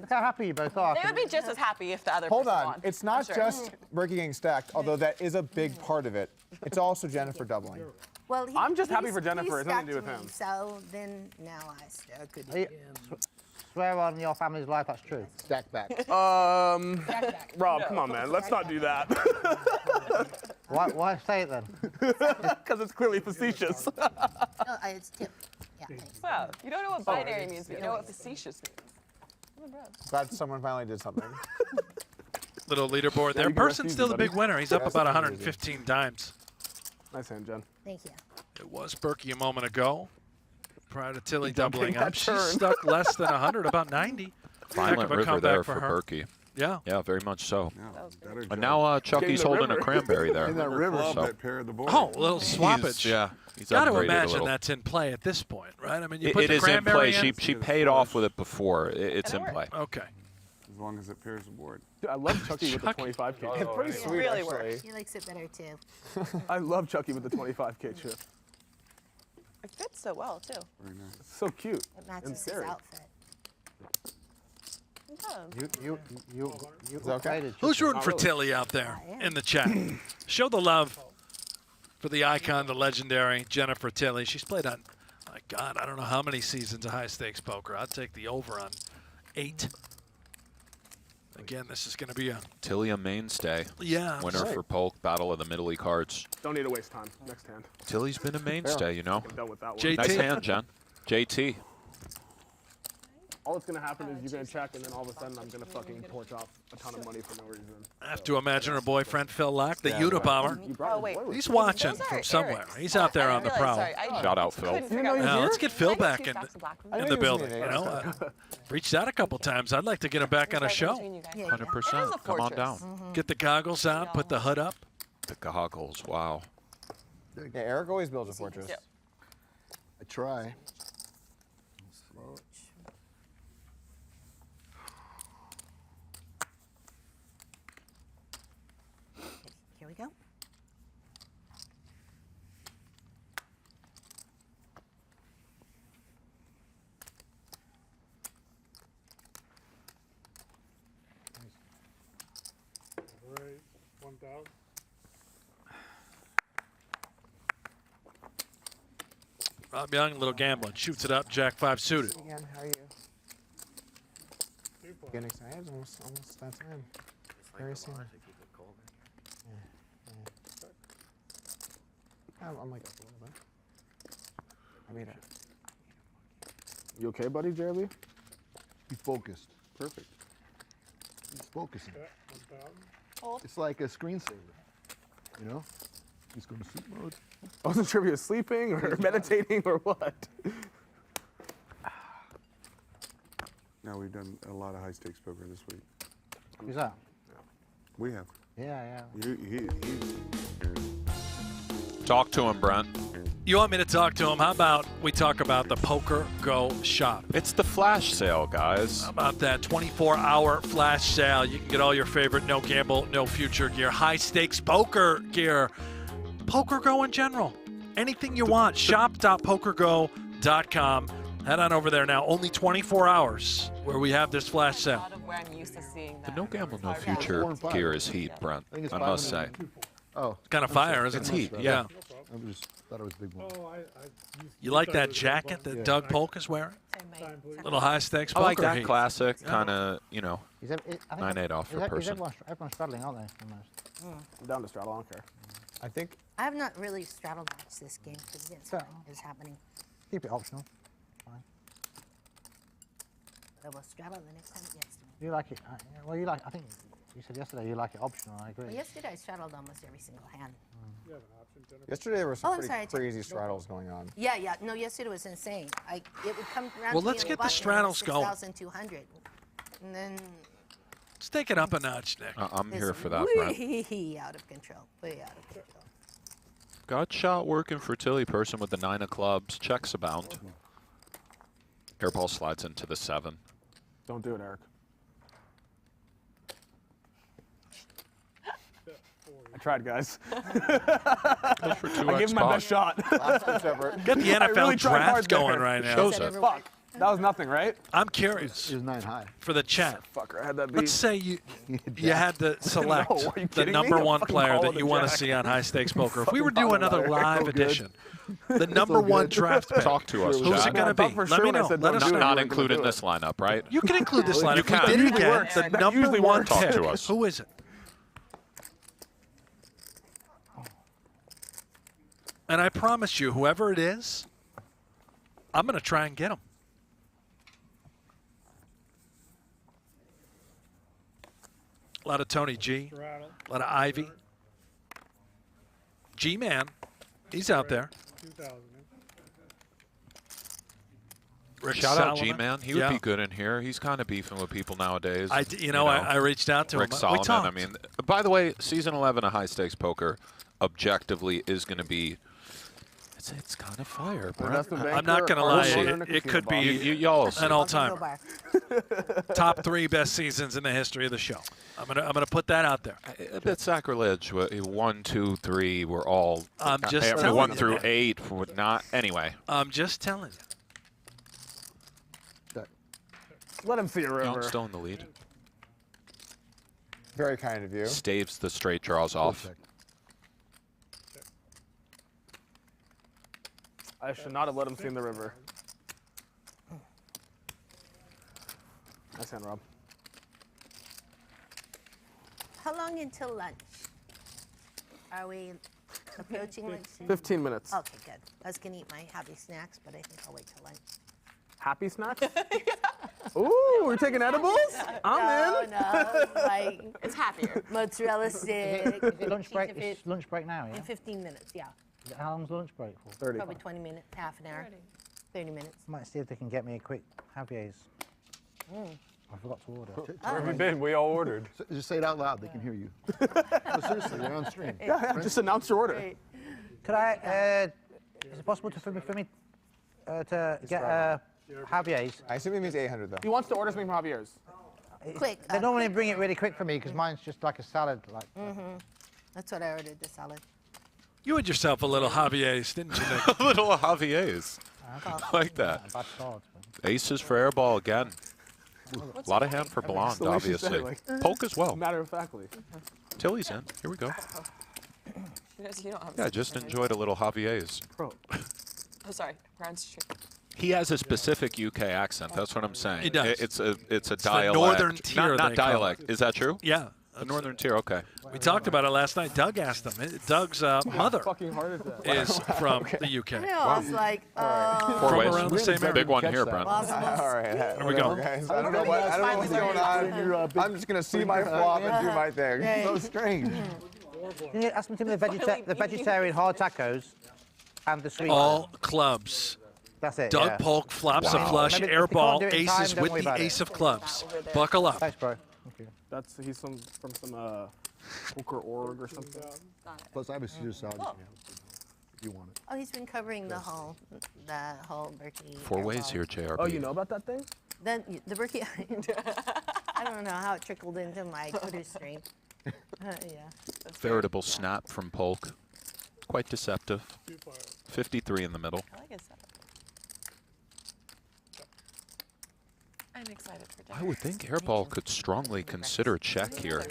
how happy you both are. They would be just as happy if the other Hold person on. won. It's not Sure. just Berkey getting stacked, although that is a big part of it. It's also Jennifer doubling. Well, I'm just happy he's- for Jennifer. he's It's nothing to do stuck with him. So then now I stuck it Are you- again. Swear on your family's life that's true. Stack back. Rob, come on, man. Let's not do that. Why say it then? Because it's clearly facetious. No, it's tip. Yeah, thanks. Wow, you don't know what binary means, but you know what facetious means. I'm impressed. Glad someone finally did something. Little leaderboard there. you can rest Person's easy, still the buddy. big winner. He's up Yeah, about that's 115 dimes. Nice hand, Jen. Thank you. It was Berkey a moment ago. Prior to Tilly jumping doubling that up, she's turn. stuck less than 100, about 90. Heck Violent of a river comeback there for for her. Berkey. Yeah. Yeah, very much so. Better And job. now Chucky's the holding a river. cranberry there. In that river. Club So- that paired the board. Oh, a little swappage. He's Got to upgraded a imagine little. that's in play at this point, right? I mean, you It put the is in cranberry play. in. She paid off with it before. It's in worked. play. Okay. As long as it pairs the board. Dude, I love Chucky with the 25K. It's pretty sweet, really actually. She likes it better too. I love Chucky with the 25K chip. It fits so well, too. Very nice. It's so cute. It and matches his scary. outfit. It does. You okay? upgraded. Who's rooting for really. Tilly out there in the chat? Show the love for the icon, the legendary Jennifer Tilly. She's played on, my God, I don't know how many seasons of high stakes poker. I'd take the over on 8. Again, this is going to be a Tilly a mainstay. Yeah. Winner Right. for Polk. Battle of the Middle cards. Don't need to waste time. Next hand. Tilly's been a mainstay, you know. I'm done with that one. JT. Nice hand, Jen. JT. All that's going to happen is you're going to check, and then all of a sudden I'm going to fucking torch off a ton of money for no reason. I have to imagine her boyfriend Phil Lock, the Yeah, Unabomber. You brought Oh, your wait. boy with He's you. watching Those are from somewhere. Eric's. He's out there I on the realized, prowl. sorry, I Shout out, Phil. couldn't You figure didn't know out he was Now, here? let's get Phil Can I back get in, two stacks of black ones? I in didn't the know he was building. in You here. know, reached out a couple times. I'd like to get him back on a Right show. between you guys. Yeah, 100%. It is a Come on fortress. down. Get the goggles on, put the hood up. The goggles. Wow. Yeah, Eric always builds a fortress. Yep. I try. Here we go. Right, 1,000. Rob Young, a little gambling. Shoots it up, Jack 5 suited. Again, how are you? Getting excited? Almost that time. Very soon. I'm like up a little bit. I mean, You okay, buddy, Jeremy? Be focused. Perfect. He's focusing. Okay, 1,000. Hold. It's like a screensaver. You know? He's going to sleep mode. I wasn't sure if he was sleeping or meditating or what. Now we've done a lot of high stakes poker this week. Who's that? We have. Yeah. He's Talk to him, Brent. You want me to talk to him? How about we talk about the PokerGO shop? It's the flash sale, guys. How about that 24-hour flash sale? You can get all your favorite no gamble, no future gear, high stakes poker gear, PokerGO in general. Anything you want. Shop.pokergo.com. Head on over there now. Only 24 hours where we have this flash A sale. lot of where I'm used to seeing The that. no gamble, no Okay. future 4 and 5. gear is heat, Brent. I think it's I must say. 500. Oh. It's kind of fire, isn't It's it? heat, Yeah. I just thought it was a big one. Oh, I You like that jacket that Doug Polk is wearing? Time, please. Little high stakes I poker like that heat. classic, kind of, you know, Is it, I think 9-8 off for Persson. Everyone's straddling, aren't they? Almost. I'm down to straddle. I don't care. I think I have not really straddled much this game because it's is happening. Keep it optional. Fine. But I will straddle the next time it gets to me. You like it? Well, you like. I think you said yesterday you like it optional. I agree. Well, yesterday I straddled almost every single hand. You have an option, Jennifer. yesterday there were some Oh, I'm pretty sorry, crazy straddles going on. Yeah. No, yesterday was insane. It would come around Well, to me let's on get the button straddles going. 6,200. And then Let's take it up a notch, Nick. I'm here it's for that, Brent. way out of control. Way out of control. Got shot working for Tilly. Persson with the 9 of clubs. Checks abound. Airball slides into the 7. Don't do it, Eric. I tried, guys. Goes for I gave him my best shot. Get the I NFL really tried hard draft going there. right now. Shows Is that it. ever Fuck. work? That was nothing, right? I'm curious. It was 9 high. For the chat. Fucker, I had that beat. Let's say you had to select No, are you the kidding number me? one Fucking player call that it you a want to jack. see on high stakes poker. If we were Fucking doing call it another a jack. live So good. edition, the number one draft pick. Talk to us, Who's Jack. it going to I be? thought for Let sure me when I know. said Let don't us do it, know. you Not weren't gonna included in do it. this lineup, right? You can include this lineup. You If we can. did it Usually again, works. the That number usually one works. Talk pick. to us. Who is it? And I promise you, whoever it is, I'm going to try and get him. A lot of Tony G, a lot of Ivy. G-Man, he's out there. 2,000. Rick Shout out Solomon. G-Man. He would be good in here. He's kind of beefing with people nowadays. I reached out to Rick him. We Solomon. talked. I mean, by the way, season 11 of High Stakes Poker, objectively, is going to be. It's kind of fire, Brent. I'm not going to lie. It could be y'all an all-timer. Top 3 best seasons in the history of the show. I'm gonna put that out there. A bit sacrilege. 1, 2, 3 were all. I'm just telling 1 you, through man. 8 would not. Anyway. I'm just telling you. Let him see a river. Yong's still in the lead. Very kind of you. Staves the straight draws off. I should not have let him see in the river. Nice hand, Rob. How long until lunch? Are we approaching lunch? 15 minutes. Okay, good. I was going to eat my happy snacks, but I think I'll wait till lunch. Happy snacks? Ooh, we're taking edibles? I'm in. No, like It's happier. mozzarella stick. Is it lunch break? It's lunch break now, yeah? In 15 minutes, yeah. How long's the lunch break for? 30. Probably 20 minutes, half an hour, 30 minutes. Might see if they can get me a quick Javier's. I forgot to order. Where have you been? We all ordered. Just say it out loud. They can hear you. No, seriously, you're on stream. Yeah, just announce your order. Great. Could I, is it possible for me to get Javier's? I assume it means 800 though. He wants to order something from Javier's. Quick. They normally bring it really quick for me because mine's just like a salad. Like. That's what I ordered, the salad. You had yourself a little Javier's, didn't you, Nick? A little Javier's. I like that. Bad cards, Aces for Airball again. A lot of hand for Bellande, obviously. Polk as well. Matter of factly. Tilly's in. Here we go. You don't have Yeah, I just enjoyed a little Javier's. Bro. Oh, sorry. Brown's chicken. He has a specific UK accent. That's what I'm saying. He does. It's a the dialect. northern tier, Not they call dialect. it. Is that true? Yeah. The northern tier. Okay. We talked about it last night. Doug asked him. Doug's mother Fucking hard is that? is from the UK. I know, I was like, Four From ways. around the same area. Big one here, Brent. All right, There we go. guys. I don't know what's going on. I'm just gonna see my flop and do my thing. Right. So strange. Can you ask me to the vegetarian hard tacos and the sweet? All clubs. That's it. Doug yeah. Polk flops a Wow. flush, Maybe if you airball, can't do it in time, aces don't with worry the about it. ace of clubs. Buckle up. Thanks, bro. Thank you. He's from some poker org or something. Plus, I have a Caesar salad. If you want it. oh, he's been covering the whole Berkey. 4 ways Airball. here, JRP. Oh, you know about that thing? Then the Berkey, I don't know how it trickled into my Twitter stream. Yeah. Veritable snap from Polk. Quite deceptive. 53 in the middle. I like his setup. I'm excited for dinner. I would think Airball could strongly consider check here.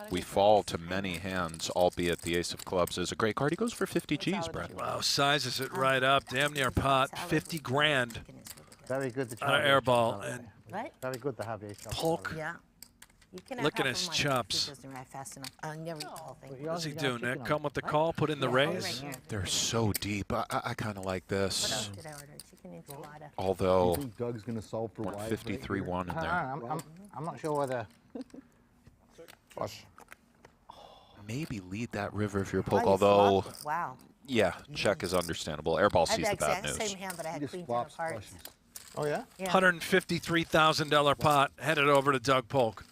We fall to many hands, albeit the ace of clubs is a great card. He goes for 50 G's, Brent. Wow, sizes it right up. Damn near pot. 50 grand Very good. The out of airball. And What? Very good to have you. Polk. Yeah. You can Look have at half his of mine. chops. It doesn't arrive fast enough. I'll never eat the whole thing. What's he doing, Nick? Come with the call, put in the raise. They're so deep. I kind of like What else this. did I order? Chicken enchilada. Although, You think Doug's gonna solve for why? 53-1 in there. I'm not sure whether. Flush. Maybe lead that river if you're Oh, Polk, you although, flopped it. Wow. yeah, check is understandable. Airball I had sees the the bad exact news. same hand, but I had He just queen ten of flops hearts. flushes. Oh yeah? Yeah. $153,000 pot headed over to Doug Polk.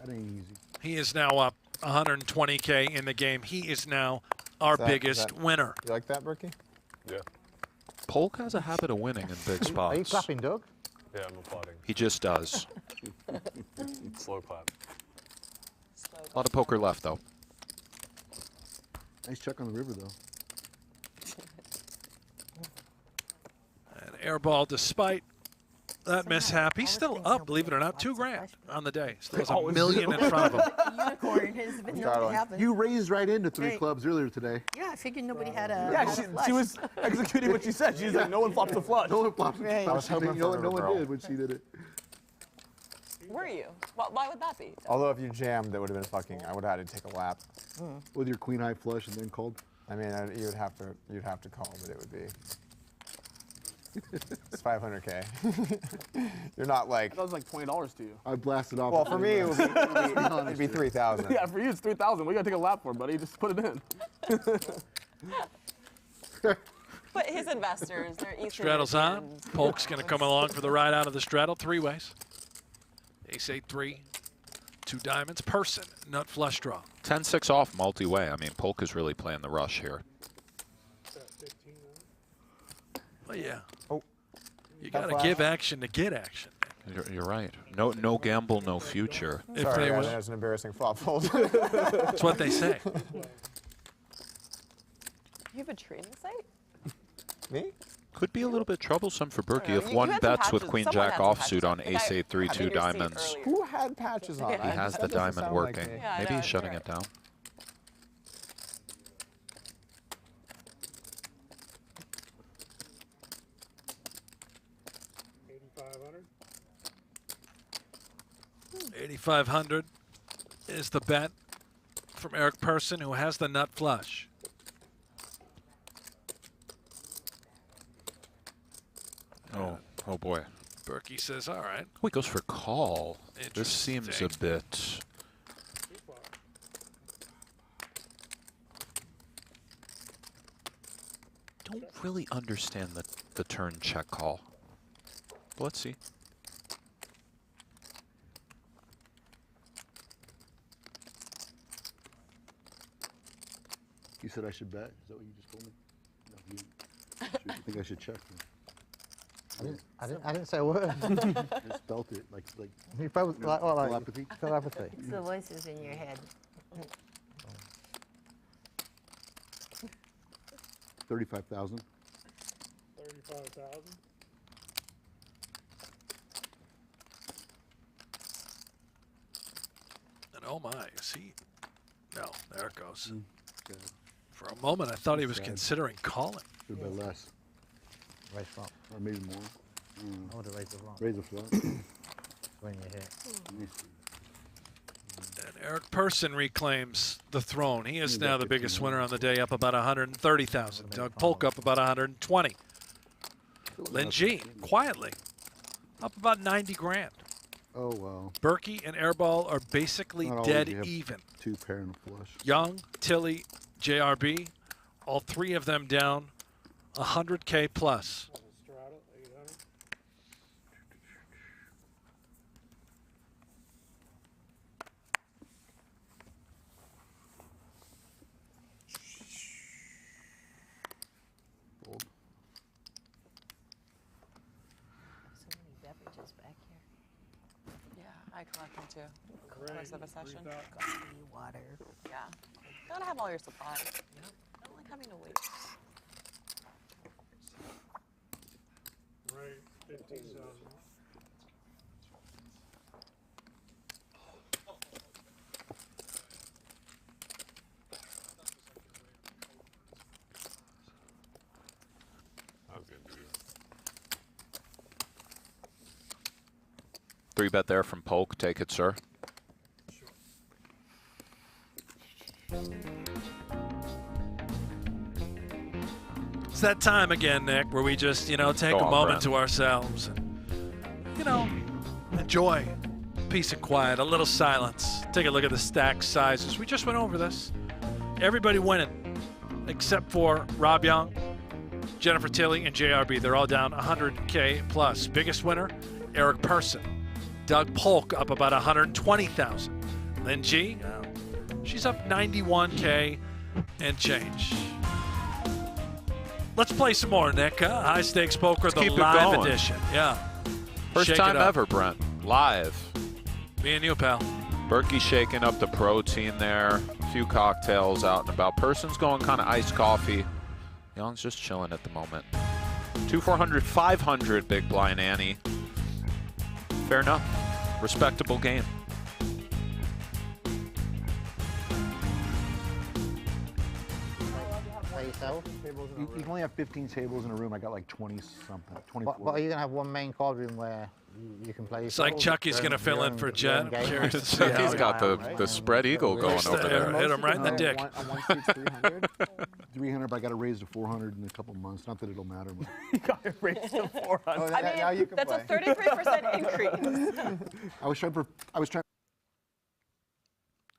That ain't easy. He is now up 120K in the game. He is now our biggest winner. You like that, Berkey? Yeah. Polk has a habit of winning in big spots. Are you clapping, Doug? Yeah, I'm applauding. He just does. Slow clap. A lot of poker left, though. Nice check on the river, though. And airball, despite that mishap. He's still up, believe it or not, $2,000 on the day. Still has $1 million in front of him. Unicorn has been nothing happened. You raised right into 3 Hey. clubs earlier today. Yeah, I figured nobody had a. Yeah, had a flush. she was executing what she said. She's like, no one flopped the flush. No one flopped the Right. flush. I was hoping No for a one reversal. did when she did it. Were you? Why would that be? Although if you jammed, that would have been fucking. I would have had to take a lap. With your queen high flush and then called. I mean, you'd have to call, but it would be. It's 500K. You're not like. That was like $20 to you. I blasted off. Well, for me, it'd be 3,000. Yeah, for you it's 3,000. We gotta take a lap for, buddy. Just put it in. But his investors, they're each Straddle's on. Polk's going to come along for the ride out of the straddle. 3 ways. Ace-8, 3. 2 diamonds. Persson, nut flush draw. 10-6 off multi-way. I mean, Polk is really playing the rush here. Well, yeah. Oh. You got to give action to get action. You're right. No gamble, no future. If Sorry, they guys, was- that was an embarrassing flop fold. That's what they say. You have a trading site? Me? Could be a little bit troublesome for Berkey if You one had some bets with patches. Queen Someone Jack had some offsuit patches. on I think Ace-8, 3, I 2 made your seat diamonds. earlier. Who had patches on? He has the That doesn't diamond sound working. Like me. Yeah, I Maybe know, he's shutting you're it down. $8,500 is the bet from Eric Persson, who has the nut flush. Oh boy. Berkey says, all right. Oh, he goes for call. This seems a bit. Don't really understand the turn check call. But let's see. You said I should bet? Is that what you just told me? No, you think I should check? I didn't say a word. I spelt it like You both like what? Like telepathy. telepathy. It's the voices in your head. 35,000. 35,000. And oh my, is he? No, there it goes. For a moment, I thought he was considering calling. Should have bet less. Raise flop. Or maybe more. I would have raised the flop. Raise the flop. When you hit. And Eric Persson reclaims the throne. He is now the biggest winner on the day, up about 130,000. Doug Polk up about 120. Lynne G, quietly, up about 90 grand. Oh, wow. Berkey and Airball are basically Not always dead you have even. 2 pair and a flush. Yong, Tilly, JRB, all 3 of them down 100K plus. Straddle, 800. Fold. So many beverages back here. Yeah, I collect them too. Right, Course of a session. Coffee, water. Yeah. Gotta have all your supplies. I don't like having to wait. Right, 15,000. Three bet there from Polk. Take it, sir. It's that time again, Nick, where we just, take Go a on, moment Brent. to ourselves and, enjoy peace and quiet, a little silence. Take a look at the stack sizes. We just went over this. Everybody winning, except for Rob Young, Jennifer Tilly, and JRB. They're all down 100K plus. Biggest winner, Eric Persson. Doug Polk up about 120,000. Lynne G, she's up 91K and change. Let's play some more, Nick. High stakes poker, the keep it live going. edition. Yeah. First Shake time it up. ever, Brent. Live. Me and you, pal. Berkey shaking up the protein there. A few cocktails out and about. Person's going kind of iced coffee. Young's just chilling at the moment. 2, 400, 500, big blind Annie. Fair enough. Respectable game. By yourself? You can only have 15 tables in a room. I got like 20 something, 24. But are you going to have one main card room where you can play? It's like Chucky's going to fill in for Jen. Curious to see how He's got the spread eagle going over there. Hit him right in the dick. One seat's 300. 300, but I got to raise to 400 in a couple months. Not that it'll matter. But You got it raised to 400. Oh, I mean, now you can that's play. a 33% increase. I was trying.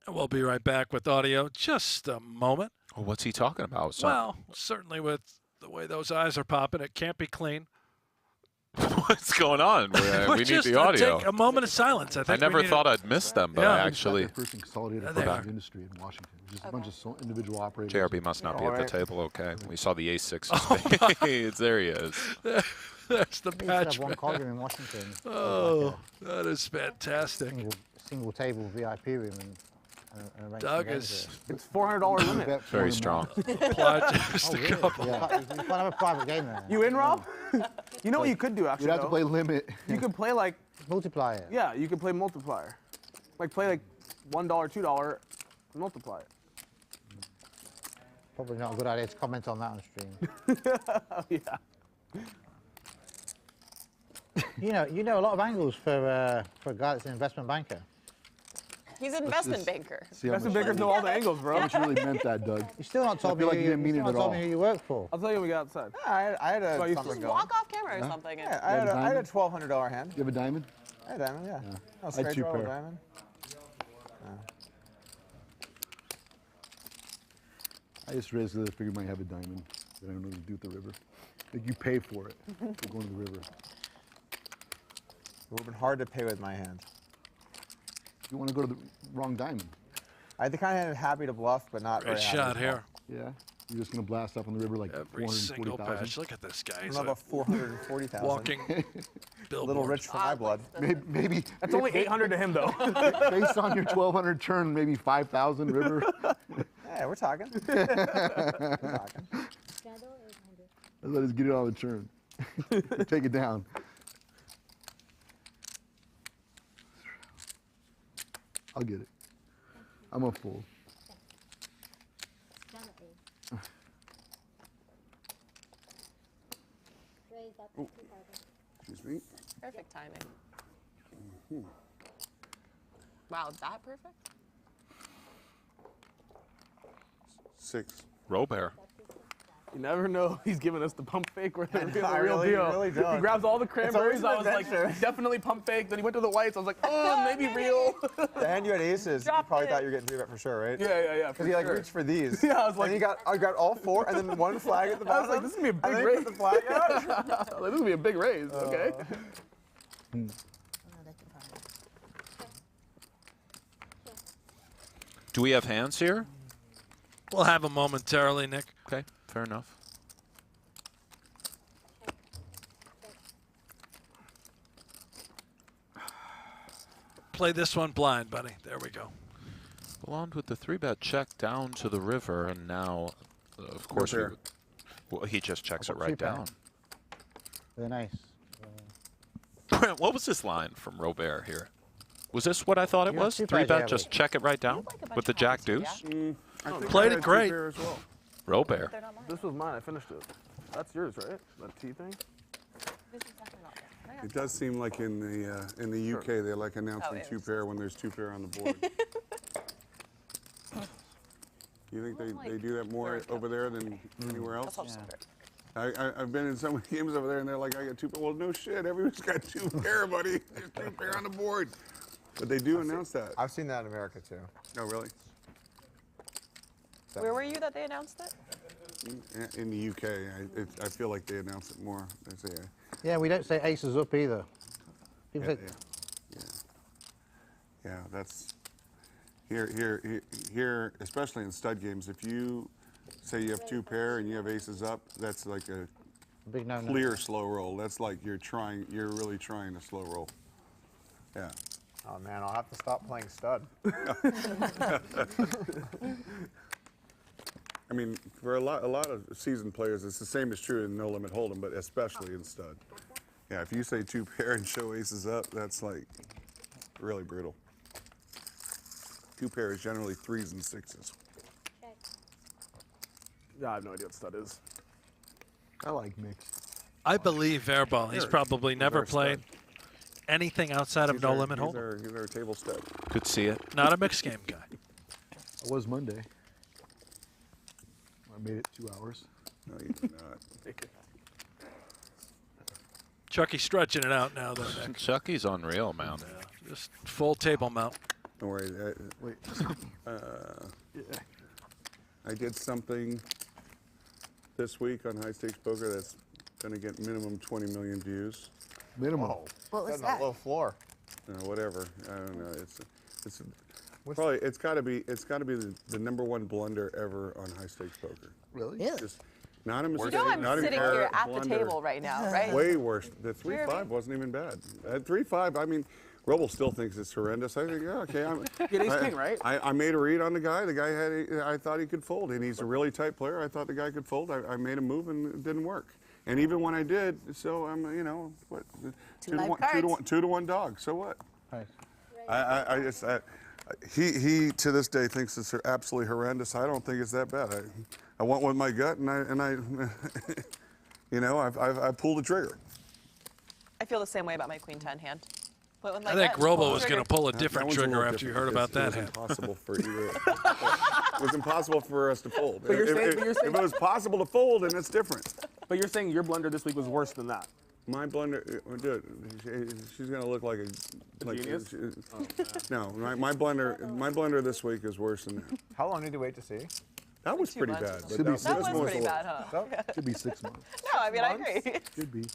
We'll be right back with audio. Just a moment. Oh, what's he talking about? Well, certainly with the way those eyes are popping, it can't be clean. What's going on? We need just the audio. Take a moment of silence. I I think never thought I'd miss them, but I actually. First consolidated There they are. industry in Washington, which is a bunch of individual operators. JRB must not be at the table. Okay, we saw the A6 Oh, spades. There he is. That's the You should have patch. one card room in Washington. Oh, that is fantastic. Single table VIP room and arrange Doug the games is It's $400 limit. Very strong. applied just a couple. Yeah. You can't have a private game there. You in, Rob? You know what you could do actually? You'd have to though? play limit. You could play like, Multiply it. yeah, you could play multiplier. Like play like $1, $2, multiply it. Probably not a good idea to comment on that on stream. Yeah. You know a lot of angles for a guy that's an investment banker. He's an investment banker. See how Investment much, bankers know all the angles, bro. how much you really meant that, Doug. You still not told feel me like you didn't mean it at all. who you work for. I'll tell you when we get outside. I had a Well, you summer just going. Walk off camera or something. Yeah, I had a $1,200 hand. You have a diamond? I had a diamond, yeah. Yeah. No, I had straight two draw, pair. diamond. I just raised it. I figured I might have a diamond that I don't know what to do with the river. Like you pay for it for going to the river. It would have been hard to pay with my hand. You want to go to the wrong diamond. I had the kind of hand happy to bluff, but not Great very happy shot to here. Yeah. You're just gonna blast up on the river like Every single 440,000. patch. Look at this guy. bluff. He's I'm a about 440,000. walking A billboard. little rich for my blood. Maybe That's only 800 to him though. based on your 1,200 turn, maybe 5,000 river. Yeah, we're talking. We're talking. Shadow 800. Let us get it on the turn. Take it down. I'll get it. I'm a fool. Shadow 8. Raise up to 2,000. Excuse me. Perfect timing. Wow, that perfect? 6. Robert. You never know. He's giving us the pump fake or the I real really- deal. really don't. He grabs all the cranberries. an I was adventure. like, definitely pump fake. Then he went to the whites. I was like, oh, maybe real. The hand you had aces, you Dropped probably it. thought you were getting 3-bet for sure, right? yeah. Because he like sure. reached for these. Yeah, I was like- and I got all 4, and then one flag at the I was bottom. like, this is gonna be a and big then he raise. put the flag out. I was like, this is gonna be a big raise. Okay. Do we have hands here? We'll have him momentarily, Nick. Okay, fair enough. Play this one blind, buddy. There we go. Bellande with the 3-bet check down to the river, and now, of course, pair. well, he just checks it I've got right 3 pair. down. They're nice. Brent, what was this line from Robert here? Was this what I thought it You have was? 2 pairs, 3-bet, yeah, just but- check it right down like a bunch with the of jack copies, deuce? I think Played I it had great. 2 pair as well. Robert. They're not mine. This was mine. I finished it. That's yours, right? That T thing. This is definitely not mine. It does seem like in the UK they like announcing yeah, 2 pair when there's 2 pair on the board. You think they do that more over there than anywhere else? That's all I've been in so many games over there and they're like, I got 2 pair. Well, no shit, everyone's got 2 pair, buddy. There's 2 pair on the board. But they do announce that. I've seen that in America too. Oh, really? Where were you that they announced it? In the UK, I feel like they announce it more. They say, Yeah, we don't say aces up either. People yeah, say, yeah, that's here, especially in stud games. If you say you have 2 pair and you have aces up, that's like a big no-no. clear slow roll. That's like you're really trying to slow roll. Yeah. Oh man, I'll have to stop playing stud. I mean, for a lot of seasoned players, it's the same is true in No Limit Hold'em, but especially in stud. Yeah, if you say 2 pair and show aces up, that's like really brutal. 2 pair is generally 3s and 6s. Yeah, I have no idea what stud is. I like mixed. I believe Airball. He's probably never played anything outside of No Limit Hold'em. He's our table stud. Could see it. Not a mixed game guy. I was Monday. I made it 2 hours. No, you did not. Chucky's stretching it out now, though, Nick. Chucky's unreal, man. Yeah, just full table mount. Don't worry. Wait. I did something this week on High Stakes Poker that's going to get minimum 20 million views. Minimum. What was That's that? a low floor. Whatever. I don't know. It's got to be the #1 blunder ever on High Stakes Poker. Really? Really? Just not a mistake. You know I'm not an sitting error, here at the blunder. table right now, right? Way worse. The You hear 3-5 me? wasn't even bad. At 3-5, I mean, Roble still thinks it's horrendous. I think, yeah, okay. Get ace king, right? I made a read on the guy. The guy I thought he could fold, and he's a really tight player. I thought the guy could fold. I made a move, and it didn't work. And even when I did, so I'm, what? 2 to 1 dog. So what? Nice. He to this day thinks it's absolutely horrendous. I don't think it's that bad. I went with my gut, and I I pulled the trigger. I feel the same way about my queen 10 hand. Went with my I think gut, Robo pulled the was going to trigger. pull a different That one's a trigger little after you different heard about because that it was hand. impossible for either. It was impossible for us to fold. But you're saying- If it was possible to fold, then it's different. But you're saying your blunder this week was worse than that. My blunder, dude, she's gonna look like a genius? No, my blunder this week is worse than that. How long did you wait to see? That was 2 pretty months. bad. but Should be That was more pretty so- bad, huh? Should be 6 months. No, I mean, I agree. Should be.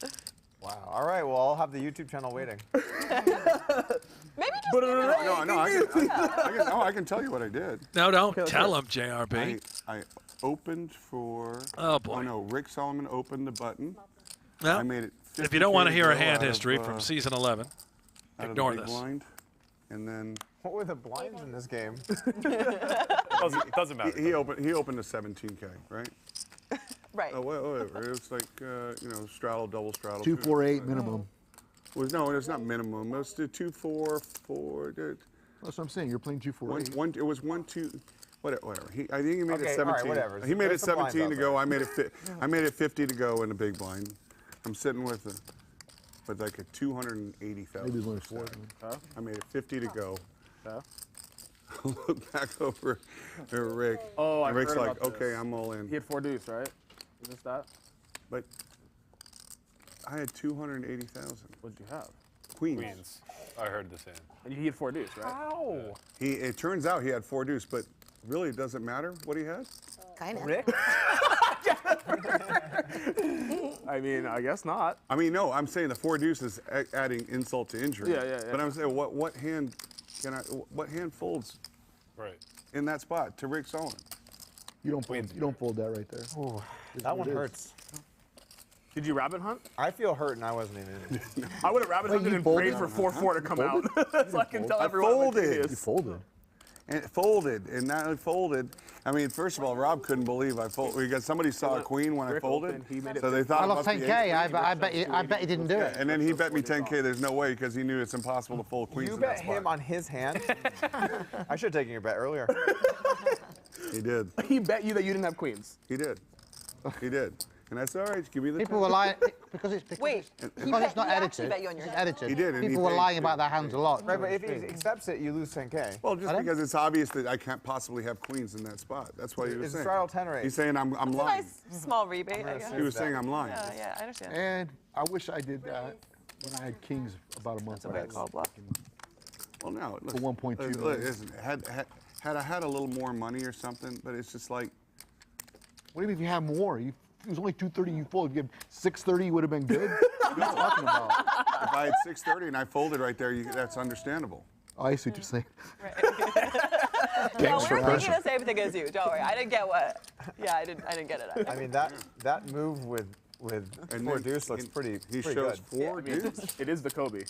Wow. All right. Well, I'll have the YouTube channel waiting. Maybe just give it No, I can tell you what I did. No, don't tell him, JRB. I opened for. Oh, boy. Oh no, Rick Solomon opened the button. Well, I made it. if you don't want to 50 hear a go hand out of, history from season 11, out of the ignore big this. blind, and then What were the blinds in this game? It doesn't matter. he opened a 17K, right? Right. Oh, whatever. It's like straddle, double straddle. 248 minimum. No, it's not minimum. Let's do 2, 4, 4. Dude. That's what I'm saying. You're playing 248. It was 1, 2. Whatever. I think he made Okay, it all right, 17. whatever. He made it There's some blinds 17 to out go. there. I made it 50 to go in the big blind. I'm sitting with like a 280,000. Maybe there's only 4. I made it 50 to go. Look back over at Rick. Oh, I and Rick's heard like, about this. okay, I'm all in. He had 4 deuce, right? Is this that? But I had 280,000. What did you have? Queens. I heard the same. And he had 4 deuce, right? Ow. It turns out he had 4 deuce, but really it doesn't matter what he had. Kind of. Rick? I mean, I guess not. I mean, no, I'm saying the 4 deuce is adding insult to injury. Yeah. But I'm saying, what hand folds Right. in that spot to Rick Solomon? You don't fold that right there. Ooh, It's that what one it is. hurts. Did you rabbit hunt? I feel hurt, and I wasn't even in. I would have rabbit hunted you and folded? prayed for 4-4 to come out. So I can tell I everyone. I'm folded. genius. You folded. And it folded, and not only folded. I mean, first of all, Rob couldn't believe I folded. We got somebody saw a queen when I Rick folded, opened, he made it so they thought I it lost must be 10K. ace. I bet he didn't do Yeah, it. and then he bet me 10K. There's no way because he knew it's impossible to fold queens. You in that bet him spot. on his hand. I should have taken your bet earlier. He did. He bet you that you didn't have queens. He did. He did. And I said, all right, give me the. People were lying because it's Wait, because it's not he actually edited. bet you on your It's hand. edited. He did, and he People were paid. lying about their hands a lot. Right, but if he accepts it, you lose 10K. Well, just because it's obvious that I can't possibly have queens in that spot. That's why he was It's a saying. straddle 10 raise. He's saying I'm It's a lying. nice small rebate, I guess. He was saying I'm lying. Yeah, I understand. And I wish I did that when I had kings about a month That's a bad call bluff. Well, no. For 1.2 million. Listen, had I had a little more money or something, but it's just like. What do you mean if you have more? It was only 230 you folded. You had 630 would have been good. What are you talking about? If I had 630 and I folded right there, that's understandable. Oh, I see what you're saying. No, we're thinking the same thing as you. Don't worry. I didn't get what. Yeah, I didn't get it. I mean, that move with And 4 then deuce looks pretty He pretty shows good. 4 deuce. It is the Kobe.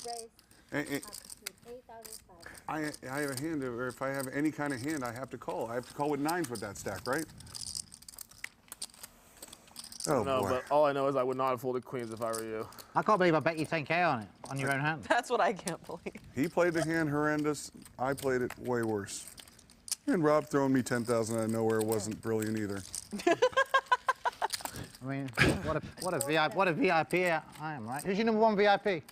I have a hand, or if I have any kind of hand, I have to call. I have to call with 9s with that stack, right? Oh, No, boy. but all I know is I would not have folded queens if I were you. I can't believe I bet you 10K on it, on your own hand. That's what I can't believe. He played the hand horrendous. I played it way worse. And Rob throwing me 10,000 out of nowhere wasn't brilliant either. I mean, what a VIP I am, right? Who's your number 1 VIP? Actually,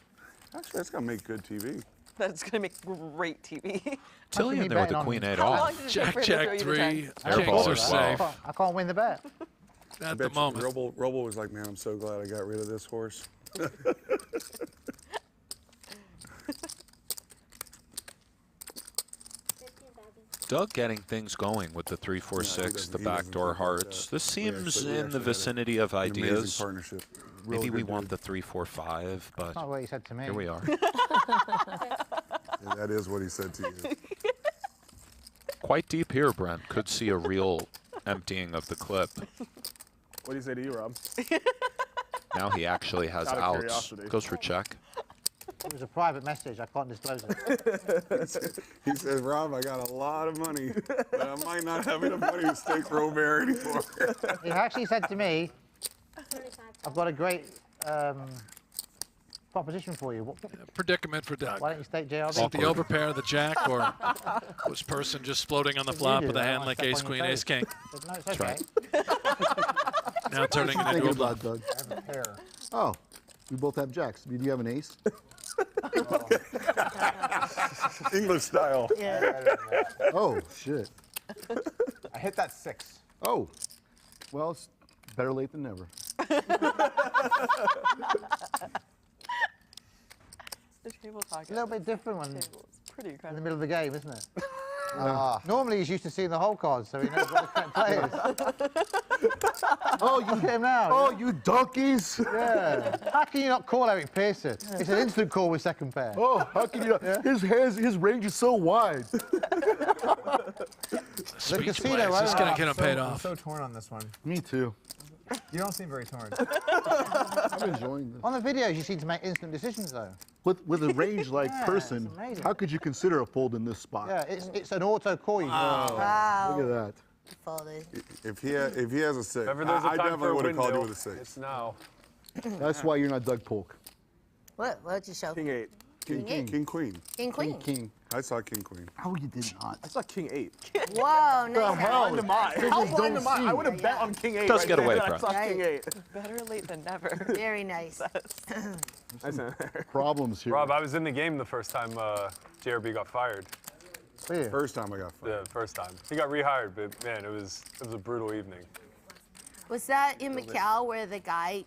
that's gonna make good TV. That's gonna make great TV. Tilly in there with the queen 8 off. Jack, 3. Airball Kings are as well. safe. I can't win the bet. At the moment. Robo was like, man, I'm so glad I got rid of this horse. Doug getting things going with the 3-4-6, the backdoor hearts. This seems in the vicinity of ideas. Partnership. Maybe we want the 3-4-5, but That's not what he said to me. here we are. Yeah, that is what he said to you. Quite deep here, Brent. Could see a real emptying of the clip. What do you say to you, Rob? Now he actually has Out of outs. curiosity. Goes for check. It was a private message. I can't disclose it. He says, Rob, I got a lot of money, but I might not have enough money to stake Robert anymore. He actually said to me, I've got a great proposition for you. Predicament for Doug. Why don't you stake Is JRB? it the overpair, the jack, or was Persson just floating on the flop with a hand like ace, queen, ace, king? No, it's okay. Now turning it into a bluff. Doug. Oh, we both have jacks. Do you have an ace? English style. Yeah. Oh, shit. I hit that 6. Oh, well, it's better late than never. The table talk. A little bit different when It's pretty in the incredible. middle of the game, isn't it? Normally he's used to seeing the whole cards, so he knows what the correct players. Oh, Look at him now. Oh, you donkeys! Yeah. How can you not call Eric Persson? It's an instant call with second pair. Oh, how can you not? His range is so wide. Speech casino plays. This is owner. going to get him paid I'm off. so torn on this one. Me too. You don't seem very torn. I'm enjoying this. On the videos, you seem to make instant decisions, though. With a range like Yeah, Persson, it's amazing. how could you consider a fold in this spot? Yeah, it's an auto call. You Wow. Look at that. Folded. If he has a 6, If ever there's a I time definitely for a would have called you windmill, with a 6. It's now. That's why you're not Doug Polk. What'd you show? King 8. King eight. King queen. King queen. King. I saw king queen. Oh, you did not. I saw King 8. Whoa, nice. How blind am I? How blind don't am I? see. I would have bet on King 8. Does right get there, away, and I Brent. saw King Right. 8. Better late than never. Very nice. Problems here. Rob, I was in the game the first time JRB got fired. Yeah. First time I got fired. The first time. He got rehired, but man, it was a brutal evening. Was that in Macau where the guy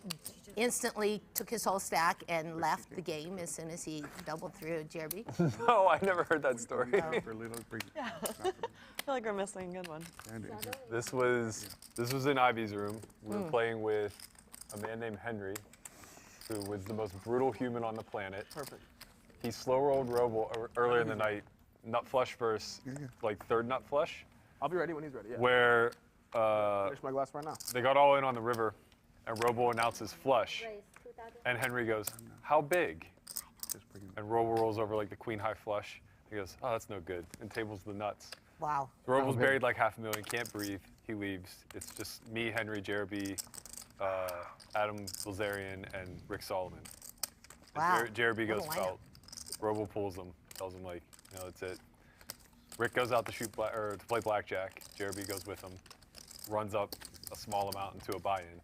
instantly took his whole stack and left the game as soon as he doubled through JRB? No, I never heard that story. I feel like we're missing a good one. This was in Ivy's room. We were playing with a man named Henry, who was the most brutal human on the planet. Perfect. He slow rolled Robo earlier in the night, nut flush first, like third nut flush, I'll be ready when he's ready. Yeah. where Finish my glass right now. they got all in on the river, and Robo announces flush, and Henry goes, "How big?" And Robo rolls over like the queen high flush. He goes, "Oh, that's no good," and tables the nuts. Wow. Robo's buried like $500,000, can't breathe. He leaves. It's just me, Henry, JRB, Adam Bilzerian, and Rick Solomon. Wow. JRB What a goes lineup. felt. Robo pulls him, tells him like, that's it. Rick goes out to to play blackjack. JRB goes with him, runs up a small amount into a buy-in,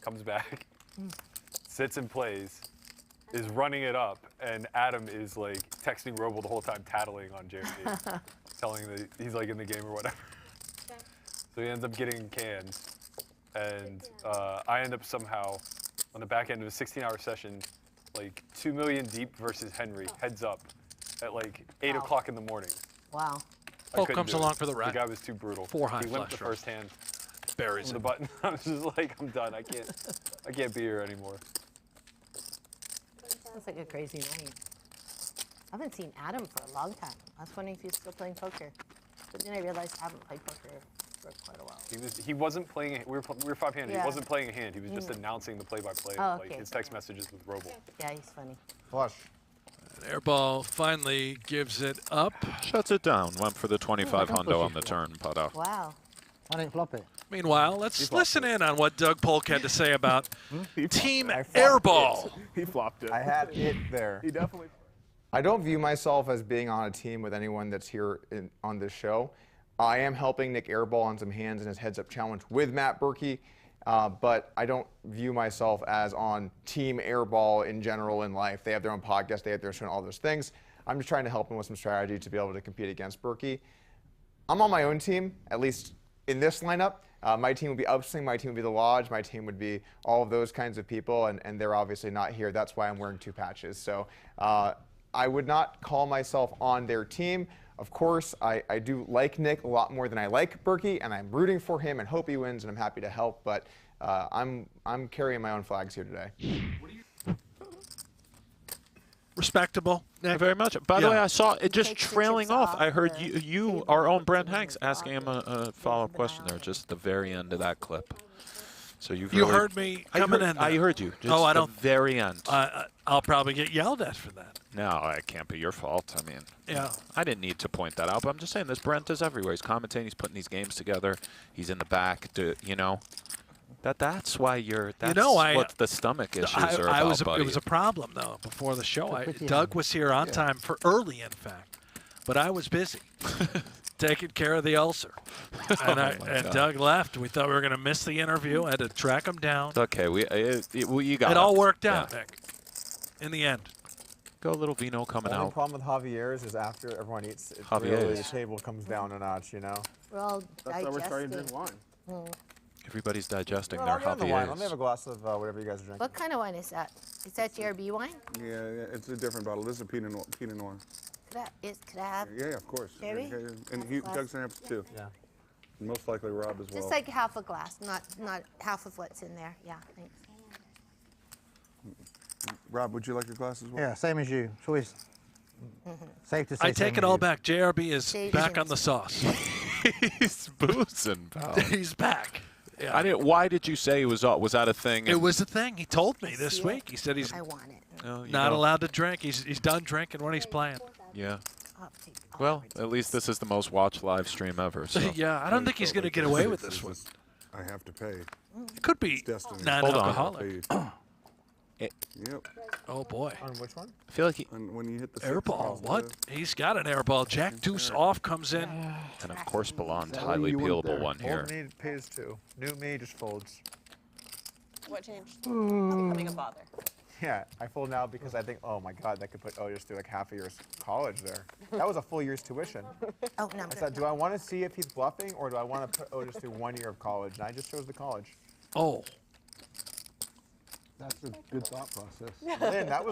comes back, sits and plays, is running it up, and Adam is like texting Robo the whole time, tattling on JRB, telling that he's like in the game or whatever. So he ends up getting canned, and I end up somehow on the back end of a 16-hour session, like 2 million deep versus Henry, heads up, at like 8 o'clock in the morning. Wow. I Polk couldn't comes do it. along for the ride. The guy was too brutal. 4 high He limped the flush first hand, Buries the him. button. I was just like, I'm done. I can't be here anymore. Sounds like a crazy night. I haven't seen Adam for a long time. I was wondering if he's still playing poker. But then I realized I haven't played poker for quite a while. He wasn't playing. We were 5-handed. Yeah. He wasn't playing a hand. He was just announcing the play-by-play. Oh, Like okay. his text messages with Robo. Yeah, he's funny. Flush. Airball finally gives it up. Shuts it down. Went for the 25 hundo on the turn, but Wow. I didn't flop it. Meanwhile, let's listen in on what Doug Polk had to say about Team I flopped Airball. it. He flopped it. I had it there. He definitely. I don't view myself as being on a team with anyone that's here on this show. I am helping Nick Airball on some hands in his heads-up challenge with Matt Berkey, but I don't view myself as on Team Airball in general in life. They have their own podcast, they have their show, and all those things. I'm just trying to help him with some strategy to be able to compete against Berkey. I'm on my own team, at least in this lineup. My team would be Upswing, my team would be the Lodge, my team would be all of those kinds of people, and they're obviously not here. That's why I'm wearing 2 patches. So I would not call myself on their team. Of course, I do like Nick a lot more than I like Berkey, and I'm rooting for him and hope he wins, and I'm happy to help, but I'm carrying my own flags here today. Respectable, Nick. Very much. By the way, I saw it just trailing off. I heard you, our own Brent Hanks, asking him a follow-up question there, just at the very end of that clip. So you heard me coming in. I heard you. Just I don't. The very end. I'll probably get yelled at for that. No, it can't be your fault. I mean, yeah. I didn't need to point that out, but I'm just saying this Brent is everywhere. He's commentating. He's putting these games together. He's in the back. You know. That's why you're. That's what the stomach issues are about, buddy. It was a problem though before the show. Doug was here on time for early, in fact, but I was busy taking care of the ulcer, and Doug left. We thought we were going to miss the interview. I had to track him down. It's okay. You got it. It all worked out, Nick. In the end. Go a little vino coming out. The only out. problem with Javier's is after everyone eats, really the table comes down a notch, you know? We're all That's why we're starting to drink wine. Everybody's digesting Well, their I'll get the wine. Javier's. Let me have a glass of whatever you guys are drinking. What kind of wine is that? Is that JRB wine? Yeah, it's a different bottle. This is a Pinot Noir. Could I have? Yeah, of course. Cherry? And Doug's gonna have two. Yeah. And most likely Rob as well. Just like half a glass, not half of what's in there. Yeah, thanks. Rob, would you like your glass as well? Yeah, same as you. It's always safe to say. I take it all back. JRB is back on the sauce. He's boozing, pal. He's back. Yeah. I didn't. Why did you say he was? Was that a thing? It was a thing. He told me this week. He said he's not allowed to drink. He's done drinking when he's playing. Yeah. Well, at least this is the most watched live stream ever. So. Yeah, I don't think he's going to get away with this one. I have to pay. It could be non-alcoholic. Yep. Oh boy. On which one? I feel like when you hit the airball. What? He's got an airball. Jack deuce off comes in. And of course, Bellande, highly peelable one here. Old me pays 2. New me just folds. What changed? Becoming a father. Yeah, I fold now because I think, oh my God, that could put Otis through like half a year's college there. That was a full year's tuition. Oh, no. I said, do I want to see if he's bluffing or do I want to put Otis through 1 year of college? And I just chose the college. Oh. That's a good thought process. Lynne, that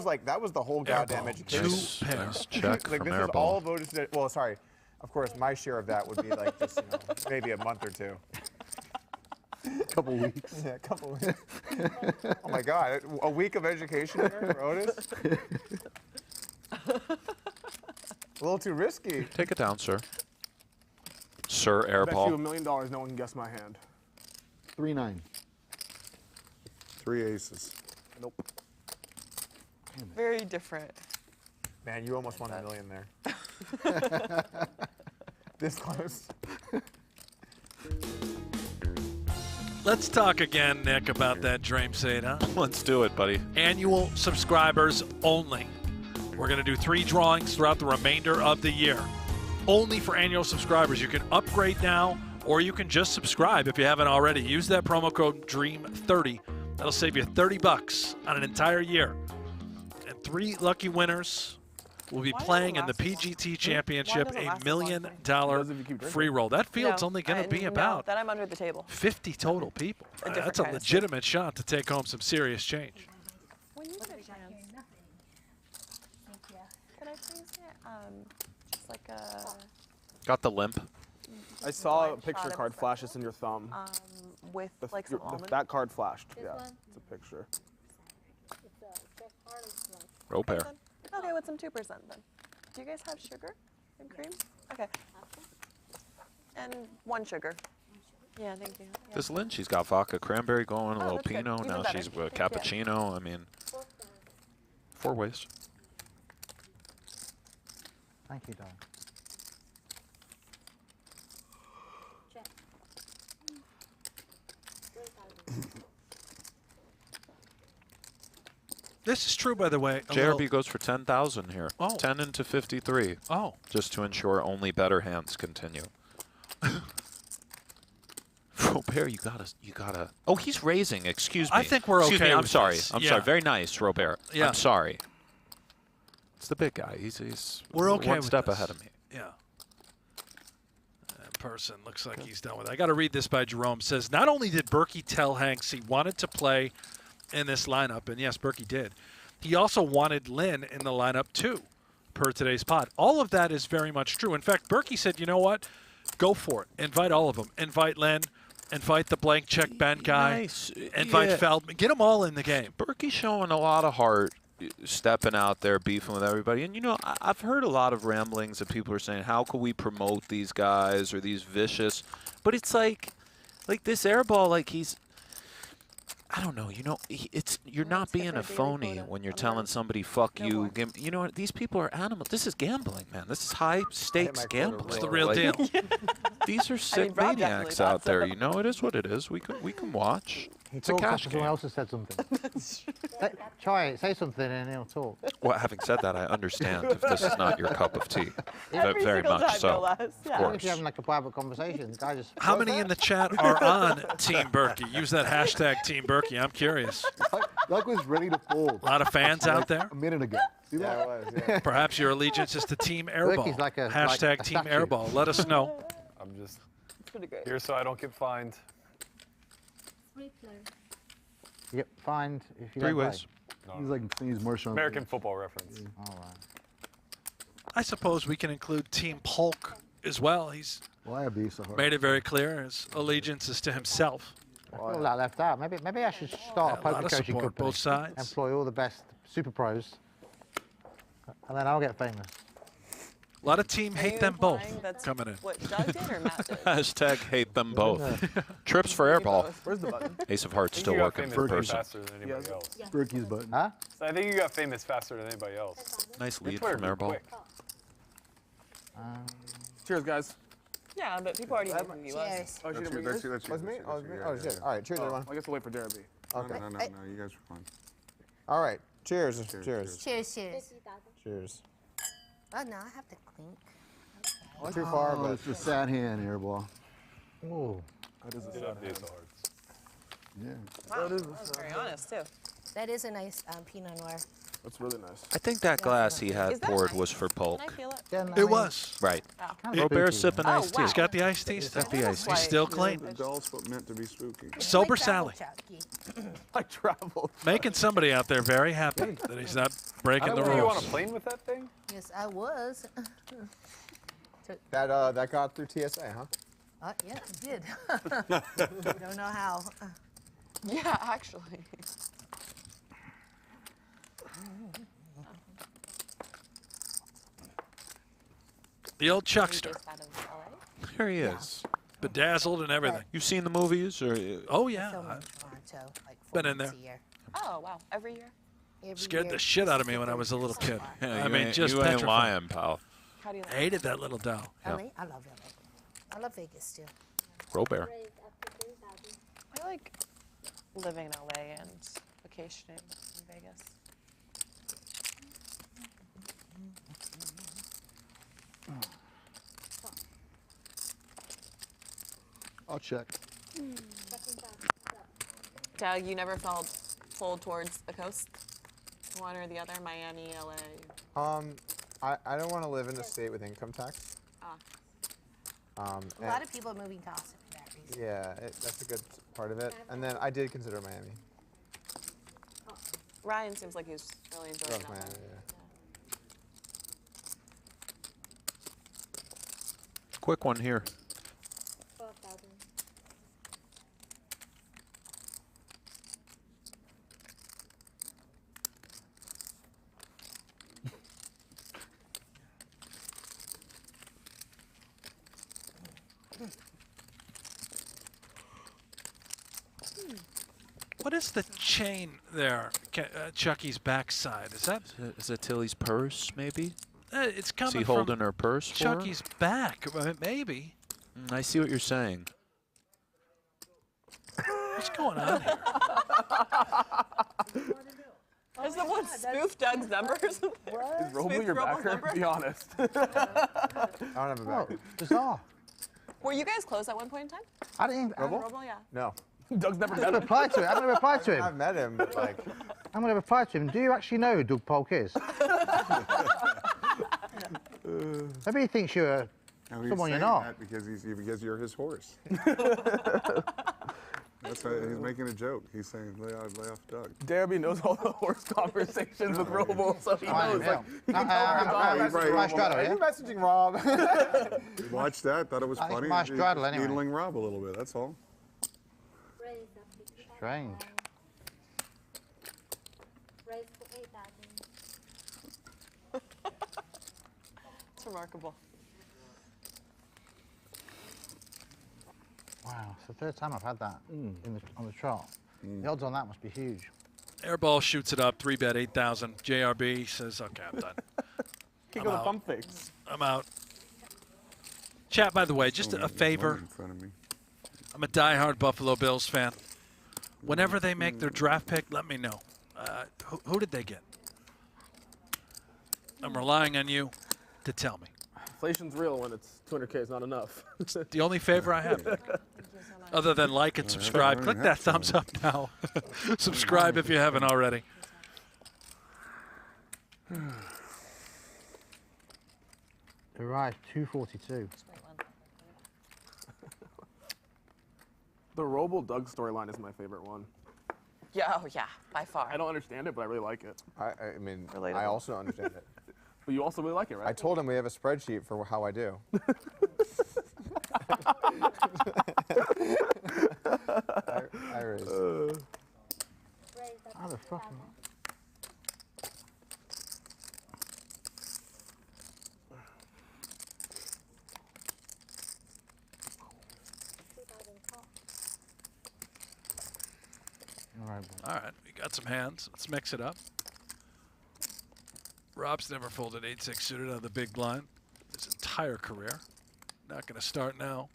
was the whole goddamn education. Nice check like from this Airball. is all of Otis. Well, sorry. Of course, my share of that would be like just maybe a month or 2. Couple weeks. Yeah, a couple weeks. Oh my God, a week of education here for Otis? A little too risky. Take it down, sir. Sir I bet you Airball. $1 million no one can guess my hand. 3-9. 3 aces. Nope. Very different. Man, you almost won $1 million there. This close. Let's talk again, Nick, about that Dream State, huh? Let's do it, buddy. Annual subscribers only. We're going to do 3 drawings throughout the remainder of the year. Only for annual subscribers. You can upgrade now, or you can just subscribe if you haven't already. Use that promo code DREAM30. That'll save you $30 on an entire year. And 3 lucky winners will be playing in the PGT Championship, $1 million free roll. That field's only going to be about then I'm under the table. 50 total people. That's a legitimate shot to take home some serious change. When you get a chance, could I please get just like a... Got the limp. I saw a picture card flash this in your thumb. With like some almond. That card flashed. Yeah, it's a picture. Row pair. Okay, with some 2% then. Do you guys have sugar and cream? Okay. And 1 sugar. Yeah, thank you. Yeah. This Lynne, she's got vodka cranberry going, a little that's good. Pinot. Even Now better. she's with Thank you. cappuccino. I mean, 4 ways. Thank you, Don. This is true, by the way. JRB goes for 10,000 here. Oh. 10 into 53. Oh. Just to ensure only better hands continue. Robert, you gotta. Oh, he's raising. Excuse me. I think we're Excuse okay me. I'm with sorry. this. I'm Yeah. sorry. Very nice, Robert. Yeah. I'm sorry. It's the big guy. He's We're okay one with step this. ahead of me. Yeah. Persson looks like he's done with it. I got to read this by Jerome. Says, not only did Berkey tell Hanks he wanted to play in this lineup, and yes, Berkey did, he also wanted Lynne in the lineup too, per today's pod. All of that is very much true. In fact, Berkey said, you know what? Go for it. Invite all of them. Invite Lynne. Invite the blank check Ben guy. Nice. Invite Yeah. Feldman. Get them all in the game. Berkey's showing a lot of heart, stepping out there, beefing with everybody. And, you know, I've heard a lot of ramblings that people are saying, how could we promote these guys or these vicious? But it's like this Airball, like he's, I don't know, you know, you're not being a phony when you're telling somebody, fuck you. You know, these people are animals. This is gambling, man. This is high-stakes gambling. It's the real Like, deal. These are sick Rob maniacs definitely out there. You know, it is what it is. We can watch. It's a Talk cash after someone game. else has said something. Try it. Say something and he'll talk. Well, having said that, I understand if this is not your cup of tea. Every Very single much time, so. no less. Of If course. you're having like a private conversation, the guy just. How many in the chat are on Team Berkey? Use that hashtag Team Berkey. I'm curious. Luck was ready to fold. A lot of fans out there? A minute ago. See that? Yeah, it was, yeah. Perhaps your allegiance is to Team Airball. Berkey's like a Hashtag Team statue. Airball. Let us know. I'm just pretty great. here so I don't get fined. Yep, find if you Three don't ways. He's like he's Marshall. American football reference. All right. I suppose we can include Team Polk as well. He's Why a beast so hard? made it very clear his allegiance is to himself. I feel like left out. Maybe I should start Yeah, a a lot poker of coaching support, company. both sides. Employ all the best super pros, and then I'll get famous. A lot of team Are hate you them both implying that's coming in. What Doug did or Matt did? Hashtag hate them both. Trips for Airball. Where's the button? Ace of Hearts I think still you got working famous for way Persson. faster than anybody else. Berkey's button. Huh? So I think you got famous faster than anybody else. Nice Your lead Twitter from grew Airball. quick. Cheers, guys. Yeah, but people already knew who he was. Cheers. Oh, she didn't That's you, bring that's yours? you, that's you. Was me? that's Oh, you, it was me? yeah, Oh, yeah, shit. yeah. All right, cheers, everyone. I guess we'll wait for Derby. Okay. No, you guys were fine. All right. Cheers. Cheers. Cheers, cheers. Cheers. Oh, no, I have to clink. Too far, Oh, but it's a sad hand, Airball. Oh. That is a Get sad up, Ace of Hearts. Yeah. Wow, that was very honest too. That is a nice Pinot Noir. That's really nice. I think that glass he had Is that poured nice? was for Polk. Can I feel it? Yeah, no, I It mean, was. Right. kinda Robert's spooky. sipping Oh, iced tea. wow. He's got the iced tea still. Got the iced tea. He's still The clean. doll's meant to be spooky. Sober Like travel, Sally. Chucky. I traveled. Making somebody out there very happy that he's not breaking the Were you on a rules. plane with that thing? Yes, I was. that got through TSA, huh? Yeah, it did. Don't know how. Yeah, actually. The old Chuckster. Based out of LA? Here he is. Bedazzled and everything. You've seen the movies, or Oh, yeah. Film in I Toronto, like 4 been in months there. a year. Oh wow, every year. Every Scared year, the shit out of me just when I was a little kid. Yeah, I you mean, ain't- just you ain't petrified. lying, pal. How do you like Hated that little doll. LA? I love LA. I love Vegas too. Robert. I like living in LA and vacationing in Vegas. I'll check. Doug, you never felt pulled towards the coast? One or the other, Miami, LA. I don't want to live in a state with income tax. Ah. A lot of people are moving to Austin for that reason. Yeah, that's a good part of it. And then I did consider Miami. Ryan seems like he's really enjoying Love LA. Miami, yeah. Quick one here. 4,000. What is the chain there? Chucky's backside. Is that? Is it Tilly's purse, maybe? It's Is coming he from holding her purse for her? Chucky's back. Maybe. I see what you're saying. What's going on here? Has someone spoofed Doug's number or something? Is Robo your backer? Be honest. I don't have a backer. Bizarre. Were you guys close at one point in time? I didn't. Robo, yeah. No. Doug's never I'm gonna reply to him. I'm gonna reply to him. I've met him, but like. I'm gonna reply to him. Do you actually know who Doug Polk is? Maybe he thinks you're someone you're not. That because you're his horse. That's why he's making a joke. He's saying lay off Doug. Derby knows all the horse conversations with Robo, so he knows. Like, Are you messaging Rob? Watched that. Thought it was funny. my straddle anyway. Needling Rob a little bit. That's all. Strange. It's remarkable. Wow, it's the third time I've had that on the trot. The odds on that must be huge. Airball shoots it up, 3-bet 8,000. JRB says, okay, I'm done. Kick of the pump fakes. I'm out. Chat, by the way, just a favor. In front of me. I'm a diehard Buffalo Bills fan. Whenever they make their draft pick, let me know. Who did they get? I'm relying on you to tell me. Inflation's real when it's 200K is not enough. The only favor I have. Other than like and subscribe. Click that thumbs up now. Subscribe if you haven't already. Arrived 242. The Robo Doug storyline is my favorite one. Yeah, oh yeah, by far. I don't understand it, but I really like it. I mean, Relatable. I also don't understand it. But you also really like it, right? I told him we have a spreadsheet for how I do. I raised. How the fuck am All right, we got some hands. Let's mix it up. Rob's never folded 8-6 suited out of the big blind his entire career. Not going to start now.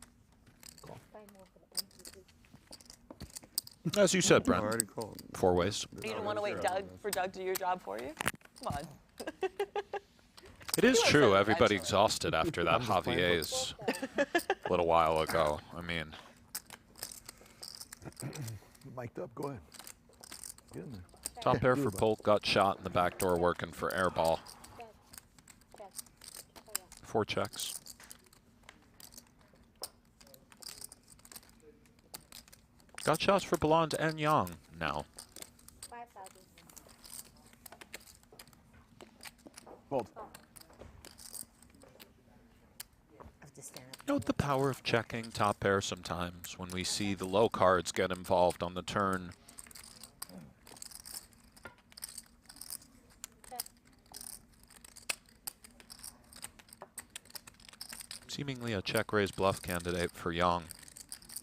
As you said, Brent. Already called. 4 ways. You don't want to wait for Doug to do your job for you? Come on. It is true. Everybody exhausted after that Javier's a little while ago. I mean, Mic'd up. Go ahead. Get in there. top pair for Polk got shot in the back door working for Airball. 4 checks. Got shots for Bellande and Yong now. Fold. Note the power of checking top pair sometimes when we see the low cards get involved on the turn. Seemingly a check raise bluff candidate for Yong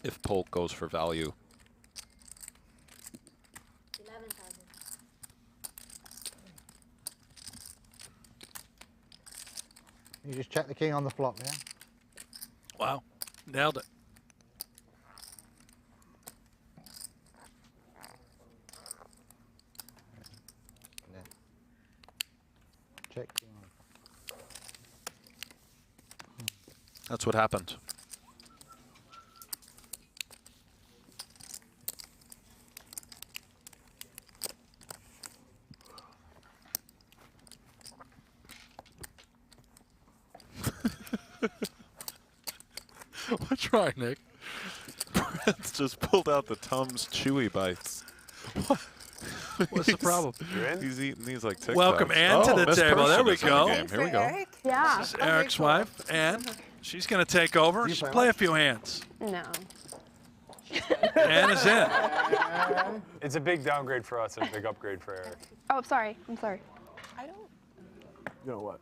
if Polk goes for value. You just check the king on the flop, yeah? Wow, nailed it. Check. That's what happened. What's wrong, Nick? Brent's just pulled out the Tums Chewy Bites. What's the problem? He's eating these like Tic Welcome Tacs. Ann to the Miss table. There Persson we is in the go. game. Here we go. Yeah. This is Eric's wife, Ann. She's going to take over. Just play a few hands. No. Ann is in. It's a big downgrade for us and a big upgrade for Eric. Oh, I'm sorry. I'm sorry. I don't. You know what?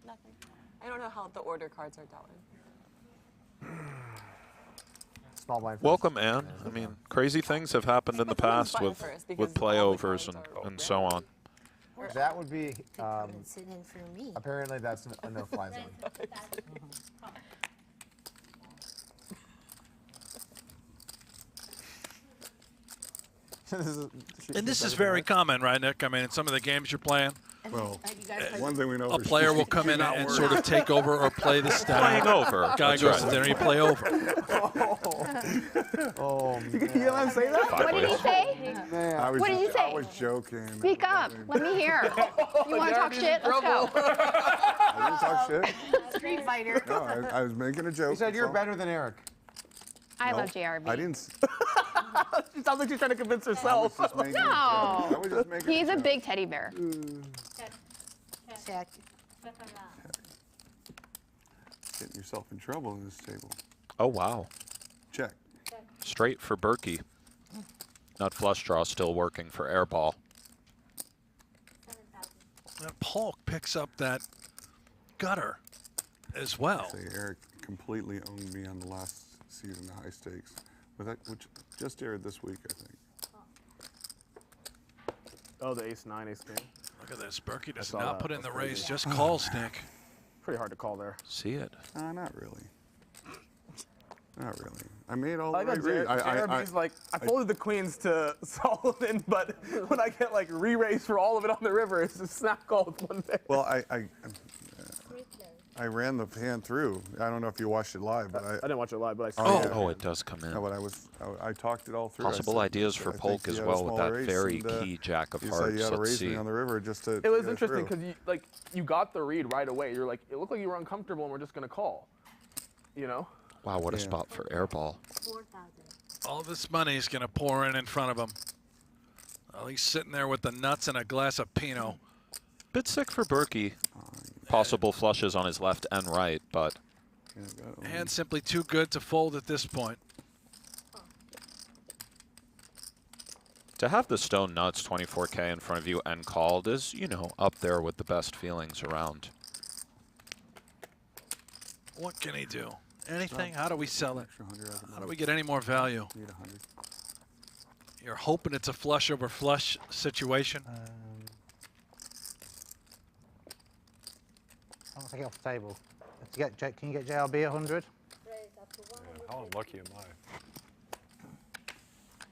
Nothing. I don't know how the order cards are dealt in. Small blind. Welcome, Ann. I mean, crazy things have happened in the past with playovers and so on. That would be. Apparently, that's a no-fly zone. And this is very common, right, Nick? I mean, in some of the games you're playing, Well, one thing we know a for player sure, will come in not and work. sort of take over or play the style. Playing over. Guy That's goes right. to dinner, you play over. Oh, You can hear him say that? What did he say? I was What did you say? I was joking. Speak up. Let me hear. You want to talk shit? Let's go. I didn't talk shit. Street fighter. No, I was making a joke. He said you're that's all. better than Eric. I No, love JRB. I didn't. She sounds like she's trying to convince herself. I was just making He's a a joke. big teddy bear. Check. Getting yourself in trouble in this table. Oh, wow. Check. Straight for Berkey. Nut flush draw still working for Airball. And Polk picks up that gutter as well. Say Eric completely owned me on the last season of high stakes, which just aired this week, I think. Oh, the ace-9, ace-king. Look at this. Berkey does saw not that. put in the That's raise, crazy. just calls, Nick. Pretty hard to call there. See it. Not really. Not really. I made all I the got right reads. JRB's like, I folded the queens to Solomon, but when I get like re-raised for all of it on the river, it's a snap call with one day. Well, I ran the hand through. I don't know if you watched it live, but I didn't watch it live, but I saw Oh, it. yeah. Oh, it does come in. No, but I talked it all through. I Possible said, ideas for I think Polk you as had a well with small that raise, very and, key jack of you hearts. said you had to Let's raise see. me on the river just to. It was interesting because you got the read right away. You're like, it looked like you were uncomfortable, and we're just gonna call. You know? Wow, what a spot for Airball. All this money is going to pour in front of him. Well, he's sitting there with the nuts and a glass of Pinot. Bit sick for Berkey. Possible flushes on his left and right, but Hand simply too good to fold at this point. to have the stone nuts 24K in front of you and called is, you know, up there with the best feelings around. What can he do? Anything? How do we sell it? How do we get any more value? You're hoping it's a flush over flush situation. I want to take it off the table. Can you get JRB 100? How unlucky am I?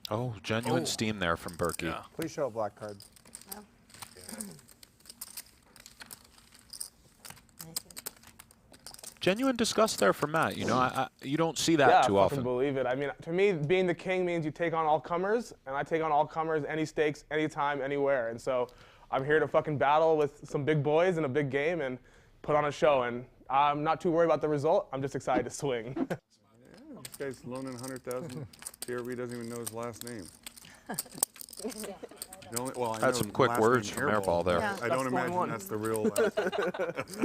Oh, genuine steam there from Berkey. Yeah. Please show a black card. Genuine disgust there from Matt. You know, you don't see that too I often. believe it. I mean, to me, being the king means you take on all comers, and I take on all comers, any stakes, anytime, anywhere. And so I'm here to fucking battle with some big boys in a big game and put on a show. And I'm not too worried about the result. I'm just excited to swing. This guy's loaning 100,000. JRB doesn't even know his last name. Well, I know Had some his quick last words name, from Airball there. I don't imagine that's the real.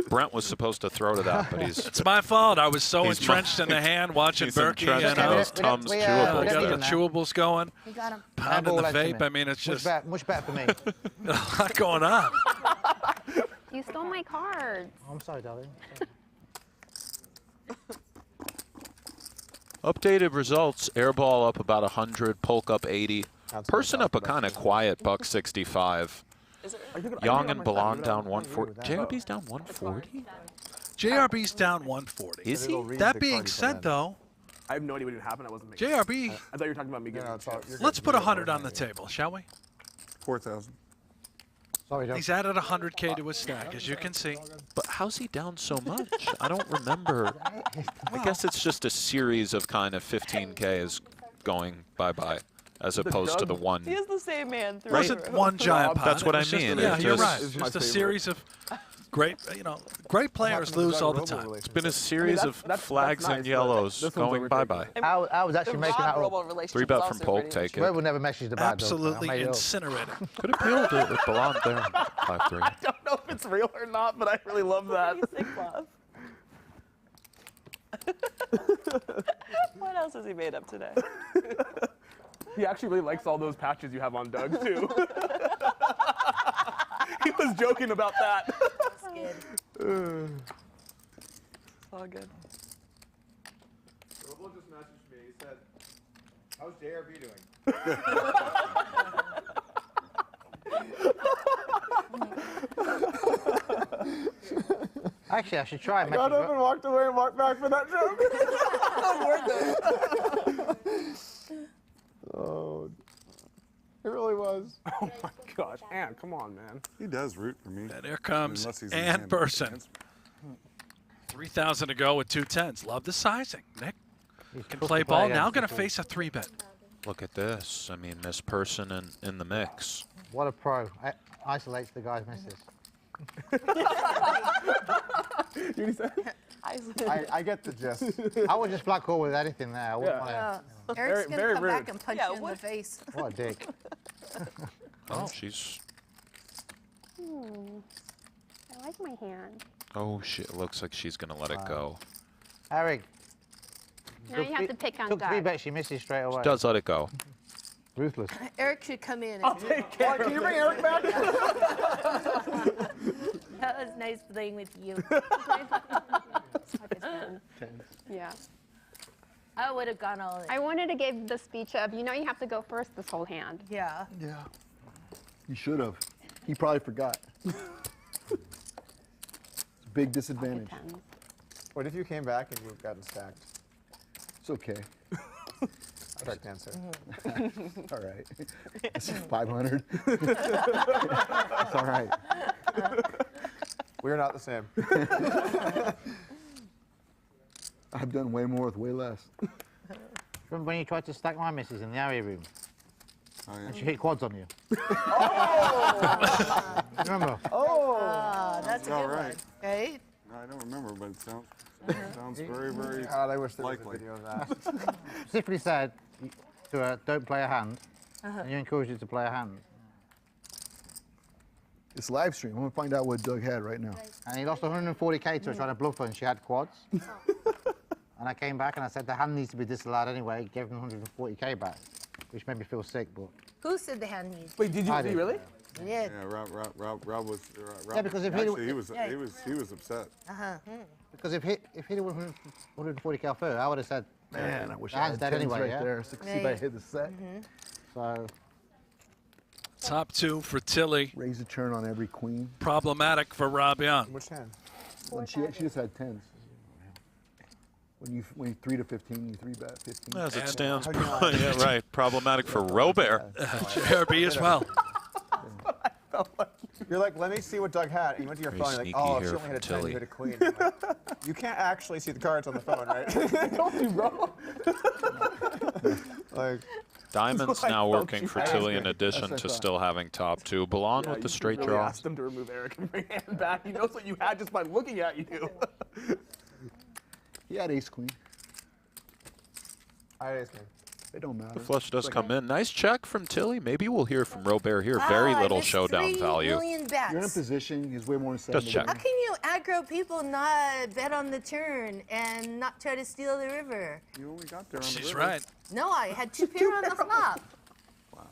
Brent was supposed to throw to that, but he's. It's my fault. I was so He's entrenched in the hand watching he's Berkey. entrenched And in those Tums we chewables. got the him now. chewables going. We got him. Pounding the Airball led to vape. me. I mean, it's just Much better for me. a lot going on. You stole my cards. I'm sorry, darling. Updated results: Airball up about 100, Polk up 80, Persson up a kind of quiet $165. Yong and Bellande down 140. JRB's down 140. JRB's down 140. Is he? That being said, though, I have no idea what even happened. I wasn't making JRB. I thought you were talking about me getting Let's put 100 on the table, shall we? 4,000. Sorry, Doug. He's added 100K to his stack, as you can see. But how's he down so much? I don't remember. I guess it's just a series of kind of 15Ks going bye-bye, as opposed to the one. He is the same man through. It wasn't one giant pot. That's what I It's just- mean. Yeah, It's you're just- right. It's just a series of great, great players lose all the time. It's been a series of flags nice, and but yellows this one's going bye-bye. I was actually making that up. 3-bet from Polk, take it. Whoever will never message the bad dog. Absolutely I made it up. incinerated. Could have peeled it with Bellande there. 5-3. I don't know if it's real or not, but I really love that. What else has he made up today? He actually really likes all those patches you have on Doug, too. He was joking about that. It's all good. Robo just messaged me. He said, "How's JRB doing?" Actually, I should try and Got message up and walked away and walked back for that joke. That was worth it. Oh. was. Oh my gosh, Ann, come on, man. He does root for me. And here comes Unless he's in Ann hand Persson. 3,000 to go with 2 10s. Love the sizing. Nick can play ball. Now going to face a 3-bet. Look at this. I mean, this person in the mix. What a pro. Isolates the guy's misses. I get the gist. I would just flat call with anything there. I wouldn't want to. Eric's going to come back and punch you in the face. What a dick. Oh, she's. I like my hand. Oh, shit. It looks like she's going to let it go. Eric. Now you have to pick on Took God. 3 bets, she misses straight away. She does let it go. Ruthless. Eric should come in. I'll take care. Can you bring Eric back? That was nice playing with you. Yeah. I would have gone all in. I wanted to give the speech of, you have to go first this whole hand. Yeah. Yeah. You should have. He probably forgot. It's a big disadvantage. What if you came back and you've gotten stacked? It's okay. Correct answer. All right. This is 500. It's all right. We're not the same. I've done way more with way less. Remember when you tried to stack my misses in the area room? Oh, yeah. And she hit quads on you. Oh! Remember? Oh, that's a all good right. one. Right? I don't remember, but it sounds very, very God, I wish there was a likely. video of that. Specifically said to her, don't play a hand. And you encouraged her to play a hand. It's live stream. I'm going to find out what Doug had right now. And he lost 140K to her trying to bluff her and she had quads. And I came back and I said the hand needs to be disallowed anyway. Gave him 140K back, which made me feel sick. But Who said the hand needs? Wait, did you really? He did. Yeah, Rob was. Rob, Yeah, because if he- actually, he was upset. because if he'd have 140K off her, I would have said, Man, I wish the I hand's had dead tens anyway. right Yeah. there. So see if I hit the set. So Top 2 for Tilly. Raise the turn on every queen. Problematic for Rob Young. Which hand? When she just had tens. When you 3 to 15, you 3-bet 15. As it stands, yeah, right. Problematic for Robert. JRB as well. You're like, let me see what Doug had. And you went to your Very phone, you're like, sneaky oh, here she only had a from 10, Tilly. you had a queen. I'm like, you can't actually see the cards on the phone, right? Don't you, bro? Like, Diamond's I now felt working you for asked Tilly me. in addition That's what I to thought. still having top 2. Bellande Yeah, with the you straight really draw. asked him to remove Eric and bring Ann back. He knows what you had just by looking at you. He had ace queen. I had ace king. It don't matter. The flush does come in. Nice check from Tilly. Maybe we'll hear from Robert here. Very I little missed showdown 3 value. million bets. You're in a position. He's way more than 7. Just check. How can you aggro people not bet on the turn and not try to steal the river? You only got there on the She's river. right. No, I had 2 pair on the flop. Wow.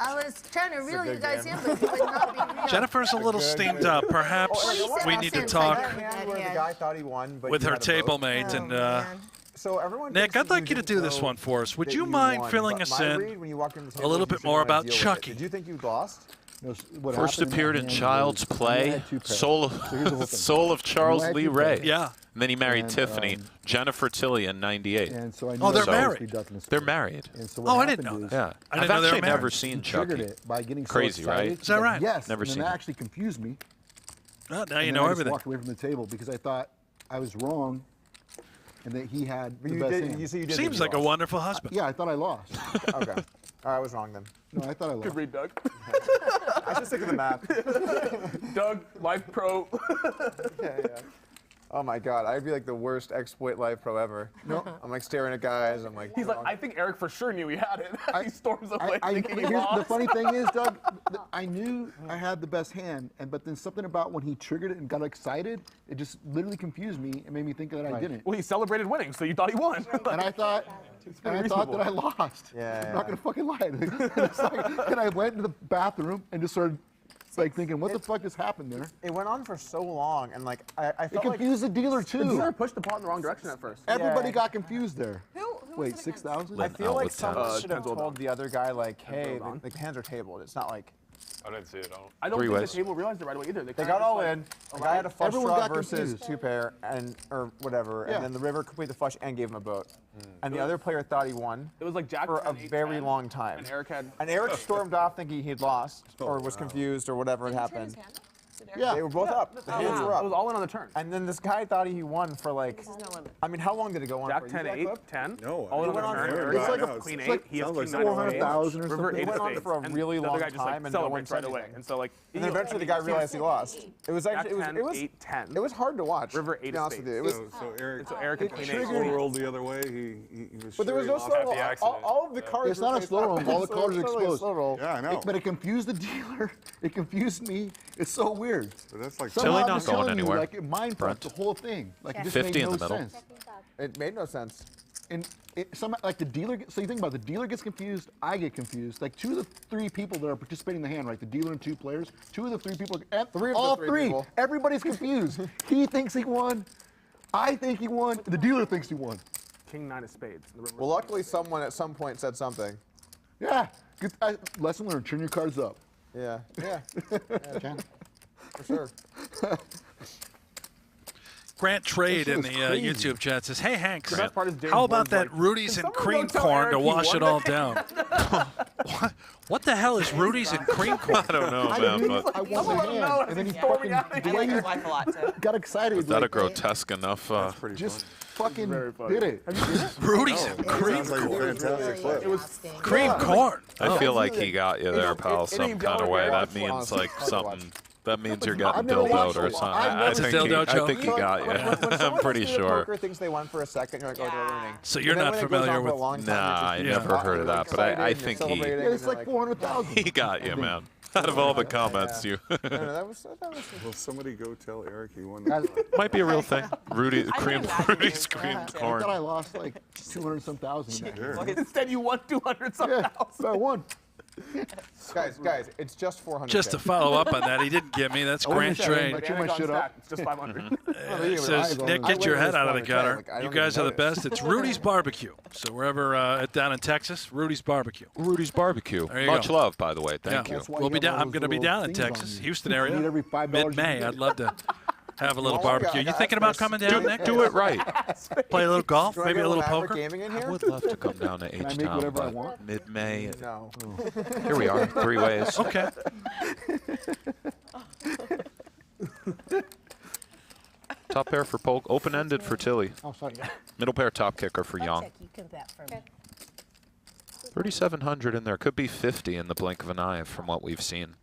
I was trying to reel you good guys game. in, but you would not be real. Jennifer's a little steamed up. Perhaps we need to talk Where the guy thought he won, but with you her had a table vote. mate. And Man. So everyone Nick, thinks I'd that like you to didn't do this know one for us. Would that you mind won, filling but us my in read when you walked in the a table little was you bit said more you wanted about to deal with it. Chucky? Did you think you lost? No, what First happened in appeared that in hand Child's was, I Play, had 2 pairs. Soul So here's the whole of, thing. Soul of Charles I had Lee 2 Ray. pairs. Yeah. And then he married And, Tiffany, Jennifer Tilly in '98. And so I knew Oh, they're I was married. reducting the They're score. married. And so Oh, what I didn't happened know is that. Yeah. I didn't I've know they were actually never married. seen he triggered Chucky. it by getting Crazy, so right? excited. Is that right? Yes. Never and seen that it. actually confused me. Oh, now you And then know I just everything. walked away from the table because I thought I was wrong and that he had But the you best did. hand. You see, you did. Seems think like you a lost. wonderful husband. Yeah, I thought I lost. Okay. All right, I was wrong then. No, I thought I lost. Good read, Doug. I should stick with the map. Doug, Life Pro. Yeah. Oh my God, I'd be like the worst exploit live pro ever. No, I'm like staring at guys. I'm like. He's like, I think Eric for sure knew he had it. He storms away thinking he here's lost. the funny thing is, Doug, I knew I had the best hand, but then something about when he triggered it and got excited, it just literally confused me and made me think that I didn't. Well, he celebrated winning, so you thought he won. And I thought, that I lost. Yeah. I'm not gonna fucking lie. It's like, and I went into the bathroom and just started like thinking, what the fuck just happened there? It went on for so long, and like I It felt like confused the dealer The too. dealer pushed the pot in the wrong direction at first. Everybody Yeah. got confused there. Who Wait, was it against? 6,000? I Lynne feel out like with someone tens. should have Tens well told the other guy like, hey, well done. the hands are tabled. It's not like I didn't see it. I don't Three think ways. the table realized it right away either. They kinda got just, all like, in. The guy had a flush Everyone draw got versus confused. 2-pair or whatever, Yeah. and then the river completed the flush and gave him a boat. And the other player thought he won. It was like Jack for a 10, 8, very 10, long time. And Eric had. And Eric stormed off thinking he'd lost or was confused or whatever had happened. Yeah, they were both up. The hands were up. It was all in on the turn. And then this guy thought he won for like. I mean, how long did it go on Jack for? 10, You see 8, that clip? 10. No, all I in went on the on turn. for- Eric's yeah, like no, a queen it's 8. like- He has sounds king like 9 of 400,000 or spades. River something. 8 It of went on spades. for a And really the other long guy just like time and no one celebrates said right away. anything. And so like. And then eventually the guy realized he lost. It was actually Jack 10, it was 8, 10. it was hard to watch. River to be 8 of honest with you. It spades. was, So Eric, So Eric and queen 8. slow rolled the other way. He was. but there was no sure slow he roll. lost. All of the cards. It's not a slow roll. All the cards are exposed. Slow roll. Yeah, I know. But it confused the dealer. It confused me. It's so weird. But that's like Somehow Tilly I'm not just going telling you, anywhere. like, it mind Brent. fucked the whole thing. Like, it just 50 made in no the middle. sense. It made no sense. And like the dealer, so you think about it, the dealer gets confused, I get confused. Like 2 of the 3 people that are participating in the hand, right? The dealer and 2 players, 2 of the 3 people, all three, everybody's confused. He thinks he won, I think he won, the dealer thinks he won. King 9 of spades. Well, luckily someone at some point said something. Yeah, good, lesson learned, turn your cards up. Yeah, yeah, Jen? for sure. Grant Trade That in shit the was crazy. YouTube chat says, "Hey Hank, The best part is James how about Ward's that like, Rudy's "Can and someone cream go tell corn to Eric he wash won it all today?" down?" What the hell is Rudy's and cream corn? I don't know, man, but I won the hand, and then he fucking, the I way like he his wife a lot too. got excited. is that a like, grotesque enough? just fucking Very funny. did it. Rudy's and cream Sounds like a corn. fantastic clip. It was Cream corn. I feel like he got you there, pal, it some ain't kind of going way. very That means honestly. like Hard to watch. something. That means you're getting I've never billed out watched or it. something. I've I never- think Dildo I think he joke. got When you. someone I'm pretty else doing sure. Poker thinks they won for a second, you're like, oh, they're winning. So you're And then not when it goes familiar on for a with- long time, Nah, you're I just never heard of that, but I excited think and he- celebrating Yeah, it's and like you're 400,000. He got you, man. Out of all the comments, you No, that was Will somebody go tell Eric he won? Guys, might be a real thing. Rudy, I cream, can imagine Rudy's doing cream that. I corn. thought I lost like 200 some thousand. in that. Instead, you won 200 something Yeah, so I won. guys, it's just 400. Just to follow up on that, he didn't give me. That's Grant Trade. I chew my shit up. It's just 500. It says, Nick, get your head out of the gutter. I You don't guys are even the notice. best. It's Rudy's Barbecue. So wherever down in Texas, Rudy's Barbecue. Rudy's Barbecue. There you Much go. love, by the way. Thank Yeah. you. That's why We'll you be have down. all I'm those going to be little down in things on Texas, you. Houston You area, need every $5 you mid-May. can I'd get. love to have a little Oh my barbecue. God, You thinking about coming down, Nick? Do it right. Play a little golf, Do you wanna maybe get a little Maverick poker. Gaming in I here? would love to come down to I make H-Town, whatever I but want? mid-May. No. Here we are, 3 ways. Okay. Top pair for Polk, open-ended for Tilly. Oh, sorry. Middle pair top kicker for Yong. You can bet for me. 3,700 in there. Could be 50 in the blink of an eye from what we've seen.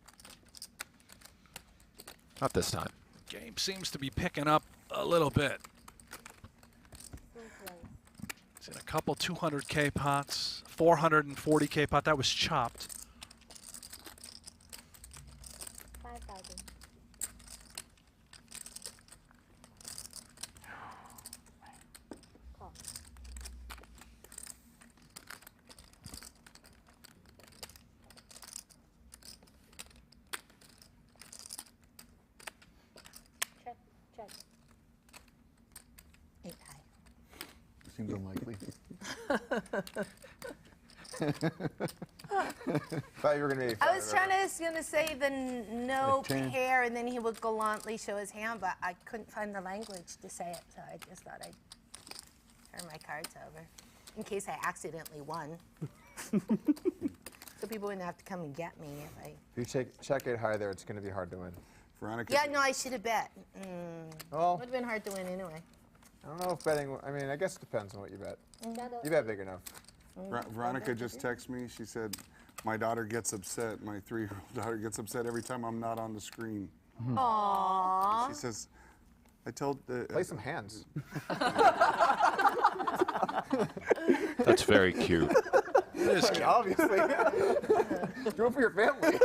Not this time. Game seems to be picking up a little bit. It's in a couple 200K pots, 440K pot. That was chopped. 5,000. Call. Check, check. Ain't high. Seems unlikely. Thought you were gonna be. I was gonna say the no A 10. pair, and then he would gallantly show his hand, but I couldn't find the language to say it, so I just thought I'd turn my cards over in case I accidentally won. So people wouldn't have to come and get me if I. If you check it high there, it's gonna be hard to win. Veronica. Yeah, no, I should have bet. Well, Would have been hard to win anyway. I don't know if betting. I mean, I guess it depends on what you bet. Shadow. You bet big enough. Veronica just texted me. She said, my daughter gets upset. My 3-year-old daughter gets upset every time I'm not on the screen. Aww. She says, I told... Play some hands. That's very cute. It is cute. Obviously. Do it for your family.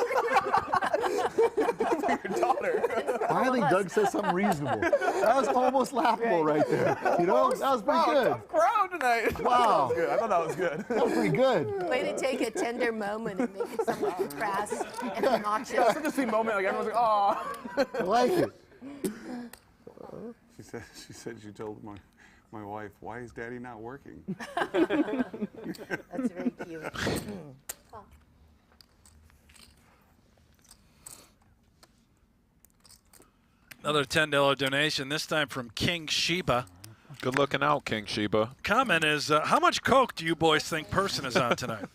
Finally, Doug says something reasonable. That was almost laughable right there. You know, that was pretty good. Tough crowd tonight. Wow. That was good. I thought that was good. That was pretty good. Way to take a tender moment and make it somewhat crass and obnoxious. Yeah, such a sweet moment. Like everyone's like, oh. I like it. She said she told my wife, why is Daddy not working? That's very cute. Call. Another $10 donation, this time from King Sheba. Good looking out, King Sheba. Comment is, how much coke do you boys think Persson is on tonight?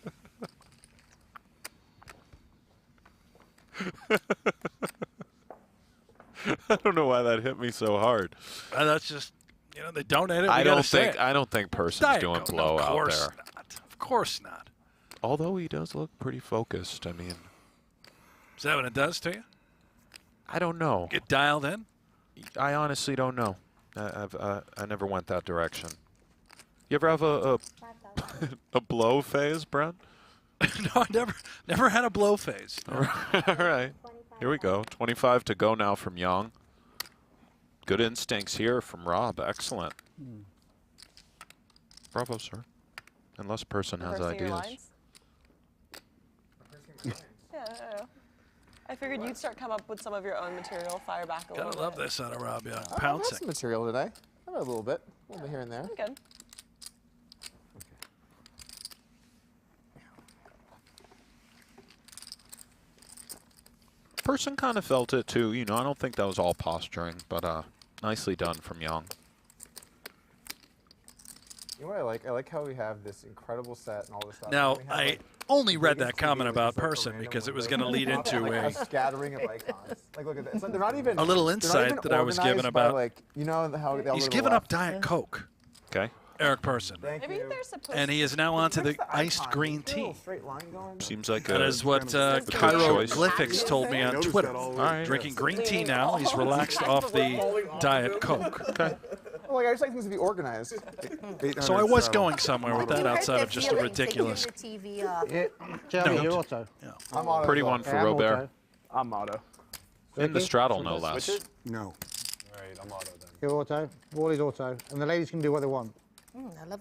I don't know why that hit me so hard. That's just, they donated. I don't think Persson's Diet doing Coke. blow Of out course there. not. Of course not. Although he does look pretty focused. I mean, is that what it does to you? I don't know. Get dialed in? I honestly don't know. I never went that direction. You ever have a blow phase, Brent? No, I never had a blow phase. All right. Here we go. 25 to go now from Yong. Good instincts here from Rob. Excellent. Bravo, sir. Unless Persson has Reversing your ideas. lines? Yeah. I figured you'd start come up with some of your own material, fire back a little Gotta bit. love this out of Rob Young. I have Pouncing. some material today. I have a little bit here and there. Good. Persson kind of felt it too. I don't think that was all posturing, but nicely done from Yong. You know what I like? I like how we have this incredible set and all this stuff. Now, And we have, I like, only read biggest that comment TV, about like, Persson random because it was window. going to lead into Like a scattering of icons. Like, look at that. It's like they're not even A little they're not insight even that I was given organized by, about- like, how they all He's go to the given up left. Diet Coke. Okay. Eric Persson. Maybe they're supposed And he is now onto the Fix the iced icon. green There's a little tea. straight line going. Seems like That a is what a good choice. Hieroglyphics told me on Twitter. All right. Drinking green tea now. He's relaxed off the Diet Coke. Okay. Well, like, I just like things to be organized. So I was going somewhere with that You heard outside the of just a feeling, taking ridiculous. the TV off. Jeremy, No. you're auto. I'm auto Pretty as well. one for I'm Robert. auto. I'm auto. In the Berkey? straddle, no less. No. All right, I'm auto then. You're auto. Wally's auto. And the ladies can do what they want.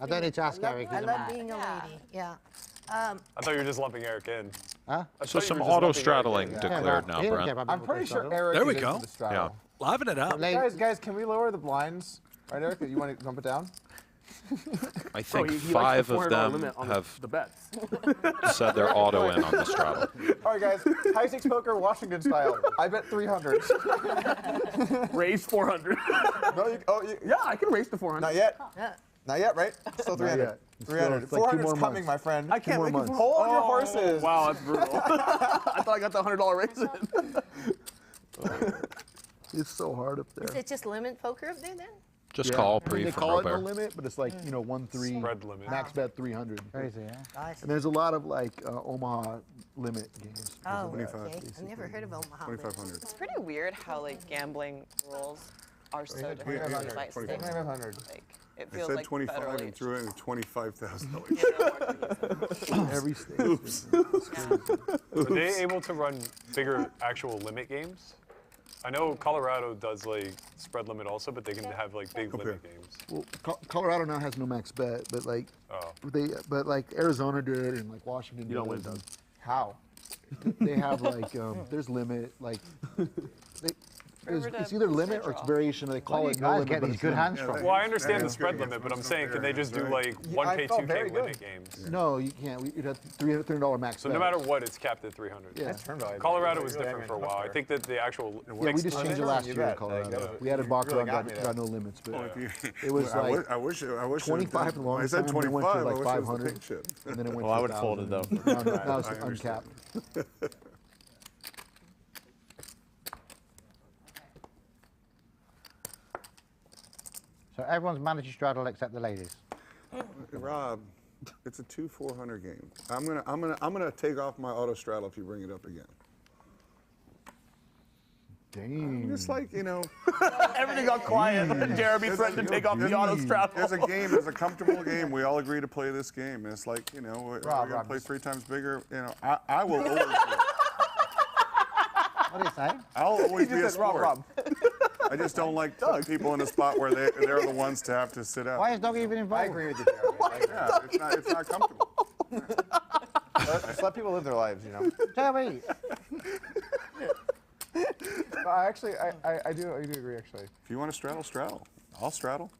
I don't need to ask Eric. I he's a love man. being a lady. Yeah. I thought you were just lumping Eric in. Huh? I So thought you some were just auto lumping Eric straddling in. declared now, He don't care Brent. about I'm being pretty sure auto. Eric There we is go. into the straddle. Liven it up. Guys, can we lower the blinds? Right, Eric? You want to bump it down? I think he likes the five of $400 them limit on have the bets. said they're auto in on the straddle. All right, guys. High stakes poker, Washington style. I bet 300. Raise 400. No, Yeah, I can raise to 400. not yet. Yeah. Not yet, right? Still 300. yet. It's 300. still- it's like 2 400's more coming, months. my friend. I can't more make it. months. Hold your horses. Wow, that's brutal. I thought I got the $100 raise in. It's so hard up Is there. it just limit poker up there then? Just Yeah. call I mean, pre they for call it no Robert. limit, but it's like 1-3 Spread limit. max bet 300. Crazy, yeah. Nice. And there's a lot of like Omaha limit games. Oh, 25, okay. I've never heard of Omaha. 2,500. It's pretty weird how like gambling rules are so different from 2,500. state to state. 2,500. Like it I feels said like 25 federally and threw it in $25,000. Every state. Are they able to run bigger actual limit games? I know Colorado does like spread limit also, but they can have like big limit games. Well, Colorado now has no max bet, but like Oh. but like Arizona did and like Washington. You don't does, win, Doug. How? They have like there's limit like it's either limit or it's variation. They call it no guys limit. get but these it's good limit. hands from? Well, I understand the spread limit, but I'm saying, can they just do like 1K, felt very 2K good. limit games? No, you can't. You'd have $300 max. So bet. no matter what, it's capped at 300. Yeah. Colorado was different for a while. I think that the actual Yeah, we just changed it last year in Colorado. We added Baccarat, got no limits, but it was like I wish 25 the I longest said time, then it 25. went to I like wish it was the 500, pink chip. and then it went Well, to I would have folded, 1,000. though. Now it's I understand. uncapped. So everyone's managed to straddle except the ladies. Rob, it's a 2-400 game. I'm gonna take off my auto straddle if you bring it up again. Dang. Just like, Everything got quiet. Jeremy threatened to take off the auto straddle. There's a game, there's a comfortable game. We all agree to play this game. It's like, we're gonna play 3 times bigger. I will always do it. What do you say? I'll always be a said, Rob, sport. Rob. I just don't like putting people in a spot where they're the ones to have to sit out. Why is Dog even involved? I agree with you, Jeremy. Yeah, it's not comfortable. Just let people live their lives, Jeremy. I do agree, actually. If you want to straddle, straddle. I'll straddle.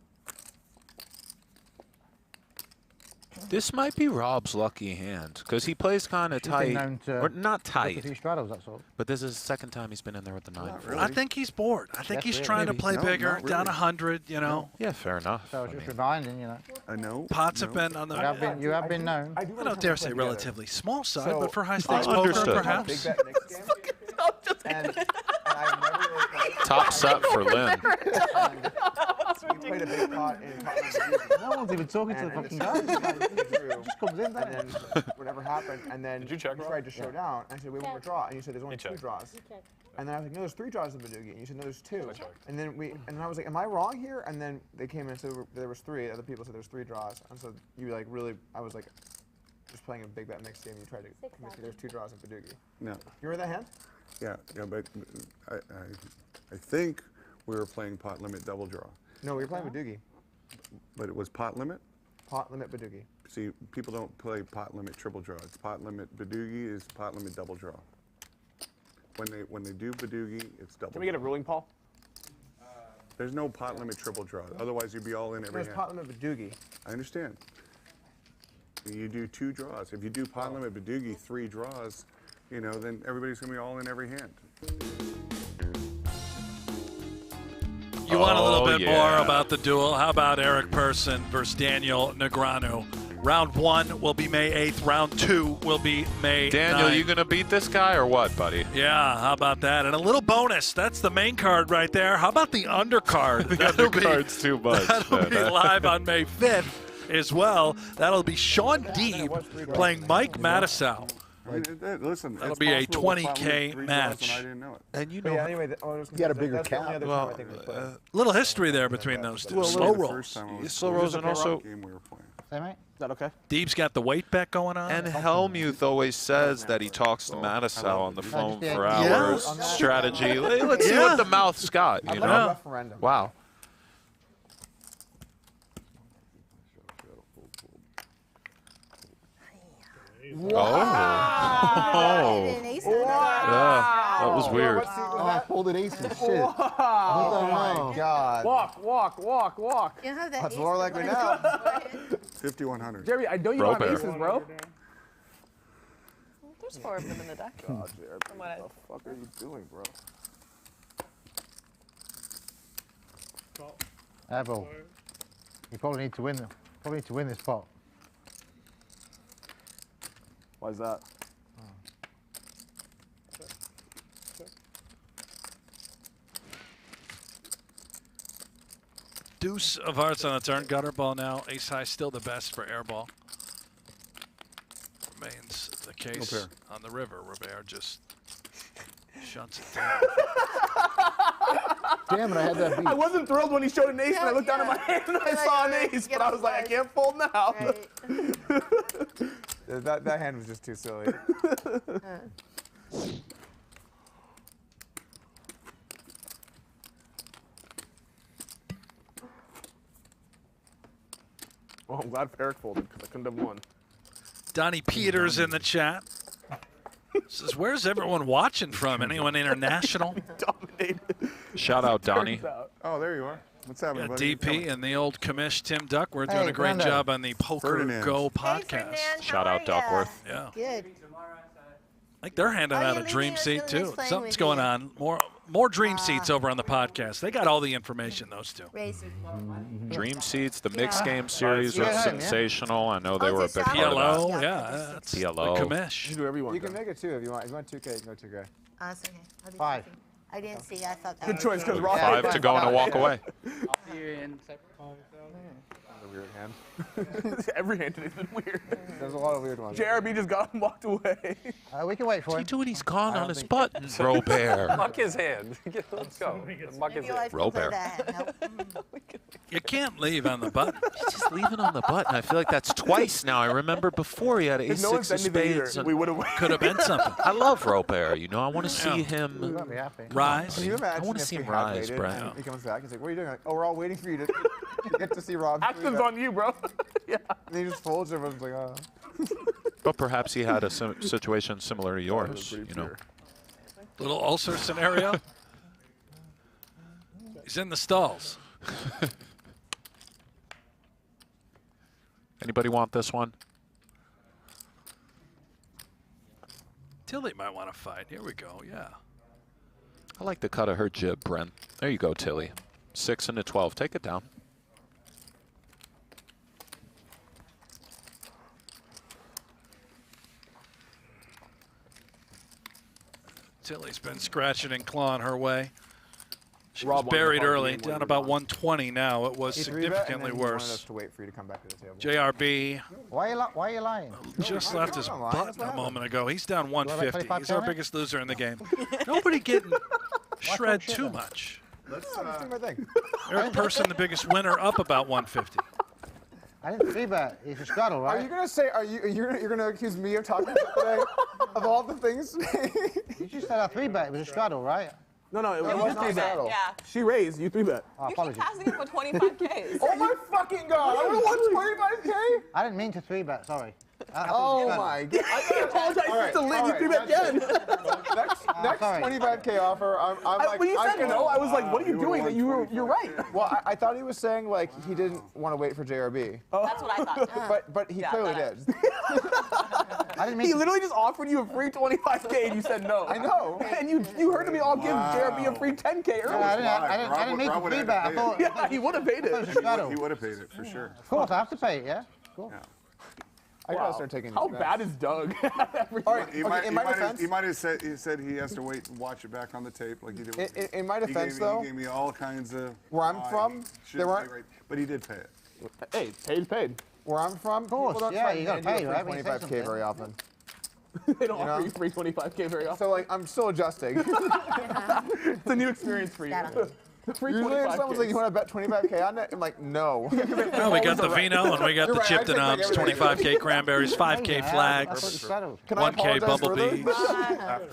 This might be Rob's lucky hand because he plays kind of tight, or not tight. Straddles, that's all. But this is the second time he's been in there with the 9. Really? I think he's bored. I think he's trying to play bigger, down 100. You know. Yeah, fair enough. So I was just reminding, you know. I know. Pots have been on the. You have been known. I don't dare say relatively small side, So, but for high stakes poker, understood. perhaps. Big bet next game. And I've never really played. Top set for Lynne. We played a big pot in pot No one's even talking to the fucking guy. Just comes in, and then whatever happened, and then Did you check, we bro? tried to show down. I said, we want to draw, and you said there's only 2 checked. draws. And then I was like, no, there's 3 draws in Badoogie, and you said no, there's 2. And then I was like, am I wrong here? And then they came in and said there was 3. Other people said there's 3 draws, and so you like really, I was like, just playing a big bet mixed game. You tried to convince me there's 2 draws in Badoogie. No. You were in that hand? Yeah, but I think we were playing pot limit double draw. No, we were playing Badoogie. But it was pot limit? Pot limit Badoogie. See, people don't play pot limit triple draw. It's pot limit Badoogie is pot limit double draw. When they do Badoogie, it's double. Can we get a ruling, Paul? There's no pot limit triple draw. Otherwise, you'd be all in every There's hand. pot limit Badoogie. I understand. You do 2 draws. If you do pot limit Badoogie 3 draws, you know, then everybody's gonna be all in every hand. You want a little bit yeah. more about the duel? How about Eric Persson versus Daniel Negreanu? Round 1 will be May 8th. Round 2 will be May 9th. Daniel, you gonna beat this guy or what, buddy? Yeah, how about that? And a little bonus. That's the main card right there. How about the undercard? The undercard's too much. That'll be live on May 5th as well. That'll be Sean Deeb playing Mike Mattisau. Listen, That'll it's be a possible to pot limit 20K 3 draws, match. and I didn't know it. And you But know, yeah, anyway, You got a bigger that's the cap. only other time I think we played. Little history there between those two. Well, Slow the rolls. first time I was- slow it was rolls a and also. game we were playing. Hey, mate. Is that okay? Deeb's got the weight bet going on. And Helmuth always says that he talks to Mattisau on the phone for Yeah. hours. Yeah. Strategy. Let's see Yeah. what the mouth's got. You I'm know. a referendum. Wow. Oh. Yeah, that was weird. Oh, I folded aces. Shit. Oh my God. Walk. You have that That's ace more to likely go now. ahead. 5,100. Jeremy, I know you Bro don't have bear. aces, bro. There's 4 of them in the deck. God, Jeremy, From what I- what the fuck are you doing, bro? Airball. You probably need to win. Probably need to win this pot. Why is that? Deuce of hearts on the turn. Gutter ball now. Ace high still the best for airball. Remains the case pair. on the river. Robert just shuts it down. Damn it, I had that beat. I wasn't thrilled when he showed an ace, and I looked down at my hand and I saw an ace, but I was like, I can't fold now. That hand was just too silly. Oh, I'm glad Eric folded because I couldn't have won. Donnie Peters in the chat. Says, where's everyone watching from? Anyone international? Dominated. Shout out, Donnie. Oh, there you are. What's happening, Got buddy? DP and the old commish Tim Duckworth doing Hey, a great Brando. job on the Ferdinand. PokerGO Hey, podcast. Fernand, Shout how out are ya? Duckworth. Yeah. Good. I think they're handing Oh, out yeah, a Lynne dream was seat really too. nice playing Something's with going you. on. More dream seats over on the podcast. They got all the information, those two. Raise. Dream Seats, the mixed game series Yeah, was yeah. sensational. I know they Oh, were a is big it part of PLO, that. yeah. That's PLO. the commish. You do whatever you want. You can make it 2 if you want. If you want 2K, you can go 2K. Oh, it's okay. I'll do 5. something. I didn't see. I thought that Good was choice, because Rob. 5 to go and a walk away. See you in That's a weird hand. Every hand today's been weird. There's a lot of weird ones. Jeremy just got up and walked away. We can wait for What's he him. doing? He's gone I on don't his think- button, Robert. Muck his hand. Let's go. Muck his Maybe I hand. feel Robert. that. Nope. You can't leave on the button. He's just leaving on the button. I feel like that's twice now. I remember before he had If ace no one 6 of said anything spades. either, we would have. Could have been something. I love Robert. You know, I want to see Yeah. You him won't be happy. Rise. Can you imagine I wanna if see we him had rise, waited Brent. and he comes back, he's like, what are you doing? Like, oh, we're all waiting for you to get to see Rob. Action's on you, bro. Yeah. And he just folds, everyone's like, oh. But perhaps he had a situation similar to yours. You know, Little ulcer scenario. He's in the stalls. Anybody want this one? Tilly might want to fight. Here we go. Yeah. I like the cut of her jib, Brent. There you go, Tilly. 6 and a 12. Take it down. Tilly's been scratching and clawing her way. She Rob was wanted to buried follow early, you down about 120 now. It was He 3-bet, and significantly then he wanted us worse. to wait for you to come back to the table. JRB Why are you lying? just left his I'm lying. button That's what a happened. moment ago. He's down 150. 25 He's our count? biggest loser in the game. Nobody getting shred too much. Let's, I'm doing my thing. Eric Persson, the biggest winner, up about 150. I didn't 3-bet. It's a straddle, right? Are you gonna say? You're gonna accuse me of talking shit today? Of all the things? You just said a 3-bet. It was a straddle, right? No, it was was not 3-bet. battle. Yeah. She raised, you 3-bet. Oh, You keep apologies. passing it for 25Ks. Oh my fucking god! I won 25K. I didn't mean to 3-bet. Sorry. Oh my god! I apologize to Lynne, you 3-bet again. Next sorry. 25K offer. I'm like. When you said can- no, I was like, what are you doing? That you're right. Well, I thought he was saying like he didn't want to wait for JRB, That's what I thought. but he Yeah, clearly that did. I didn't mean He to. literally just offered you a free 25K and you said no. I know. And you heard me all give JRB a free 10K No, I earlier. didn't mean to Rob would have 3-bet. I paid thought. Yeah, he would have paid It was it. a straddle. He would have paid it for sure. Of course, I have to pay it. Yeah. Cool. Yeah. I gotta start taking. How these bad bets. is Doug? All right. He Okay, in my defense, he might have said he has to wait and watch it back on the tape like he did. With in my he defense, gave, though, he gave me all kinds of. where I'm why from, he shouldn't there weren't- pay right, but he did pay it. Hey, paid. where I'm from, course, people don't yeah, try you and gotta do a pay, free right, when you say 25K something. very often. They don't You offer know? you free 25K very often. So like I'm still adjusting. It's a new experience for you. The free Usually if 25K. someone's like, you want to bet 25K on it? I'm like, no. Well, we got the vino and we got You're the right, chipped I take back knobs, everything. 25K cranberries, 5K Yeah, I thought flags, you straddled. Can I 1K apologize further? bumblebees,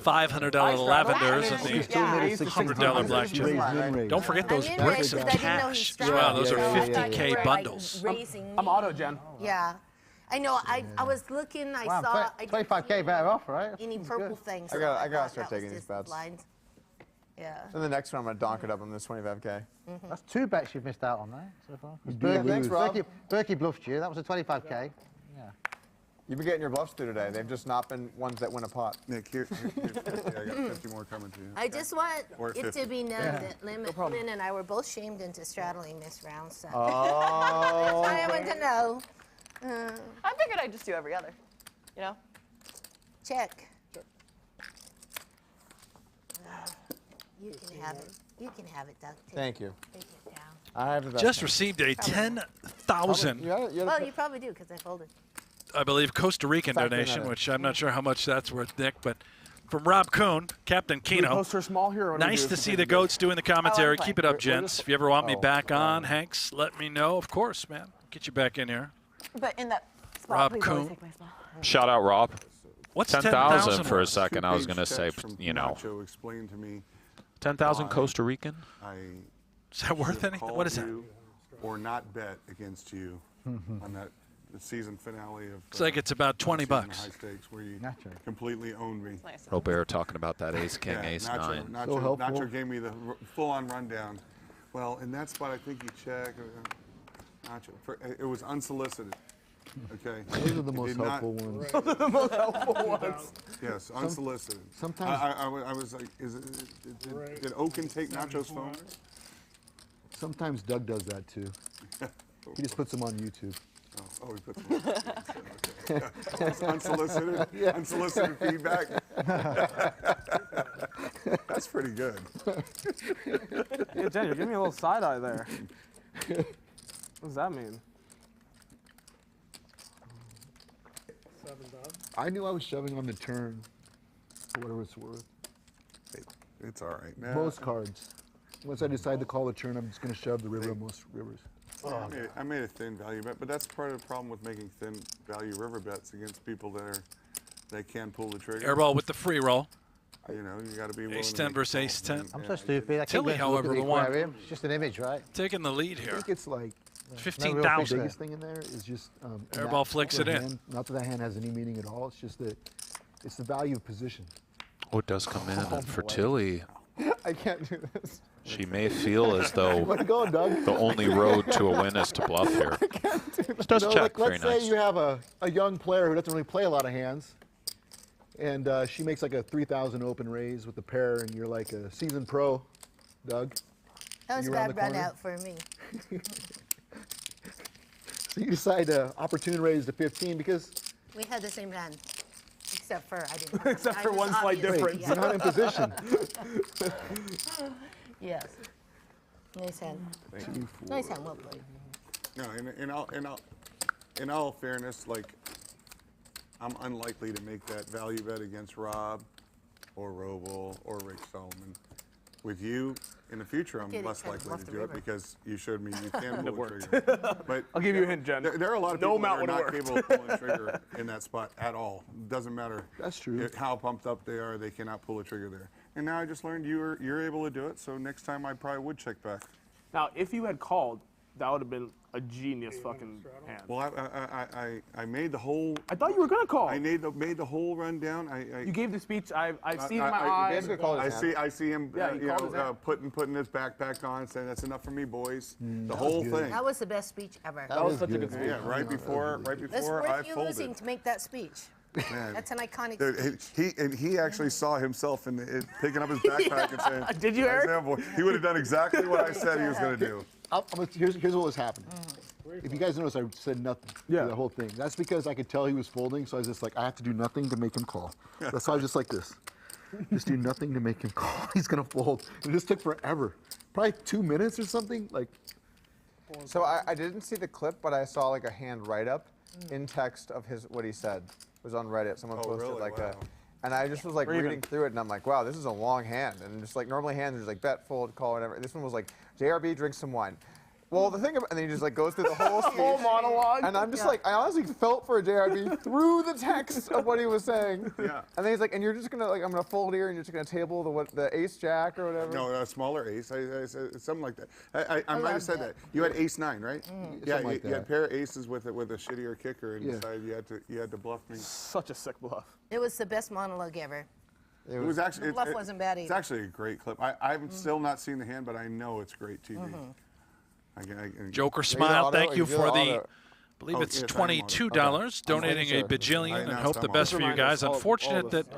$500 lavenders, and the $100 blackjack. Right. Don't forget those I knew bricks it, of but I didn't know he cash. straddled. Wow, those are So I thought 50K you were, like, bundles. raising I'm me. auto, Jen. Yeah. I know. I was looking. I Wow, saw. I didn't 25K see better off, right? any That's purple good. things. I gotta so thought start that was taking these just bets. lines. Yeah. Then the next one I'm gonna donk it up on this 25K. That's 2 bets you've missed out on there so far. Yeah, thanks, Rob. Berkey bluffed you. That was a 25K. You've been getting your bluffs through today. They've just not been ones that win a pot. Nick, here, I got 50 more coming to you. I just want Or it 50. to be known that Lynne and I were both shamed into straddling this round. So Oh. I want to know. I figured I'd just do every other. You know? Check. You can have it. You can have it, Doug. Thank you. Take it down. I have the best. Just received a 10,000, Well, you probably do because I folded. I believe, Costa Rican Factor donation, that in. which I'm not sure how much that's worth, Nick, but from Rob Kuhn, Captain Do we Keno. post her small here? Or do we Nice do to it see for the the goats doing the commentary. playing. Keep it up, We're gents. just- If you ever want me Oh, back on, Hanks, let me know. Of course, man. Get you back in here. But in that spot, Rob please always Kuhn. take my spot. Shout out, Rob. What's 10,000 for a worth? second. I was going to Two-page say, text from you know, Nacho explained to me 10,000 why Costa Rican. I Is that worth should have anything? called What is that? you or not bet against you on that the season finale of. It's like it's about 20 season bucks. High stakes where you Nacho. completely owned me. Nice. Robert talking about that ace king, Yeah, ace Nacho, nine. Nacho, So helpful. Nacho gave me the full-on rundown. Well, in that spot, I think you check. Nacho, it was unsolicited. Okay. Those are the It most did not- helpful ones. the most helpful ones. Yes, unsolicited. sometimes- I was like, did Oaken take Nacho's phone? Sometimes Doug does that too. He just puts them on YouTube. Oh, he puts them on. Okay. Unsolicited, unsolicited feedback. That's pretty good. Yeah, Jen, you're giving me a little side eye there. What does that mean? I knew I was shoving on the turn, for whatever it's worth. It's all right. Nah, Most cards. Once I decide to call the turn, I'm just going to shove the river on most rivers. I made a thin value bet, but that's part of the problem with making thin value river bets against people that can pull the trigger. Airball with the free roll. You know, you got to be willing. Ace to 10 make versus the ace call. 10. I'm so stupid. I keep Tilly, going to look at however, the the one aquarium. It's just an image, right? taking the lead I here. think it's like the 15,000. biggest thing in there is just Airball not flicks the it in. hand- Not that hand has any meaning at all. It's just that it's the value of position. Oh, it does come in. And for Tilly, I can't do this. She may feel as though Let it go, Doug. the only road to a win is to bluff here. She does check. Very let's nice. say you have a young player who doesn't really play a lot of hands, and she makes like a 3,000 open raise with the pair, and you're like a seasoned pro, Doug. That was a You around bad the run corner? out for me. So you decide to opportune raise to 15 because We had the same hand, except for I didn't. have Except I for was one slight obvious, difference. yeah. you're not in position. Yes. Nice hand. Nice hand, well played. No, in all fairness, like, I'm unlikely to make that value bet against Rob or Roble or Rick Solomon. With you, in the future, I'm Get it, less kind of likely off to the do it river. because you showed me you can It pull a worked. trigger. But I'll give you a hint, Jen. there are a lot of No people that amount are would've not worked. capable of pulling a trigger in that spot at all. Doesn't matter. That's true. How pumped up they are, they cannot pull a trigger there. And now I just learned you're able to do it. So next time I probably would check back. Now, if you had called, that would have been a genius fucking hand. Well, I made the whole. I thought you were gonna call. I made the whole rundown. You gave the speech. I've seen in my eyes. I see him. Yeah, he called his hand. Putting his backpack on, saying that's enough for me, boys. The whole thing. That was the best speech ever. That was such a good speech. Yeah, right before It's I worth you folded. losing to make that speech. Man. That's an iconic Dude, speech. he actually saw himself in picking up his backpack and saying, Did you, Eric? "Isaiah, boy," he would have done exactly what I said he was going to do. Here's what was happening. If you guys notice, I said nothing through the whole thing. That's because I could tell he was folding, so I was just like, I have to do nothing to make him call. That's why I was just like this. Just do nothing to make him call. He's going to fold. It just took forever. Probably 2 minutes or something. Like. So I didn't see the clip, but I saw like a hand write-up in text of what he said. It was on Reddit. Someone posted really? like Wow. and I just was like Or even- reading through it, and I'm like, wow, this is a long hand. And just like normally hands are just like bet, fold, call, whatever. This one was like JRB drinks some wine. Well, the thing about, and then he just like goes through the whole speech. Full monologue. And I'm just like, I honestly felt for JRB through the text of what he was saying. Yeah. And then he's like, and you're just gonna like, I'm gonna fold here, and you're just gonna table the ace jack or whatever. No, a smaller ace, I said something like that. I might have love said that. that. You had ace 9, right? Yeah, Something like you had that. a pair of aces with a shittier kicker, and Yeah. decided you had to bluff me. Such a sick bluff. It was the best monologue ever. It was actually The bluff wasn't bad It's either. actually a great clip. I've still not seen the hand, but I know it's great TV. Joker Smile, auto, thank you do for the the, auto. I believe Oh, it's yes, I am $22, donating a sure. bajillion, I and announced hope the I'm best on. for you guys. All Unfortunate this. that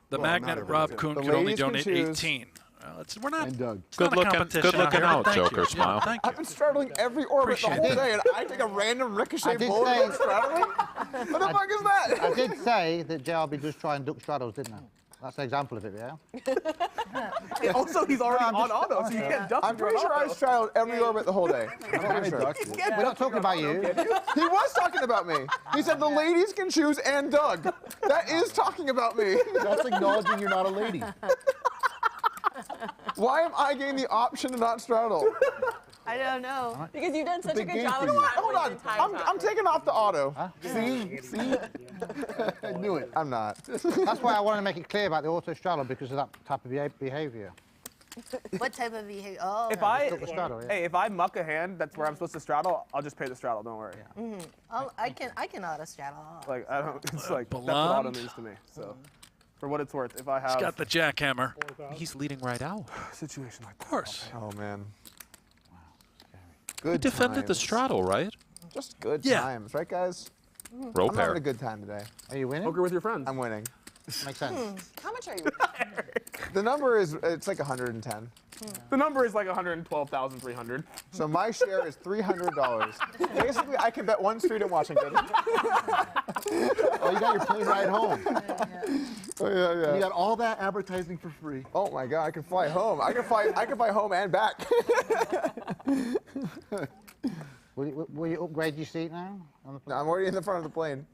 the Well, magnet not Rob everybody. Kuhn The could only ladies can donate choose. 18. Well, we're not. And Doug. It's not a competition good looking out, out, here. Thank Joker you. Smile. Yeah, thank you. I've been straddling every orbit the Appreciate whole it. day, and I take a random ricochet I did bolt say- and straddling? What the fuck is that? I did say that JRB does try and duck straddles, didn't I? That's an example of it, yeah? Also, he's already on auto, so you can't duck. I'm pretty sure I straddled every orbit the whole day. I'm pretty sure. We're not talking about you. He was talking about me. He said the ladies can choose and Doug. That is talking about me. That's acknowledging you're not a lady. Why am I getting the option to not straddle? I don't know. Because you've done such a big good game job for of you. Hold straddling on. the entire time. I'm taking off the auto. See? I knew it. I'm not. That's why I wanted to make it clear about the auto straddle because of that type of behavior. What type of behavior? Oh, If no. I, Duck the straddle, yeah. hey, if I muck a hand that's where I'm supposed to straddle, I'll just pay the straddle. Don't worry. I can auto straddle. Like I don't. It's like that's what auto Bellande. means to me. So, for what it's worth, if I have He's got the jackhammer. He's leading right out. a situation like Of course. Oh, man. He Good defended the times. straddle, right? Just good Yeah. times, right, guys? Row I'm having pair. a good time today. Are you winning? poker with your friends. I'm winning. Makes sense. How much are you? The number is, it's like 110. The number is like 112,300. So my share is $300. Basically, I can bet one street in Washington. Oh, you got your plane ride home. Oh, yeah, You yeah. got all that advertising for free. Oh my God, I can fly home. I can fly home and back. Will you upgrade your seat now? No, I'm already in the front of the plane.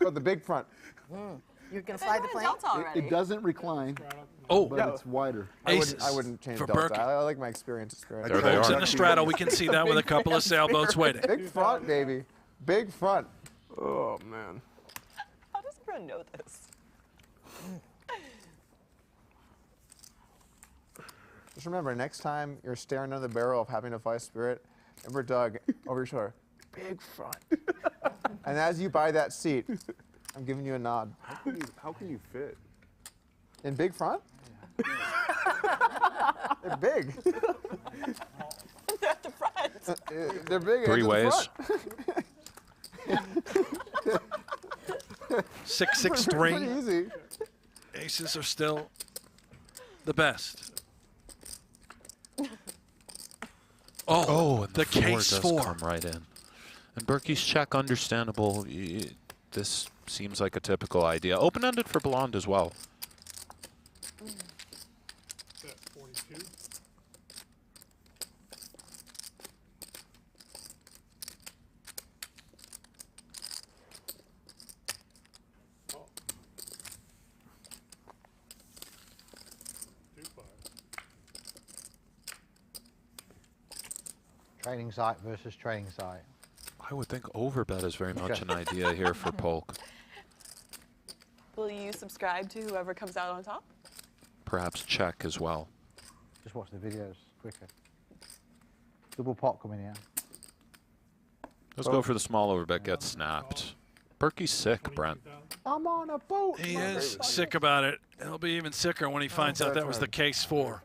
Oh, the big front. You're gonna fly the plane? Delta already. It doesn't recline, Oh, but it's wider. aces. I wouldn't change for Delta. Berkey. I like my experience. There they Folks are. in the straddle, we can see that with a couple of sailboats waiting. Big front, baby. Big front. Oh man. How does everyone know this? Just remember, next time you're staring down the barrel of having to fly Spirit, remember Doug over your shoulder. Big front. And as you buy that seat, I'm giving you a nod. How can you fit? In big front? They're big. They're at the front. They're big. Three ways. 6-6-3. Pretty easy. Aces are still the best. Oh, and the four case does four. come right in. And Berkey's check, understandable. This seems like a typical idea. Open-ended for Bellande as well. That's 42. Oh. 2-5. Training site versus training site. I would think overbet is very much an idea here for Polk. Will you subscribe to whoever comes out on top? Perhaps check as well. Just watch the videos quicker. Double pot coming here. Let's go for the small overbet, get snapped. Berkey's sick, Brent. I'm on a boat. He is sick about it. He'll be even sicker when he finds out that was the case 4.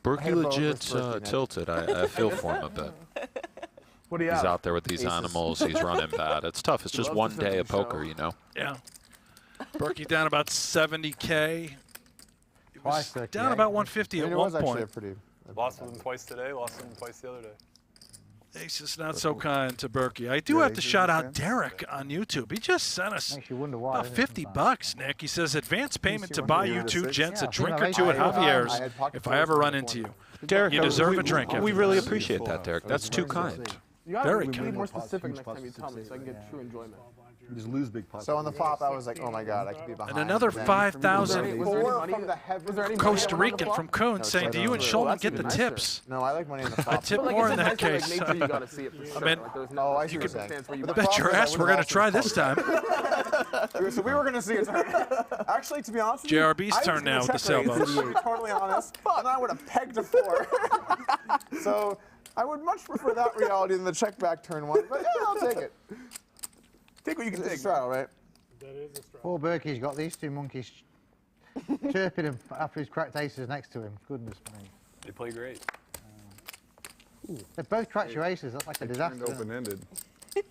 Berkey legit tilted. I feel for him a bit. What do you He's have? out there with these animals. He's running bad. It's tough. It's just one day of poker, you know. Yeah. Berkey down about 70K. He was Twice, down about 150 at one point. Lost with him twice today, lost with him twice the other day. Ace is not so kind to Berkey. I do have to shout out Derek on YouTube. He just sent us Makes you wonder why. about doesn't it, 50 sometimes? bucks, Nick. He says, advance payment to buy you two gents a Yeah, drink or well, two at I Javier's had pocket if I ever fours run in the into you. corner. Derek, You deserve a drink. We after really this. appreciate that, Derek. That's too kind. You gotta Very be kind. more specific next time you tell me so I can get true enjoyment. You just lose big pots. So on the flop, I was like, oh my god, I could be behind. And another then- 5,000 Was there any Four money? from the heavens. Was there any Costa money on the Rican flop? from Coon No, saying, so do you and that's Schulman that's get the even nicer. tips? No, I like money in the flop. I tip But like, more it's in that nicer, like, case. nature, you gotta see it for sure. bet- Like, there's Oh, no I see what you're circumstance where you saying. buy- Bet your ass we're going to try this time. So we were going to see a turn. Actually, to be honest with you, JRB's I was turn gonna now with the check raise, sailboats. to be totally honest, and I would have pegged a 4. So I would much prefer that reality than the check back turn one, but yeah, I'll take it. Take what you can It's a take. straddle, right? That is a strike. Poor Berkey's got these two monkeys chirping him after he's cracked aces next to him. Goodness me. They play great. They both cracked your aces. That's like a disaster. Open-ended.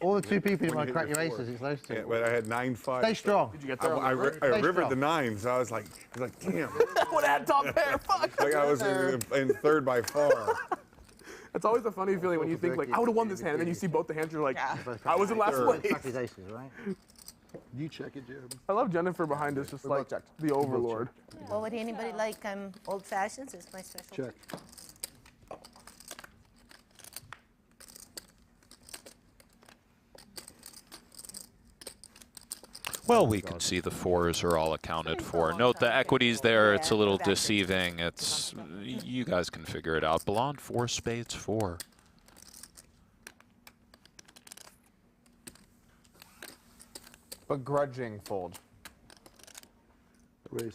All the two people who When want you to crack hit your your four. aces, it's those two. Yeah, but I had 9-5. Stay strong. Did you get I, there on I, the ri- river? I Stay rivered strong. the 9, so I was like damn. Would have had top pair. Fuck. Like I was in third by far. It's always a funny feeling when you think like I would have won this hand, and then you see both the hands, you're like, I was in last place. Cracked his aces, right? You check it, Jeremy. I love Jennifer behind us, just like the overlord. Well, would anybody like old fashions? It's my special. Check. Well, we can see the 4s are all accounted for. Note the equities there. It's a little deceiving. It's you guys can figure it out. Bellande 4 spades 4. Begrudging fold. Raise.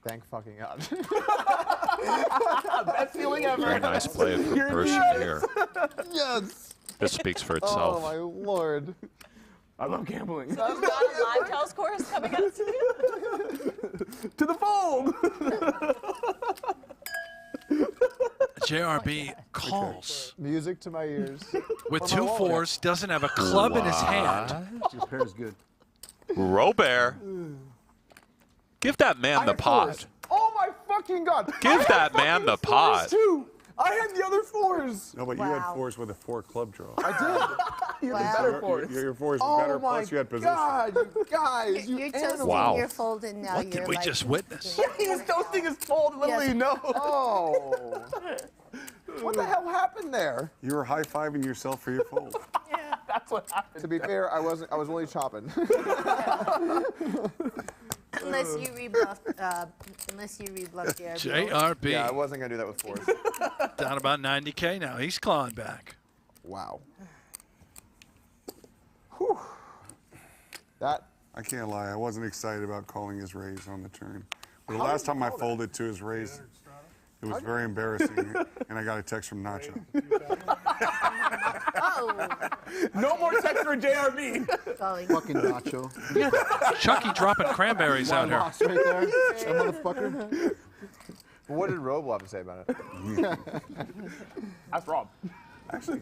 Thank fucking God. Best feeling ever. Very nice play from Persson here. Yes. This speaks for Oh itself. my lord. I love gambling. We've got a live house course coming out soon. To the fold. JRB calls Music to my ears. with 2 4s, doesn't have a club in his hand. His pair is good. Robert, give that man I the had pot. 4s. Oh my fucking God. Give I had that man the fucking 4s pot. Too. I had the other 4s. No, but you had 4s with a 4 club draw. I did. You had the better fours. Your 4s Oh were better, my plus you had position. God, you guys, you You're toasting animals. Wow. your fold, and now What you're did we like, just witness? He was toasting his fold, literally, Yes. no. Oh. What the hell happened there? You were high-fiving yourself for your fold. That's what happened. To be fair, I was only chopping. unless you rebluffed JRB. JRB Yeah, I wasn't gonna do that with 4s. down about 90K now. He's clawing back. Wow. Whew. That. I can't lie, I wasn't excited about calling his raise on the turn. But the last time I folded to his raise, it was very embarrassing, and I got a text from Nacho. Oh. No more text for JRB. Fucking nacho. Chucky dropping cranberries out here. Lost right there. That motherfucker. What did Robo have to say about it? That's Rob. Actually,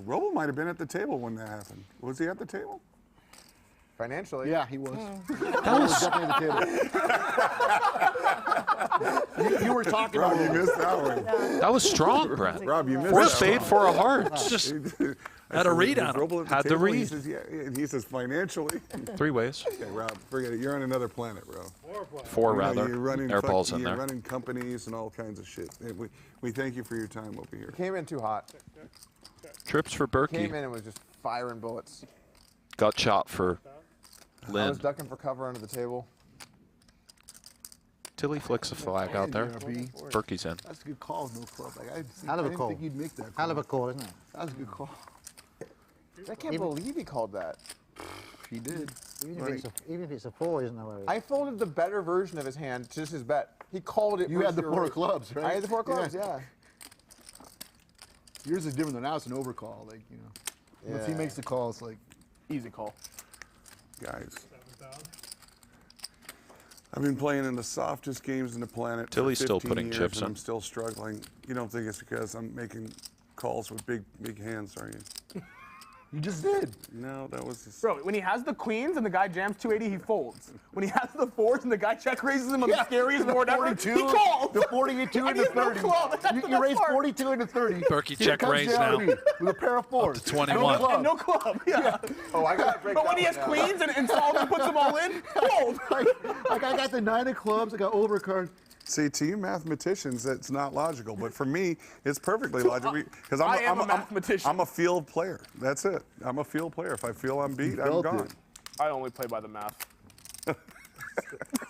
Robo might have been at the table when that happened. Was he at the table? Financially. Yeah, he was. That was definitely at the table. you were talking Rob, about you missed that one. That was strong, Brent. Rob, you missed Four that spade one. for a heart. Just had a read on him. Robo at Had the table, read. He says, yeah, and he says financially. 3 ways. Okay, Rob, forget it. You're on another planet, bro. 4 rather. You're running Airball's in you're there. running companies and all kinds of shit. And we thank you for your time over here. Came in too hot. Trips for Came Berkey. in and was just firing bullets. Got shot for I Lynne. was ducking for cover under the table. Tilly flicks a flag out there. Berkey's in. That's a good call, no club. Like, I Hell of a didn't call. think you'd make that call. Hell of a call, isn't it? That was a good call. I can't believe he called that. He did. Even if it's a 4, isn't there? I folded the better version of his hand, just his bet. He called it. You had the versus 4 your- clubs, right? I had the 4 clubs, yeah. Yours is different than ours. It's an overcall. Like, you know. Once he Yeah. makes the call, it's like, Easy call. Guys, I've been playing in the softest games in the planet Tilly's for still 15 putting years, chips and in. I'm still struggling. You don't think it's because I'm making calls with big hands, are you? you just did. No, that was just... Bro, when he has the queens and the guy jams 280, he folds. When he has the 4s and the guy check raises him on the scariest board ever, he calls. The 42 and the 30. You raise 42 and the 30. Berkey Here check comes raise now. Jeremy with a pair of 4s. Up to 21. And no club, yeah. Oh, I got to break But when that he has one down. queens and Solomon puts them all in, fold. like I got the 9 of clubs. I got overcard. See, to you mathematicians, that's not logical. But for me, it's perfectly logical. Because I am a mathematician. I'm a field player. That's it. I'm a field player. If I feel I'm beat, I'm gone. I only play by the math.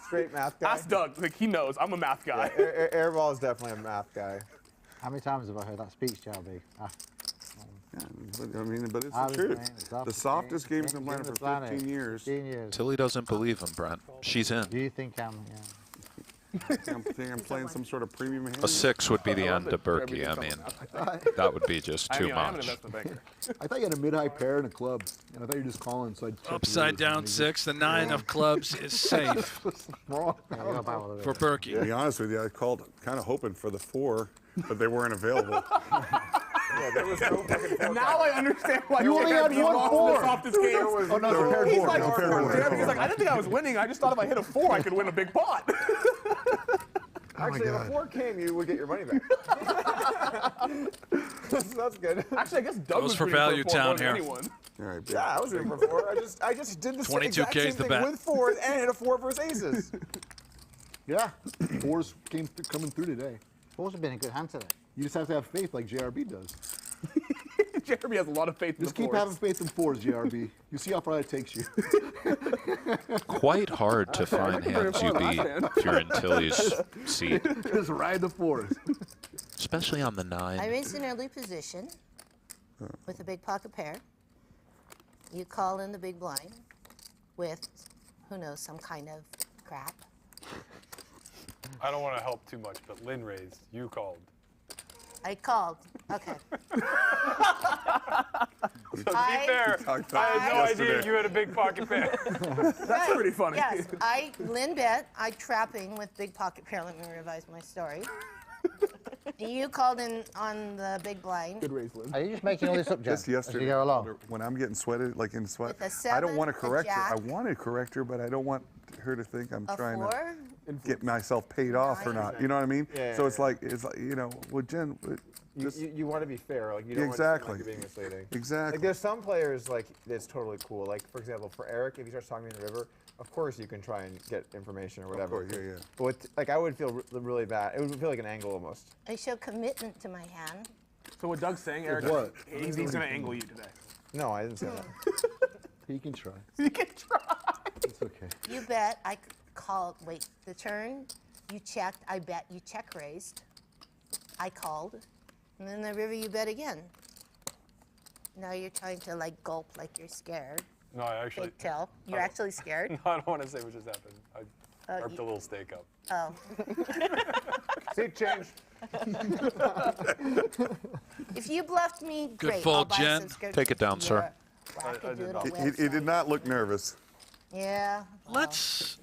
Straight math guy. Ask Doug. Like, he knows. I'm a math guy. Yeah, Airball is definitely a math guy. How many times have I heard that speech, JRB? Yeah, but it's I the was truth. playing The softest games in the planet for 15 years. 15 years. Tilly doesn't believe him, Brent. She's in. Do you think I'm, yeah. I'm playing some sort of premium hand. A 6 would be the end to Berkey. I mean, that would be just too I'm an much. investment banker. I thought you had a mid-high pair and a club. And I thought you were just calling, so I'd check Upside yours. down 6. The 9 of clubs is safe Wrong. for Berkey. To be honest with you, I called kind of hoping for the 4, but they weren't available. Yeah, there was no fucking 4. Now I understand why You only had JRB one lost 4. the softest games. Oh, no, it's a pair He's board. like, It's a pair board. JRB's like, I didn't think I was winning. I just thought if I hit a 4, I could win a big pot. Actually, if a 4 came, you would get your money back. That's good. Actually, I guess Doug Goes was for rooting value a 4 more town than here. anyone. All right, Yeah, I was rooting for 4. I just did the 22K exact is same the thing bet. with 4s and hit a 4 versus aces. Yeah. 4s coming through today. 4's have been a good hand today. You just have to have faith like JRB does. JRB has a lot of faith in Just the keep 4s. having faith in 4s, JRB. You see how far that takes you. Quite hard to find hands you beat if you're in Tilly's seat, Just ride the 4s. especially on the 9. I'm in an early position with a big pocket pair. You call in the big blind with, who knows, some kind of crap. I don't want to help too much, but Lynne raised. You called. I called. Okay. So to be fair, I had no idea you had a big pocket pair. That's pretty funny. Yes, Lynne bet. I trapping with big pocket pair. Let me revise my story. You called in on the big blind. Good raise, Lynne. Are you just making all this up, Jen? Just yesterday, As you go along? when I'm getting sweated, like in sweat, With a I don't 7, want to a correct her. I jack, want to correct her, but I don't want her to think I'm a trying 4. to get myself paid off or not. You know what I mean? Yeah, so yeah, it's like you know, with Jen, You want to be fair, like you don't Exactly. want to seem like you're being misleading. Exactly. Like there's some players like it's totally cool. Like for example, for Eric, if he starts talking in the river, of course you can try and get information or whatever. Of course, yeah. But with, like I would feel really bad. It would feel like an angle almost. I show commitment to my hand. So what Doug's saying, Eric, what? he's going to angle you today. No, I didn't say that. He can try. You can try. It's okay. You bet. I called. Wait, the turn. You checked. I bet. You check raised. I called. And then the river, you bet again. Now you're trying to like gulp like you're scared. No, I actually. Big tell. You're actually scared? No, I don't want to say what just happened. I Oh, harped a little steak up. Oh. Seat change. If you bluffed me, Good great. fold, I'll buy Jen. subscription Take it down, to sir. your wackadoodle He did website. not look nervous. Yeah. Let's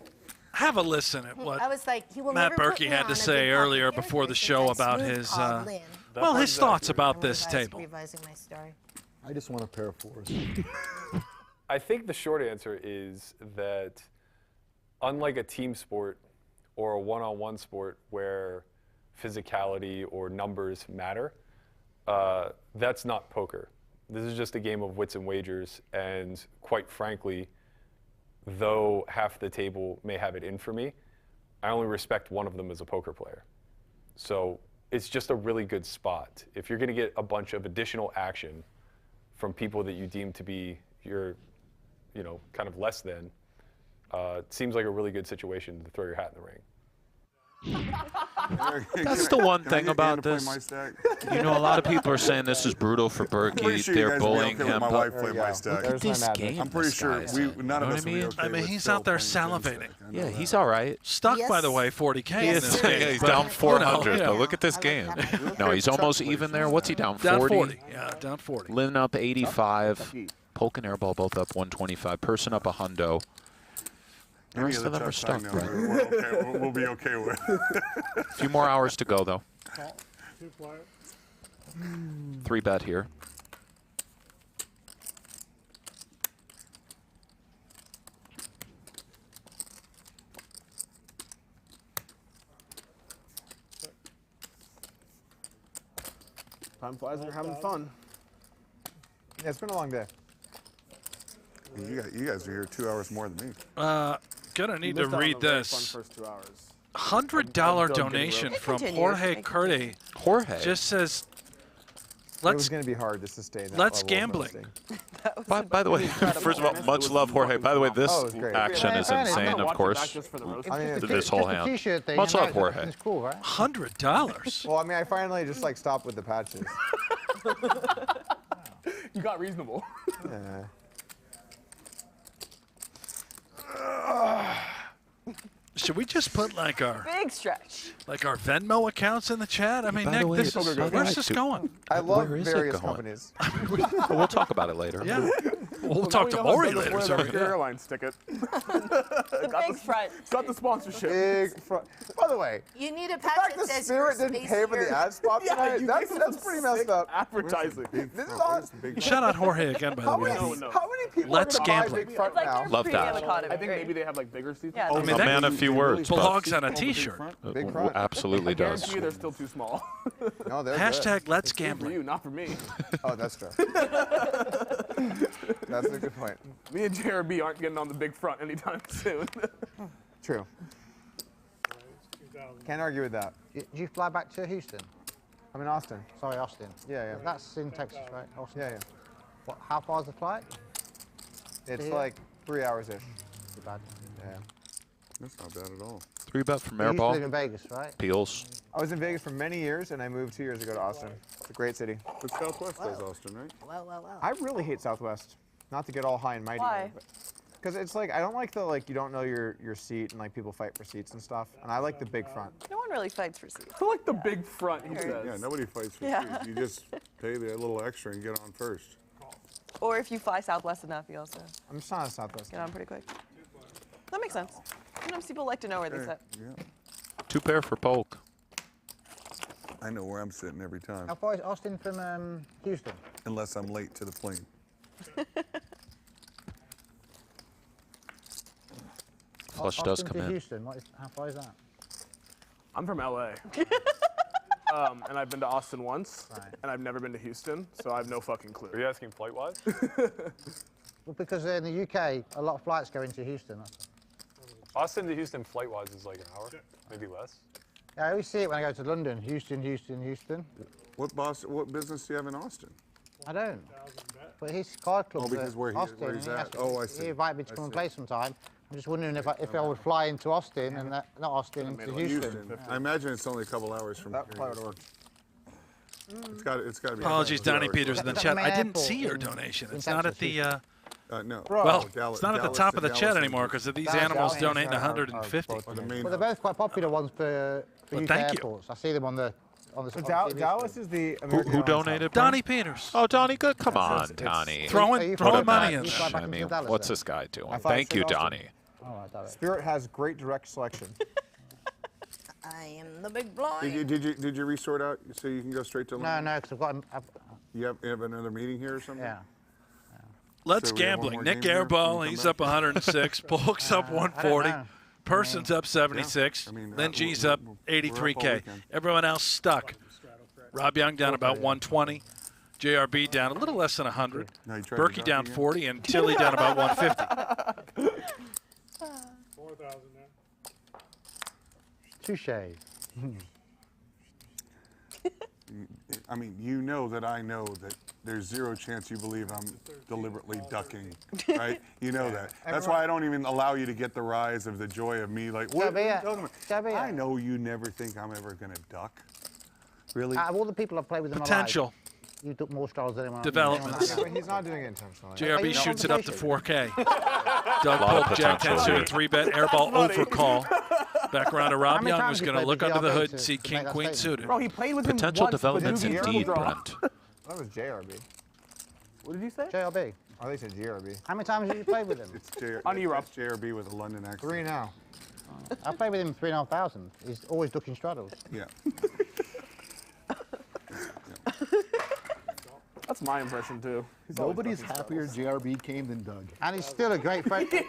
have a listen at what I was like, he will Matt never put Berkey me had on to a say big earlier pocket before the character show since I about smooth his, called Lynne. well, his thoughts about I'm this table. revising my story. I just want a pair of fours. I think the short answer is that unlike a team sport or a one-on-one sport where physicality or numbers matter, that's not poker. This is just a game of wits and wagers, and quite frankly, though half the table may have it in for me, I only respect one of them as a poker player. So it's just a really good spot. If you're going to get a bunch of additional action from people that you deem to be your, kind of less than, it seems like a really good situation to throw your hat in the ring. That's the one Can I thing get about Dan to play this. my stack? You know, a lot of people are saying this is brutal for Pretty Berkey. sure you They're guys will be bullying okay with him. my but wife play my stack. Look at this game. I'm pretty this sure guy's we in. none of You us know will be what okay I mean, with he's Phil out there playing Jen's salivating. stack. I know Yeah, that. he's all right. Stuck, Yes. by the way, 40K in this game. He's but, down 400. yeah. But look at this game. No, he's almost even there. What's he down? 40? Down 40. Yeah, down 40. Lynne up 85. Polk and Airball both up 125. Persson up a hundo. The Any rest of of the them are chucks I stuck, know, Brent. we're okay. We'll be okay with. A few more hours to go, though. Two players. 3-bet here. Time flies when you're having fun. Yeah, it's been a long day. You guys are here 2 hours more than me. Gonna need You to missed out on read a very this. Fun first 2 hours. $100 I'm donation getting from Continue. Jorge Thank you. Curdy. Jorge. Just says, It was let's going to be hard just to stay in that let's level of gambling. roasting. By the way, first of all, much love, Jorge. By the way, this Oh, it was great. action is I'm insane, gonna of watch it course. back just for the roast. I mean, This whole Just a hand. t-shirt thing. Much I know love, Jorge. It's cool, right? $100. Well, I mean, I finally just like stopped with the patches. You got reasonable. Yeah. Should we just put like our Big stretch. Venmo accounts in the chat? I mean, By the Nick, way, this, by the way, where's this going? I love Where is it various going? companies. We'll talk about it later. Yeah. We'll Now talk we to know how Maury Douglas later. Williams So American Airlines ticket. The big front. Got the sponsorship. Big front. By the way, You need a the patch fact that the says Spirit your didn't space pay for the here. ad spot tonight, you that's gave them pretty some messed sick up. advertising. This is on. shout out Jorge again, by the How way. many, how many people Let's are going to buy gambling. Big Front It's like now? your Love premium that. economy. I think Great. maybe they have like bigger seats. Yeah, I mean, A that man of few words. belongs on a T-shirt. Big front. Absolutely I does. guarantee you they're still too small. No, they're Hashtag Let's For Gambling. you, not for me. good. Oh, that's true. That's a good point. Me and JRB aren't getting on the big front anytime soon. True. 2000. Can't argue with that. Did you fly back to Houston? I'm in Austin. Sorry, Austin. Yeah, yeah. That's in Texas, right? Austin. Yeah, yeah. What, how far is the flight? It's Yeah. like 3 hours-ish. Too bad. Yeah. That's not bad at all. 3-bet from You used to live Airball. in Vegas, right? Peels. I was in Vegas for many years, and I moved 2 years ago to Austin. It's a great city. But Southwest does Austin, right? Well. I really hate Southwest. Not to get all high and mighty. Why? Because it's like, I don't like the, like, you don't know your seat, and, like, people fight for seats and stuff. And I like the big front. No one really fights for seats. I like the big front, he says. Yeah, nobody fights for Yeah. seats. You just pay the little extra and get on first. Or if you fly Southwest enough, you also I'm just not a Southwest. get on pretty quick. That makes sense. Sometimes people like to know where they sit. Yeah. 2-pair for Polk. I know where I'm sitting every time, How far is Austin from Houston? unless I'm late to the plane. Flush does Austin come to in. Houston, how far is that? I'm from LA. And I've been to Austin once, and I've never been to Houston, so I have no fucking clue. Are you asking flight-wise? Well, because in the UK, a lot of flights go into Houston. Austin to Houston flight-wise is like an hour, maybe less. Yeah, I always see it when I go to London. Houston, Houston, Houston. What business do you have in Austin? I don't. But his card club's because where Austin. he's and at. asked- Oh, I see. He invited me to I come and see. play sometime. I'm just wondering if I would fly into Austin and not Austin into Houston. I imagine it's only a couple hours from here. That probably would work. It's got to be. Apologies, about 2 Donnie hours Peters in the Is that chat. the I main didn't see airport your in- donation. in It's not at Texas, the. No. Well, Dallas- it's not at the Dallas- top of the Dallas chat and anymore Houston. because of these Dallas animals and donating Houston are 150. both Or the main Well, they're both quite popular ones for Well, UK thank you. airports. I see them on the on the TV. Dallas is the American Who Airlines donated? Donnie Peters. Oh, Donnie, good. Come on, Donnie. Throwing money in. I mean, what's this guy doing? I thought Thank you, Sid Austin. Donnie. Spirit has great direct selection. I am the big blind. Did you resort out so you can go straight to Lynne? No, because I've got. You have another meeting here or something? Yeah. Let's So we have one gambling. more Nick game here? Airball, Can you he's come up 106. Polk's up 140. know. Person's up 76. Lynne G's up 83K. weekend. Everyone else stuck. Rob Young down about 120. JRB down a little less than 100. No, you tried to Berkey duck down again? 40, and Tilly down about 150. 4,000 now. Touche. I mean, you know that I know that there's zero chance you believe I'm deliberately ducking, right? You know that. That's why I don't even allow you to get the rise of the joy of me. Like, what are you talking about? I know you never think I'm ever going to duck. Really? Out of all the people I've played with in my life, Potential. you took more straddles than anyone else. Developments. But he's not doing it intentionally. JRB shoots it up to 4K. Doug Lot of Polk, Jack 10 potential suited, here. 3-bet, airball overcall. Back around to Rob many Young, times who's you going to played look with under the JRB hood, to see make king, that queen statement? suited. Bro, he played with him Potential once, but developments didn't get indeed, draw. Brent. That was JRB. What did you say? JRB. Oh, they said JRB. How many times have you played with him? It's JRB with a London accent. 3 now. I played with him 3,500. He's always ducking straddles. Yeah. That's my impression too. Nobody's happier JRB came than Doug. And he's still a great friend. He's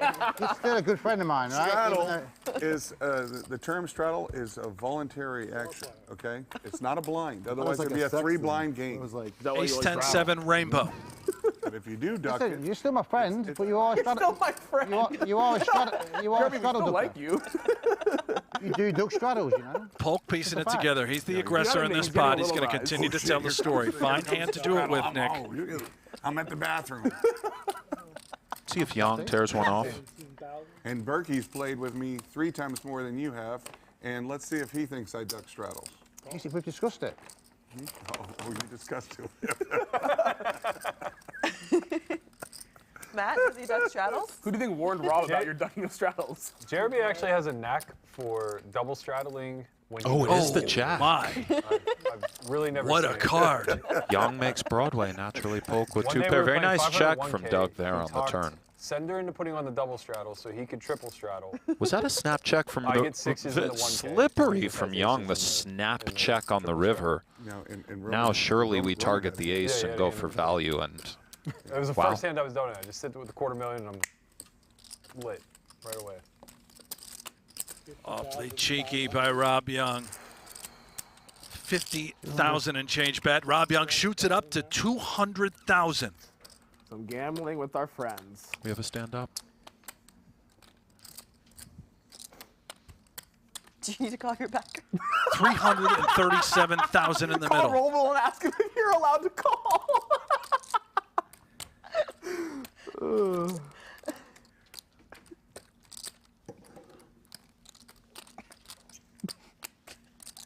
still a good friend of mine, right? Straddle is, the term straddle is a voluntary action, okay? It's not a blind. Otherwise, it'd be a 3-blind game. It was like, Ace 10 7 rainbow. But if you do duck Listen, it, you're still my friend, but you are a straddle. Still my friend. You are a straddle. You are a Jeremy, we straddle still ducker. like you. You do duck straddles, you know. Polk piecing it It's a fact. together. He's the aggressor in gotta this make him pod. get a He's going to little rise. continue to tell the story. Fine hand to do it with, Nick. I'm at the bathroom. See if Yong tears one off. And Berkey's played with me 3 times more than you have, and let's see if he thinks I duck straddles. You see, we've discussed it. Oh, you discussed it. Matt, does he duck straddles? Who do you think warned Rob about your ducking of straddles? Jeremy actually has a knack for double straddling. When Oh, you it is the jack. My. I've really never What seen a it. card. Young makes Broadway naturally. Polk with One 2 day we pair. were Very playing nice 500 check from 1K. Doug there He on the talked turn. Sender into putting on the double straddle so he could triple straddle. Was that a snap check from I the get 6s in the 1K. slippery from Young? The snap check on the river. Now surely we target the ace and go for value. And It was the wow. first hand I was doing it. I just sit with the $250,000 and I'm lit right away. Awfully cheeky by Rob Young. 50,000 and change bet. Rob Young shoots it up to 200,000. Some gambling with our friends. We have a stand up. Do you need to call your backer? 337,000 in the Call middle. Roval and ask him if you're allowed to call.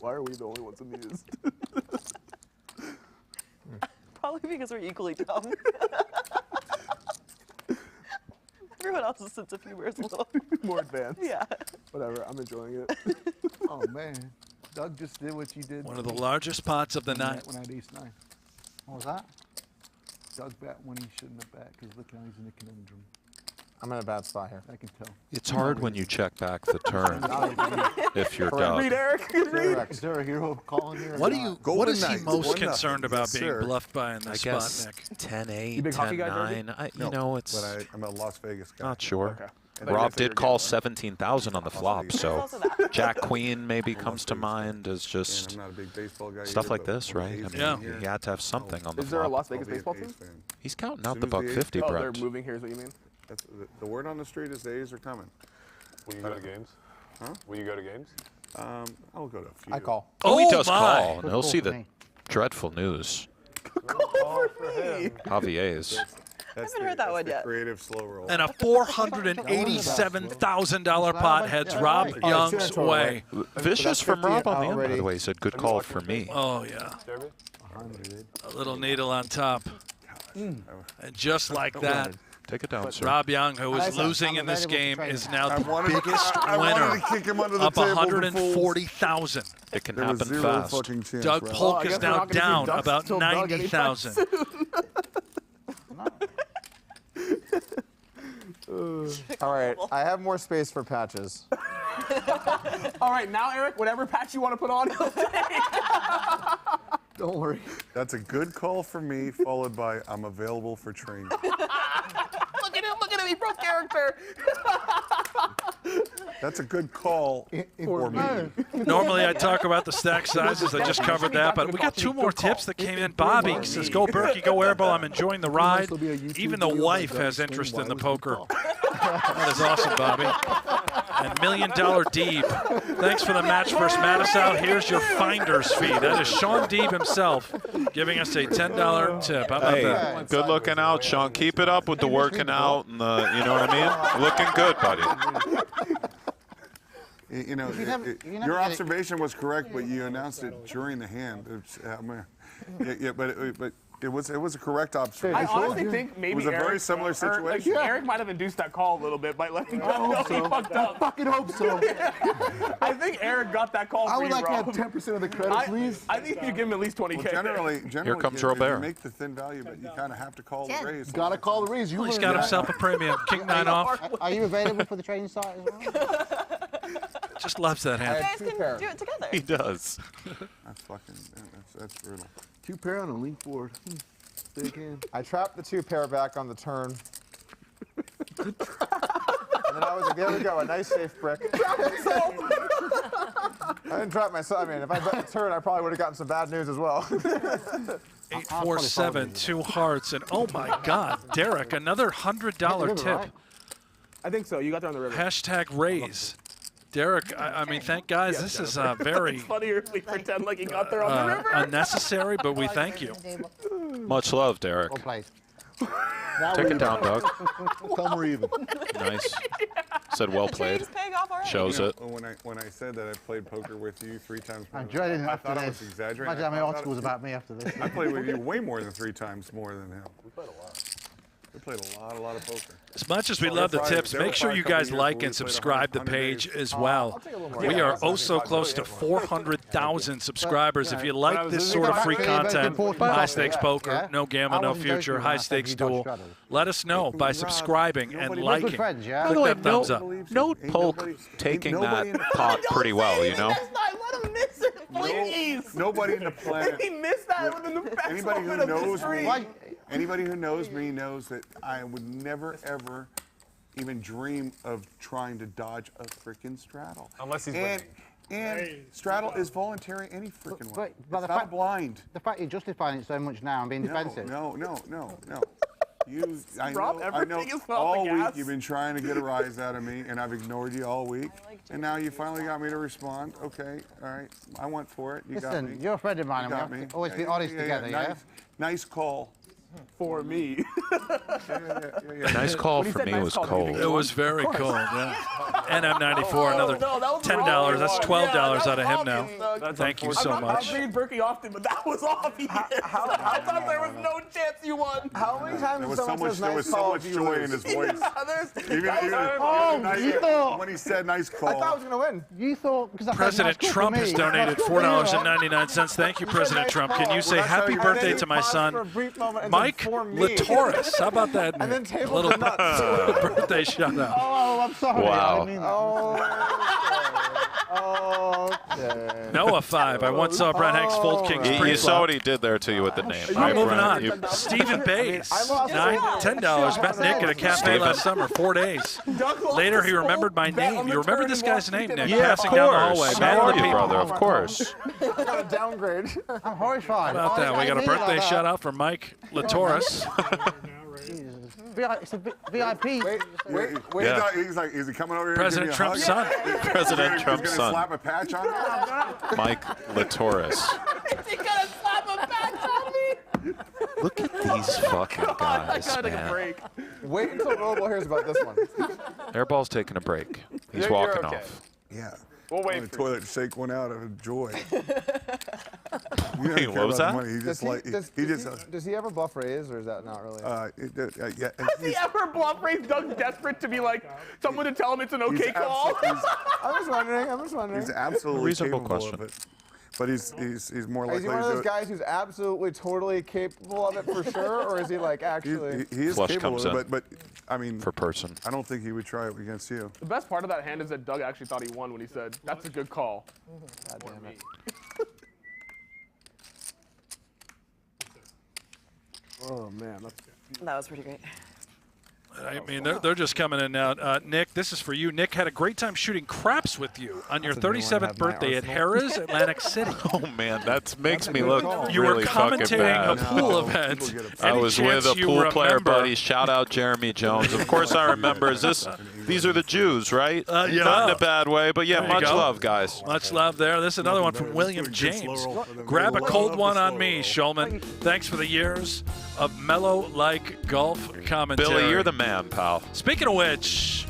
Why are we the only ones amused? Probably because we're equally dumb. Everyone else's sense of humor is a little more advanced. Yeah. Whatever, I'm enjoying it. oh man, Doug just did what you did. One of the largest pots of the night. When I had ace-9. What was that? Doug bet when he shouldn't have bet because look how he's in a conundrum. I'm in a bad spot here. I can tell. It's hard when you check back the turn if you're Doug. Read, Eric. Read. Is there a hero calling here? What is he most Golden concerned Knight. about Yes, being sir. bluffed by in I this guess spot, Nick? 10-8, big hockey guy, 10-9. You know, it's But I'm a Las Vegas guy. not sure. Okay. Rob did call 17,000 on the flop, Vegas. so Also that. Jack Queen maybe I'm a comes to Las Vegas guy. mind as And just I'm not a big baseball guy stuff either, like but this, when right? I A's mean, Yeah. in here, he had to have something on the Is there a flop. Las Vegas I'll be an baseball A's team? fan. He's counting As out the soon as the A's $150, Oh, Brent. they're moving here is what you mean? That's the word on the street is the A's are coming. Will you go to games? Huh? Will you go to games? I'll go to a few. I call. Oh, he does my. call, and Good he'll call see for the me. dreadful news. Oh, for him. Javier's. That's haven't heard that that's one the yet. creative slow roll. And a $487,000 pot heads Rob Young's way. Vicious from 50 Rob on the end, by already. the way. He said, good call for me. Oh, yeah. Jeremy? 100. A little needle on top. And just like that, Take it down, sir. Rob Young, who was I'm losing in this available to game, trade. is now I the wanted- biggest I wanted winner. to kick him under the Up table, the fools. 140,000. It can There was happen zero fast. fucking chance. Doug Ralph. Polk I is guess we're now not gonna see down Ducks about till Doug anytime 90,000. All right, I have more space for patches. All right, now Eric, whatever patch you want to put on. Don't worry. That's a good call for me, followed by I'm available for training. Look at him, he broke character. That's a good call for me. Normally I talk about the stack sizes. I just covered that, but we got 2 more tips that came in. Bobby says, "Go Berkey, go Airball. I'm enjoying the ride. Even the wife has interest in the poker." That is awesome, Bobby. And $1 Million Deeb. Thanks for the match first, Mattisau. Here's your finder's fee. That is Sean Deeb himself giving us a $10 tip. How about that? Good looking out, Sean. Keep it up with the working out and the, you know what I mean? Looking good, buddy. You know, your observation was correct, but you announced it during the hand. But it was a correct observation. I honestly think maybe it was a very Eric, similar situation. Eric might have induced that call a little bit by letting Doug know he fucked up. I fucking hope so. I think Eric got that call for I would you, like to have Rob. 10% of the credit, please. I think you give him at least 20K. Well, generally, Here comes you Robert. make the thin value, but you kind of have to call the raise. You gotta call the raise. Well, he's got himself a premium. King 9 off. Are you available for the training site as well? Just loves that You hand. guys can do it together. He does. That's fucking, that's brutal. 2 pair on a link board. Big hand. I trapped the 2 pair back on the turn. And then I was like, there we go, a nice safe brick. I didn't trap myself. I mean, if I bet the turn, I probably would have gotten some bad news as well. 847, 2 hearts, and oh my God, Derek, another $100 tip. I think so. You got there on the river. Hashtag raise. Derek, I mean, thank guys. This is very It's funnier if we pretend like he got there on the river. unnecessary, but we thank you. Much love, Derek. Well played. Take it down, Doug. Tell them we're even. Nice. Said well played. James paying off already. Shows it. When I said that I played poker with you 3 times more, I'm dreading I after thought I this. was exaggerating. Imagine how many articles about me after this. I played with you way more than 3 times more than him. We played a lot. We played a lot of poker. As much as we love the tips, make sure you guys like and subscribe the page as well. We are oh so close to 400,000 subscribers. If you like this sort of free content, high stakes poker, no gamble, no future, high stakes duel, let us know by subscribing and liking. By Click the way, that thumbs up. note Polk taking that pot pretty well, you know? Let him miss it, please. Nobody in the planet. He missed that within the best Anybody who moment of knows history. me, anybody who knows me knows that I would never ever even dream of trying to dodge a freaking straddle. Unless he's and, winning. and straddle is voluntary any freaking way. But It's not blind. The fact you're justifying it so much now and being defensive. No. I Rob know everything is off the all week gas. you've been trying to get a rise out of me, and I've ignored you all week. And now you finally got me to respond. Okay, all right, I went for it. You got me. Listen, you're a friend of mine, You and we got have me. to always be honest together, yeah? Nice call. For me. Nice call for me was cold. It was very cold, yeah. NM94, another $10. That's $12 out of him now. Thank you so I'm much. not bringing Berkey often, but that was obvious. I thought there was no chance you won. How many times There was someone so much, says there nice was so call much if you joy lose? in his voice. you thought- When he said nice call. I thought I was going to win. You thought, because I President Trump has donated $4.99. Thank you, President Trump. Can you say happy birthday to my son, Mike Latoris? How about that And then table little nuts. birthday shout out? Oh, I'm sorry. Wow. I didn't mean that. Okay. Noah 5. I once saw Brent Hanks fold Kings You pre-flop. saw what he did there to you with the name. All right, moving on. You- Stephen Bays, I lost $10. Met Nick at a cafe Stephen. last summer, 4 days. Later, he remembered my name. You remember this guy's name, Nick? Yeah, of Passing down the hallway. course. Man How of are the you, people. brother? Of course. I got a downgrade. I'm horrified. How about that? We got a birthday shout out from Mike Latoris. It's a VIP. Wait, Yeah. he's like, is he coming over here? President to give me a Trump's hug? son. President He's Trump's gonna son, slap a patch on him? Mike Latoris. He gonna slap a patch on me. Look at these fucking guys, I gotta take a man. break. Wait until Robo hears about this one. Airball's taking a break. He's You're walking okay. off. Yeah. We'll wait On the for toilet to shake one out of joy. Wait, what was that? He just like Does he ever bluff raise, or is that not really? yeah. Has he ever bluff raised Doug desperate to be like someone to tell him it's an okay call? I'm just wondering. He's absolutely Reasonable capable question. of it. but he's more likely Is he one of to do those it. guys who's absolutely, totally capable of it for sure, or is he like actually? He is Flush capable comes of in it, but I mean, for Persson. I don't think he would try it against you. The best part of that hand is that Doug actually thought he won when he said, "That's a good call." God damn it. Oh man, That was pretty great. I mean, they're just coming in now. Nick, this is for you. Nick had a great time shooting craps with you on your 37th birthday at Harrah's, Atlantic City. Oh man, that makes me look You really were fucking commentating bad. a pool event. I Any was with chance a you pool player remember? buddy. Shout out Jeremy Jones. Of course I remember. These are the Jews, right? Yeah. Not in a bad way, but yeah, There you much go. love, guys. Much love there. This is another one from William James. Grab a cold one on me, Schulman. Thanks for the years of mellow-like golf commentary. Billy, you're the man, pal. Speaking of which,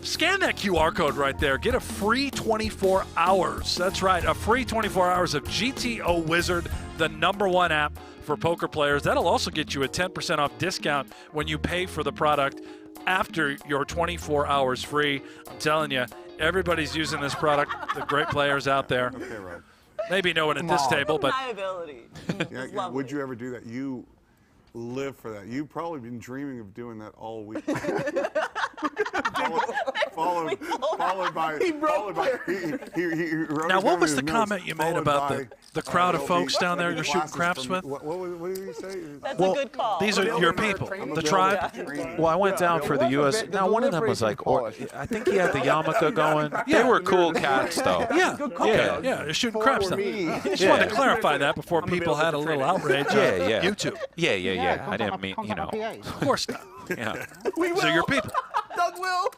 scan that QR code right there. Get a free 24 hours. That's right, a free 24 hours of GTO Wizard, the #1 app for poker players. That'll also get you a 10% off discount when you pay for the product after your 24 hours free. I'm telling you, everybody's using this product. The great players out there. Okay, Rob. Maybe no one at this table, but Yeah, would you ever do that? You live for that. You've probably been dreaming of doing that all week. followed by. now, what was the comment you made about the crowd of folks down there you're shooting craps with? What did he say? That's a good call. These are your people, the tribe. Well, I went down for the U.S. Now, one of them was like, I think he had the yarmulke going. They were cool cats, though. Yeah, okay. Yeah, they're shooting craps now. Just wanted to clarify that before people had a little outrage on YouTube. Yeah. I didn't mean, you know. Of course not. Yeah. These are your people. Doug will.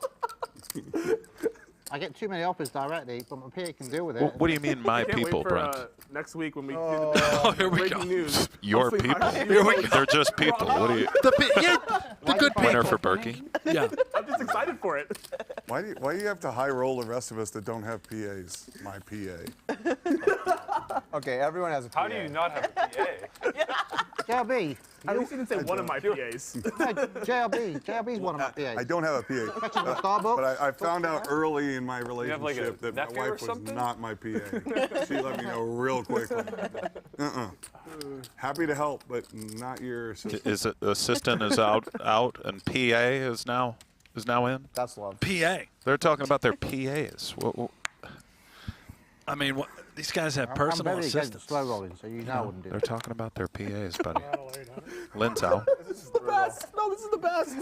I get too many offers directly, but my PA can deal with it. What do you mean, my Can't people, wait for, Brent? next week when we do Oh, here we breaking go. news. Your Hopefully people. my- Here we go. They're just people. What do you? The good Winner people. for Berkey. Yeah. I'm just excited for it. Why do you have to high roll the rest of us that don't have PAs? My PA. Okay, everyone has a PA. How do you not have a PA? JLB. At least you didn't say one of my PAs. No, JLB. JLB's one of my PAs. I don't have a PA. Fetching the Starbucks. But I found out early in my have, like, a relationship that my nephew or wife was something? not my PA. She let me know real quickly. Happy to help, but not your assistant. Is it assistant is out, and PA is now in? That's love. PA. They're talking about their PAs. I mean, these guys have I'm personal very against assistants. slow rolling, so you know I wouldn't do They're it. talking about their PAs, buddy. Lynn's out. This is the best. No, this is the best.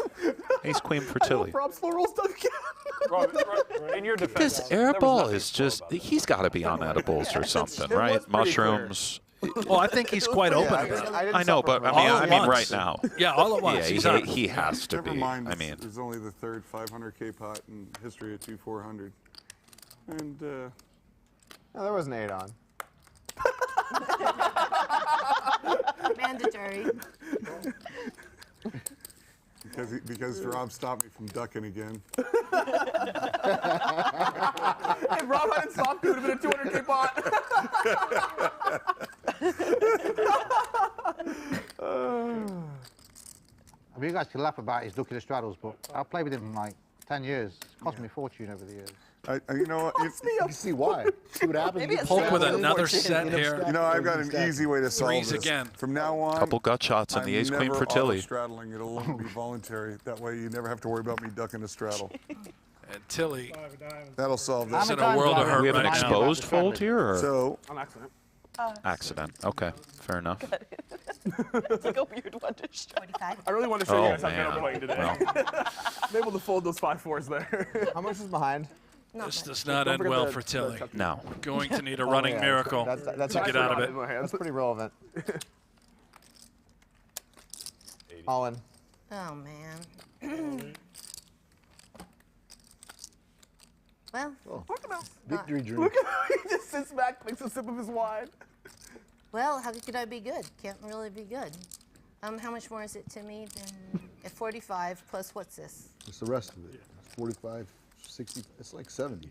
Ace Queen for Tilly. Rob slow rolls Doug again. In your defense, This there was Airball nothing is slow just, about it. he's got to be on edibles or something, right? Mushrooms. Oh, I think he's quite open about it. I know, but All at I mean once. right now. Yeah, all at once. Yeah, He's on. he has to Never be. mind. I mean, It's only the third 500K pot in history of 2-400. And No, there was an 8 on. Mandatory. because Rob stopped me from ducking again. If Rob hadn't stopped, it would have been a 200K pot. I mean, you guys can laugh about his looking at straddles, but I've played with him for like 10 years. It's cost me a fortune over the years. You know what? You can see why. See what happens. Maybe it's Polk with Straddle. another set here. You know, I've got an easy way to solve Threes this. again. From now on, couple gut shots and the Ace Queen for Tilly. straddling. It'll only be voluntary. That way, you never have to worry about me ducking a straddle. And Tilly That'll solve this. is in a world of hurt We have an right now. exposed fold here, or So, On accident. accident? Okay, fair enough. It's like a weird one to show. 45. I really want to show you Oh guys how good I'm man. playing today. Well, I'm able to fold those 5-4s there. How much is behind? This does not end well for Tilly. no. Going to need a Oh, running yeah, miracle that's to get out of it. In my hands. That's pretty relevant. All in. Oh, man. Well, Victory dream. Look at how he just sits back, takes a sip of his wine. well, how could I be good? Can't really be good. How much more is it to me than at 45 plus what's this? What's the rest of it? It's 45, 60. It's like 70.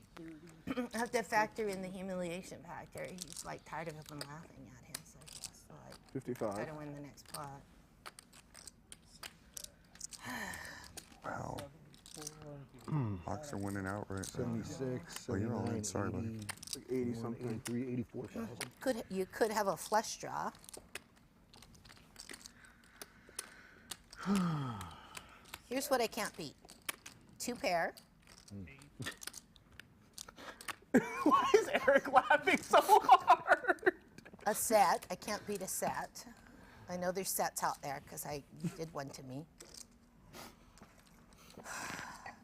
I have to factor in the humiliation factor. He's like tired of everyone laughing at him, so he has to like 55. try to win the next pot. wow. Hawks are winning outright. 76, Oh, you're all in. 79, Sorry, buddy. 80. Like 80 something. 83, 84,000. You could have a flush draw. Here's what I can't beat. 2 pair. Why is Eric laughing so hard? A set. I can't beat a set. I know there's sets out there because you did one to me.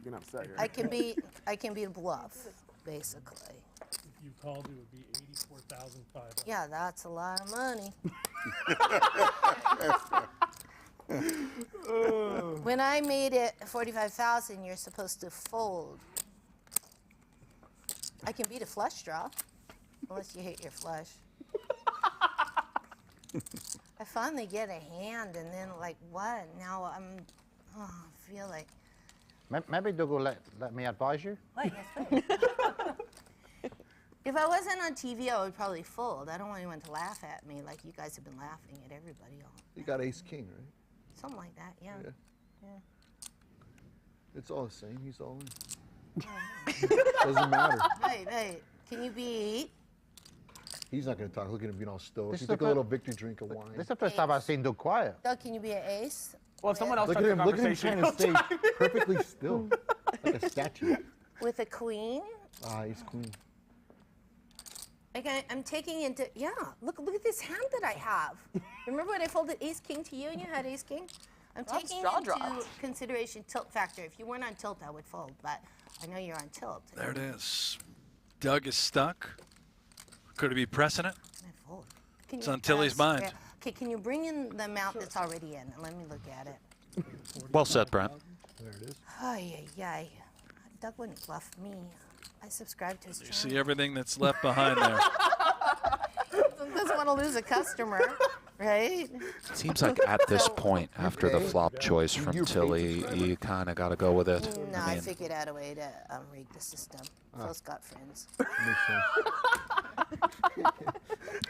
You're upset here. I can beat a bluff, basically. If you called, it would be 84,500. Yeah, that's a lot of money. When I made it 45,000, you're supposed to fold. I can beat a flush draw, unless you hate your flush. I finally get a hand, and then like what? Now I feel like. Maybe Doug will let me advise you. What? Yes, please. If I wasn't on TV, I would probably fold. I don't want anyone to laugh at me like you guys have been laughing at everybody. You got ace king, right? Something like that, yeah. Yeah. It's all the same. He's all in. Doesn't matter. Right. Can you beat? He's not going to talk. Look at him being all stoked. He took a little victory drink of wine. This is the first time I've seen Doug quiet. Doug, can you be an ace? Well, if someone else Look at him trying to stay perfectly still, like a statue. With a queen? Ah, ace queen. Like I'm taking into, look at this hand that I have. Remember when I folded ace king to you and you had ace king? I'm taking into consideration tilt factor. If you weren't on tilt, I would fold, but I know you're on tilt. There it is. Doug is stuck. Could it be pressing it? I fold. It's on Tilly's mind. Yeah. Okay, can you bring in the amount that's already in? Let me look at it. Well said, Brent. There it is. Ay. Doug wouldn't bluff me. I subscribe to his channel. You see everything that's left behind there. Doesn't want to lose a customer, right? Seems like at this point, after the flop choice from Tilly, you kind of got to go with it. No, I mean, figured out a way to rig the system. Phil's got friends. Makes sense.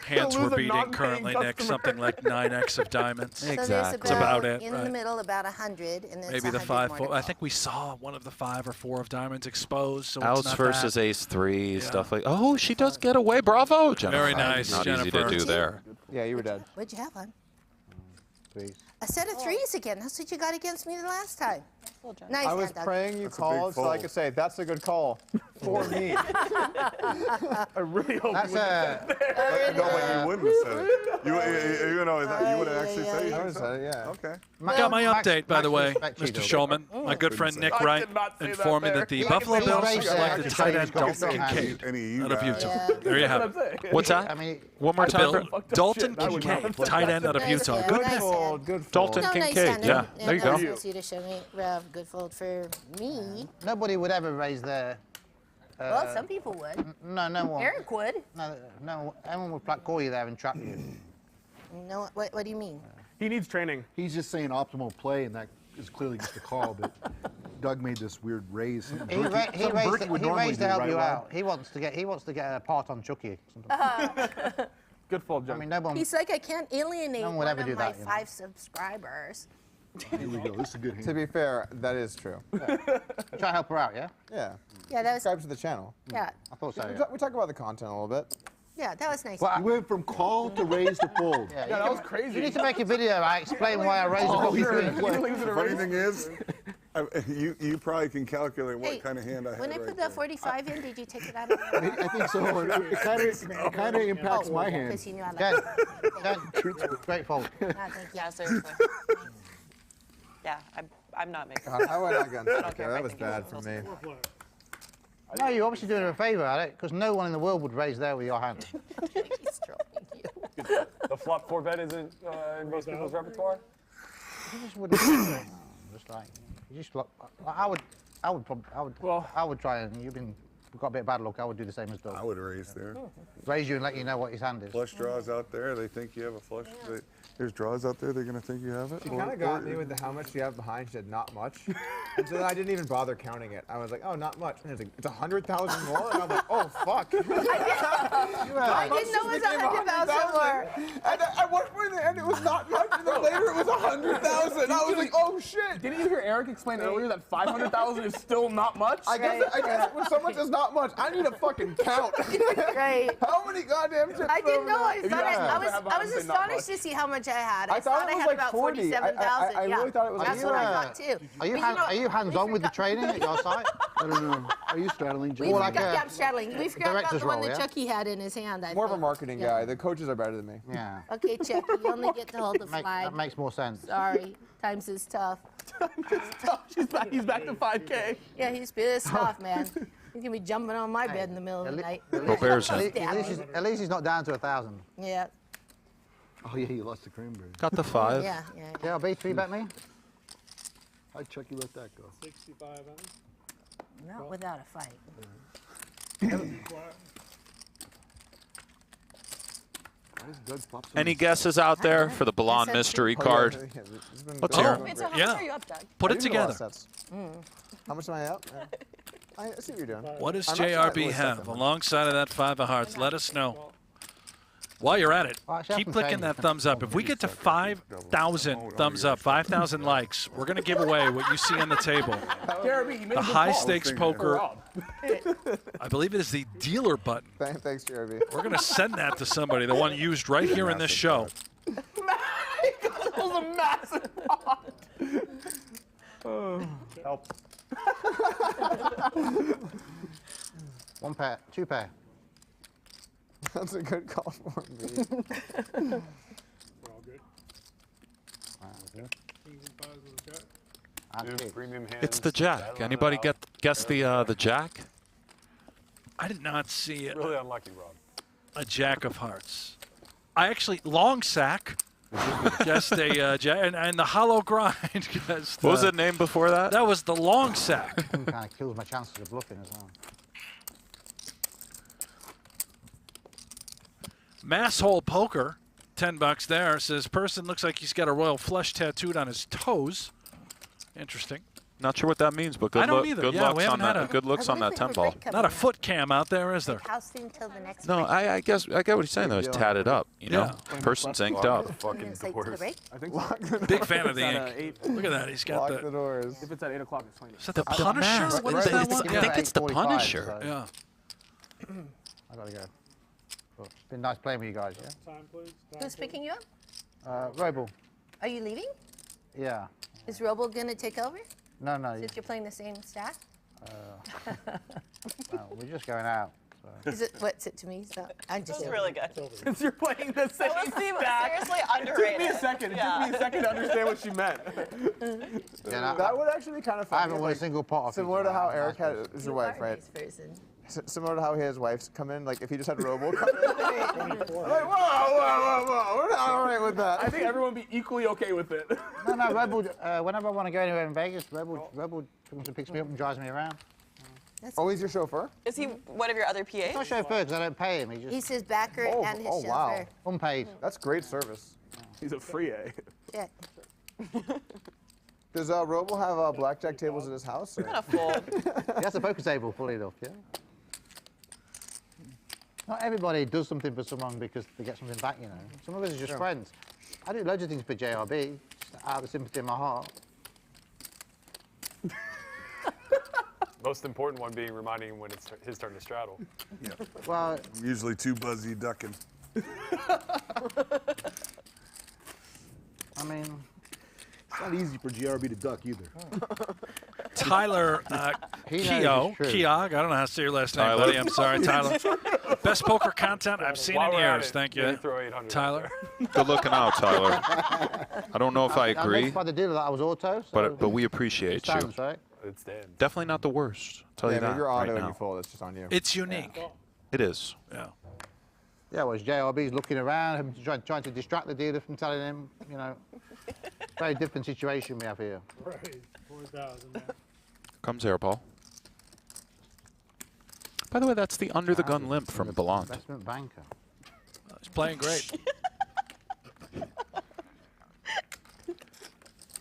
Hands we're beating currently, Nick, something like 9x of diamonds. So there's That's about it. In the middle, about 100, and then maybe the 5. I think we saw one of the 5 or 4 of diamonds exposed. So Outs it's not versus that. ace 3, stuff like. Oh, she does get away. Bravo, Jennifer. Very nice, Not Jennifer. easy to do there. Yeah, you were dead. What'd you have on? 3s. A set of 3s again. That's what you got against me the last time. Nice. I was hand, Doug. praying you called so I could say, that's a good call for me. I really hope That's you wouldn't have said that. No, but you wouldn't have said it. You would have actually said it. I would have said it, yeah. Okay. Got my update, by the way, respect you, Mr. Doug. Schulman. My good friend Nick Wright informed me that the Buffalo Bills have selected tight end Dalton Kincaid out of Utah. There you have it. What's that? I mean, One more time. Bill, Dalton Kincaid, tight end out of Utah. Good Nice fold. hand. Good fold. Dalton No, nice Kincaid. hand. Yeah, And there you go. I was supposed you to show me Rev. Good fold for me. nobody would ever raise their. Well, some people would. No one. Eric would. No, everyone would call you there and trap you. No, what do you mean? He needs training. He's just saying optimal play, and that is clearly just a call. But Doug made this weird raise. He raised to help you out. He wants to get a part on Chucky. Good fold, John. I mean, no one. He's like, I can't alienate No one would one ever of do my that, 5 subscribers. Here we go. This is a good hand. To be fair, that is true. Try to help her out, yeah? Yeah. Yeah, that was. Subscribe to the channel. Yeah, I thought so. We talk about the content a little bit. yeah, that was nice. You went from call to raise to fold. Yeah, that was crazy. You need to make a video. I explain why I raised a couple The funny thing is, you probably can calculate what Hey, kind of hand I had when I right put there. that 45 in, did you take it out of my I think so. It kind of impacts my hand. Because you knew I liked Good. Great fold. it. Thank you. Yeah, seriously. Yeah, I'm not making. I went against I don't that. care if That I was think bad it's for supposed me. No, you're obviously doing her a favour at it, because no one in the world would raise there with your hand. He's trolling you. The flop 4-bet isn't in most people's repertoire? You just wouldn't. Just like, you just like, I would try and we've got a bit of bad luck. I would do the same as Doug. I would raise there. Raise you and let you know what his hand is. Flush draws out there. They think you have a flush. There's draws out there. They're gonna think you have it. She kind of got me with the how much you have behind. She said not much. And so then I didn't even bother counting it. I was like, oh, not much. And it's like, it's 100,000 more? And I'm like, oh, fuck. I didn't know it was 100,000 more. And at one point in the end, it was not much. And then later, it was 100,000. I was like, oh, shit. Didn't you hear Eric explain earlier that 500,000 is still not much? I guess when so much is not much, I need a fucking count. Right. How many goddamn chips? I didn't know. I I was astonished to see how much I had. I thought thought it I was had like about 40. 47,000. I really thought it was That's what I thought too. Are you hands-on with the training at your site? I don't know. Are you straddling? We forgot, yeah, I'm straddling. We forgot about the one that role, yeah? Chucky had in his hand. I More of a think. marketing guy. The coaches are better than me. Yeah. Okay, Chucky, you only get to hold the flag. That makes more sense. Sorry, times is tough. He's back to 5K. Yeah, he's pissed off, man. He's gonna be jumping on my bed in the middle of the night. At least he's not down to 1,000. Yeah. Oh yeah, you lost the cranberry. Got the 5. Yeah. JRB, 3-bet me? I'd check you let that go. 65 on. Not without a fight. Any guesses out there for the Bellande mystery card? Let's hear 'em. Wait, so how Yeah. much are you up, Doug? Put I it do know a lot of together. sets. How much am I up? I see what you're doing. What does I'm actually JRB really have second. alongside of that 5 of hearts? Let us know. While you're at it, keep clicking that thumbs up. If we get to 5,000 thumbs up, 5,000 likes, we're going to give away what you see on the table. The high stakes poker. I believe it is the dealer button. Thanks, Jeremy. We're going to send that to somebody, the one used right here in this show. That was a massive pot. Help. 1 pair, 2 pair. That's a good call for me. We're all good. Kings and fives with a jack. Premium hands. It's the jack. Anybody guess the jack? I did not see it. Really unlucky, Rob. A jack of hearts. I actually, long sack, guessed a jack, and the hollow grind guessed. What was the name before that? That was the long sack. Kind of kills my chances of bluffing as well. Masshole Poker, $10 there, says Persson looks like he's got a royal flush tattooed on his toes. Interesting. Not sure what that means, but I good don't luck. either. Good Yeah, we looks on haven't had that. a- Good looks on that 10 ball. Not a foot cam out there, is there? House thing till the next No, break. I guess I get what he's saying though. He's tatted up. You know, Yeah. Person's inked up. And then say to the break. I think so. Big fan of the It's at, ink. Look at that. He's got Lock the doors. If it's at 8 o'clock, it's 20. Is that the Punisher? What is that one? I think it's the 8:45, Punisher. so Yeah. I gotta go. But it's been nice playing with you guys, yeah? Time, please. Time, Who's picking you up? Roble. Are you leaving? Yeah. Is Robo gonna take over No, no. since you're playing the same stack? Well, we're just going out. So. Is it what's it to me? So I'm just That's really good. Since you're playing the same That was stack. seriously It took underrated. me a second. It took me a second to understand what she meant. Yeah, no, That would actually be kind of fun. I haven't won a single pot off Similar each to how round. Eric had is your wife, right? Similar to how his wife's come in. Like if he just had Robo come in. Like, whoa. We're not all right with that. I think everyone would be equally okay with it. No, Rebel, whenever I want to go anywhere in Vegas, Rebel comes and picks me up and drives me around. Always your chauffeur? Is he one of your other PAs? He's not chauffeur because I don't pay him. He just He's his backer and his chauffeur. Wow. unpaid. That's great service. He's a free A. Yeah. Does Robo have blackjack tables at his house? Or? Kind of full. He has a poker table, full enough, yeah. Not everybody does something for someone because they get something back, you know. Some of us are just friends. I do loads of things for JRB, just out of the sympathy in my heart. Most important one being reminding him when it's his turn to straddle. Yeah. Well, I'm usually too buzzy ducking. I mean, It's not easy for GRB to duck either. Tyler Keogh, I don't know how to say your last name, buddy. I'm sorry, Tyler. Best poker content I've seen in years. Thank you, Tyler. Good looking out, Tyler. I don't know if I I agree, notified the dealer that I was auto, so but we appreciate you. stands, right? It's Dan. Definitely not the worst. I'll tell Yeah, you but that if you're right auto and now. you fold, it's just on you. It's unique. It is. Yeah. Yeah, well, JRB's looking around, him trying to distract the dealer from telling him, you know. Very different situation we have here. Right. 4,000. Yeah. Comes Airball. By the way, that's the under the gun limp from Bellande. Investment banker. He's playing great.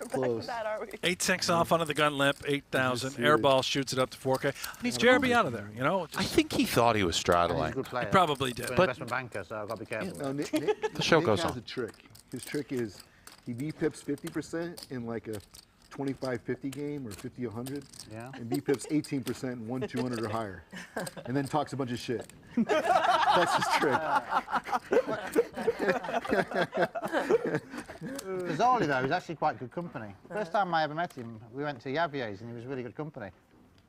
close. That are we? 8-6 off under the gun limp, 8,000. Airball shoots it up to 4K. Needs JRB out of there, you know. I think he thought he was straddling. He's a good player. He probably did. He's an But- investment banker, so I've got to be careful. No, Nick, The show Nick goes has on. a trick. His trick is he V-pips 50% in like a 25-50 game or 50-100. Yeah. And V-pips 18% in 1-200 or higher. And then talks a bunch of shit. That's his trick. Bizarrely though, he's actually quite good company. First time I ever met him, we went to Yavier's and he was really good company.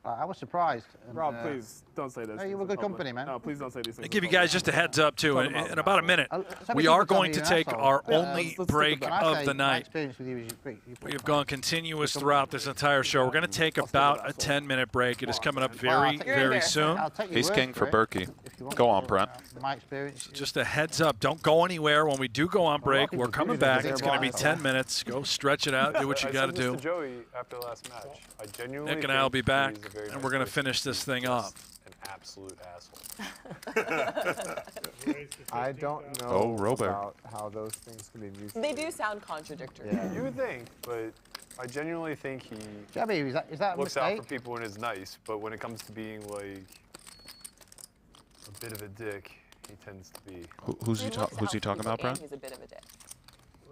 I was surprised. And, Rob, please don't say this. No, you were good company, man. No, please don't say these things. I give you guys just a heads up too. In about a minute, we are going to take our only break of the night. We have gone continuous throughout this entire show. We're going to take about a 10-minute break. It is coming up very, very soon. Ace King for Berkey. Go on, Brent. My experience. Just a heads up. Don't go anywhere. When we do go on break, we're coming back. It's going to be 10 minutes. Go stretch it out. Do what you got to do. To Joey after the last match. I genuinely Nick and I will be back, think he's a very and nice we're going to person. finish this thing off. An absolute asshole. I don't know Oh, Robert. about how those things can be used. They do sound contradictory. Yeah. You would think, but I genuinely think he Jabby, is that a looks out mistake? for people and is nice, but when it comes to being like a bit of a dick, he tends to be. Who's he talking about, Brent? He's a bit of a dick.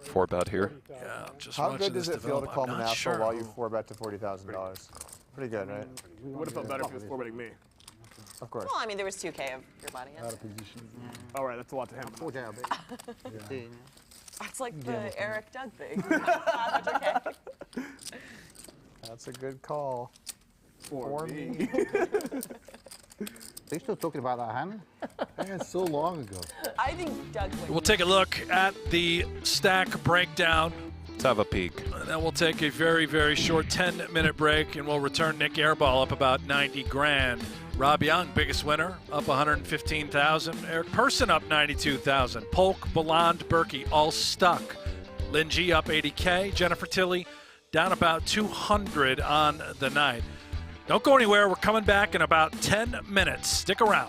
4-bet here. Yeah, I'm just How watching good does this it feel to develop. call I'm him an not asshole sure. while you 4-bet to $40,000? Pretty good, right? It would have felt better if he was 4-betting me. Of course. Well, I mean, there was 2K of your money. Out of position. All right, that's a lot to him. Poor JLB. That's like the Eric Doug thing. 500K. That's a good call. For me. Are you still talking about that hand? Man, so long ago. I think Doug wins. We'll take a look at the stack breakdown. Let's have a peek. And then we'll take a very, very short 10-minute break, and we'll return Nick Airball up about 90 grand. Rob Yong, biggest winner, up 115,000. Eric Persson up 92,000. Polk, Bellande, Berkey, all stuck. Lynne G up 80K. Jennifer Tilly down about 200 on the night. Don't go anywhere. We're coming back in about 10 minutes. Stick around.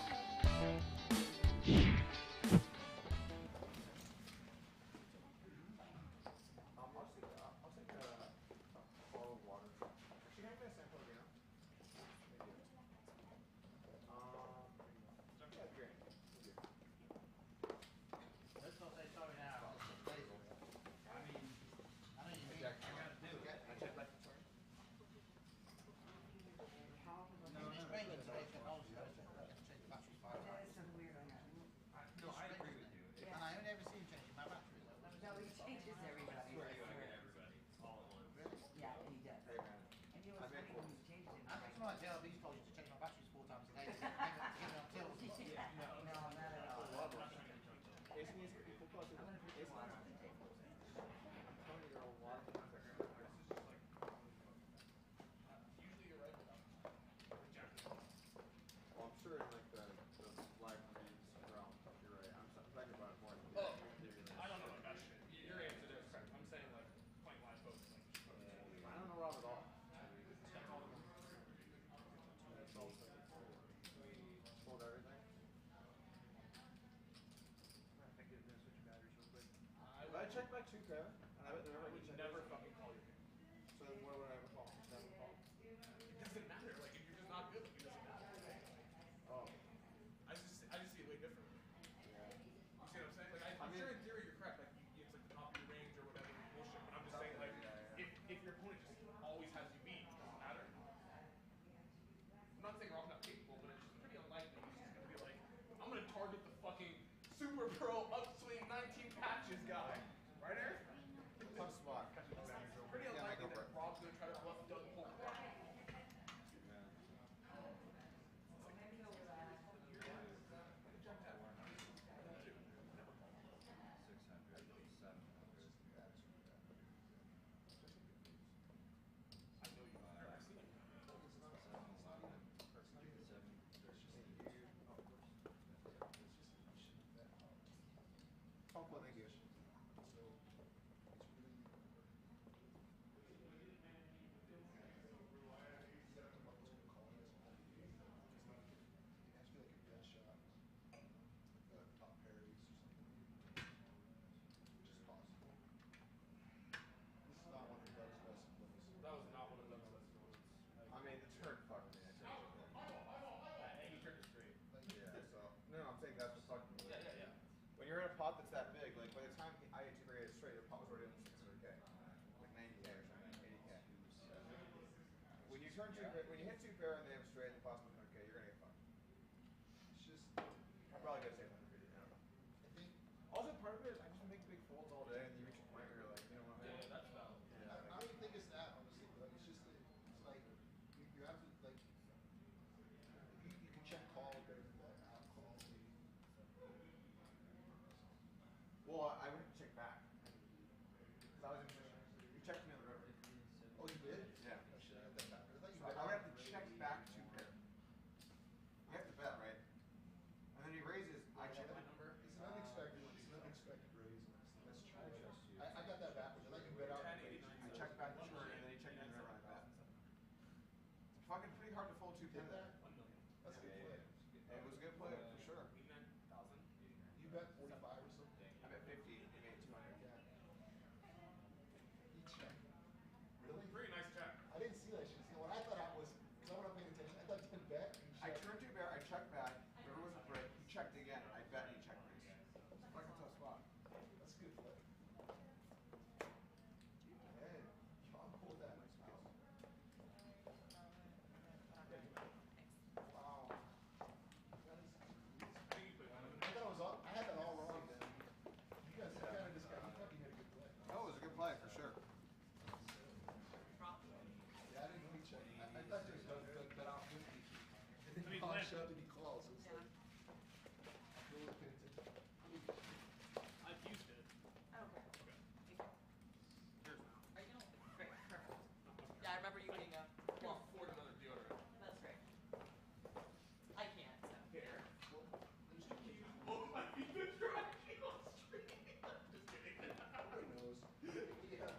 check my 2K, and I bet never fucking call you. So then what would I ever call? Never call. It doesn't matter. Like if you're just not good, like, it doesn't matter. Oh. I just see it way differently. Yeah. You see what I'm saying? Like I'm sure in theory you're correct. Like it's like the top of your range or whatever bullshit. But I'm just saying like if your opponent just always has you beat, it doesn't matter. I'm not saying Rob's not capable, but it's just pretty unlikely he's just gonna be like, I'm gonna target the fucking super pro upswing 19 patches guy. Right, Eric? Tough spot. Pretty unlikely that Rob's going to try to bluff Doug Polk. turn two pair, when you hit two pair and they have straight, the possible 100K, you're gonna get fucked. It's just, I'm probably gonna say 100. I don't know. I think. Also, part of it is I just make big folds all day, and you reach a point where you're like, you know what? Yeah, that's valid. I don't even think it's that, honestly. Like, it's just, it's like, you have to, like, you can check call, but out call. Well, I wouldn't check back. Because I was in position. You checked me on the river. Oh, you did? Yeah. Oh, shit, I got that backwards. I thought you So bet I would have to check back two pair. You have to bet, right? And then he raises, I check my number. It's an unexpected raise. That's true. I got that backwards. I thought you bet out. I checked back the turn, and then he checked in the river and I bet. It's fucking pretty hard to fold two pair there. That's a good play. It was a good play, for sure. You bet 45 or something? I bet 50, he made 200. Yeah. He checked. Really? Pretty nice check. I didn't see that shit. See, what I thought I was, because I wasn't paying attention, I thought you didn't bet. I turned two pair, I checked back, river was a break, he checked again, I bet and he checked raise. It's a fucking tough spot. That's a good play. Hey, Yong pulled that. Wow. I thought it was all, I had that all wrong then. You guys kind of just got, you fucking had a good play. No, it was a good play, for sure. Yeah, I didn't know he checked. I thought there was no bet out 50. And then Yong shoved and he calls. So it's like, no one paid attention. I've used it. Oh, okay. Here's now. Are you know? Great, perfect. Yeah, I remember you being a. I can afford another deodorant. That's great. I can't. So. Here. Oh, my feet been dragging on the street. Just kidding. Everybody knows. Yeah.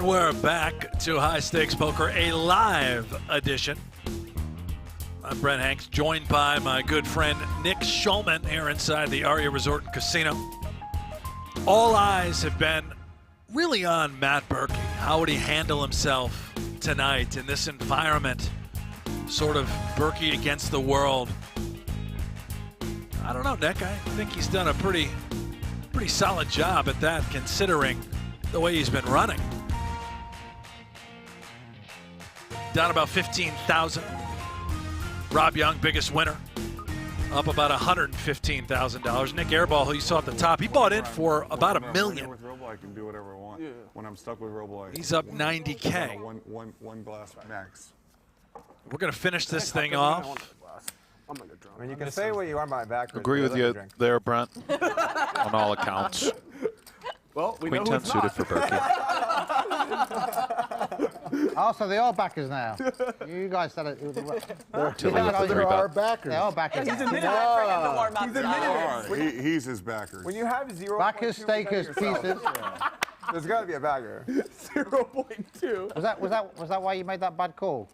we're back to High Stakes Poker, a live edition. I'm Brent Hanks, joined by my good friend Nick Schulman here inside the Aria Resort and Casino. All eyes have been really on Matt Berkey. How would he handle himself tonight in this environment? Sort of Berkey against the world. I don't know, Nick. I think he's done a pretty solid job at that, considering the way he's been running. Down about 15,000. Rob Yong, biggest winner, up about $115,000. Nick Airball, who you saw at the top, he bought in for about $1 million. With Robo, I can do whatever I want. When I'm stuck with Robo, He's up 90K. One glass max. We're gonna finish this thing off. I'm gonna drunk. I mean, you can say what you want about my back. Agree with you there, Brent, on all accounts. Well, we Queen know 10 who's suited not. for Berkey. Oh, so they are backers now. You guys said it. Tilly with the three bet. Backers. They are backers. He's admitted it for him to warm up. He's admitted it. He's his backers. When you have 0. Backers, stakers, pieces. There's got to be a bagger. 0.2. Was that why you made that bad call?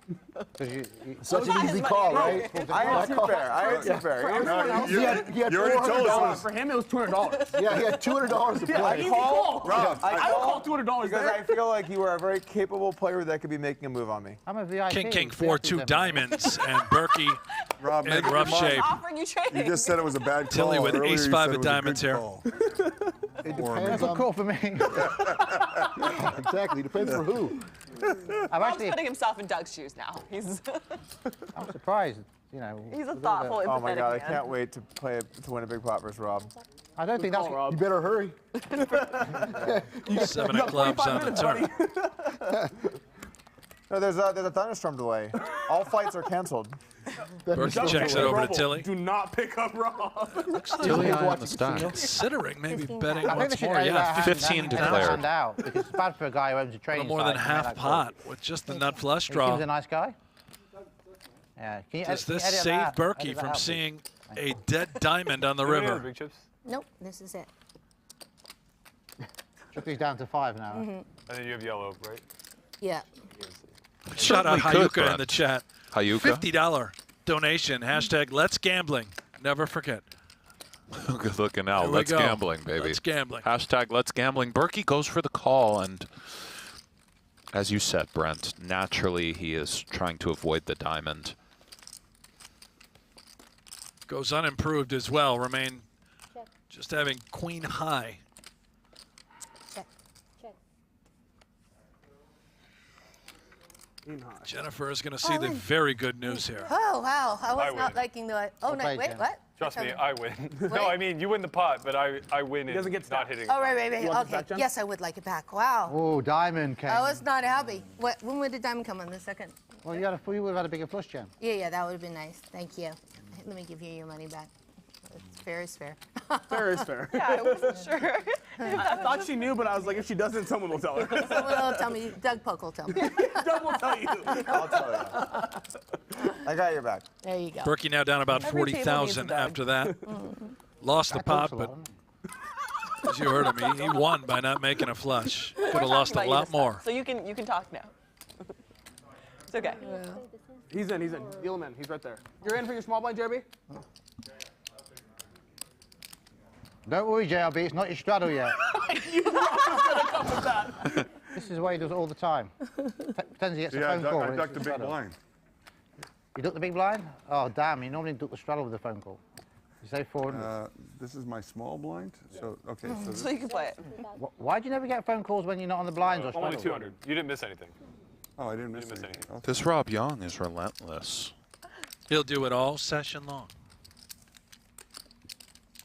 Such an easy call, right? I ain't too fair. I ain't too fair. No, He had you already told us. For him, it was $200. Yeah, he had $200 to play. Easy call. Rob, I would call $200 Because I feel like you are a very capable player that could be making a move on me. I'm a VIP. King 4, 2 diamonds, and Berkey Rob, in make up rough your mind. shape. Offering you trading. You just said it was a bad call. Tilly with Earlier ace you 5 said of it was a diamonds good here. call. It Or depends That's a on, call for me. exactly, depends for who. I'm Rob's actually, putting himself in Doug's shoes now. He's I'm surprised. You know. he's a thoughtful, empathetic Oh my God, I man. can't wait to win a big pot versus Rob. I don't think that's. You better hurry. 7 of clubs on the turn. No, there's a thunderstorm delay. All flights are canceled. Berkey checks it over to Tilly. Do not pick up Rob. Tilly on the stack. Considering maybe betting I think they once should more. edit Yeah, that hand 15 hand declared. out because it's bad for a guy who owns a a training little more than site to make half that call. pot with just the nut flush He draw. seems a nice guy. Yeah. Can you Does can you this edit save that? Berkey Edit that from out, please? seeing a dead diamond on the river? Big chips? Nope, this is it. Took these down to 5 now. And then you have yellow, right? Yeah. Shout out Certainly could, Hayuka in Brent. the chat. Hayuka? $50 donation. Hashtag Let's Gambling. Never forget. Good looking out. Here we Let's go. gambling, baby. Let's gambling. Hashtag Let's Gambling. Berkey goes for the call, and as you said, Brent, naturally he is trying to avoid the diamond. Goes unimproved as well. Remain just having queen high. Check. Check. Jennifer is going to see the very good news here. Oh, wow. I was I not win. liking the. Oh, no. play, Wait, Jen. what? Trust me, Tell I win. No, I mean, you win the pot, but I win in doesn't get not stacked. hitting. Oh, right. You want this Okay. back, Jen? Yes, I would like it back. Wow. Oh, diamond came. I was not happy. When would the diamond come on the second? Well, you would have had a bigger flush, Jen. Yeah, that would have been nice. Thank you. Let me give you your money back. It's fair is fair. Fair is fair. Yeah, I wasn't sure. I thought she knew, but I was like, if she doesn't, someone will tell her. Someone will tell me. Doug Polk will tell me. Doug will tell you. I'll tell you. I got your back. There you go. Berkey now down about Every table needs a 40,000 Doug. after that. Lost the That pot, talks a but lot, as you heard him, he won by not making a flush. Could have lost a lot more. So you can talk now. It's okay. He's in. Deal him in. He's right there. You're in for your small blind, Jeremy? Don't worry, JLB, it's not your straddle yet. You know I was going to come with that. This is what he does all the time. Pretends he gets a Yeah, phone call. I when ducked it's the big straddle. blind. You duck the big blind? Oh, damn, you normally duck the straddle with a phone call. You say 400. This is my small blind. So okay. So So you can play it. Why do you never get phone calls when you're not on the blinds or Only straddle? 200. You didn't miss anything. oh, I didn't miss Didn't miss anything. anything. This Rob Young is relentless. He'll do it all session long.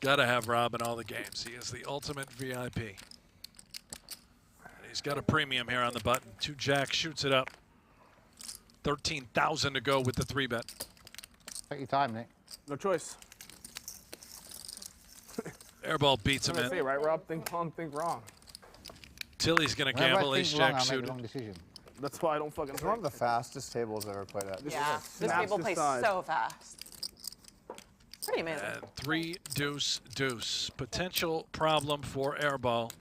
Got to have Rob in all the games. He is the ultimate VIP. And he's got a premium here on the button. 2 jacks, shoots it up. 13,000 to go with the 3-bet. Take your time, Nick. No choice. Airball beats him What did I say, in. right, Rob? Think long, think wrong. Tilly's going to Whenever I gamble think ace wrong, jack I make the suited. wrong decision. That's why I don't fucking It's one of the fastest tables I've ever played at. Yeah, this snaps table this plays side. so fast. Pretty amazing. And 3 deuce deuce. Potential problem for Airball.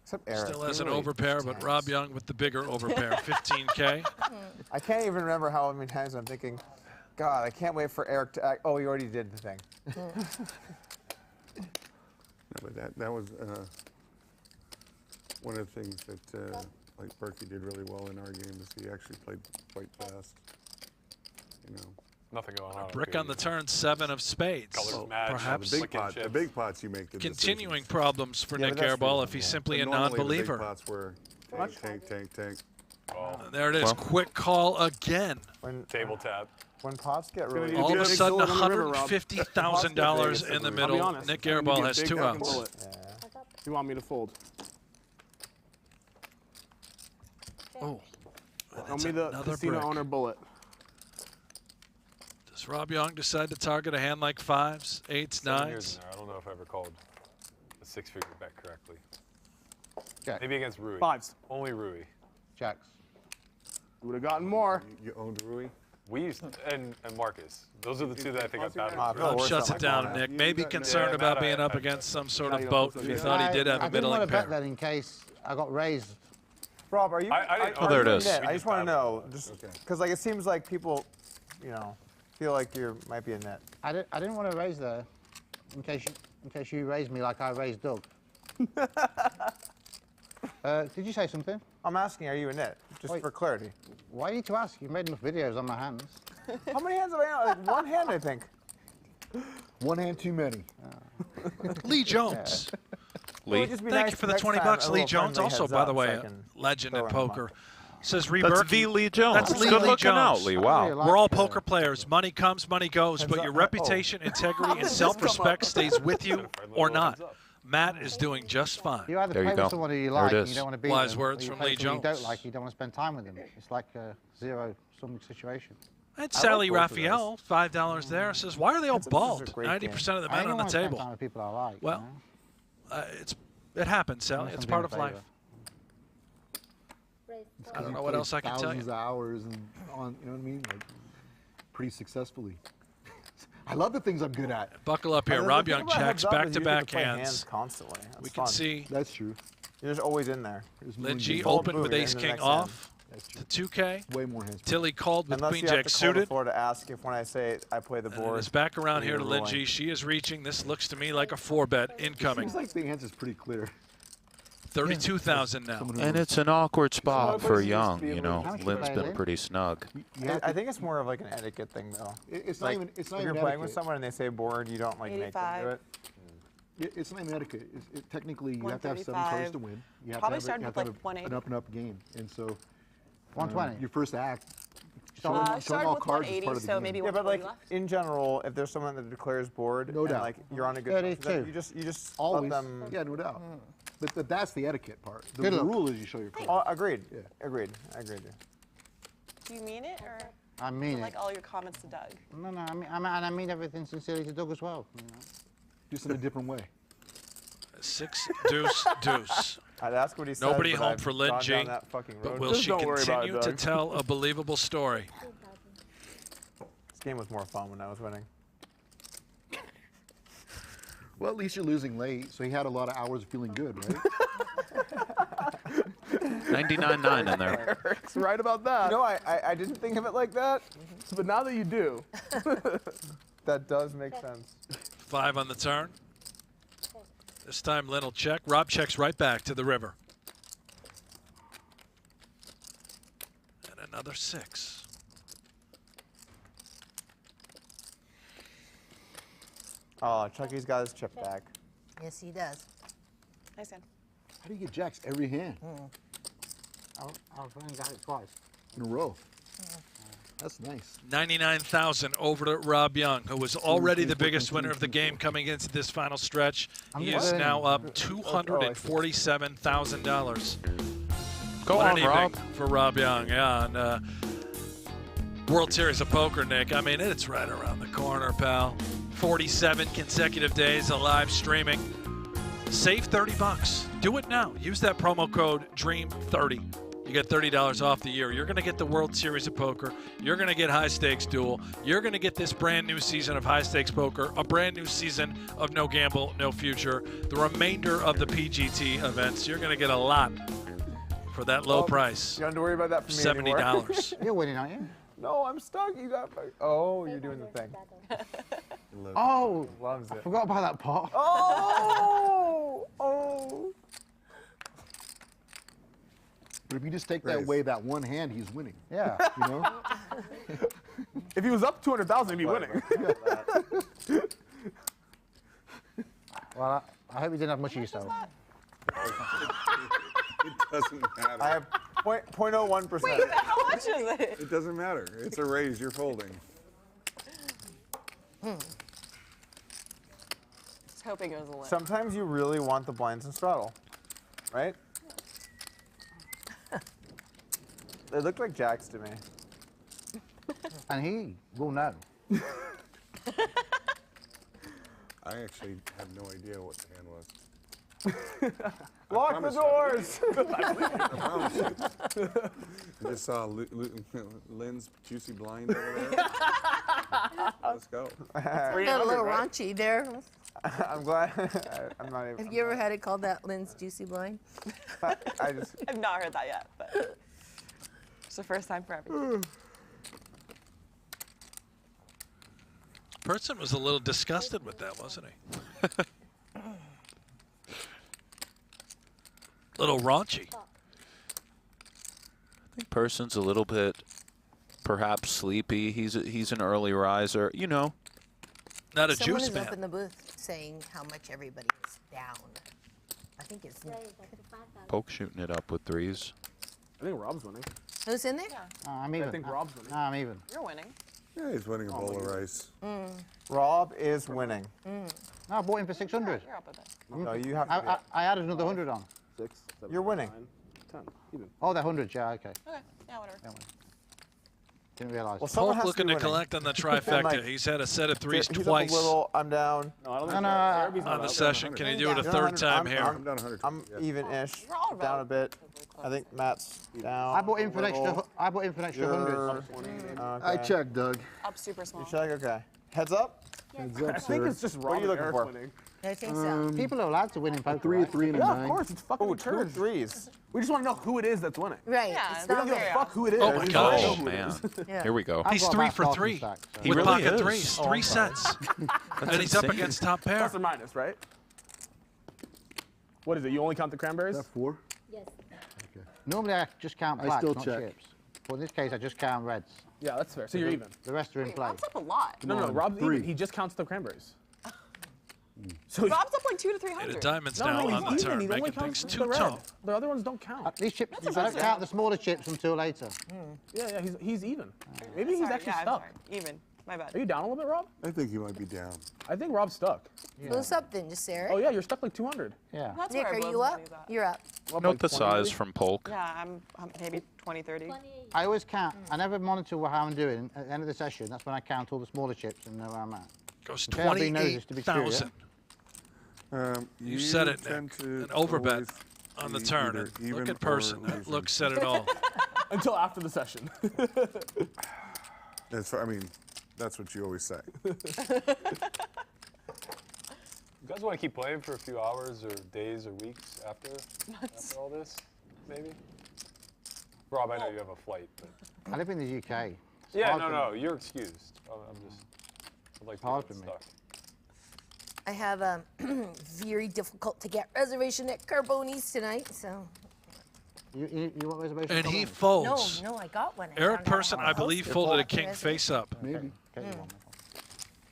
Still has an overpair, but Rob Young with the bigger overpair, 15K. I can't even remember how many times I'm thinking, God, I can't wait for Eric to act. Oh, he already did the thing. No, but that was one of the things that like Berkey did really well in our game is he actually played quite fast. You know. Nothing going on. Brick on the turn, 7 of spades. Colors match. Perhaps The big pots you make the continuing decisions. problems for Nick Airball if he's simply a But normally the big non-believer. pots were tank. There it is, quick call again. Table tap. When pots get really All of a big sudden, bullet on the river, Rob. $150,000 in the I'll be middle. honest, Nick I'm gonna Airball give has big 2 fucking outs. bullet. You want me to fold? Oh, Tell me the another casino brick. owner bullet. Does Rob Young decide to target a hand like 5s, 8s, 7 years 9s? in there. I don't know if I ever called a 6-figure bet correctly. Jack. Maybe against Rui. 5s. Only Rui. Jacks. You would have gotten more. You owned Rui? We used and Marcus. Those are the 2 that I think I batted. Rob shuts it down, Nick. Maybe concerned about being up against some sort of boat if he thought he did have a I didn't middling want to bet pair. that in case I got raised. Rob, are you? Oh, there it is. I just want to know, just because like it seems like people, you know, feel like you might be a net. I didn't want to raise there in case you raised me like I raised Doug. Did you say something? I'm asking, are you a net? Just for clarity. Why need to ask? You've made enough videos on my hands. How many hands have I had? Like one hand, I think. One hand too many. Lee Jones. Well, it'd just be Thank nice you for the next 20 time, bucks, a Lee little Jones. friendly Also, heads by up the so way, I a can legend throw in him up. poker. Says Ree That's Berkey. V. Lee Jones. That's Lee Good Lee looking out, Jones. Lee. Wow. We're all poker players. Money comes, money goes, but your reputation, integrity, and self-respect stays with you or not. Matt is doing just fine. You either There you play go. with someone who you There like it and is. you don't want to be Wise them, words or you from play Lee with someone you Jones. don't like, you don't want to spend time with them. It's like a zero-sum situation. And Sally Raphael, $5 there, says, why are they all bald? 90% of the I men don't on the want to spend table. time with people I like. Well, it happens, Sally. It's part of life. I don't know what else I can tell you. Thousands of hours and on, you know what I mean? Like, pretty successfully. I love the things I'm good at. Buckle up here. The Rob thing Young about checks heads up is you get to back-to-back play hands. constantly. That's We can fun. see That's true. You're just always in there. Lynne G Hold opened with moving in the ace-king next off That's true. to 2K. Way more hands. Tilly called with Unless queen you have jack to call the suited. floor to ask if when I say I play the And board. it's back around here you're to Lynne rolling. G. She is reaching. This looks to me like a 4-bet incoming. Seems like the answer's pretty clear. 32,000 now. And it's an awkward spot for places Young, be you able know. How much you Lynn's pay, been Lynne? pretty snug. I think it's more of like an etiquette thing, though. It's Like, not even. It's not if you're even playing with etiquette. someone and they say board, you don't like make them do 85. it. It's not even etiquette. Technically, you have to have 7 cards to win. You have Probably to have, started you have with to like have 180. an up-and-up game. And so, 120. your first act, showing Started all with cards is 180, part of the so game. maybe Yeah, but 140 like left. in general, if there's someone that declares board, No and doubt. like you're on a good 32. you just Always. let them. Yeah, no doubt. But that's the etiquette part. The Good luck. rule is you show your cards. Oh, agreed. Yeah. Agreed. I agree. Do you mean it, or I mean like it. all your comments to Doug? No, I mean everything sincerely to Doug as well. You know? Just in a different way. 6 deuce deuce. I'd ask what he said. Nobody but home I've for Lynne gone G. down that fucking But road. will Just she don't worry about it, continue to Doug. tell a believable story? This game was more fun when I was winning. Well, at least you're losing late, so he had a lot of hours of feeling good, right? 99.9 in there. Eric's right about that. You know, I didn't think of it like that. But now that you do, That does make sense. 5 on the turn. This time Lynne will check. Rob checks right back to the river. And another 6. Oh, Chucky's got his chip back. Yes, he does. Nice hand. How do you get jacks every hand I've only got it twice. in a row? That's nice. 99,000 over to Rob Young, who was already the biggest winner of the game coming into this final stretch. He is now up $247,000. Go What on, an evening Rob. for Rob Young. Yeah, and World Series of Poker, Nick. I mean, it's right around the corner, pal. 47 consecutive days of live streaming. Save $30. Do it now. Use that promo code DREAM30. you get $30 off the year. You're going to get the World Series of Poker. You're going to get High Stakes Duel. You're going to get this brand new season of High Stakes Poker, a brand new season of No Gamble, No Future, the remainder of the PGT events. You're going to get a lot for that low price. You don't have to worry about that for me anymore. $70. You're winning, aren't you? No, I'm stuck. You got. Oh, you're doing the thing. Oh, Loves it. I forgot about that pot. Oh, oh. But if you just take that away, that one hand, he's winning. Yeah. You know? If he was up 200,000, he'd be winning. Well, I hope you didn't have much of yourself. It doesn't matter. I have 0.01%. Wait, how much is it? It doesn't matter. It's a raise. You're folding. Just hoping it was a limp. Sometimes you really want the blinds and straddle, right? They look like jacks to me. And he will know. I actually have no idea what the hand was. Lock the doors! I promise you. I just saw Lynne's juicy blind over there. Let's go. Got a little raunchy there. I'm glad. I'm not even. Have you ever had it called that Lynne's Juicy Blind? I just. I've not heard that yet, but it's the first time for everything. Persson was a little disgusted with that, wasn't he? Little raunchy. I think Persson's a little bit, perhaps sleepy. He's an early riser, you know. Not a Someone juice is man. up in the booth saying how much everybody is down. I think it's. Polk shooting it up with threes. I think Rob's winning. Who's in there? I'm even. I think Rob's winning. No, I'm even. You're winning. Yeah, he's winning a bowl of rice. Rob is winning. No, I bought him for 600. You're up a bit. No, you have to. I added another 100 on. 6, 7, You're winning. 9, 10, even. Oh, they're 100, yeah, okay. Okay, yeah, whatever. Didn't realize. Well, someone Polk has looking to to be winning. collect on the trifecta. like, He's had a set of threes He's twice up a little. I'm down. No, I don't No, think no, Arabi's not on the up. session. Can he do it a You're third 100. time I'm here? I'm down 100. I'm even-ish. You're all Down a right. bit. I think Matt's down. I bought him for an a extra. little. I bought him for an extra 100. Okay. I checked, Doug. Up super small. You check? Okay. Heads up? Heads up, I think sir. it's just What are Rob you and looking Eric for? winning. I think so. People are allowed to win in poker. 3, right? 3, and a Yeah, 9. of course. It's fucking Ooh, 2 church. threes. We just want to know who it is that's winning. Right. Yeah, It's We not don't give a very fuck who it is. Oh my We just gosh. wanna know Oh, who it man. is. Yeah. Here we go. I've He's got 3 about for 12 3 stacks, so. He with really pocket is. threes. Oh, 3 my. sets. And he's up insane. against top pair. Plus or minus, right? What is it? You only count the cranberries? Is that 4? Normally I just count I blacks, still not check. chips. But in this case, I just count reds. Yeah, that's fair. So you're even. The rest are in Wait, play. Rob's up a lot. No, on, Rob's 3. even. He just counts the cranberries. So Rob's up like 200 to And 300. the diamond's no, now he's on the even. turn, He only making counts things the too red. tough. The other ones don't count. These chips, That's I a don't good count sign. the smaller chips until later. Yeah, he's even. Maybe he's Sorry, actually yeah, I'm stuck. sorry. Even. My bad. Are you down a little bit, Rob? I think he might be down. I think Rob's stuck. Who's up then, just Sarah? Oh yeah, you're stuck like 200. Yeah. That's Nick, where are I you was up? when he's at. You're up. Rob, Note like the 20 size maybe? from Polk. Yeah, I'm maybe 20, 30. I always count. I never monitor how I'm doing. At the end of the session, that's when I count all the smaller chips and know where I'm at. Goes Everybody knows this to be true, yeah? 28,000. You said it, tend Nick. to An overbet always on the be turn. either And even look at or Persson. That losing. look said it all. Until after the session. I mean, that's what you always say. You guys want to keep playing for a few hours or days or weeks after all this, maybe? Rob, I know you have a flight, but I live in the UK. It's yeah, hard no, for no, me. you're excused. I'd like to Hard get for me. stuck. I have a very difficult to get reservation at Carboni's tonight, so. You want reservation? And he No, folds. no, I got one. I Eric found out Persson, how I to believe, host it. folded a Full king reservation. face up. Maybe. I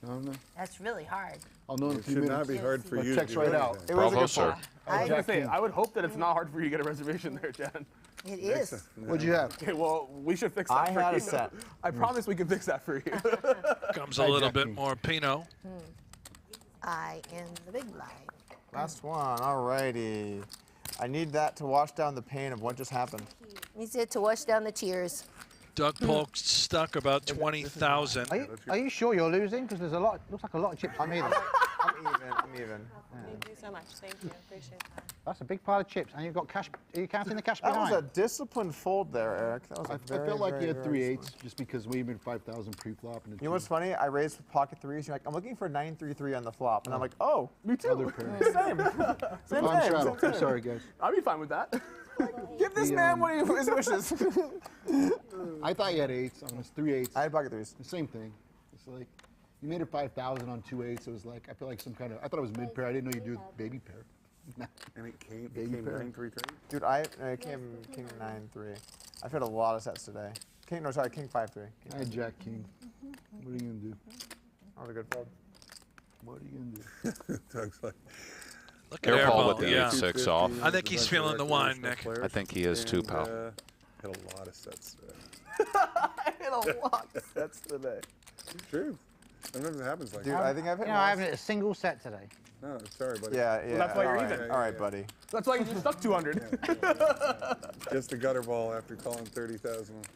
don't know. That's really hard. I'll know in a It few should minutes. not be hard for But you checks to do right out. anything. It was a Bravo, good sir. pull. I was gonna Jack say, King. I would hope that it's not hard for you to get a reservation there, Jan. It is. What'd you have? Okay, well, we should fix that I for had you. a set. I promise we can fix that for you. Comes a little bit more Pinot. I in the big line. Last one. Alrighty. I need that to wash down the pain of what just happened. Needs it to wash down the tears. Doug Polk stuck about 20,000. Are you sure you're losing? Because there's a lot. Looks like a lot of chips on me. I'm even. Thank you so much. Thank you. Appreciate that. That's a big pile of chips, and you've got cash. Are you counting the cash That behind? was a disciplined fold there, Eric. That was I felt like you had 3/8 just because we made 5,000 pre-flop. And you know what's funny? I raised with pocket threes. You're like, I'm looking for 9-3-3 on the flop, and I'm like, oh, Me too. Other pair. same. Same I'm thing. straddled. Same I'm thing. sorry, guys. I'd be fine with that. Give this man what his wishes. I thought you had 8s on his 3/8. I had pocket threes. The same thing. It's like you made it 5,000 on 2/8. It was like I feel like some kind of. I thought it was mid pair. I didn't know you do baby pair. And it came Baby pair. 9-3-3. Dude, I came king 9-3. I've hit a lot of sets today. King 5-3. I had Jack King. What are you gonna do? That was a good fold. What are you gonna do? Doug's like, Look at Airball with Airball. the Yeah. 8-6 off. I think he's feeling the wine, Nick. I think he is too, pal. Hit a lot of sets today. I hit a lot of sets today. True. Sometimes it happens like Dude, that. I think I've hit You know, I haven't hit a single set today. No, sorry, buddy. Yeah. Well, that's why you're all right. even. All right, buddy. That's why you just stuck 200. Just a gutter ball after calling 30,000.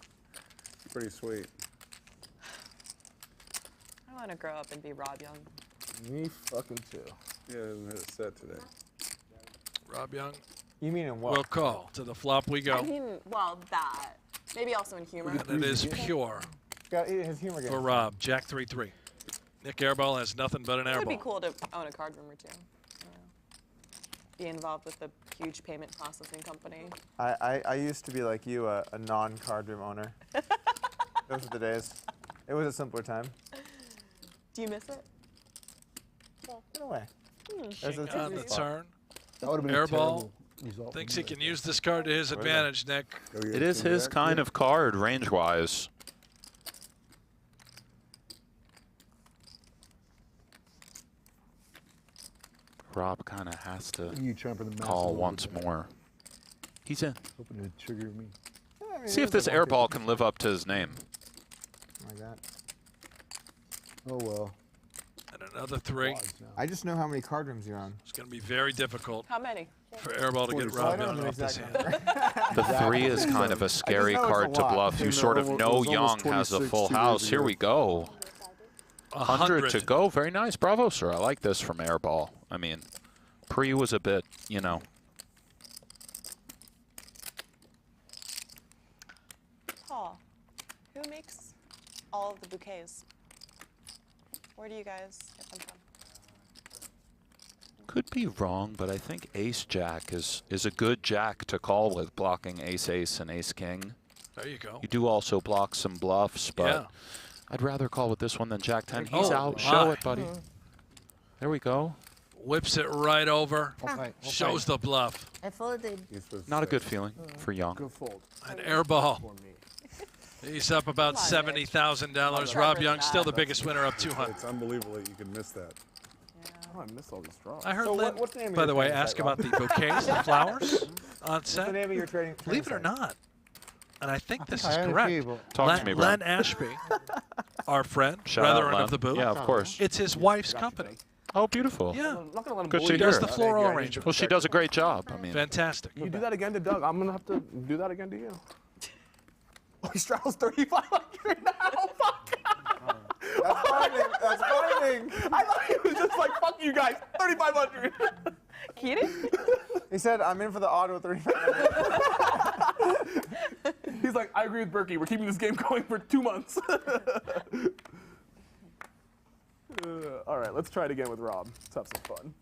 Pretty sweet. I want to grow up and be Rob Young. Me fucking too. Yeah, I haven't hit a set today. Rob Young You mean in what? will call. To the flop we go. I mean, well, that. Maybe also in humor. And it is pure His humor game. for Rob. Jack 3-3. Nick Airball has nothing but an It would be airball. cool to own a card room or two. Be involved with a huge payment processing company. I used to be like you, a non-card room owner. Those were the days. It was a simpler time. Do you miss it? Well, in a way. King on the turn. That would have been a Airball terrible result. thinks he can use this card to his advantage, Nick. It is his kind of card, range-wise. Rob kind of has to You trying for the massive call over once there. more. He's in. Hoping to trigger me. See if this airball can live up to his name. Like that. Oh well. And another 3. I just know how many card rooms you're on. It's going to be very difficult How many? for Airball to get Well, I Rob don't Young know off this exactly. hand. The 3 is kind of a scary know it's a card to lot. bluff. You sort of know Yong has a full house. Here we go. 100 to go. Very nice. Bravo, sir. I like this from Airball. I mean, pre was a bit, you know. Paul, who makes all of the bouquets? Where do you guys get them from? Could be wrong, but I think Ace-Jack is a good jack to call with, blocking Ace-Ace and Ace-King. There you go. You do also block some bluffs, but Yeah. I'd rather call with this one than Jack-10. He's Oh, out. Show my. it, buddy. There we go. Whips it right over. Okay. Shows the bluff. I folded. Not a good feeling for Young. Good fold. An Airball. He's up about $70,000. Rob Young still the biggest winner, up 200. It's unbelievable that you can miss that. Oh, I missed all these draws. I heard So Lynne, what's the name of by your the way, trading ask site, about Rob? the bouquets, the flowers on What's the set. name of your trading Believe it or site? not, and I think this I is own a correct. few, but- Talk to me, Brent. Len Ashby, our friend, Shout out, brethren Len. of the booth. Yeah, of course. It's his wife's company. Oh, beautiful. Yeah. I'm not gonna let him Good bully to you. hear. Does the floral arrangement. Well, she does a great job. I mean, Fantastic. You do that again to Doug, I'm gonna have to do that again to you. Oh, he straddles 3,500 now. Fuck. That's binding. That's binding. I thought he was just like, fuck you guys, 3,500. Keating? He said, I'm in for the auto 35. He's like, I agree with Berkey. We're keeping this game going for 2 months. All right, let's try it again with Rob. Let's have some fun.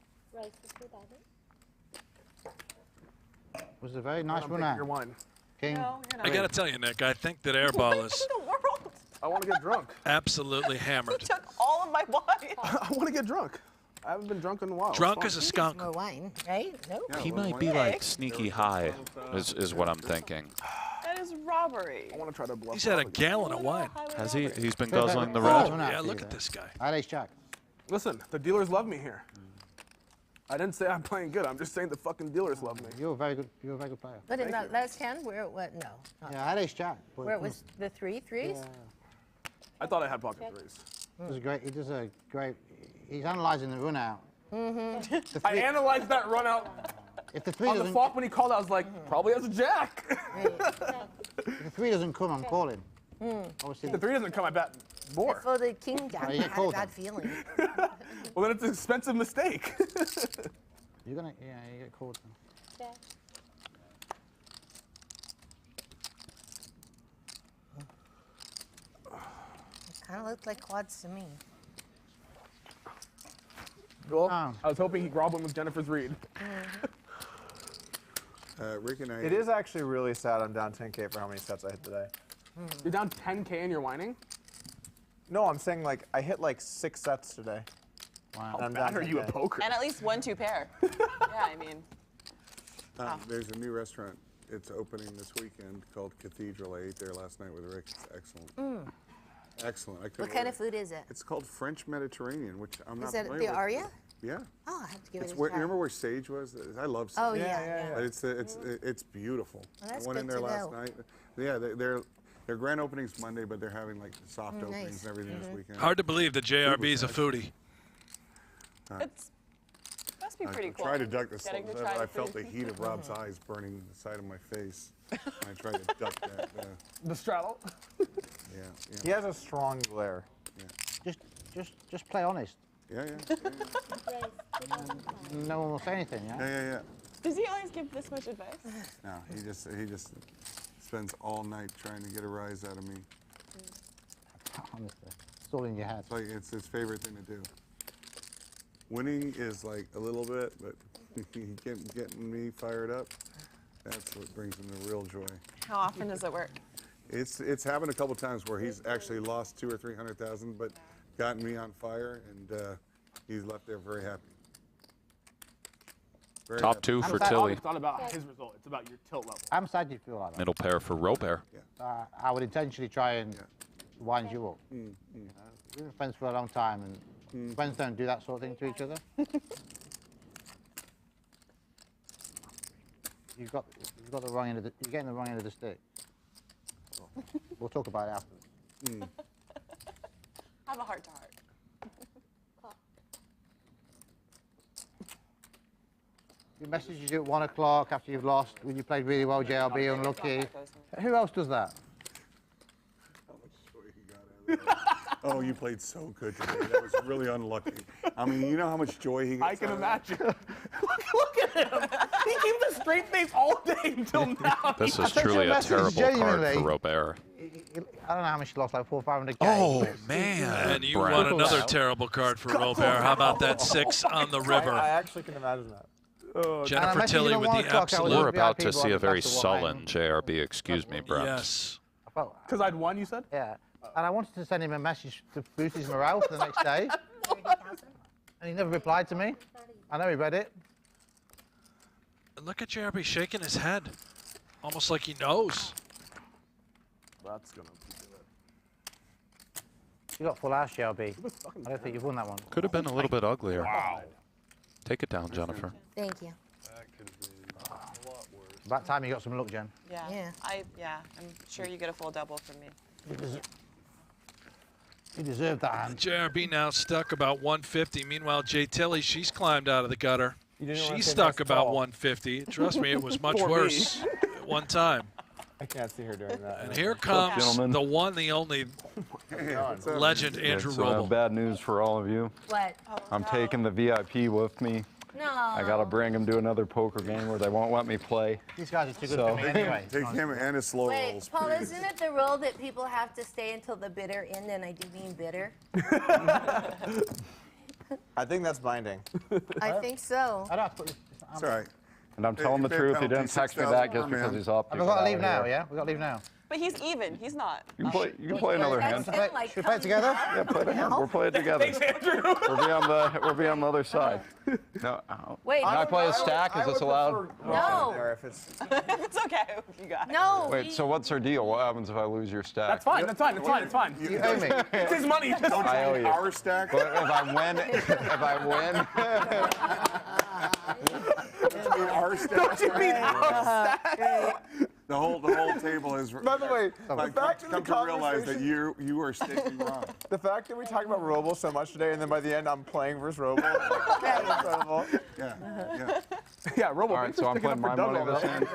Was a very nice I'm run taking out. your wine. King. No, you're not. I got to tell you, Nick, I think that Airball is the world. I want to get drunk. absolutely hammered. Took all of my wine. I want to get drunk. I haven't been drunk in a while. It's Drunk fun. as a skunk. More wine, right? No. he might be like sneaky high, is what I'm thinking. That is robbery. I want to try to bluff. He's had a Rob again. gallon of wine. Has he? He's been guzzling the Oh, red. run out Yeah, for look you at there. this guy. I had Ace-Jack. Listen, the dealers love me here. I didn't say I'm playing good. I'm just saying the fucking dealers love me. You're a very good. You're a very good player. But in that last hand, where it went, no. not- Yeah, I had Ace-Jack. but Where it was the threes? Yeah. I thought I had pocket threes. It was great. He does a great. He's analysing the run out. The I three- analyzed that run out If the three on the doesn't, flop when he called. I was like, probably has a jack. if the three doesn't come, I'm calling. Obviously, If the three doesn't come, I bet. More. For the king jack, I you had a called bad them. feeling. Well, then it's an expensive mistake. You're gonna, yeah, you get called. Kind of looked like quads to me. Cool. I was hoping Rob went with Jennifer's read. Rick and I. It is actually really sad I'm down 10K for how many sets I hit today. You're down 10K and you're whining? No, I'm saying like I hit like 6 sets today. Wow. And I'm Bad down are you at 10K. poker? And at least 1-2 pair. Yeah, I mean. There's a new restaurant. It's opening this weekend called Cathedral. I ate there last night with Rick. It's excellent. Excellent. I What kind of food is it? It's called French Mediterranean, which I'm not Is it familiar the with. Aria? Yeah. Oh, I have to give It's it a where, try. remember where Sage was? I love Sage. Oh, yeah. But it's beautiful. Well, that's I went in good there to last know. night. Yeah, their grand opening's Monday, but they're having like soft openings Nice. and everything this weekend. Hard to believe that JRB is a foodie. It's must be pretty cool. I tried to duck the Getting to sun. try I the felt the food. heat of Rob's eyes burning the side of my face. And I tried to duck that. The straddle? Yeah. He has a strong glare. Just play honest. Yeah. No one will say anything, yeah? Yeah. Does he always give this much advice? No, he just spends all night trying to get a rise out of me. Honestly, it's all in your head. It's like it's his favorite thing to do. Winning is like a little bit, but getting me fired up, that's what brings him the real joy. How often does it work? It's happened a couple times where he's actually lost 200,000 or 300,000, but gotten me on fire, and he's left there very happy. Very Top happy. two for It's Tilly. not about his result. It's about your tilt level. I'm sad you feel like that. Middle pair for Robert. I would intentionally try and wind you up. We've been friends for a long time, and friends don't do that sort of thing to each other. You've got the wrong end of the. You're getting the wrong end of the stick. We'll talk about it after. Have a heart-to-heart. He messages you at 1 o'clock after you've lost when you played really well, JLB, unlucky. Who else does that? Oh, you played so good today. That was really unlucky. I mean, you know how much joy he gets. I can out of imagine. Look at him. He keeps a straight face all day until now. This is truly a terrible card for Robert. I don't know how much you lost, like 400 or 500 Oh, man. And you Brent. won another terrible card for Robert. How about that 6 on the river? I actually can imagine that. Jennifer Tilly with the absolute. We're about to see a very sullen JRB. Excuse me, Brent. Yes. Because I'd won, you said? Yeah. And I wanted to send him a message to boost his morale for the next day. And he never replied to me. I know he read it. And look at JRB shaking his head. Almost like he knows. That's going to be You got full house, JLB. I don't think you've won that one. Could have been a little bit uglier. Wow. Take it down, Jennifer. Thank you. About time you got some luck, Jen. Yeah. I'm sure you get a full double from me. You deserve that hand. JRB now stuck about 150. Meanwhile, J. Tilly, she's climbed out of the gutter. You didn't wanna She's say stuck that's about tall. 150. Trust me, it was much Poor me. worse at one time. I can't see her doing that. And here comes gentlemen? the one, the only legend, Andrew It's Roble. bad news for all of you. What? I'm taking the VIP with me. No. I got to bring him to another poker game where they won't let me play. These guys are too good So- for me anyway. Take him and his slow Wait, rolls. Paul, isn't it the rule that people have to stay until the bitter end, and I do mean bitter? I think that's binding. I think so. It's all right. And I'm telling the truth, he didn't text me back just because he's up. Have we got to leave now, yeah? we got to leave now. But he's even. He's not. You can play another hand. That's him, like, Should we play it together? Yeah, play the hand. We're playing together. Thanks, Andrew. We'll be on the other side. No. Wait, Can I play a stack? Is this allowed? No. If it's It's okay. You got it. No. Wait, so what's our deal? What happens if I lose your stack? That's fine. That's fine. It's fine. It's fine. You owe me. It's his money. Don't I owe you you. need our stack? But if I win, Our stack. Don't you mean our stack? The whole table is. By the way, like, the fact come to realize that you are staking wrong. The fact that we talk about Roble so much today, and then by the end I'm playing versus Roble, that's incredible. Yeah. Yeah, Roble. All right, so I'm playing my money this hand.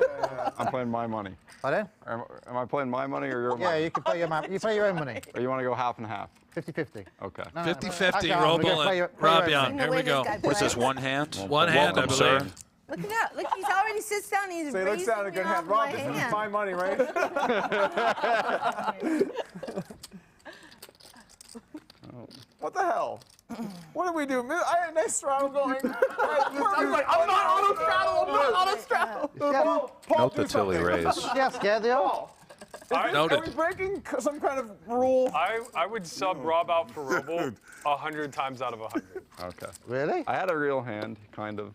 I'm playing my money. Pardon? Am I playing my money or your money? Yeah, you can play you play your own money. Or you want to go half and half? 50-50. Okay. 50-50, Roble and Robian. Here we go. What's this, one hand? One hand, I Welcome, believe. sir. Look at that. Look, he's already sits down and he's So he looks down at a good hand. Rob, this is my money, right? What the hell? What did we do? I had a nice straddle going. I'm like, I'm not auto straddle. I'm not auto straddle. Note the Tilly raise. Yeah, scared the old. Are we breaking some kind of rule? I would sub Rob out for Roble 100 times out of 100. Okay. Really? I had a real hand, kind of.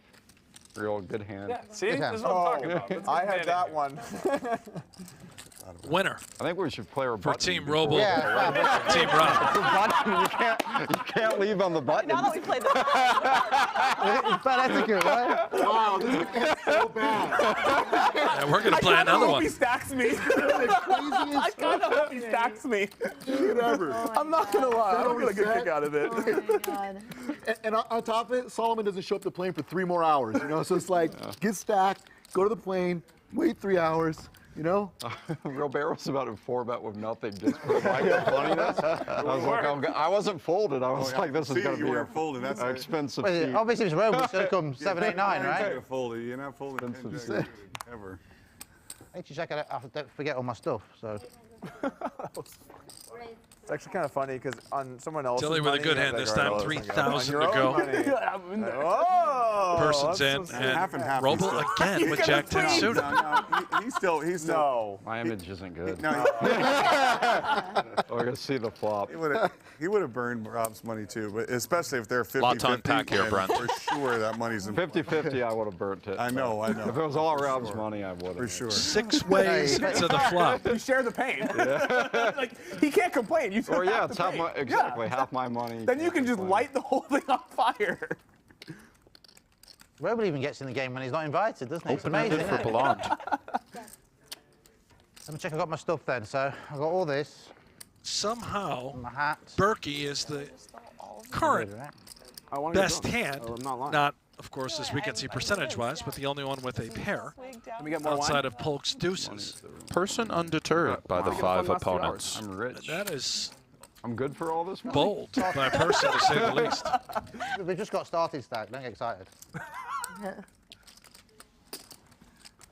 Real good hand. Yeah, see? This is what I'm talking about. Let's I get had that one. Winner. I think we should play our For button Team before Roble. we Yeah. play. Team Rob. The button, you can't leave on the button. Now that we played the It's bad etiquette, right? Wow, this is so bad. Yeah, we're going to play another I one. He stacks me. I kind of hope he stacks me. Whatever. I'm not gonna lie. I don't get a good set. kick out of it. Oh my God. And on top of it, Solomon doesn't show up to the plane for 3 more hours, you know? So it's like, get stacked, go to the plane, wait 3 hours, you know? Roberto's about to 4-bet with nothing just for like the funniness. I was like, I wasn't folded. I was like, this is going to be an expensive Well, feat. obviously, if it's Roble, it's going to come 7, 8, 9, right? You're folded. You're not folded ever. I need to check it out. I don't forget all my stuff, so. It's actually kind of funny because on someone else's Tilly with a money, good I hand was this like, time, all right, well, 3,000 on to your go. own money. Oh, Person's in, that's so and half and half. Roble again with Jack 10 suited. No, he's still. No. My image isn't good. No, We're going to see the flop. he would have burned Rob's money too, but especially if they're 50-50. Lot to unpack here, then Brent. For sure, that money's in 50-50, I would have burnt it. I know. If it was all Rob's money, I would have. For sure. 6 ways to the flop. You share the pain. Like he can't complain. You Or yeah, have it's to half pay. my, exactly, half my money. Then you can just light the whole thing on fire. Roble even gets in the game when he's not invited, doesn't he? It's amazing, for isn't it? Bellande. Let me check I got my stuff then. So I've got all this. Somehow, My hat. Berkey is the current I wanna get best drunk. hand. Oh, I'm not lying. Not, of course, as we can see percentage-wise, but the only one with a pair Let me get more outside wine. of Polk's deuces. Person undeterred by the 5 opponents. I'm rich. That is I'm good for all this money. bold by Persson, to say the least. We've just got started, Stack. Don't get excited.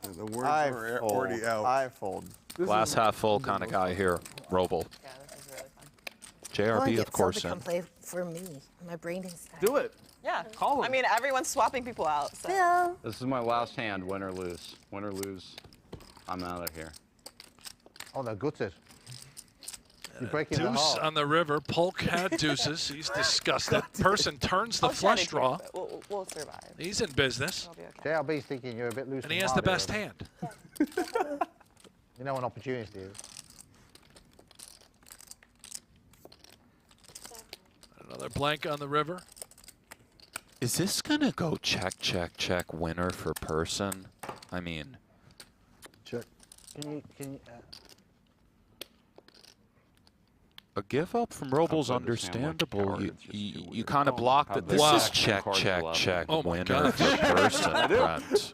The words are already out. I fold. Glass half full kind of guy here, Roble. JRB, of course, Come in. play for me. My brain is tired. Do it. Yeah. Call him. I mean, everyone's swapping people out. So. Phil. This is my last hand, win or lose. Win or lose, I'm out of here. Oh, they're gutted. You're breaking the Deuce heart. on the river. Polk had deuces. He's disgusted. Person turns the flush draw. We'll survive. He's in business. JRB's thinking you're a bit loose. And he has the best hand. You know what an opportunity is. Another blank on the river. Is this going to go check, check, check winner for Persson? I mean, Check. Can you, a give up from Roble's I'll understand understandable. what You, card, it's just you, too you weird. kind of blocked How that. this This Wow. is check, Cards check, 11. check Oh my winner God. for Persson, Brent.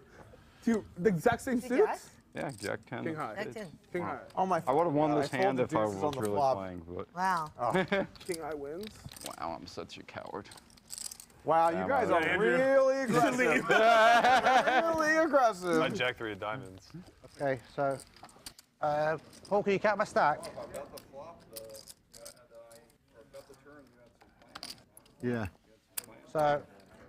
Dude, the exact same Did you suits. Yeah, Jack 10. King high. Jack 10. King high. Oh my! I would have won God, this I hand folded if I deuces on was the really flop. playing, but Wow. King high wins. wow, I'm such a coward. Wow, you Yeah, guys man. are Andrew. really aggressive. Really aggressive. My Jack 3 of diamonds. okay, so. Paul, can you count my stack? Yeah. So.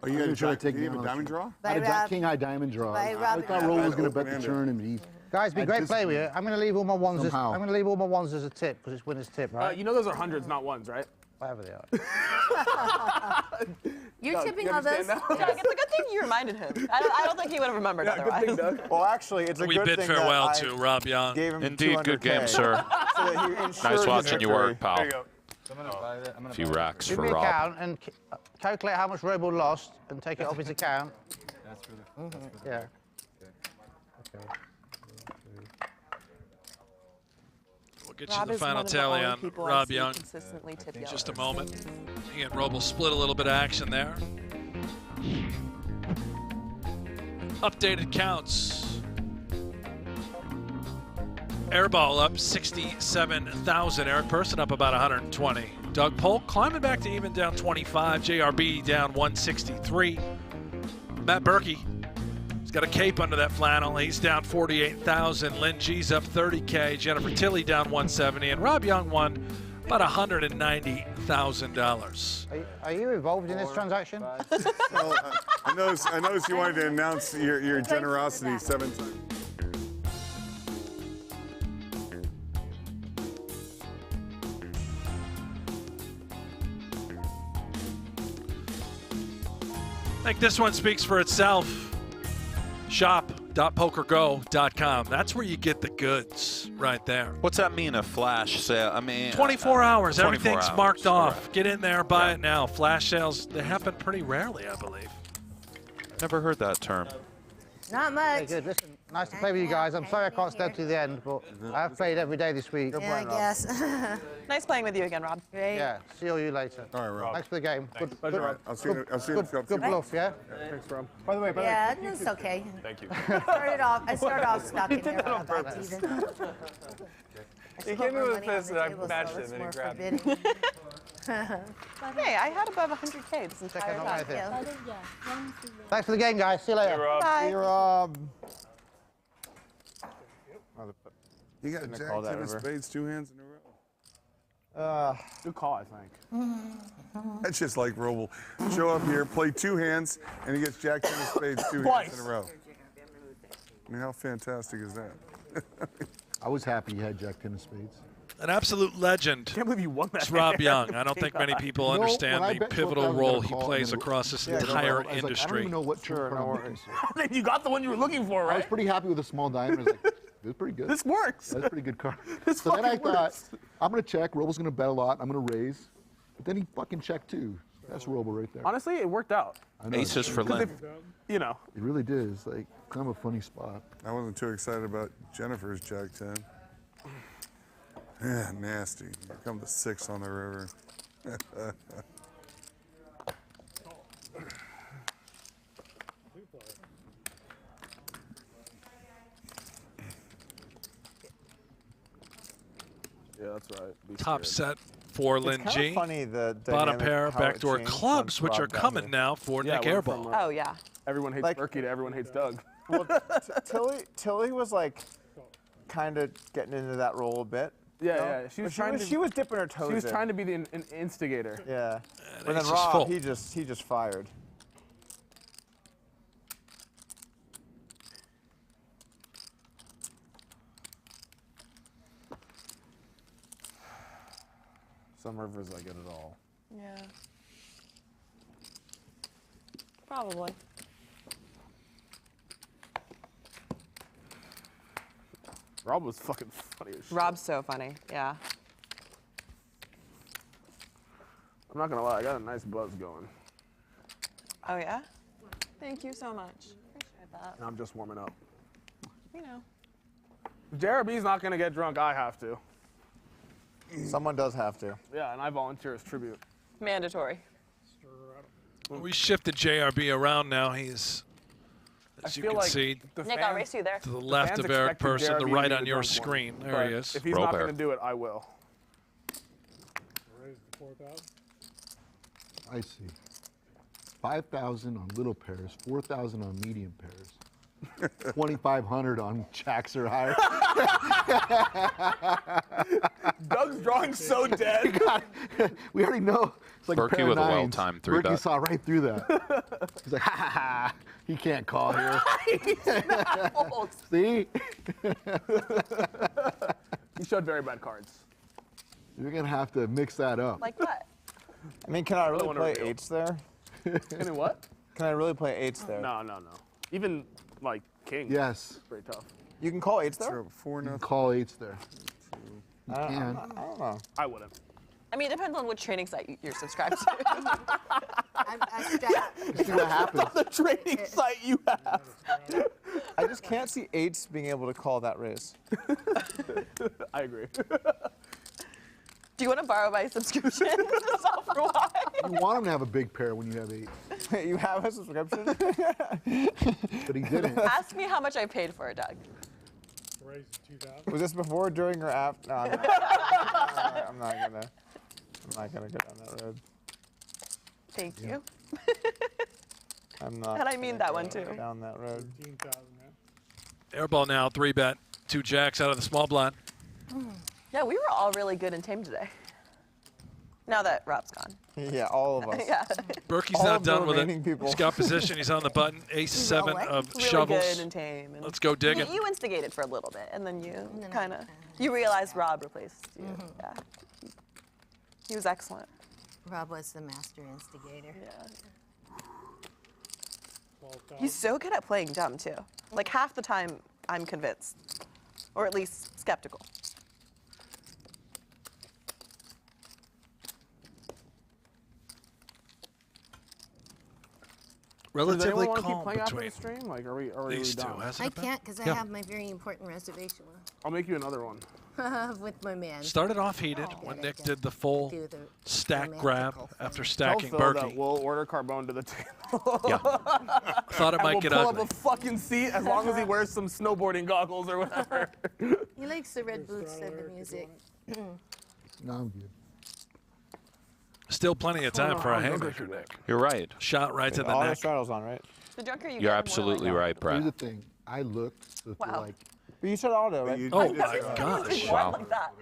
Oh, you I'm had gonna a try to take you have me a on diamond this draw? I had a Bye, Jack Rob. King High diamond draw. Bye, I Rob. thought Roll was going to bet the Open-ended. turn and he. Guys, been I great just- play with you. I'm going to leave all my ones. Somehow. I'm going to leave all my ones as a tip because it's winner's tip, right? You know those are hundreds, not ones, right? Whatever they are. You're Doug, tipping you others. understand now? Doug, it's a good thing you reminded him. I don't think he would have remembered Yeah, good otherwise. thing, Doug. Well, actually, it's a We good bid thing farewell that to Rob Young. gave him Indeed, good game, 200K, sir. so that he ensured Nice his watching you victory. work, pal. There you go. A few racks Give for me a Rob. count and calculate how much Roble lost and take it off his account. That's for the. Yeah. We'll get you Rob the is final one of the tally only on people I Rob see Young. consistently tip In just a yellows. moment. He and Rob will split a little bit of action there. Updated counts. Airball up 67,000. Eric Persson up about 120. Doug Polk climbing back to even, down 25. JRB down 163. Matt Berkey, he's got a cape under that flannel. He's down 48,000. Lynne G's up 30K. Jennifer Tilly down 170. And Rob Young won about $190,000. Are you involved in this transaction? Well, I noticed you wanted to announce your generosity 7 times. I think this one speaks for itself. Shop.pokergo.com. That's where you get the goods right there. What's that mean, a flash sale? I mean, 24 hours. 24 Everything's hours. marked off. Right. Get in there, buy it now. Flash sales, they happen pretty rarely, I believe. Never heard that term. Not much. Very good. Listen, nice to play with you guys. I'm sorry I can't stay to the end, but I've played every day this week. Yeah, I guess. Nice playing with you again, Rob. Great. Yeah, see all you later. All right, Rob. Thanks for the game. Good, All right, I'll see you in a few good bluff, yeah? Thanks, Rob. By the way, Yeah, it's okay. Thank you. I started off stuck in there about even. He came in with this and I matched it and then he grabbed it. Hey, I had above 100K this entire time. Thanks for the game, guys. See you later. Bye. See you, Rob. You got Shouldn't have jack called that ten of over. spades 2 hands in a row. Good call, I think. That's just like Rob will show up here, play 2 hands, and he gets jack 10 of spades 2 hands in a row. I mean, how fantastic is that? I was happy you had jack 10 of spades. An absolute legend. Can't believe you won that. It's Rob Young. I don't think many people You know, understand when I the bet you I pivotal was role gonna he call, plays and then- across this Yeah, entire I was like, I don't industry. even know what trick I'm looking for. You got the one you were looking for, I right? was pretty happy with a small diamond. I was like, this is pretty good. This works. That's a pretty good card. This So then I fucking thought, works. I'm going to check. Robo's going to bet a lot. I'm going to raise. But then he fucking checked too. That's Robo right there. Honestly, it worked out. I know. Aces for Lynne. You know. It really did. It's like kind of a funny spot. I wasn't too excited about Jennifer's jack 10. Yeah, nasty. Here come the 6 on the river. Yeah, that's right. Be Top scared. set for It's Lynne kinda G. funny, the Bottom dynamic, pair, how it backdoor changed clubs, once which are Rob got coming here. now for Yeah, Nick we're Airball. from, Oh, yeah. Everyone hates Like- Berkey to everyone hates Doug. Well, Tilly was like kind of getting into that role a bit. Yeah, you know? yeah. She was But trying to. she was dipping her toes She was in. trying to be an instigator. Yeah. And But ace then is full. Rob, he just fired. Some rivers I get it all. Yeah. Probably. Rob was fucking funny as shit. Rob's so funny. Yeah. I'm not gonna lie, I got a nice buzz going. Oh, yeah? Thank you so much. Appreciate that. And I'm just warming up. You know. If JRB's not gonna get drunk, I have to. Someone does have to. Yeah, and I volunteer as tribute. Mandatory. We shifted JRB around now. He's, as you feel can like see, the Nick, fans- I'll race you there. to the left fans of Eric expected Persson, the JRB to right be on the your drunk one. screen. There But he is. If he's Roll not pair. gonna do it, I will. Raise the 4,000. I see. 5,000 on little pairs, 4,000 on medium pairs, 2,500 on jacks or higher. Doug's drawing so dead. We already know. It's like Berkey a pair with of a nines. well-timed 3-bet. Berkey saw right through that. He's like, ha ha ha. He can't call here. See? He showed very bad cards. You're going to have to mix that up. Like what? I mean, can I really wanna play reveal. eights there? Can it what? Can I really play eights there? No. Even like king. Yes. It's pretty tough. You can call eights there? So 4 You can nothing. call eights there. You I can. don't know. I wouldn't. I mean, it depends on which training site you're subscribed to. See what happens. The training site you have. I just can't see eights being able to call that raise. I agree. Do you want to borrow my subscription to solve for why? You want him to have a big pair when you have 8. You have a subscription? But he didn't. Ask me how much I paid for it, Doug. Raise 2,000. Was this before, during, or after? No, I'm not gonna go down that road. Thank you. I'm not. And I mean that one too. Down that road. 15,000 now. Airball now, 3-bet, 2 jacks out of the small blind. Yeah, we were all really good and tame today. Now that Rob's gone. Yeah, all of us. Yeah. Berkey's All not of the done with it. remaining people. He's got position. He's on the button. Ace-7 of Really shovels. good and tame. And Let's go digging. You instigated for a little bit, and then you kind of you realized Rob replaced you. Yeah. He was excellent. Rob was the master instigator. Yeah. 12,000. He's so good at playing dumb too. Like half the time, I'm convinced, or at least skeptical. Relatively Does anyone want to keep calm playing after between the stream? Like, are we these two, done? hasn't I it been? can't because I Yeah. have my very important reservation I'll make you another one. with my man. Started off heated when Nick did the full stack grab after stacking Tell Phil that Berkey. we'll order Carbone to the table. Yeah. Thought it And might we'll get pull ugly. up a fucking seat as long as he wears some snowboarding goggles or whatever. He likes the red boots and the music. No, I'm good. Still plenty of time for a haymaker, Nick. You're right. Shot right to the All the neck. straddles on, right? The drunker you You're get, the more absolutely like, right, Brent. Here's the thing. I looked to Wow. like. But you said auto, right? Oh my gosh. Wow. like that.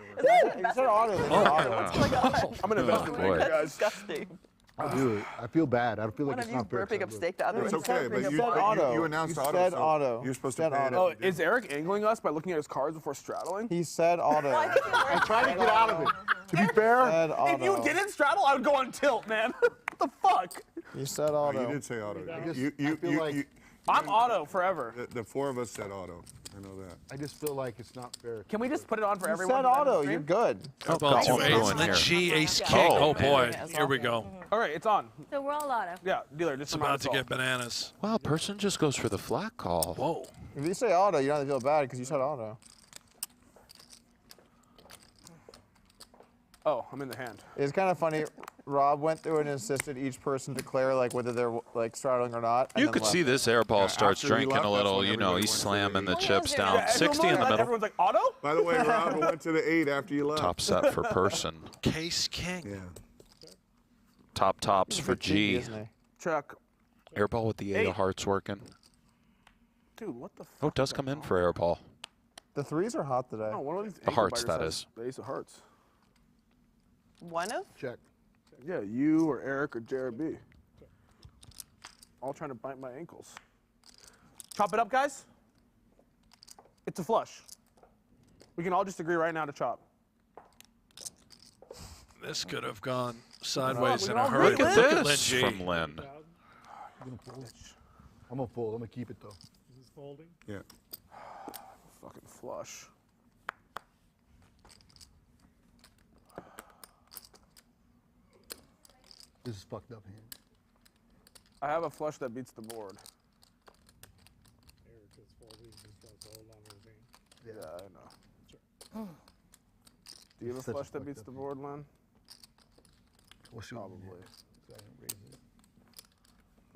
You said auto. Then auto. I'm gonna invest in boy. you guys. Disgusting. I'll do it. I feel bad. I feel like One it's of you not fair. 'cause burping I up look. steak the other It's one. okay, but You you, said auto. you announced You auto. said so auto. You're supposed to Said pay it. auto. Oh, is Eric angling us by looking at his cards before straddling? He said auto. I tried to get out of it. To be fair, Said auto. If you didn't straddle, I would go on tilt, man. What the fuck? You said Oh, auto. you did say auto. I You, feel like I'm auto forever. the 4 of us said auto. I know that. I just feel like it's not fair. Can we just put it on for You everyone? said auto. You're good. Airball to Oh, ace, going Lynne here. G, ace king. Oh, Oh boy, man. here we go. All right, it's on. So we're all auto. Yeah, dealer, just It's about to get bananas. Wow, Persson just goes for the flat call. Whoa. If you say auto, you don't have to feel bad because you said auto. Oh, I'm in the hand. It's kind of funny. Rob went through and insisted each person declare like whether they're like straddling or not. and You then could left. see this airball starts after he drinking left, a that's little, when you know, everybody he's went to slamming the the chips down. Yeah, 60 in the middle. Everyone's like, auto? By the way, Rob went to the 8 after you left. Top set for Persson. Case king. Yeah. Top tops He's for a cheeky, G. isn't he? Check. Airball with the 8 of hearts working. Dude, what the fuck? Oh, it does come in for airball. The threes are hot today. Oh, one of these The ankle hearts, biters that has is. The ace of hearts. One of? Check. Yeah, you or Eric or Jared B. All trying to bite my ankles. Chop it up, guys. It's a flush. We can all just agree right now to chop. This could have gone sideways we in all a hurry. Look at Lynne this G. from Lynne. I'm gonna fold. I'm gonna fold. I'm gonna keep it though. Is this folding? Yeah. Fucking flush. This is fucked up hand. I have a flush that beats the board. Eric is folding. He's trying to hold on to his hand. Yeah, I know. Do you have a Such a flush that fucked beats up the hand. board, Len? We'll shoot him, Probably. yeah. So I didn't raise it.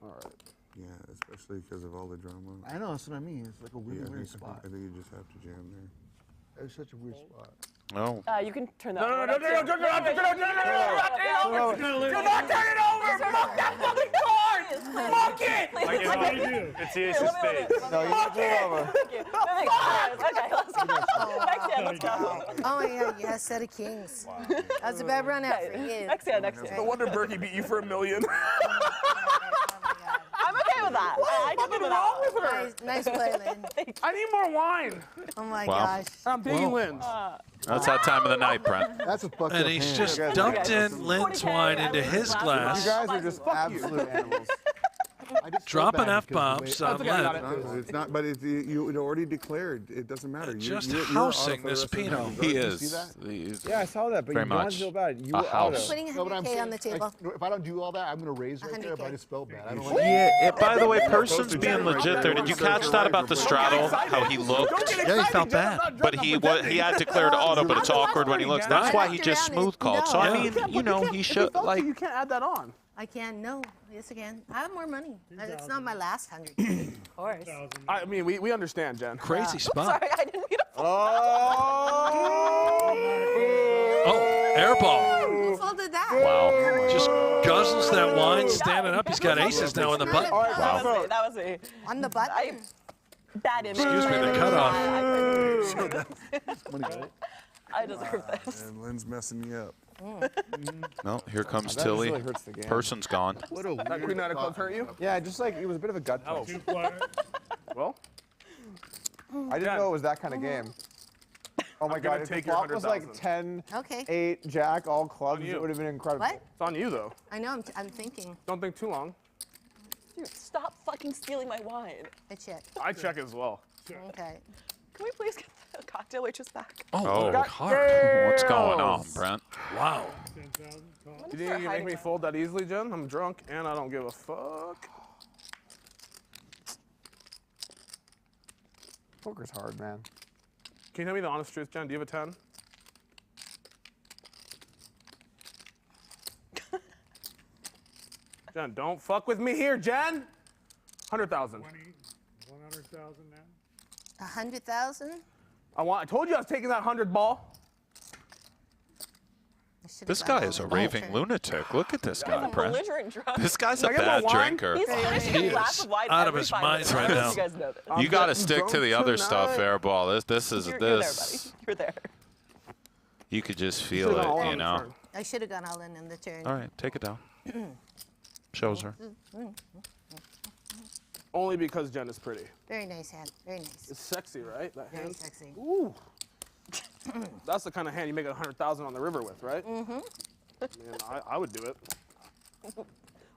All right. Yeah, especially because of all the drama. I know, that's what I mean. It's like a weird, Yeah, weird spot. I think you just have to jam there. It's such a weird spot. No. You can turn that. No, board no, up, no, too. no, no, no, no, no, no, no, no, do not turn it over! Fuck that fucking card! Fuck it! Like it's what you do. It's the ace of spades. No, you have to turn it over. Okay, let's go. Next hand, let's go. Oh my God, you had a set of kings. That's a bad run out for you. Next hand, next hand. No wonder Berkey beat you for $1 million. I'm okay with that. I can live with that. Nice play, Lynn. I need more wine. Oh my Wow. gosh. I'm taking Lynn's. That's that time of the night, Brent. That's a fucked And up he's hand. just dumped in Lynn's wine into his You glass. guys are just absolute animals. Dropping F-bombs on Lynne. It's not, but you had already declared. It doesn't matter. Just you're housing out for the this rest of the Pinot. night. He Did you is. see that? Yeah, I saw that, but Very you don't much feel bad. You a were house. Putting No, but I'm 100K saying, on the table. if I don't do all that, I'm going to raise right there, but I just felt bad. I don't like Yeah, by the way, Person's being legit there. Did you catch that about the straddle? How he looked? Yeah, he felt bad. But he had declared auto, but it's awkward when he looks. That's why he just smooth called. So I mean, you know, he should like. You can't add that on. I can. No. Yes, I can. I have more money. It's not my last 100K, of course. I mean, we understand, Jen. Crazy spot. Sorry, I didn't mean to. Oh, airball. Who folded that? Wow. Just guzzles that wine, standing up. He's got aces now in the button. That was me. On the button? Bad image. Excuse me, the cutoff. I deserve this. And Lynn's messing you up. No, here comes That just Tilly. really hurts the game. Person's gone. What a That Queen Nine of Clubs hurt you? Yeah, just like it was a bit of a gut punch. Well, I didn't know it was that kind of game. Oh my I'm God, gonna if the take your flop was like 100,000. 10, Okay. 8, Jack, all clubs, you. it would have been incredible. What? it's on you though. I know. I'm thinking. Don't think too long. Dude, stop fucking stealing my wine. I check. I check as well. Okay. Can we please get the cocktail waitress back? Oh, Oh, card. what's going on, Brent? Wow. You think you can make me fold that easily, Jen? I'm drunk and I don't give a fuck. Poker's hard, man. Can you tell me the honest truth, Jen? Do you have a 10? Jen, don't fuck with me here, Jen. 100,000. 100,000 now. 100,000? I told you I was taking that 100 ball. This guy is a raving lunatic. Look at this guy, Brent. Belligerent drunk. This guy's a Can I get bad more wine? drinker. He's finishing a glass of wine out of every his 5 mind minutes. right now. You guys know this. You got to getting stick to drunk the other stuff, tonight. Airball. This is You're there, this. buddy. You're there. You could just feel Should've gone all it, on you the know. turn. I should have gone all in the turn. All right, take it down. Shows her. Only because Jen is pretty. Very nice hand. Very nice. It's sexy, right? That Very hand. sexy. Ooh. That's the kind of hand you make 100,000 on the river with, right? Mm-hmm. Man, I would do it.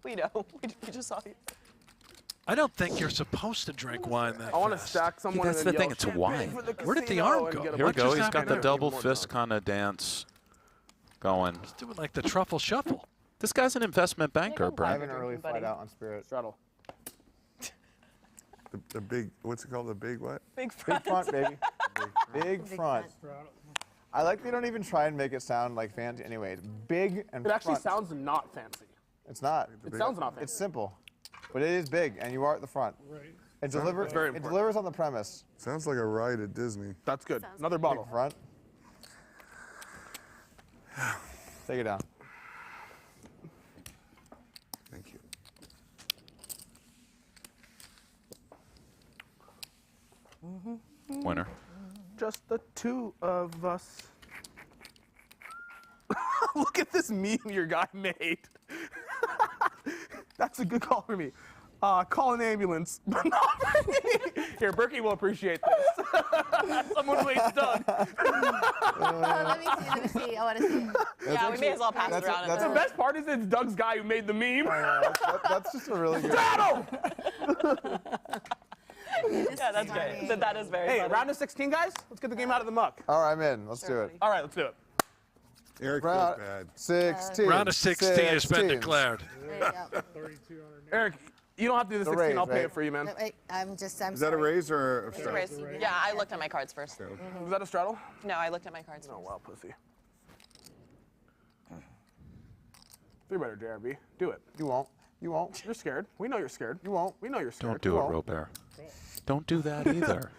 We know. We just saw you. I don't think you're supposed to drink wine that I want to fast. stack someone. That's and the then thing, yell, it's a "Champagne wine." for the Where did the casino," arm and go? get a Here we bunch go. of He's stuff got in the there. double More fist drunk. kind of dance going. He's doing like the truffle shuffle. This guy's an investment banker, I have Brent. an early flight out on Spirit. Straddle. The big, what's it called? The big what? Big Big front. front, baby. Big front. I like they don't even try and make it sound like fancy. Anyway, it's big and It actually front. sounds not fancy. It's not. It sounds not fancy. It's simple, but it is big, and you are at the front. Right. It delivers. very It important. delivers on the premise. Sounds like a ride at Disney. That's good. Another bottle. Big front. Take it down. Thank you. Winner. Just the two of us. Look at this meme your guy made. That's a good call for me. Call an ambulance, but not for me. Here, Berkey will appreciate this. Someone waits Doug. Let me see. I want to see it. Yeah, we may as well pass it around. The best part is it's Doug's guy who made the meme. That's just a really good. Straddle! Yeah, that's great. That is very Hey, funny. round of 16, guys. Let's get the game out of the muck. All right, I'm in. Let's do it. All right, let's do it. Eric feels Round bad. 16. Round of 16 has been declared. There you go. 3,200. Eric, you don't have to do the 16. raise, I'll pay right? it for you, man. No, wait, I'm Is that a sorry. raise or a It's a straddle? race. Yeah, I looked at my cards first. Is that a straddle? No, I looked at my cards Oh, first. wow, pussy. 3-better, JRB. Do it. You won't. You won't. You're scared. We know you're scared. You won't. We know you're scared. Don't do it, Robert. Don't do that either.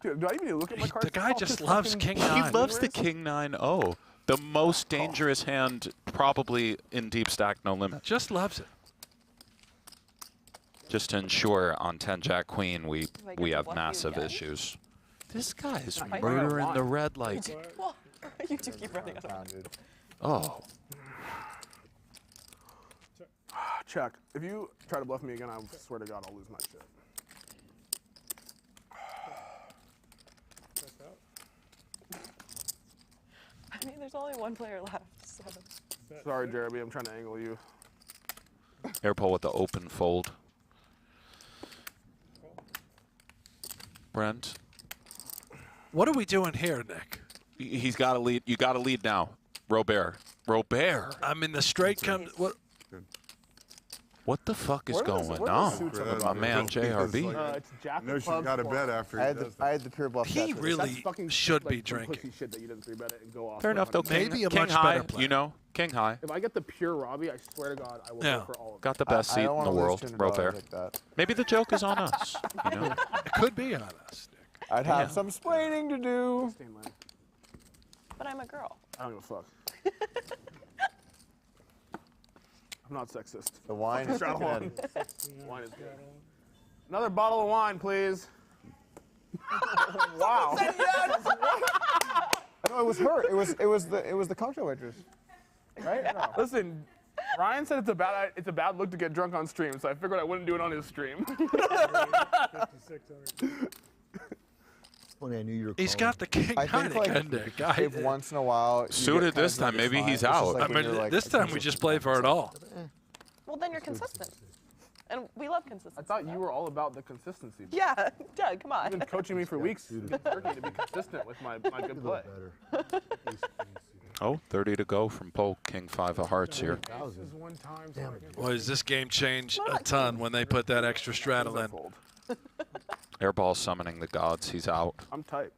Dude, do I even need to look at my cards? The guy Oh, just this loves fucking King He Nine. loves the King 9-0. The most dangerous hand probably in deep stack, no limit. Just loves it. Just to ensure on 10 Jack Queen we get to have bluff you massive again? issues. This guy is I murdering got the one. red like. Well, you two keep running out of Down, dude. Oh. Check. If you try to bluff me again, I swear to God, I'll lose my shit. I mean, there's only one player left, so. Sorry, Jeremy. I'm trying to angle you. Airball with the open fold. Brent. What are we doing here, Nick? He's got to lead. You got to lead now. Robert. I mean, the straight comes. What the fuck is going on with my man JRB? It's Jack No, of she's clubs, got a Polk. bet after I he had does I had the pure bluff. He bet. really should be drinking. Pussy shit that you didn't 3-bet it and go off. Fair enough, though. Maybe a King much high, better player. you know, king high. If I get the pure Robbie, I swear to God, I will Yeah. go for all of it. Got the best seat in the world, Robert. Like that. Maybe the joke is on us. You know? It could be on us, Nick. I'd have some splaining to do. But I'm a girl. I don't give a fuck. I'm not sexist. The wine is Shot good. one. Wine is good. Another bottle of wine, please. Wow. No, it was her. It was the cocktail waitress. Right? No. Listen, Ryan said it's a bad look to get drunk on stream, so I figured I wouldn't do it on his stream. Funny, I knew you were He's calling. got the king I high think like again, Nick. if once in a while you Suited get this kinda time, drunk, maybe it's he's fine. It's just out. like I when mean, you're, like, this time we just play for it all. Well, then you're consistent. And we love consistency. I thought you were all about the consistency. Yeah, Doug, come on. You've been coaching me for weeks, Berkey, to be consistent with my good play. Oh, 30 to go from Polk. King 5 of hearts here. Boy, does this game change a ton when they put that extra straddle in. Airball summoning the gods. He's out. I'm tight.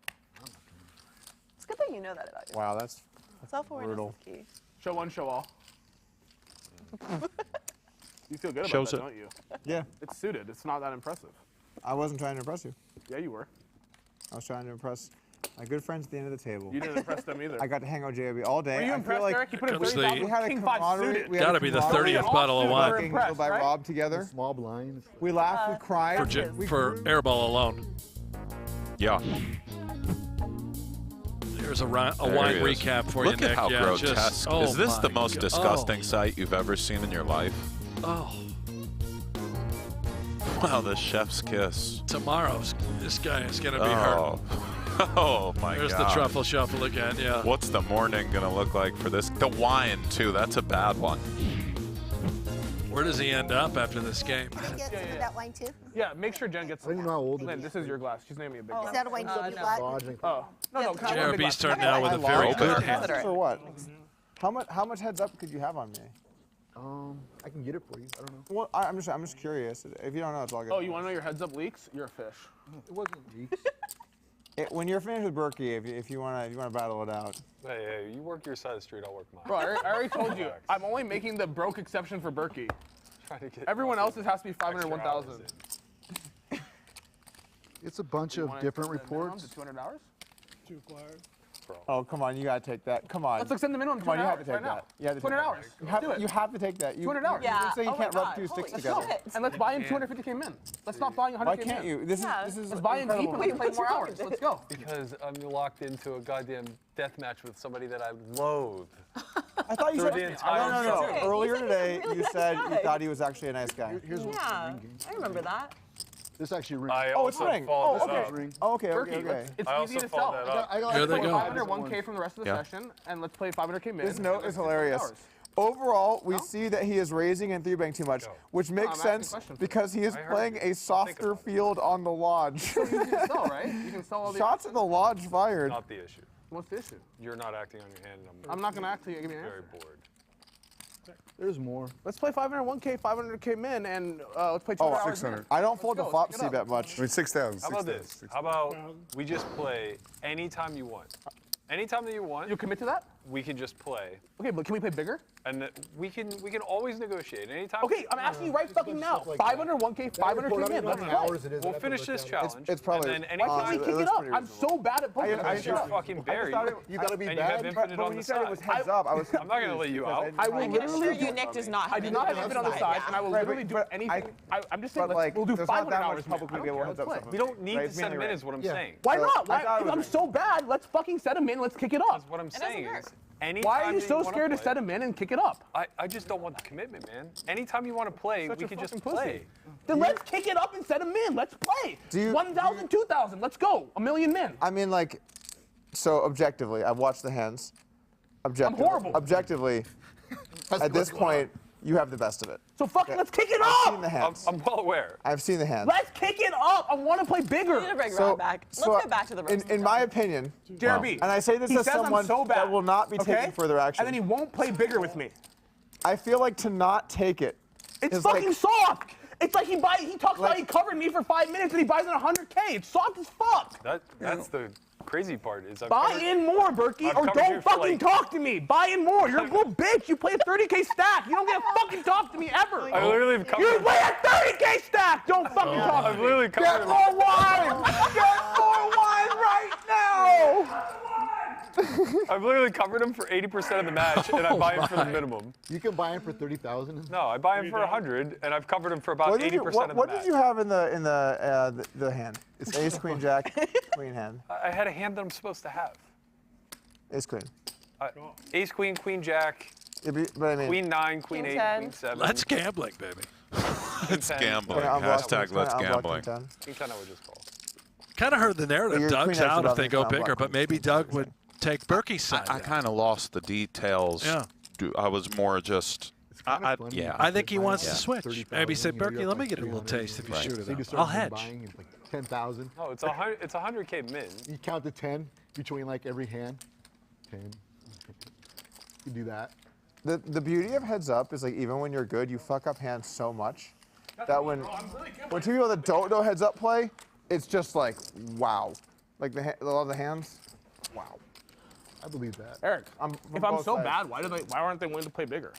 It's good that you know that about yourself. Wow, that's Self-awareness brutal. is key. Show one, show all. You feel good about Shows that, it. don't you? Yeah. It's suited. It's not that impressive. I wasn't trying to impress you. Yeah, you were. I was trying to impress my good friends at the end of the table. You didn't impress them either. I got to hang out with JB all day. Were you I impressed, feel like Eric? You put a Comes the- 30,000 we had a King 5 camaraderie. suited. We had Gotta a be the camaraderie 30th bottle of wine. Handled by right? Rob together. Small blinds. We laughed, we cried. For Airball alone. Yeah. Here's a wine There he is. recap for Look you, at Nick. how Yeah, grotesque. just, Is this the my most God. disgusting sight you've ever seen in your life? Oh. Wow, the chef's kiss. Tomorrow's this guy is gonna be Oh. Oh my There's God. the truffle shuffle again, yeah. What's the morning gonna look like for this? The wine too. That's a bad one. Where does he end up after this game? Can I get some of that wine too? Yeah, make sure Jen gets I don't know how old it Lynn, is. this is your glass. She's naming me a big Is glass. that a wine you got? Oh, no, can I have a big JRB's glass? turned now with a very good hand. For what? How much heads up could you have on me? I can get it for you. I don't know. Well, I'm just curious. If you don't know, it's all good. Oh, you want to know your heads up leaks? You're a fish. It wasn't leaks. When you're finished with Berkey, if you wanna battle it out. Hey, you work your side of the street, I'll work mine. Bro, I already told you. I'm only making the broke exception for Berkey. Trying to get Everyone else's has to be 500, extra 1,000. hours It's a bunch of different reports. 200 hours? Two flyers. Oh, come on, you gotta take that. Come on. Let's extend the minimum. Come on, you 200 have to take hours right that. You have to 200 take hours. that. You have, Do it. you have to take that. You, 200 hours. You're Yeah. saying you Oh can't my rub God. two sticks Holy together. shit. And let's buy in 250K min. Let's not buy in 100K Why min. can't you? This is Let's buy in deep and we incredible. play more hours. Let's go. Because I'm locked into a goddamn death match with somebody that I loathe. I thought you Through said the entire no. Okay, Earlier you said today, he was really you nice said you guy. thought he was actually a nice guy. Here's what's Yeah, the ring game. I remember that. This actually rings. I Oh, it's also ring. followed Oh, this okay. up. Ring. Oh, okay. Berkey, it's I easy also to sell. followed that up. Here they go. 500, 1K from the rest of the Yeah. session, and let's play 500K min. This note and is let's get hilarious. 200 hours. Overall, we see that he is raising and 3-betting too much, which makes I'm asking sense questions. because he is I heard playing you. a softer field on the lodge. So easy to sell, right? You can sell all the Shots at the lodge fired. Not the issue. What's the issue? You're not acting on your hand, and I'm not going to act till you give me an very answer. bored. There's more. Let's play 500, 1K, 500K min, and let's play 200 Oh, hours. 600. I don't fold the Let's flop go, C pick it bet up. much. I mean, 6,000. How about this? How about we just play anytime you want? Anytime that you want, You commit to that? we can just play, Okay, but can we play bigger? and we can always negotiate anytime. Okay, I'm asking you right fucking now. 500, 1K, 500K min. Let's play. We'll finish this challenge. It's probably- and then Why anytime. can't we kick it up? I'm so bad at poker. Because you're fucking buried. You gotta be and you have bad. infinite But on when the you said it was side. heads up, I was. I'm not gonna let you out. I will I can literally assure you Nick does not have I do not have infinite infinite on the side, and I will Right, literally do but anything. I'm just saying, But like, we'll do there's 500 not that hours. much publicly man. I don't available care, heads let's up play. stuff. We don't need Right, to it's set mainly min right. is what I'm Yeah. saying. Why So, not? I thought it If I'm was- so bad, let's fucking set him in. Let's kick it up. What I'm saying work. is, anytime Why are you that so wanna scared to play- set him in and kick it up? I just don't want the commitment, man. Anytime you want to play, Such we a can just fucking play. pussy. Then let's kick it up and set him in. Let's play. 1,000, 2,000. Let's go. A million min. I mean, like, so objectively, I've watched the hands. I'm horrible. Objectively, at this point, you have the best of it. So fucking let's kick it I've up! seen the hands. I'm well aware. I've seen the hands. Let's kick it up! I want to play bigger. We need to bring Rob back. Let's go back to the roast. In my opinion, Jeremy, and I say this he as says I'm someone so bad, that will not be taking further action. And then he won't play bigger with me. I feel like to not take it. It's is fucking like, soft. It's like he talks about he covered me for 5 minutes and he buys it 100K. It's soft as fuck. That's the crazy part. Is Buy in more, Berkey, or don't fucking talk to me. Buy in more. You're a little bitch. You play a 30K stack. You don't get to fucking talk to me ever. I literally have covered. You play a 30K stack. Don't fucking talk to me. I've literally covered. Get more wine. Get more wine right now. I've literally covered him for 80% of the match, and I buy him for the minimum. You can buy him for 30,000. No, I buy him for 100, and I've covered him for about 80% of the match. What did you have in the hand? It's ace, queen, jack, queen hand. I had a hand that I'm supposed to have. Ace, queen. Ace, queen, queen, jack. But I mean, queen 9, queen 8, 10. queen 7. Let's gambling, baby. Let's gambling. Yeah, Hashtag let's gambling. King 10 I would just call. Kind of heard the narrative. Your Doug's queen out X if they above go me, bigger, but maybe Doug would take Berkey's side. I kind of lost the details. Yeah. I was more just. Yeah. I think he wants to Yeah. switch. Maybe say, Berkey, let me get a little taste if you shoot So you it just up. I'll start hedge. buying, it's like 10,000. No, it's 100K min. You count to 10 between like every hand. 10. You do that. The beauty of heads up is like even when you're good, you fuck up hands so much that when two people that don't know heads up play, it's just like wow. Like a lot of the hands, wow. I believe that. Eric, if I'm so sides. bad, why aren't they willing to play bigger?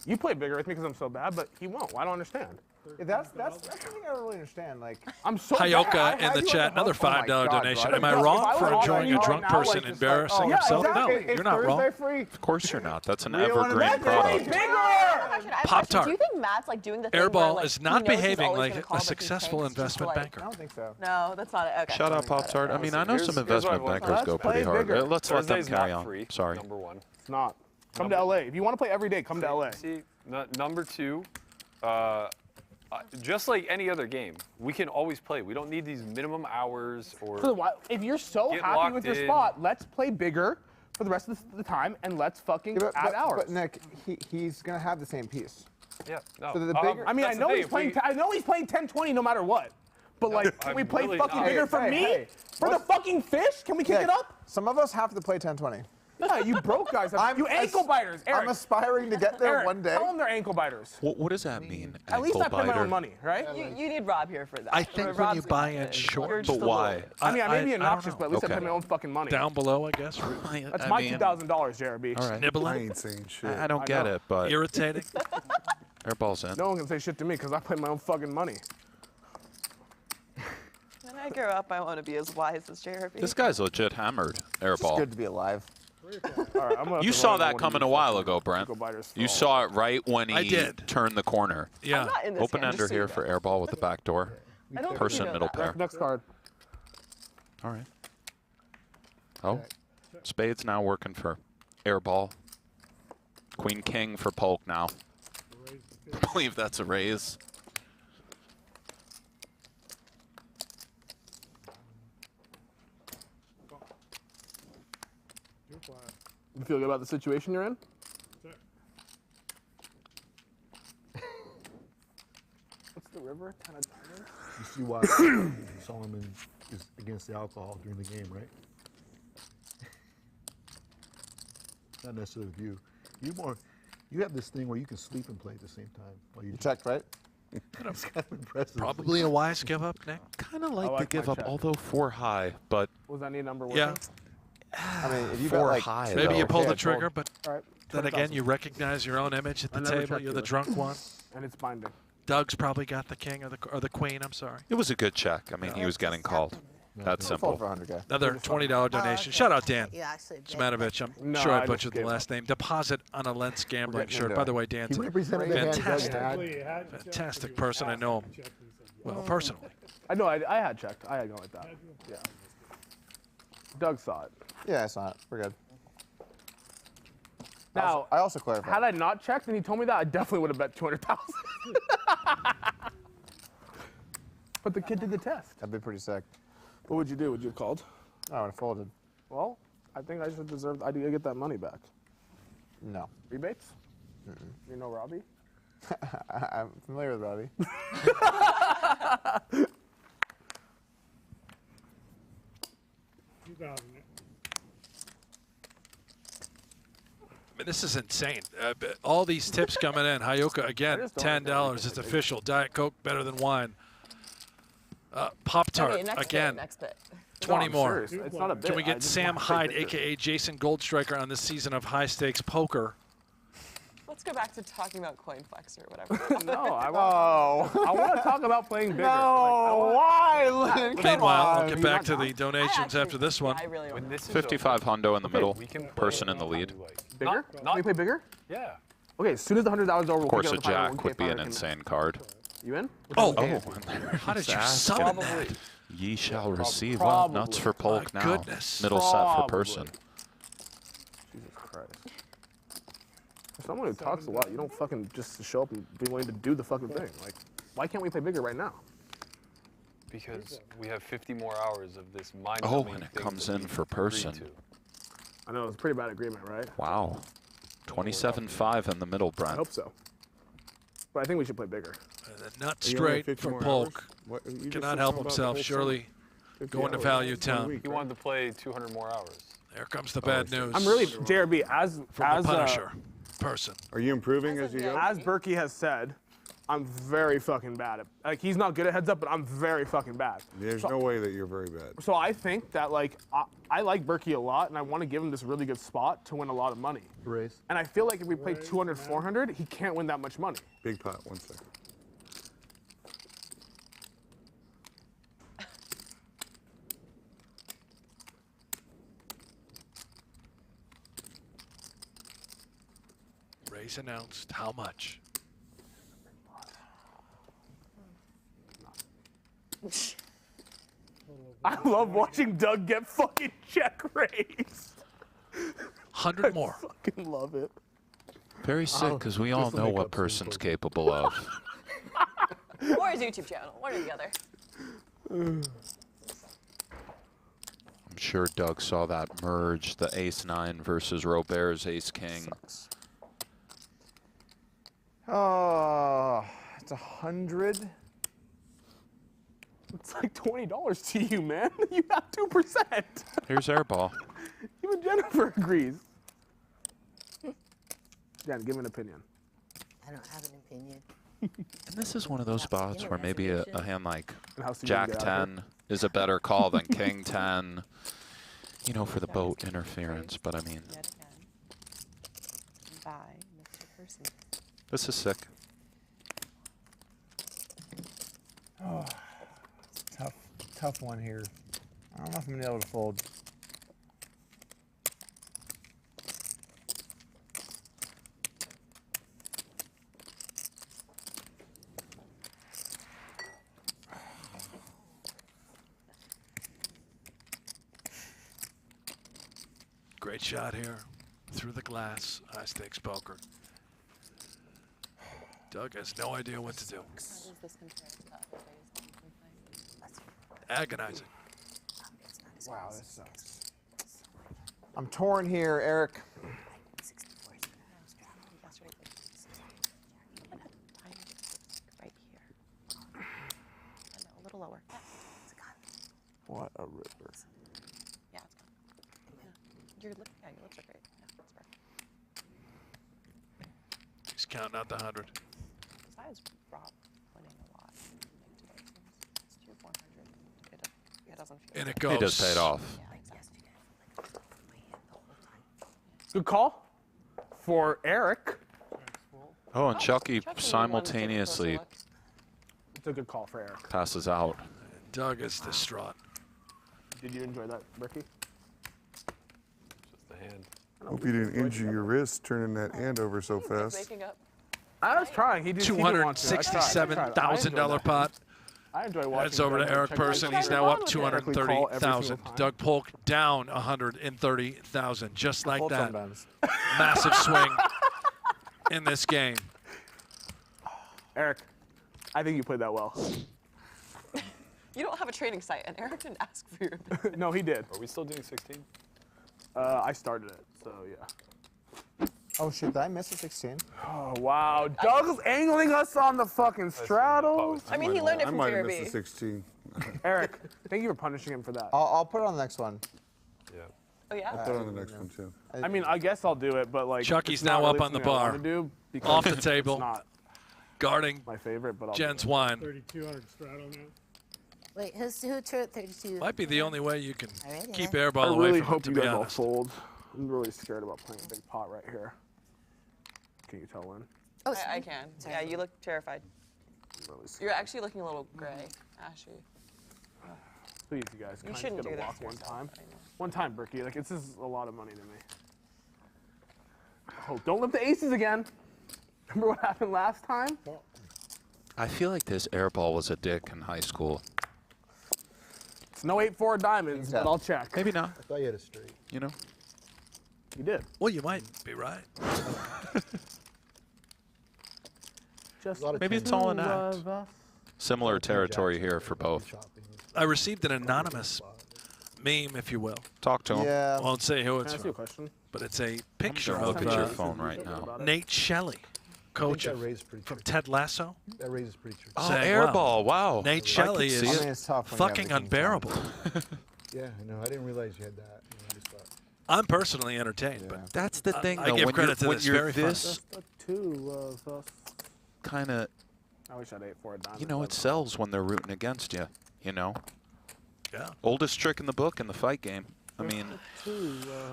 You play bigger with me because I'm so bad, but he won't. I don't understand. Yeah, that's the thing I don't really understand. Like I'm so Hayoka bad. in the chat, another $5 donation. bro. Am I If wrong I for was enjoying on a drunk right now, person like, just embarrassing like, himself? exactly. No, It's you're not wrong. Thursday free. Of course you're not. That's an We don't wanna evergreen bet product. Bigger! Pop-Tart. Do you think Matt's like doing the thing Airball where, is like, not he knows he's behaving always like gonna a call, but he successful thinks just investment like- banker. I don't think so. No, that's not it. Okay. Shut up, Pop Tart. I mean, I know some investment bankers go pretty hard. Let's let them Thursday's carry not on. free, Sorry. Number 1. It's not. Come to LA. If you want to play every day, come to LA. See, number 2, just like any other game, we can always play. We don't need these minimum hours or. If you're so Get happy locked with your in. spot, let's play bigger for the rest of the time, and let's fucking add hours. But Nick, he's gonna have the same piece. Yeah, no. So the bigger. I mean, I That's the know thing, he's if playing. we- I know he's playing 10-20 no matter what. But like, can we I'm play really fucking not. bigger for Hey, me? hey, For the fucking fish? Can we kick Nick, it up? Some of us have to play 10-20. Yeah, you broke guys. You ankle biters, Eric. I'm aspiring to get there Eric, one day. Tell them they're ankle biters. What does that mean? At least I ankle pay my biter? own money, right? You need Rob here for that. I think when you buy in short, But why? I mean, I may be don't obnoxious, know. but at least I Okay. pay my own fucking money. Down below, I guess. That's I my mean, $2,000, JRB. All right. I Nibbling, ain't saying shit. I don't get know. it, but irritating. Airball's in. No one can say shit to me because I pay my own fucking money. When I grow up, I want to be as wise as JRB. This guy's legit hammered. It's Airball. good to be alive. All right, I'm gonna have You to saw run that one of coming these a while fucking ago, Brent. ankle biters. You saw it right when I he did. turned the corner. Yeah. I'm not in this Open game, ender just so here you for know. Airball with the back door. I don't think Persson you know middle that. pair. Next card. All right. Oh, spades now working for Airball. Queen King for Polk now. I believe that's a raise. You feel good about the situation you're in? What's the river? 10 of diamonds? You see why Solomon is against the alcohol during the game, right? Not necessarily with you. You have this thing where you can sleep and play at the same time. While you checked, right? It's kind of impressive. Probably a wise give up, Nick. Kind of like I like the give my up, check. although 4 high, but Was that need number working? Yeah. I mean, if you 4 got like high. Maybe though. you pull Yeah, the trigger, but All right. then again, you recognize your own image at I the never table. checked You're the either. drunk one. And it's binding. Doug's probably got the king or the queen. I'm sorry. It was a good check. I mean, he was getting called. That's Fold simple. for 100K. Another $20 donation. Shout out, Dan. Yeah, actually. Zmanovich. I'm No, sure I I butchered just the gave last name. Deposit on a Lens gambling getting shirt. into By it. the way, Dan's He a represented the hand Doug fantastic, had. fantastic person. I know him well personally. I know. I had checked. I had gone like that. Yeah. Doug saw it. Yeah, it's not. We're good. Now, I also clarified. had I not checked and he told me that, I definitely would have bet 200,000. But the kid did the test. That'd be pretty sick. What would you do? Would you have called? I would have folded. Well, I think I should deserve. I do get that money back. No. Rebates? You know Robbie? I'm familiar with Robbie. 2,000. I mean, this is insane. All these tips coming in. Hayoka again, $10. It's official. Diet Coke better than wine. Pop-Tart Okay, next again. bit, next bit. 20 No, more. serious. It's not a bit. Can we I get just Sam want to play Hyde, bigger. a.k.a. Jason Goldstriker, on this season of high-stakes poker? Let's go back to talking about coin flex or whatever. No, I want to talk about playing bigger. No, why, Lynne? Come Meanwhile, on. I'll get back to the donations after this one. I really want 55 hundo in the middle. Person in the lead. Bigger? Can we play bigger? Yeah. Okay, as soon as the $100 over, we'll Of course, kick a it on the final jack would be an 1K insane card. You in? Oh, How did you summon that? Ye shall receive. Well, nuts for Polk My now. goodness. Middle set for Persson. Jesus Christ. For someone who talks a lot, you don't fucking just show up and be willing to do the fucking thing. Like, why can't we play bigger right now? Because we have 50 more hours of this mind. Oh, and it comes in for Persson. I know, it's a pretty bad agreement, right? Wow. 27-5 in the middle, I Brent. hope so. But I think we should play bigger. Not You only have straight 50 for more Polk. hours? What, you just Cannot said help something about himself. the whole Surely 50 going to hours. Value One Town. week, He right? wanted to play 200 more hours. There comes the bad news. I'm really, JRB, as from the Punisher. Persson. Are you improving as you go? As Berkey has said, I'm very fucking bad at. Like, he's not good at heads up, but I'm very fucking bad. There's no way that you're very bad. So I think that, like, I like Berkey a lot, and I want to give him this really good spot to win a lot of money. Raise. And I feel like if we play 200, 400, he can't win that much money. Big pot, 1 second. Raise announced. How much? I love watching Doug get fucking check raised. 100 more. I fucking love it. Very sick, because we all know what Person's capable of. Or his YouTube channel, one or the other. I'm sure Doug saw that merge, the ace-9 versus Robert's ace-king. Oh, it's 100. It's like $20 to you, man. You have 2%. Here's Airball. Even Jennifer agrees. Jen, give an opinion. I don't have an opinion. And this is one of those spots where maybe a hand like And how soon you Jack get out of 10 is a better call than King 10, you know, for the boat interference. But I mean, Yet again, by Mr. Persson. this is sick. Oh, tough one here. I don't know if I'm gonna be able to fold. Great shot here. Through the glass. High stakes poker. Doug has no idea what to do. How does this compare to the other days that you've been playing? Agonizing. Wow, this sucks. I'm torn here, Eric. Right here. I know, a little lower. Yeah, it's gone. What a ripper. Yeah, it's gone. Yeah. Your lips are great. Yeah, that's perfect. He's counting out the 100. Besides Rob winning a lot, like today, it's 400. It doesn't feel. And it goes. He just paid off. Yeah, exactly. Good call for Eric. Oh, and Chucky Chucky simultaneously It's a good call for Eric. passes out. Doug is distraught. Did you enjoy that, Berkey? Just the hand. Hope you didn't injure your wrist turning that hand over so fast. Waking up. I was trying. He just he didn't want to. I tried. $267,000 pot. I enjoy watching. That's over to Doug Eric check Persson. my He's phone. now up Call every single 230,000. time. Doug Polk down 130,000, just like Fold that. sometimes. Massive swing in this game. Eric, I think you played that well. You don't have a trading site, and Eric didn't ask for your No, he did. Are we still doing 16? I started it, so yeah. Oh shit, did I miss a 16? Oh wow, Doug's angling us on the fucking straddle. I mean, he learned it I from might have Fear missed a 16. Eric, thank you for punishing him for that. I'll put it on the next one. Yeah. Oh yeah. I'll put it on the next one too. I mean, I guess I'll do it, but like. Chucky's it's not now up really on the something I bar, wanna do because off the it's table, not guarding my favorite, but I'll Jen's do it. wine. 3,200 straddle now. Wait, who turned 32? Might be the only way you can Alrighty, keep then. Airball I away really from hope him, you to be guys all honest. fold. I'm really scared about playing a big pot right here. Can you tell, Lynne? Oh, I can. Yeah, you look terrified. I'm really scared. You're actually looking a little gray, ashy. Please, you guys. You Can I shouldn't just get do a this walk to one yourself, time? I know. One time, Berkey. Like, this is a lot of money to me. Oh, don't lift the aces again. Remember what happened last time? I feel like this Airball was a dick in high school. It's no 8-4 diamonds, but I'll check. Maybe not. I thought you had a straight. You know? You did. Well, you might be right. Just Maybe it's all an act. Similar territory here for both. I received an anonymous meme, if you will. Talk to him. Yeah. Won't say who Can it's I ask you a from, question? but it's a picture Look of at your phone right now. Nate Shelley, coach that of, raised pretty from tricky. Ted Lasso. That raises pretty tricky. Oh, saying, Airball! Wow. Nate I Shelley could see is it. I mean, it's tough when you have fucking the king unbearable. Yeah, I know. I didn't realize you had that. You know, I just thought. I'm personally entertained, but That's the thing, I though. give when credit to you're, this. when you're Very fun. this Just the two of us. kind of, I wish I had 8-4 diamonds. you know, it sells when they're rooting against you. You know, yeah. oldest trick in the book in the fight game. I mean,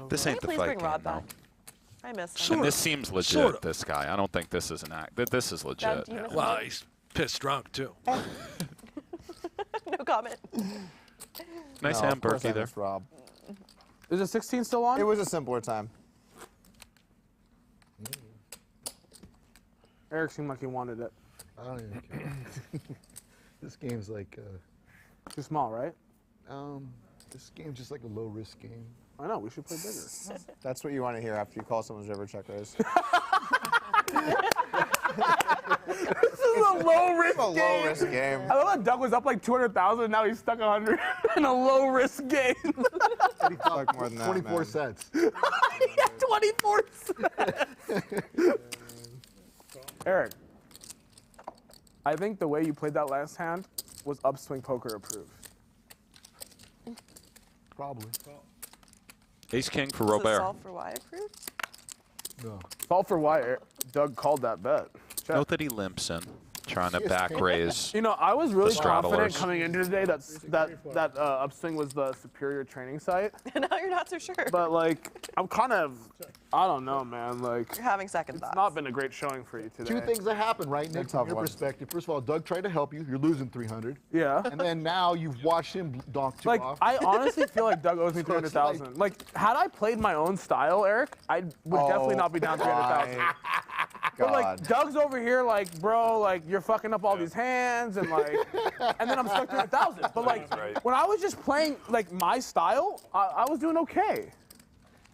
this Can ain't you the please fight bring game, Rob no. back? I miss him. Sort And of. this seems legit. Sort of. This guy. I don't think this is an act. This is legit. Doug, do you miss Well, him? he's pissed drunk too. No comment. Nice No, hand, of course I Berkey there. missed Rob. Is the 16 still on? It was a simpler time. Eric seemed like he wanted it. I don't even care. This game's like, Too small, right? this game's just like a low risk game. I know. We should play bigger. That's what you want to hear after you call someone's river check raise. This is a low risk a game. low risk game. I love that Doug was up like 200,000 and now he's stuck 100 in a low risk game. Fuck more than that, 24 man. sets. Yeah, 24 cents. Eric, I think the way you played that last hand was upswing poker approved. Probably. Ace King for Is it Robert. solved for why approved? No. Fault for why Doug called that bet. Check. Note that he limps in, trying to back raise. You know, I was really The confident straddlers. coming into today that upswing was the superior training site. Now you're not so sure. But like, I'm kind of, I don't know, man. Like, You're having second it's thoughts. not been a great showing for you today. Two things that happened, right, They're Nick, tough from your ones. perspective. First of all, Doug tried to help you. You're losing 300. Yeah. And then now you've watched him donk two Like, off. I honestly feel like Doug owes me So it's 300,000. Like, had I played my own style, Eric, I would definitely not be down 300,000. But like, God. Doug's over here, like, bro, like, you're fucking up all these hands, and like, and then I'm stuck 300,000. But like, when I was just playing like my style, I was doing okay.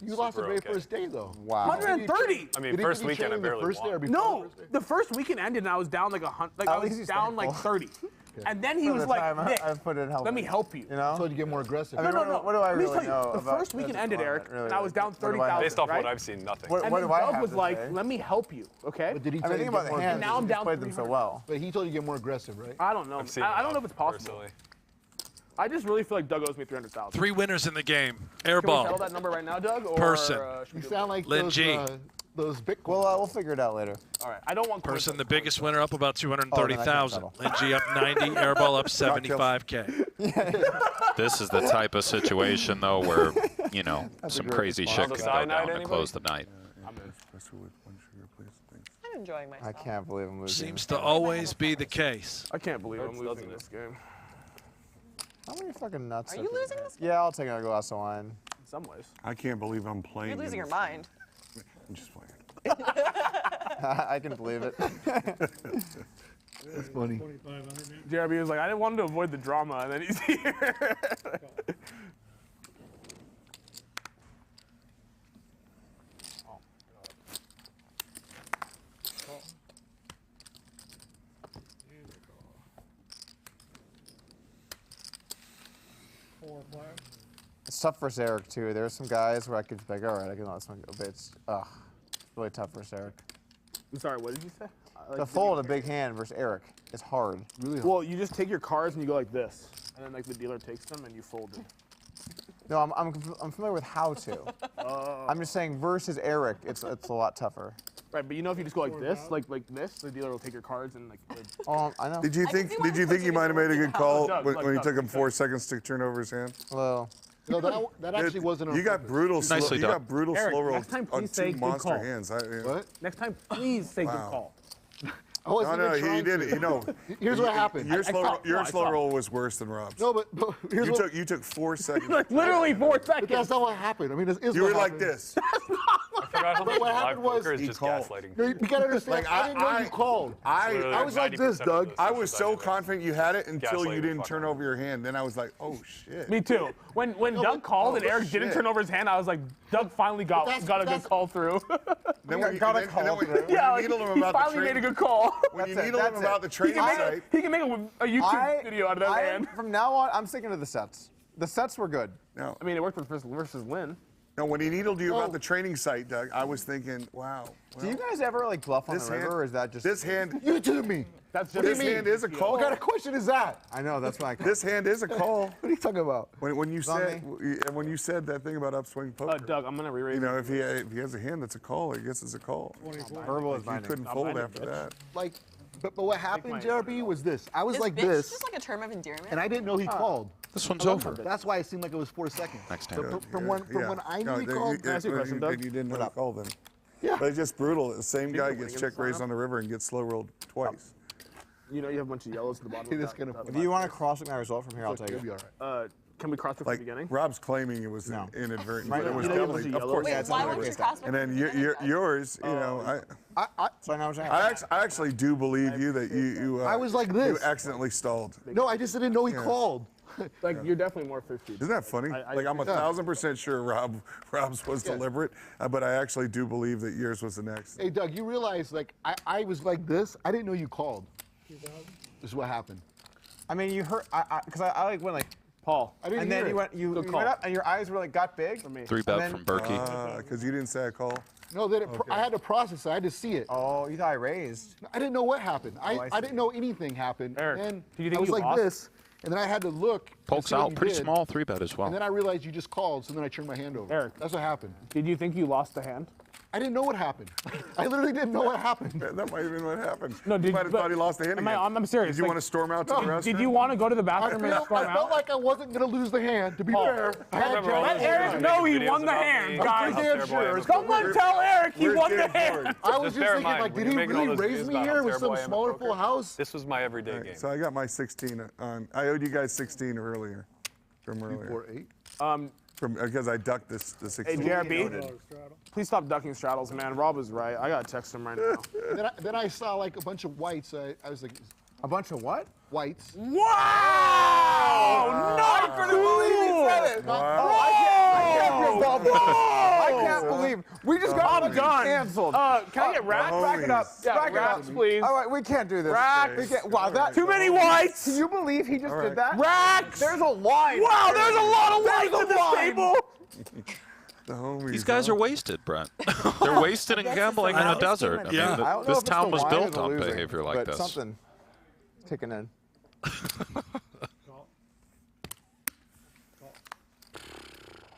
You lost a Super great okay. first day, though. Wow. 130. I mean, Did he- first did he weekend I chain the barely first day or won. before No, the first day? the first weekend ended and I was down like 100. Like, At I was least he's down like thankful. 30. And then he For was the like, time Nick, I've put in help. let me help you. You know? So you get more aggressive. I mean, No. What do I Let me really tell you, know the about first weekend physical ended, Eric, element, really? and I was down What do I have 30,000. Based off right? what I've seen, nothing. What- And what then do I Doug have was to like, say? let me help you, okay? But did he I tell mean, you think to about get the more hands. And now I'm You down just played them so 300. well. But he told you to get more aggressive, right? I don't know. I've seen I don't know enough, if it's possible. personally. I just really feel like Doug owes me 300,000. 3 winners in the game. Can we settle Airball. that number right now, Doug? Or, Persson. should we You do- sound like Lynne those, G. Those Bitcoin. Well, we'll figure it out later. All right. I don't want Persson, the coins. biggest winner, up about Oh, then I 230,000. can't Lynne G up 90. Airball up 75K. This is the type of situation, though, where, you know, That's a some great crazy response. shit could On the go side night, down to anybody? close the night. Espresso with one sugar, please. Thanks. I'm enjoying myself. I can't believe I'm losing. Seems to always be the case. I can't believe I'm Hurts, losing doesn't it? this game. How many fucking nuts? Are you losing this game? Yeah, I'll take another glass of wine. In some ways. I can't believe I'm playing. You're losing in your this mind. game. I'm just playing. I can believe it. That's funny. 2,500 now. JRB was like, I didn't want to avoid the drama, and then he's here. Four flat. It's tough for Eric too. There's some guys where I could be like, all right, I can let this one go, but it's, ugh. really tough versus Eric. I'm sorry, what did you say? The fold a big hand versus Eric is hard. Really hard. Well, you just take your cards and you go like this, and then like the dealer takes them and you fold it. No, I'm familiar with how to. I'm just saying versus Eric, it's a lot tougher. Right, but you know if you just go like this, the dealer will take your cards and like. Oh, I know. Did you think you might have made a good call Doug, when you Doug. took him 4 seconds to turn over his hand? Well, No, that actually wasn't on You got purpose. brutal. Nicely You done. got brutal Eric, slow roll next time on please say 2 good monster call. hands. What? Next time, please say good call. I wasn't No, even he trying did to. it. You know. Here's what happened. Your I slow saw. roll was worse than Rob's. No, but here's what. You took 4 seconds. Like literally 4 But seconds. that's not what happened. I mean, this is You what were like happened. this. I forgot how much what live happened was poker is he just called. gaslighting. No, you gotta understand. Like, I didn't know you called. I was like this, Doug. I was so confident you had it until Gaslighting you the didn't fuck turn out of over your hand. Then I was like, oh shit. Me too. When Doug called and Eric didn't turn over his hand, I was like, Doug finally got a good call through. Then when you got a and then- call and then when- through. when you Yeah, like, needled him he about the finally made a good call. When you That's it, needled him that's about it. the trading site. He can make a YouTube video out of that man. From now on, I'm sticking to the sets. The sets were good. No, I mean, it worked with versus Lynne. no. When he needled you about the training site, Doug, I was thinking, wow. Do you guys ever like bluff on the river, or is that just this hand? You to me. That's What do just you mean? hand is a call. What kind of question is that? I know that's why I This hand is a call. What are you talking about? When you said Zombie. when you said that thing about upswing poker, Doug, I'm gonna re-raise. you know, if he has a hand that's a call, I guess it's a call. verbal is You binding. couldn't fold after that. Like, but what happened, JRB, was this. I was Is like bitch this, just like a term of endearment? and I didn't know he called. This one's over. That's why it seemed like it was 4 seconds. Next So time. from when I knew he called. Can I ask you a question, Doug? And you didn't know he called then. Yeah. But it's just brutal. The same guy People gets winning check against raised lineup. on the river and gets slow rolled twice. You know you have a bunch of yellows at the bottom. It of is that- gonna- that If you want to cross-check my result from here, I'll Look, take you'll it. be all right. Can we cross it from Like the beginning? Rob's claiming it was No. inadvertent, Right, but it was you know, you have a bunch definitely, of of yellows. course. Wait, Yeah, it's why on the wouldn't you race cross And then yours, you know, So I know what I I actually do believe you that you I was like this. You accidentally stalled. No, I just didn't know he Yeah. called. Like you're definitely more 50. Isn't that funny? Like I'm 1,000% sure Rob's was deliberate, but I actually do believe that yours was the next. Hey, Doug, you realize, like, I was like this. I didn't know you called. This is what happened. I mean, you heard, because I like went like, Paul. I didn't and hear then it. you Good went call. up and your eyes were like got big. 3-bet from Berkey. Because you didn't say a call. No, I had to process it. I had to see it. Oh, you thought I raised. I didn't know what happened. I I didn't know anything happened. Eric, and do you think I was you like lost? this, and then I had to look. and Polk's see what out. you Pretty did, small 3-bet as well. And then I realized you just called, so then I turned my hand over. Eric. That's what happened. Did you think you lost the hand? I didn't know what happened. I literally didn't know what happened. That might have been what happened. No, you might have thought he lost the hand again. I'm serious. Did you Like, want to storm out to the restaurant? Did you want to go to the I bathroom and storm felt out? like I wasn't going to lose the hand, to be Paul, fair. I had remember all Let those Eric videos know he making won the videos hand, about me. guys. How terrible I am. Someone tell Eric he Where's won the Dave hand. Ford? I was Just just bear in thinking, mind, like, when did he you're making all really those raise videos me about how here with terrible some I am at smaller poker, full house? This was my everyday game. So I got my 16 on. I owed you guys 16 earlier, from earlier. 4-8. Because I ducked the 16. Hey, JRB, please stop ducking straddles, man. Rob was right. I gotta text him right now. Then I saw like a bunch of whites. I was like, A bunch of what? whites. Wow! Not for the believe I can't believe we just got I'm done. canceled. Can I get racks? Back it up. Yeah, Back it up. racks, please. All right, we can't do this. Racks. We can't, wow, that. Too many whites. Can you believe he just All right. did that? Racks. There's a line. Wow, there's a lot of whites There's a at this line. table. The homies, These guys are wasted, Brent. They're wasted and gambling in a desert. I mean, I don't know this if it's town the was wine or built the on losing, behavior like but this. something ticking in.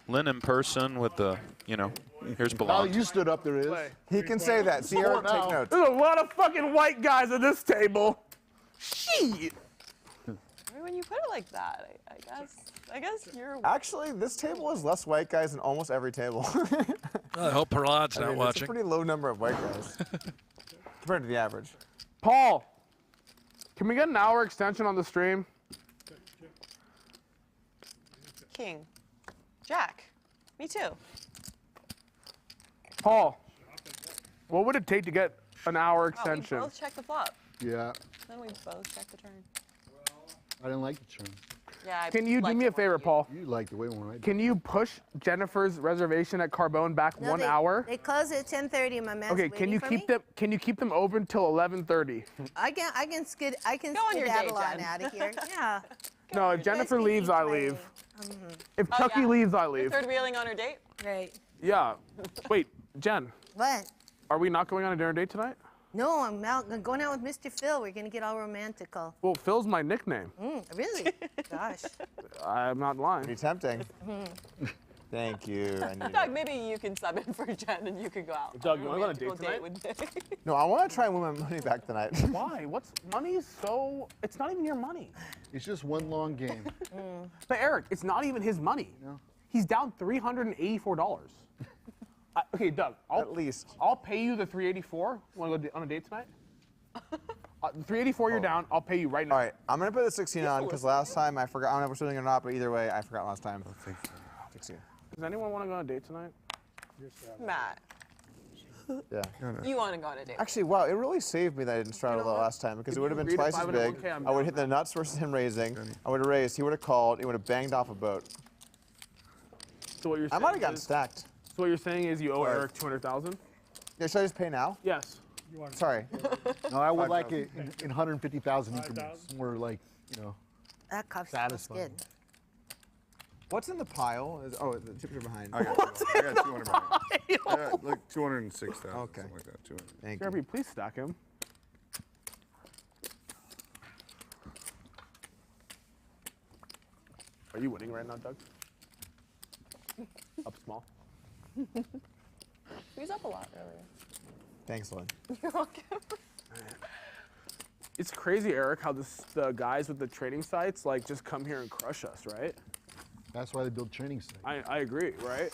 Lynne in person with the, here's Now Bellande. you stood up, there is. He can say that. Sierra, now. take notes. There's a lot of fucking white guys at this table. Shit. I mean, when you put it like that, I guess you're. Actually, this table has less white guys than almost every table. I hope Perlad's I not mean, it's a watching. pretty low number of white guys compared to the average. Paul, can we get an hour extension on the stream? King. Jack. Me too. Paul, what would it take to get an hour Oh, we extension? both check the flop. Yeah, Then we both check the turn. I didn't like the turn. Yeah. Can you do me a favor, Paul? You liked it way more than I did. Can you push Jennifer's reservation at Carbone back No, 1 they- hour? They close at 10:30. My man's Okay, can waiting you for keep me. them? Can you keep them open till 11:30? I can Go on your day, skedaddle on Jen. out of here. Yeah. No, if Jennifer can leaves, keep I playing. leave. If Chucky leaves, I leave. Third wheeling on her date? Right. Yeah. Wait, Jen. What? Are we not going on a dinner date tonight? No, I'm going out with Mr. Phil. We're gonna get all romantical. Well, Phil's my nickname. Really? Gosh. I'm not lying. Pretty tempting. Thank you. I need Doug, it. maybe you can sub in for Jen and you can go out. Doug, you want to go on a date Romantical tonight? with Nick. No, I want to try and win my money back tonight. Why? Money's so, it's not even your money. It's just one long game. But Eric, it's not even his money. No. He's down $384. Okay, Doug, At least. I'll pay you the $384. Want to go on a date tonight? The $384 you're down, I'll pay you right now. All right, I'm going to put the 16 on because last time I forgot. I don't know if we're still doing it or not, but either way, I forgot last time. 16. Does anyone want to go on a date tonight? Matt, Yeah. you want to go on a date? Actually, wow, it really saved me that I didn't straddle that last time because If it would have you been agreed twice at as big. 501K, I'm I would down, hit the nuts versus him raising. I would have raised. He would have called. He would have banged off a boat. So what you're I saying might have gotten is- stacked. So what you're saying is you owe Sorry. Eric $200,000? Yeah, should I just pay now? Yes. Sorry. No, I would like it in 150,000 increments. More like, That cup smells good. What's in the pile? Oh, the chips are behind. I got 200 behind. Yeah, like 206,000. Okay. Something like that. 200. Thank Jeremy, please stack him. Are you winning right now, Doug? Up small. He was up a lot earlier. Thanks, Lynn. You're welcome. It's crazy, Eric, how the guys with the trading sites just come here and crush us, right? That's why they build training sites. I agree, right?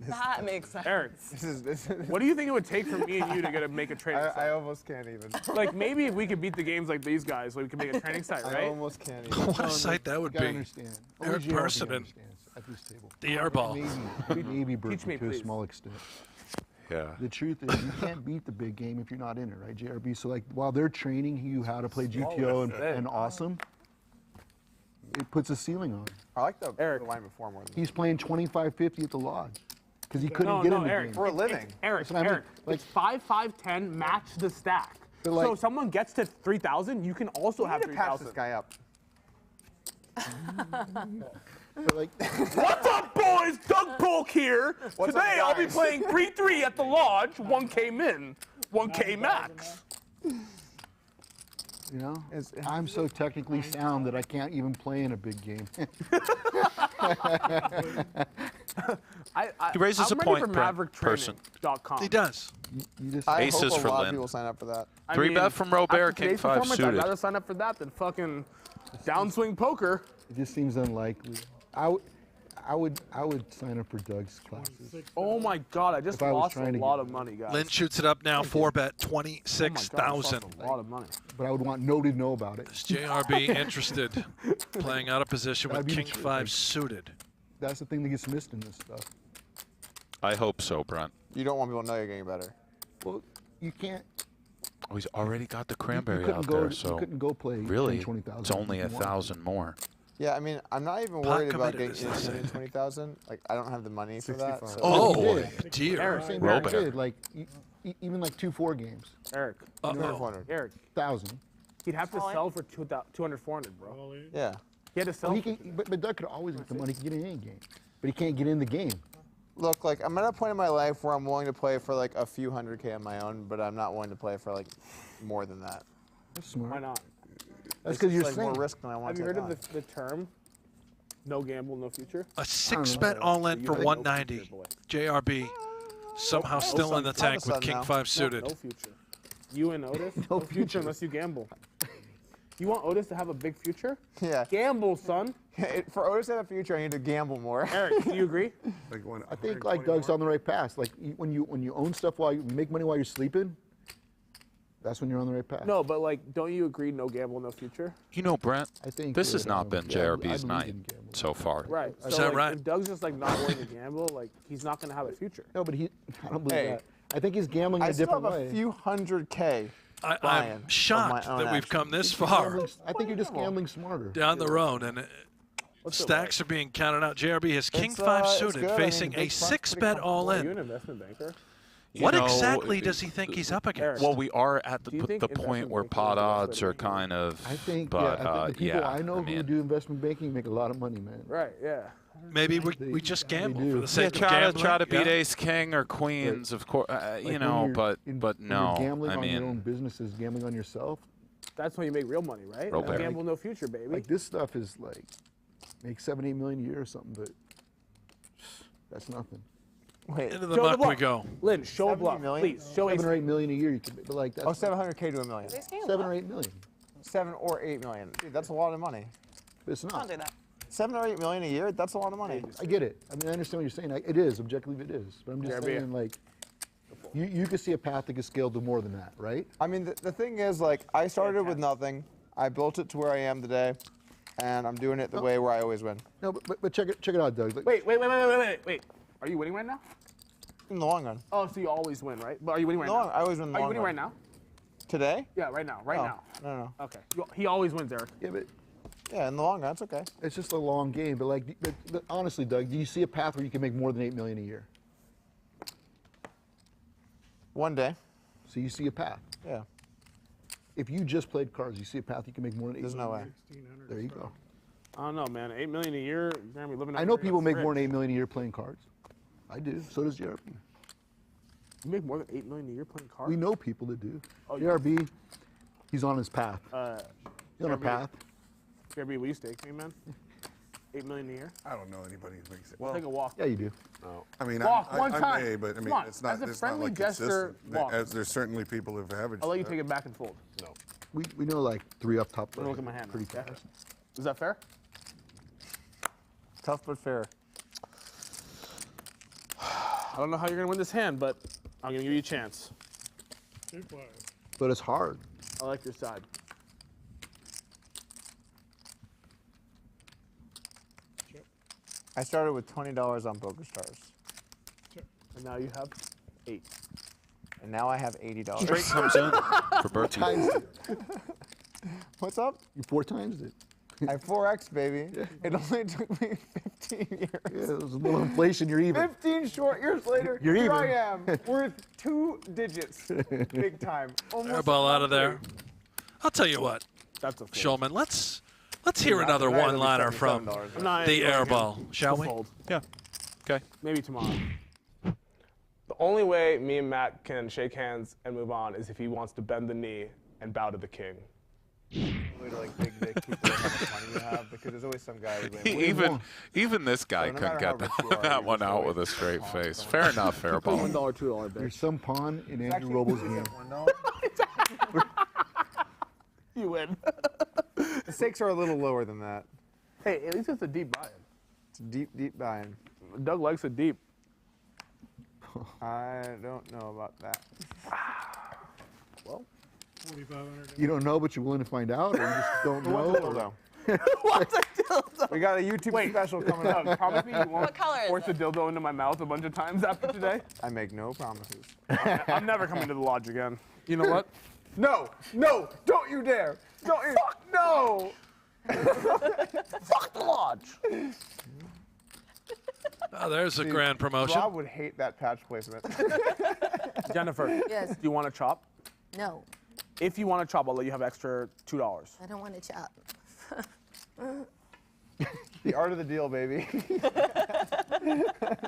That makes sense. Eric, This is what do you think it would take for me and you to make a trading I site? almost can't even. Maybe if we could beat the games like these guys, we could make a training site, I right? almost can't even. What a sight that would You gotta be. understand. Eric Only JRB Persson and understands at this table. the airball. Maybe Berkey Teach me, to a please. small extent. Yeah. The truth is, you can't beat the big game if you're not in it, right, JRB? So, while they're training you how to play GTO and awesome, it puts a ceiling on. I like the line before more than He's playing 25-50 at the lodge because he couldn't get in the Eric, game. for a living. Eric, That's what I mean. Eric, it's 5-5-10, match the stack. But So if someone gets to 3,000, you can also have to patch 3,000. this guy up. But What's up, boys? Doug Polk here. What's Today up, I'll be guys? playing pre-3 at the lodge, 1K min, 1K max. I'm so technically sound that I can't even play in a big game. He raises I'm a point, ready for Person. MaverickTraining.com. He does. You just, I Aces hope a for lot Lynne. of people sign up for that. I 3 mean, bet from Robert, after King today's 5 performance, suited. I'd rather sign up for that than fucking downswing poker. it just seems unlikely. I would sign up for Doug's classes. Oh my God, I just If I was lost a trying to lot get- of money, guys. Lynn shoots it up now. 4-bet, Oh my God, I 26,000. lost a lot of money. But I would want nobody to know about it. Is JRB interested? Playing out of position with That'd be King the truth. 5 suited. That's the thing that gets missed in this stuff. I hope so, Brent. You don't want people to know you're getting better. Well, you can't. Oh, he's already got the You cranberry couldn't out go, there, you so couldn't go play really, 20,000. it's only if you wanted 1,000 more. Yeah, I mean, I'm not even Pot worried about committed, getting as they say. 20,000. Like, I don't have the money for that. 65. So. Oh, did. dear. Eric, Same Robert. Eric did, like even like 2-4 games, Eric, Uh-oh. Eric, 1,000. he'd have to sell for 200, 400, bro. Yeah. He had to sell. Well, but Doug could always get the money. He can get in any game, but he can't get in the game. Look, like, I'm at a point in my life where I'm willing to play for like a few 100K on my own, but I'm not willing to play for like more than that. That's smart. Why not? That's It's because you're just, like, saying. more risk than I want Have to you take heard on. of the term "no gamble, no future"? A 6-bet all-in You for have no 190. future, boy. JRB somehow still in the son, tank with son King now. 5 suited. No future. You and Otis, no future unless you gamble. You want Otis to have a big future? Yeah. Gamble, son. For Otis to have a future, I need to gamble more. Eric, do you agree? I think like Doug's on the right path. Like when you own stuff while you make money while you're sleeping, that's when you're on the right path. No, but don't you agree? No gamble, no future. You know, Brent, I think this has that, not been yeah, I JRB's believe night in gambling. so far. Right. Is So that right? if Doug's just not willing to gamble, he's not going to have a future. No, but I don't believe Hey, that. I think he's gambling in I a still different have way. a few 100K. I'm Brian, shocked of my own that we've action. come this far I think you're just gambling smarter. down the road, and stacks are being counted out. JRB has King 5 it's suited, good. I mean, facing the a big front's pretty 6-bet comfortable. Are you all-in. an investment banker? What You know, exactly does he think he's up against? Well, we are at Do you the think point investment where banking pot is the best way odds to are make money? kind of. I think, But I think the people yeah, I know who mean, do investment banking make a lot of money, man. Right. Yeah. maybe we just gamble for the Yeah, sake of try gambling. to beat Yeah. Ace King or Queens, of course. Like You when know, you're but when no. you're gambling I on your own mean, businesses, gambling on yourself. That's when you make real money, right? Real No big. gamble, no future, baby. Like this stuff is like make 7, 8 million a year or something, but that's nothing. Wait, Into the Show the muck we bluff. go. Lynn, show a 70 bluff, million? please. Show 7 Ace or 8 million a year, you can, but like that's Oh, 700K to a million. 7 or 8 million. 7 or 8 million. Dude, that's a lot of money. But it's Don't not. do that. 7 or 8 million a year? That's a lot of money. I get it. I mean, I understand what you're saying. It is objectively, it is. But I'm just saying, like, you could see a path that could scale to more than that, right? I mean, the thing is, like, I started with nothing. I built it to where I am today, and I'm doing it the way where I always win. No, but check it out, Doug. Like, Wait. Are you winning right now? In the long run. Oh, so you always win, right? But are you winning right No, now? I always win in the Are you long winning run. right now? Today? Yeah, right now. Right Oh, now. No. Okay. He always wins, Eric. yeah, but Yeah, in the long run, it's okay. it's just a long game. But like, but honestly, Doug, do you see a path where you can make more than 8 million a year? One day. So you see a path. Yeah. If you just played cards, you see a path you can make more than 8 There's no way. There you go. I don't know, man. 8 million a year. You're gonna be living. I know people make more than 8 million a year playing cards. I do. So does JRB. You make more than 8 million a year playing cards. We know people that do. Oh, JRB, he's on his path. He's on a JRB. path. JRB, will you stake me, man? 8 million a year. I don't know anybody who makes it. We'll take a walk. Yeah, you do. I mean, Walk I one time. may, but I Come mean, on. it's not. As a It's not friendly like gesture, consistent. walk. There's certainly people who've averaged. I'll let you that. take it back and fold. No. We know like 3 up top. Look at my hand. Pretty Yeah. fast. Is that fair? Tough but fair. I don't know how you're gonna win this hand, but I'm gonna give you a chance. But it's hard. I like your side. I started with $20 on PokerStars. And now you have 8. And now I have $80. Straight comes in for Berkey. Times it. What's up? You 4 times it. I 4X, baby. It only took me 15 years. Yeah, there's a little inflation. You're even. 15 short years later, You're here even. I am, worth 2 digits. Big time. Almost Airball out of a there. monthly. I'll tell you what, That's a fold. Schulman, let's hear another Tonight it'll be one-liner from $77. I'm not the enjoying Airball, it. shall It's a we? fold. Yeah. Okay. Maybe tomorrow. The only way me and Matt can shake hands and move on is if he wants to bend the knee and bow to the king. To like big people how much money you have because there's always some guy who's Even this guy So no couldn't matter get how rich you are, that you're one just out always with a straight just face. calm. Fair enough, $1, Airball. $2 bet. There's some pawn in Andrew Robles' game. You win. The stakes are a little lower than that. Hey, at least it's a deep buy-in. It's a deep buy-in. Doug likes it deep. I don't know about that. Well, 4,500. You don't know, but you're willing to find out, or you just don't know. What's a dildo? We got a YouTube special coming up. Doug, promise me you won't What color is force a dildo into my mouth a bunch of times after today. I make no promises. I'm never coming to the lodge again. You know what? No, don't you dare. Don't you. No. Fuck the lodge. Oh, there's a Dude, grand promotion. Rob would hate that patch placement. Jennifer, Yes. do you want to chop? No, If you want to chop, I'll let you have extra $2. I don't want to chop. The art of the deal, baby.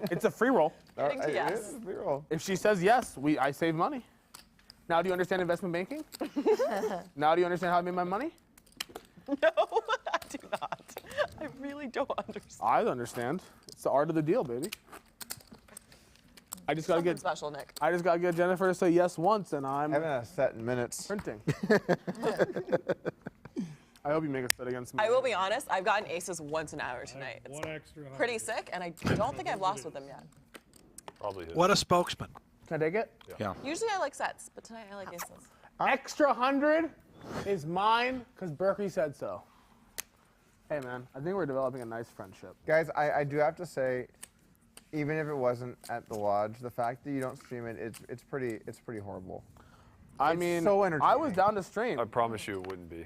It's a free roll. Getting to It yes. is a free roll. If she says yes, I save money. Now, do you understand investment banking? Now, do you understand how I made my money? No, I do not. I really don't understand. I understand. It's the art of the deal, baby. I just gotta Something get special, Nick. I just gotta get Jennifer to say yes once, and I I'm haven't had a set in minutes. printing. I hope you make a set against me. I will be honest, I've gotten aces once an hour tonight. It's One extra. pretty sick, and I don't think I've lost with them yet. Probably his. What a spokesman. Can I take it? Yeah. Usually I like sets, but tonight I like aces. Extra 100 is mine because Berkey said so. Hey, man, I think we're developing a nice friendship. Guys, I do have to say, even if it wasn't at the lodge, the fact that you don't stream it, it's pretty horrible. I It's mean, so I was entertaining. down to stream. I promise you it wouldn't be.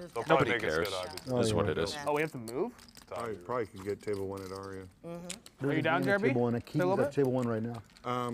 They'll probably Nobody make us cares. good, obviously. Is what it is. Oh, we have to move? I probably can get table one at Aria. Are you down, Jeremy? Table one. I keep a little got bit? table one right now.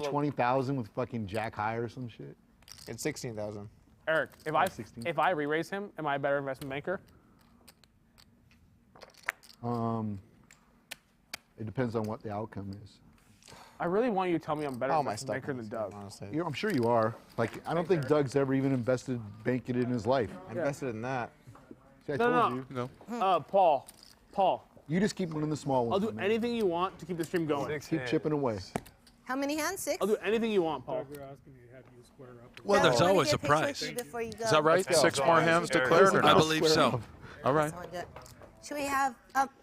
like 20,000 with fucking Jack high or some shit. It's 16,000. Eric, if I re-raise him, am I a better investment banker? It depends on what the outcome is. I really want you to tell me I'm better How am I investment stuck banker in than this game, Doug. honestly? I'm sure you are. Like, I don't think Doug's ever even invested banking in his life. I invested in that. See, I No, told no. you. Paul. You just keep winning the small ones. I'll do anything you want to keep the stream going. Keep chipping away. How many hands? 6? I'll do anything you want, Paul. Doug, we're asking you to have you square up. Well, Doug, there's I wanna always get a picture with price. you before you go. Is that right? Let's go. 6 more hands declared or I no? believe so. All right. Someone good. Should we have,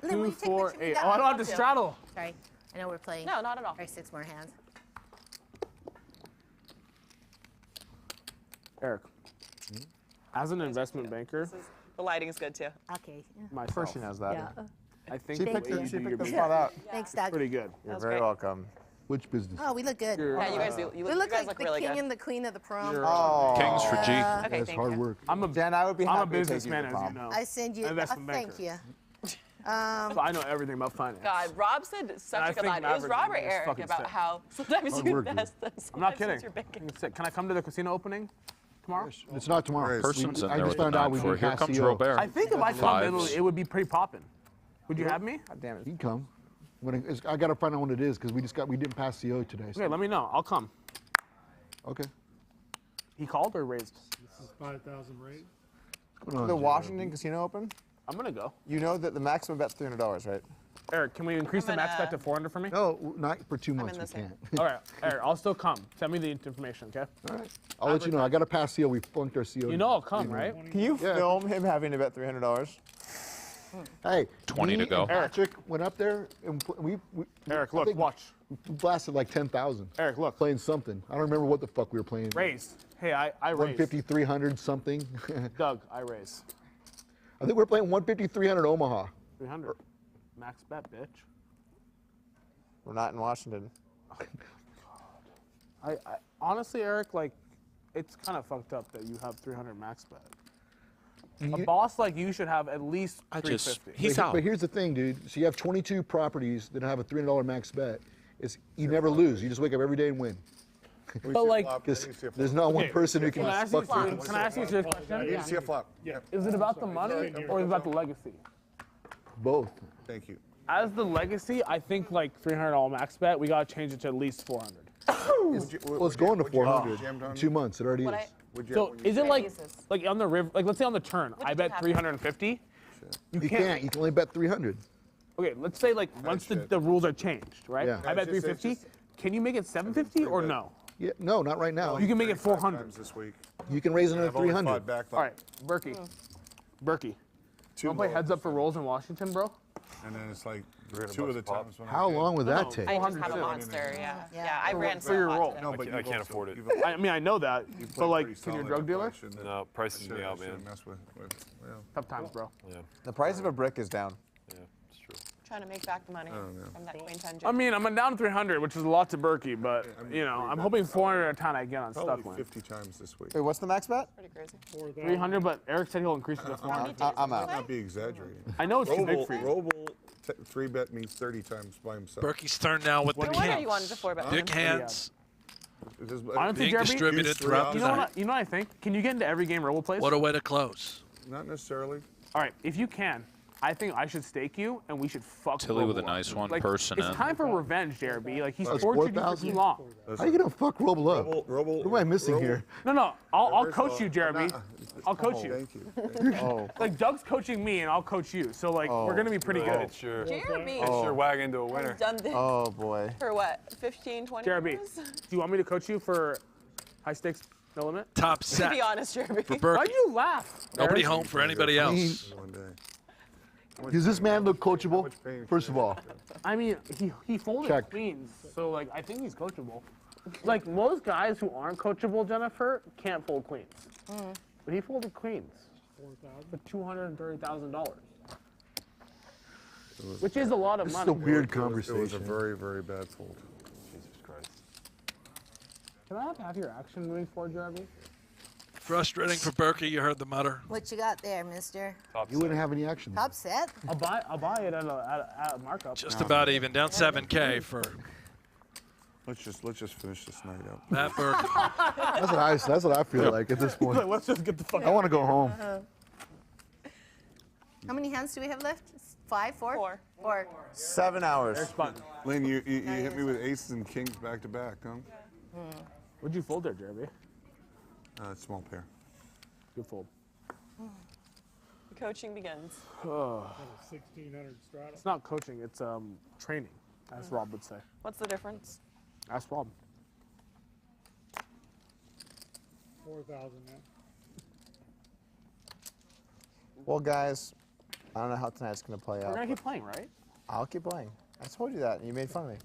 Lynne, will you 2, take a 4, picture? We 8. got Oh, I don't one have to too. straddle. Sorry, I know we're playing. No, not at all. All right, 6 more hands. Eric, as an investment banker, The lighting's good too. Okay. myself, Persson has that. Yeah. I think She the picked way the, you she do your picked the business spot out. Thanks, Doug. pretty good. You're was very great. welcome. Which business? Oh, we look good. Yeah, you guys do. We You look guys like look the really king good. and the queen of the prom. Oh. Kings for G. Okay, That's thank hard you. work. Dan, I would be happy I'm a to take you businessman, to as you prom. know. I send you. Investment Thank banker. you. So I know everything about finance. God, Rob said such I a good think line. It was Maverick Rob or is Eric fucking about sick. how sometimes Hard you work, invest and I'm not sometimes kidding. you're banking. Can I come to the casino opening tomorrow? It's not tomorrow. Persons in I there just with found the out we 9-4. did Here pass comes CO. Robert. I think if I come, Fives. it would be pretty popping. Would you have me? God damn it. You can come. I got to find out what it is because we didn't pass CO today. So. Okay, let me know. I'll come. Okay. He called or raised? This is 5,000 rate. What's going on, The Jared? Washington Casino Open? I'm gonna go. You know that the maximum bet's $300, right? Eric, can we increase the max bet to 400 for me? No, not for 2 months. in We the same. can't. All right, Eric, I'll still come. Send me the information, okay? All right. I'll let you know. I got to pass CO. We flunked our CO. You know I'll come, right? Can you film him having to bet $300? Hey, 20 me to go. and Patrick went up there and we Eric, I look, think watch. We blasted like 10,000. Eric, look. Playing something. I don't remember what the fuck we were playing. Raised. Hey, I raised. 150, 300 something. Doug, I raise. I think we're playing 150, 300 Omaha. 300. Max bet, bitch. We're not in Washington. I honestly, Eric, like, it's kind of fucked up that you have 300 max bet. A boss like you should have at least 350. But here's the thing, dude. So you have 22 properties that have a $300 max bet. You never lose. You just wake up every day and win. But like, there's not one person who can Can I ask you fuck you. can I ask you a serious question? I need to see a flop. Yeah. Is it about the money or is it about the legacy? Both. Thank you. As the legacy, I think like $300 max bet, we gotta change it to at least 400. Well, it's going to 400 in 2 months. It already is. So is it like on the river? Like let's say on the turn, I bet 350. You can't. You can only bet 300. Okay, let's say like once the rules are changed, right? Yeah. I bet 350. Can you make it 750 or no? Yeah, no, not right now. You can make it 400 this week. You can raise another 300. All right, Berkey. Berkey. You wanna play heads up for rolls in Washington, bro? And then it's like 2 of the times when How long would that take? I just have a monster, yeah. Yeah, I ran for your roll. No, but I can't afford it. I mean, I know that, but like, can your drug dealer? No, prices me out, man. Tough times, bro. Yeah. The price of a brick is down. Yeah, it's true. Trying to make back the money from that Queen 10 I mean, I'm down 300, which is a lot to Berkey, but you know, I'm hoping 400 at a time I get on Probably stuck win. 50 times this week. Wait, what's the max bet? Pretty crazy. 300, but Eric said he'll increase it to 400. I'm out. Not be exaggerating. I know it's too big for you. Roble 3-bet means 30 times by himself. Berkey's turn now with the No wonder kings. you wanted to 4-bet. Big hands. Honestly, Being Jeremy, distributed throughout the night. you know what I think? Can you get into every game Robo plays? What a way to close. Not necessarily. All right, if you can, I think I should stake you, and we should fuck Tilly with Robo a nice up. one, Like, Persson it's in. time for revenge, JRB. Like, he's That's tortured you for 4,000? too long. How are you gonna fuck Roble up? What am I missing here? No, I'll First coach of you, all, Jeremy. nah, I'll coach you. Thank you. Oh. Like, Doug's coaching me, and I'll coach you. So, like, we're going to be pretty good. Sure. Jeremy Sure wagon to a winner. has done this Oh boy. for what, 15, 20 JRB, years? do you want me to coach you for high stakes, no limit? Top To set be honest, Jeremy. for Why'd Berkey. you laugh? Nobody Eric? home for anybody else. One day. Does this man look coachable? First of all, I mean, he folded Check. queens, so, like, I think he's coachable. Like, most guys who aren't coachable, Jennifer, can't fold queens. But he folded queens for $230,000. Which is a lot of this is money. a weird It was a conversation. very, very bad fold. Jesus Christ. Can I have your action moving forward, Jeremy? Frustrating for Berkey. You heard the mutter. What you got there, mister? You wouldn't have any action. Top set? I'll buy it at a markup. Just about even. Down 7K for Let's just finish this night up. Matt Berkey. That's what I feel like at this point. Let's just get the fuck I want to go home. How many hands do we have left? 5, 4? 4. 7 hours. Lynne, you hit me with aces and kings back to back, huh? What'd you fold there, Jeremy? Small pair. Good fold. Coaching begins. 1,600 strata. It's not coaching, it's training, as Rob would say. What's the difference? Ask Rob. 4,000 now. Well, guys, I don't know how tonight's going to play out. We're going to keep playing, right? I'll keep playing. I told you that, and you made fun of me.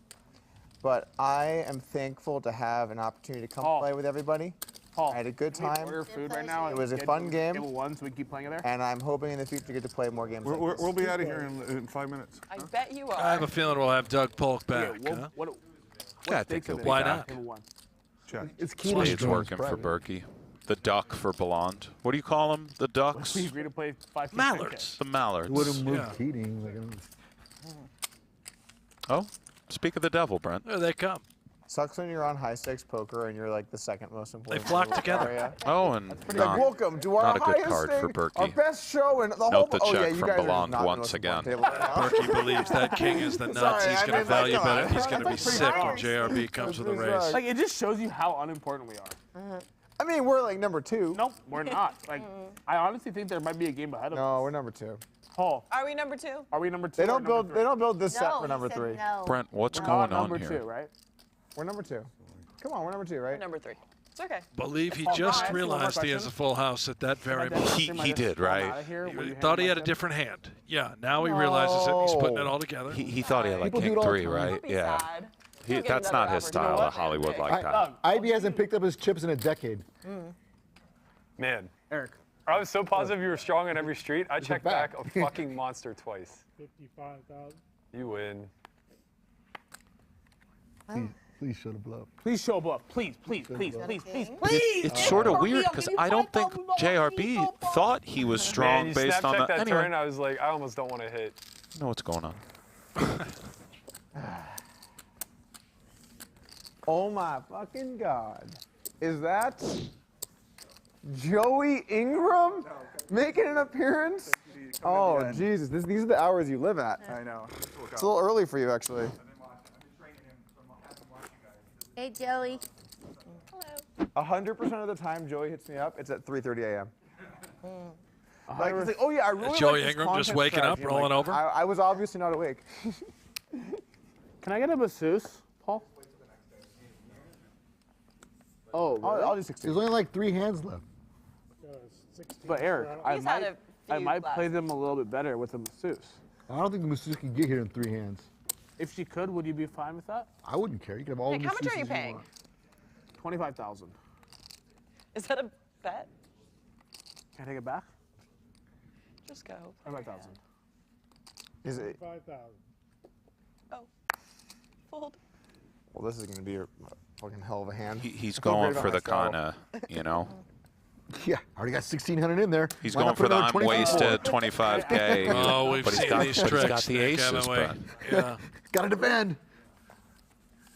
But I am thankful to have an opportunity to come play with everybody. I had a good time. Order food right now. It was a fun game. Table 1 so we can keep playing it there. And I'm hoping in the future to get to play more games like this. We'll be out of here in 5 minutes. I bet you are. I have a feeling we'll have Doug Polk back. Yeah, I think he'll be Why back. not? Check. It's Slade's working for Berkey. The duck for Bellande. What do you call them? The ducks? We agree to play 5 Mallards. The mallards. Wouldn't move Keating. Oh, speak of the devil, Brent. There they come. Sucks when you're on high stakes poker and you're like the second most important. They flock player together. area. Oh, and Like, not, welcome to our not a good highest card for stake, our Berkey. best show, and the whole. Note the oh, check yeah, you from guys are Bellande not the once most again. important table right now. Berkey believes that king is the nuts. Sorry, He's I going to mean, value like, bet it. He's come going to on. be sick when JRB comes to the race. Like, it just shows you how unimportant we are. I mean, we're like number 2. Nope, we're not. Like, I honestly think there might be a game ahead of us. No, we're number 2. Paul, Are we number 2? are we number 2? They or don't build. number They don't build this set No, for he number said 3. no. Brent, what's We're going not on number here? 2, right? We're number 2. Come on, we're number 2, right? Number 3. It's okay. Believe he Oh, just Brian, realized one he more has a full house at that very moment. He did, right? He thought he had a different hand. Yeah, now he realizes it. He's putting it all together. He thought he had like People do king it all the 3, time. right? Don't be Yeah. sad. He, He'll get that's another not his opportunity. style of Hollywood like that. Ivy hasn't picked up his chips in a decade. Man, Eric. I was so positive you were strong on every street. I checked back a fucking monster twice. 55,000. You win. Please show the bluff. Please show a bluff. Please, please, please, please, please, It- please. It's sort of weird because I don't think JRB thought he was strong Man, you based on Snapchat the. that Anyway, turn, I was like, I almost don't want to hit. I know what's going on. Oh my fucking God! Is that Joey Ingram making an appearance? Oh Jesus! These are the hours you live at. I know. It's a little early for you, actually. Hey, Joey. 100% of the time Joey hits me up, it's at 3:30 a.m. Like, it's like, oh yeah, I really Joey like this Ingram just content waking up, strategy. I'm rolling over? I was obviously not awake. Can I get a masseuse, Paul? Oh, really? I'll do 16. There's only like 3 hands left. But Eric, I He's had a few might play left. them a little bit better with a masseuse. I don't think the masseuse can get here in 3 hands. If she could, would you be fine with that? I wouldn't care. You can have all Nick, the how much are masseuses you paying? want. 25,000. Is that a bet? Can I take it back? Just go. 25,000. Is it? 5,000. Oh. Fold. Well, this is gonna be a fucking hell of a hand. He's I feel going great for the about kind of, you know. Yeah, I already got 1,600 in there. He's Why going not for put the another I'm 24? wasted 25K. Oh, we've but he's seen got, these but he's got tricks, the Nick, aces, haven't we? but Yeah. Got to defend.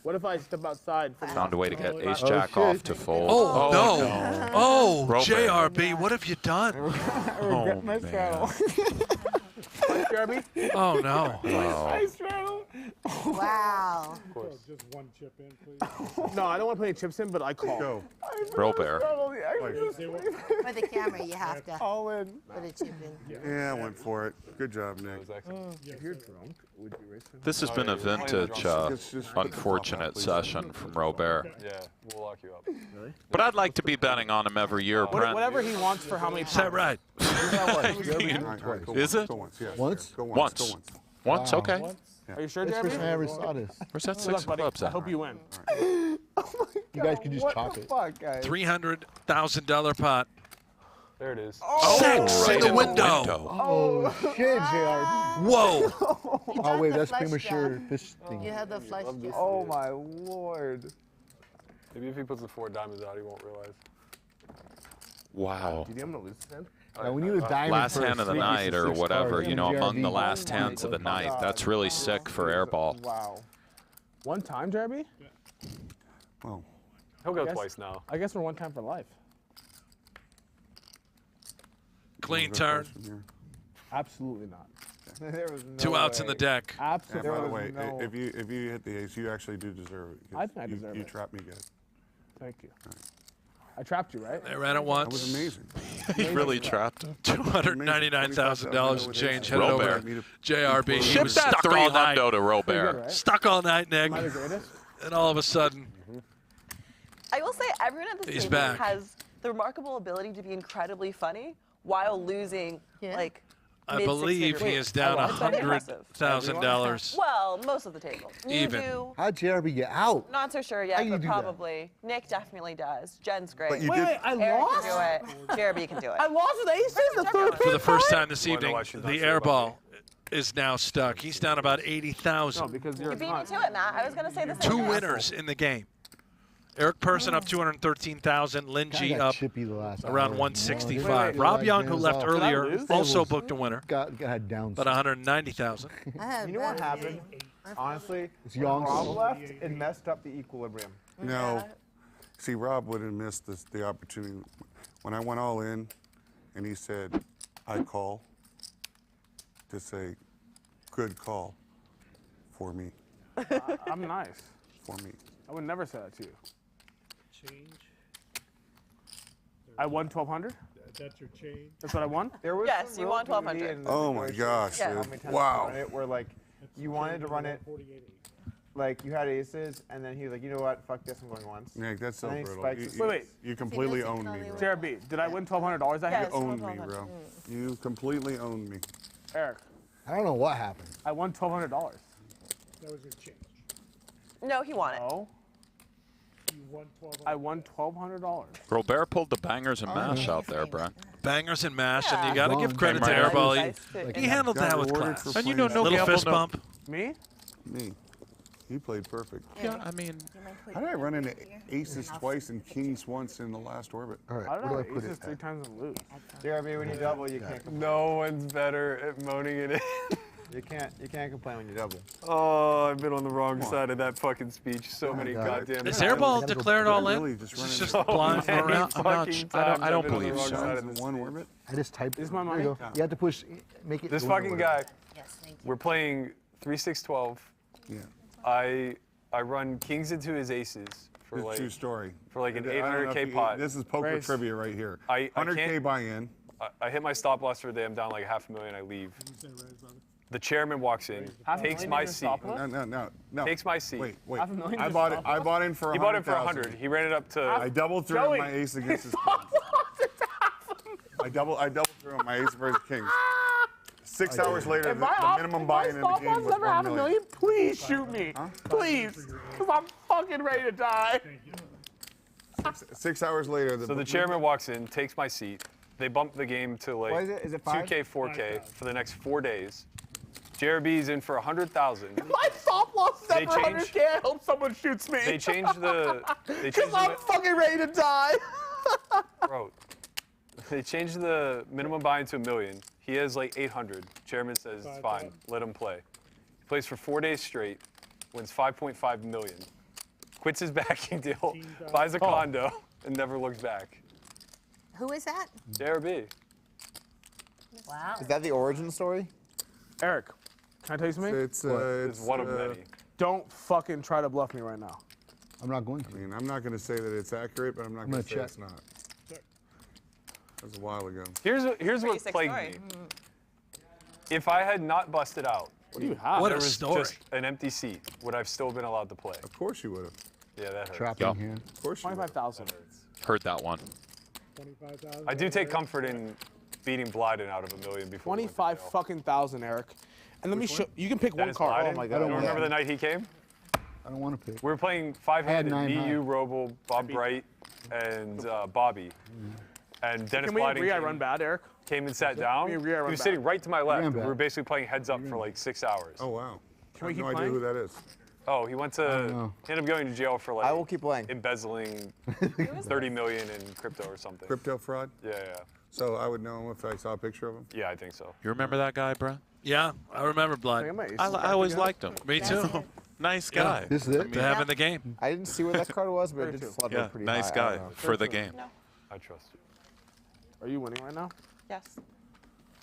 What if I step outside? found a way to get Oh, ace-jack shit. off to fold. Oh, no. Oh, Robert. JRB, what have you done? Oh, man. Jeremy? Oh, no. Oh. Wow. Just one chip in, please. No, I don't want to play any chips in, but I call. Go. Robert. For the camera, you have to All in. put a chip in. Yeah, I went for it. Good job, Nick. If you're drunk, would you race him? This has been a vintage, unfortunate session from Robert. Yeah, we'll lock you up. Really? But I'd like to be betting on him every year, Brent. Whatever he wants for how many Is that pounds. right? All right, go Is once, it? Go once, yes. Once? Go once. Once. Go once. Once, Wow. okay. Are you sure, That's the Jeremy? first time I ever saw this. Where's that Good 6 luck, of buddy. clubs I at? hope you win. You guys can just What chop the it. fuck, guys? $300,000 pot. There it is. Six in the window. Oh, shit, JR. Whoa. Oh, wait, the that's flush premature down. fish thing. You have the flush jack. Oh my lord. Maybe if he puts the 4 diamonds out, he won't realize. Wow. Do you think I'm going to lose this hand? Now, we need a diamond Last for a hand of the three night piece or six whatever, card you know, and among the JRB. last hands of the night. That's really sick for Airball. Wow. One time, Jeremy? Well, He'll go guess- twice now. I guess we're one time for life. Clean go turn. first from here. Absolutely not. There was no Two outs in way. the deck. Absolutely. And by the way, no. if you hit the ace, you actually do deserve it. I think I deserve You it. trapped me good. Thank you. I trapped you, right? They ran it once. That was amazing. He really trapped him. $299,000 and change headed over Robert. to JRB. He Ship was that stuck all $300 night. to Robert. Pretty good, right? Stuck all night, Nick. Am I the greatest? And all of a sudden, I will say everyone at this He's table back. has the remarkable ability to be incredibly funny while losing like. I believe he is down $100,000. Well, most of the table. You Even. do. How'd JRB get out? Not so sure How yet, you but do that? probably. Nick definitely does. Jen's great. But you Wait, did. wait, I Eric lost? can do it. Jeremy can do it. I lost with aces? The third For the first time this Wanna know evening, why she's not the sure about airball is now stuck. He's down about No, $80,000. because You you're beat me not. to it, Matt. I was going to say the same Two thing. winners in the game. Eric Persson up 213,000. Lynne G Kinda up chippy the last around hour. 165. Wait, Rob wait, Young, who hands left off. earlier, Did I lose? also Was- booked a winner, Got down. about 190,000. You know what happened? Honestly, It's when Yong's. Rob left, it messed up the equilibrium. No. See, Rob would have missed the opportunity. When I went all in and he said, I call, to say, good call for me. I'm nice. For me. I would never say that to you. Change. I won 1,200? That's your change. That's what I won? There was Yes, some you real won 1200. beauty in the Oh my negotiation. gosh, Yeah. dude. How many times Wow. you run it, where like you wanted to run it, 48. like you had aces, and then he was like, you know what, fuck this, I'm going once. Nick, that's so And then he brutal. spikes You, his- you, Wait. you completely owned me, bro. JRB, did I win $1,200 that Yes. hit? You owned me, 1200. bro. You completely owned me. Eric, I don't know what happened. I won $1,200. That was your change. No, he won it. Oh, You won 12. I won $1,200. Robert pulled the bangers and mash out there, Brent. Bangers and mash, and Yeah. you got to Long give credit to time. Airball. Nice to- He handled Got that with rewarded class. for And you know, playing no Little gamble, fist no- bump. Me? Me. He played perfect. Yeah, I mean, How did I run into aces twice and kings once in the last orbit? All right, I don't where know. do I put Aces it? 3 times and lose. JRB, when you double, you can't complain. No one's better at moaning it in. You can't complain when you double. Oh, I've been on the wrong side of that fucking speech so many God. goddamn Is times. Airball declared all Really, in? just It's running just it. blind for Many around. fucking I times don't I've been on the believe wrong so. side of in this one speech. orbit? I just typed. This is my There money? you go. You have to push, make it. This the window fucking order. guy, we're playing 3-6-12. Yeah. I run kings into his aces for It's a like true story. for like an I don't know if 800K you- pot. This is poker Race. trivia right here. I 100K can't- buy-in. I hit my stop loss for the day. I'm down like $500,000. I leave. The chairman walks in, takes $500,000 my in seat, stop loss? No. takes my seat. Wait. $500,000 I in bought it. stop I loss? bought in for 100,000. He bought it for 100. He ran it up to. I double threw Joey. my ace against his king. I double threw my ace versus kings. 6 hours later, If the my minimum if buy-in in the stop game loss was never 1 half a million. million, please shoot me. Please. Because I'm fucking ready to die. 6 hours later, So the chairman walks in, takes my seat. They bump the game to like What is it? Is it 5? 2K, 4K for the next 4 days. JRB's in for 100,000. My stop loss is They never change- 100K. I hope someone shoots me. They changed the. They Because changed I'm the, fucking ready to die. bro. They changed the minimum buy-in to $1 million. He has like 800. Chairman says it's fine. Let him play. He plays for 4 days straight, wins 5.5 million, quits his backing deal, buys a condo, and never looks back. Who is that? JRB. Wow. Is that the origin story? Eric, can I tell you something? It's one of many. Don't fucking try to bluff me right now. I'm not going to. I mean, I'm not going to say that it's accurate, but I'm not I'm going gonna to say check. it's not. That was a while ago. Here's what Pretty sick plagued story. me. If I had not busted out, What do you have? What there a was story. just an empty seat, would I've still been allowed to play? Of course you would have. Yeah, that hurts. Trapping Yup. hand. Of course you would have. 25,000. Heard that one. 25,000. I do take comfort in beating Blyden out of $1 million before. we went to 25 jail. fucking thousand, Eric. And let me show you can pick one Dennis card. Blyden? Oh my You god. don't remember the night he came? I don't want to pick. We were playing I had 5-handed, nine me, high. you, Roble, Bob Bright, and Bobby. And Dennis Can we Blyden agree I run bad, Eric? came and sat down. we He agree I run was back? sitting right to my left. ran We back. were basically playing heads up for like 6 hours. Oh, wow. Can we I keep have no idea playing? who that is. Oh, he went to, know. he ended up going to jail for like I will keep playing. embezzling 30 million in crypto or something. Crypto fraud? Yeah, yeah. So I would know him if I saw a picture of him? Yeah, I think so. You remember that guy, Brent? Yeah, I remember Blood. I always liked him. Me too. Nice guy. This is it? To have in the game. I didn't see where that card was, but it did flutter Yeah, pretty nice high. I guy don't know. for the game. No. I trust you. Are you winning right now? Yes.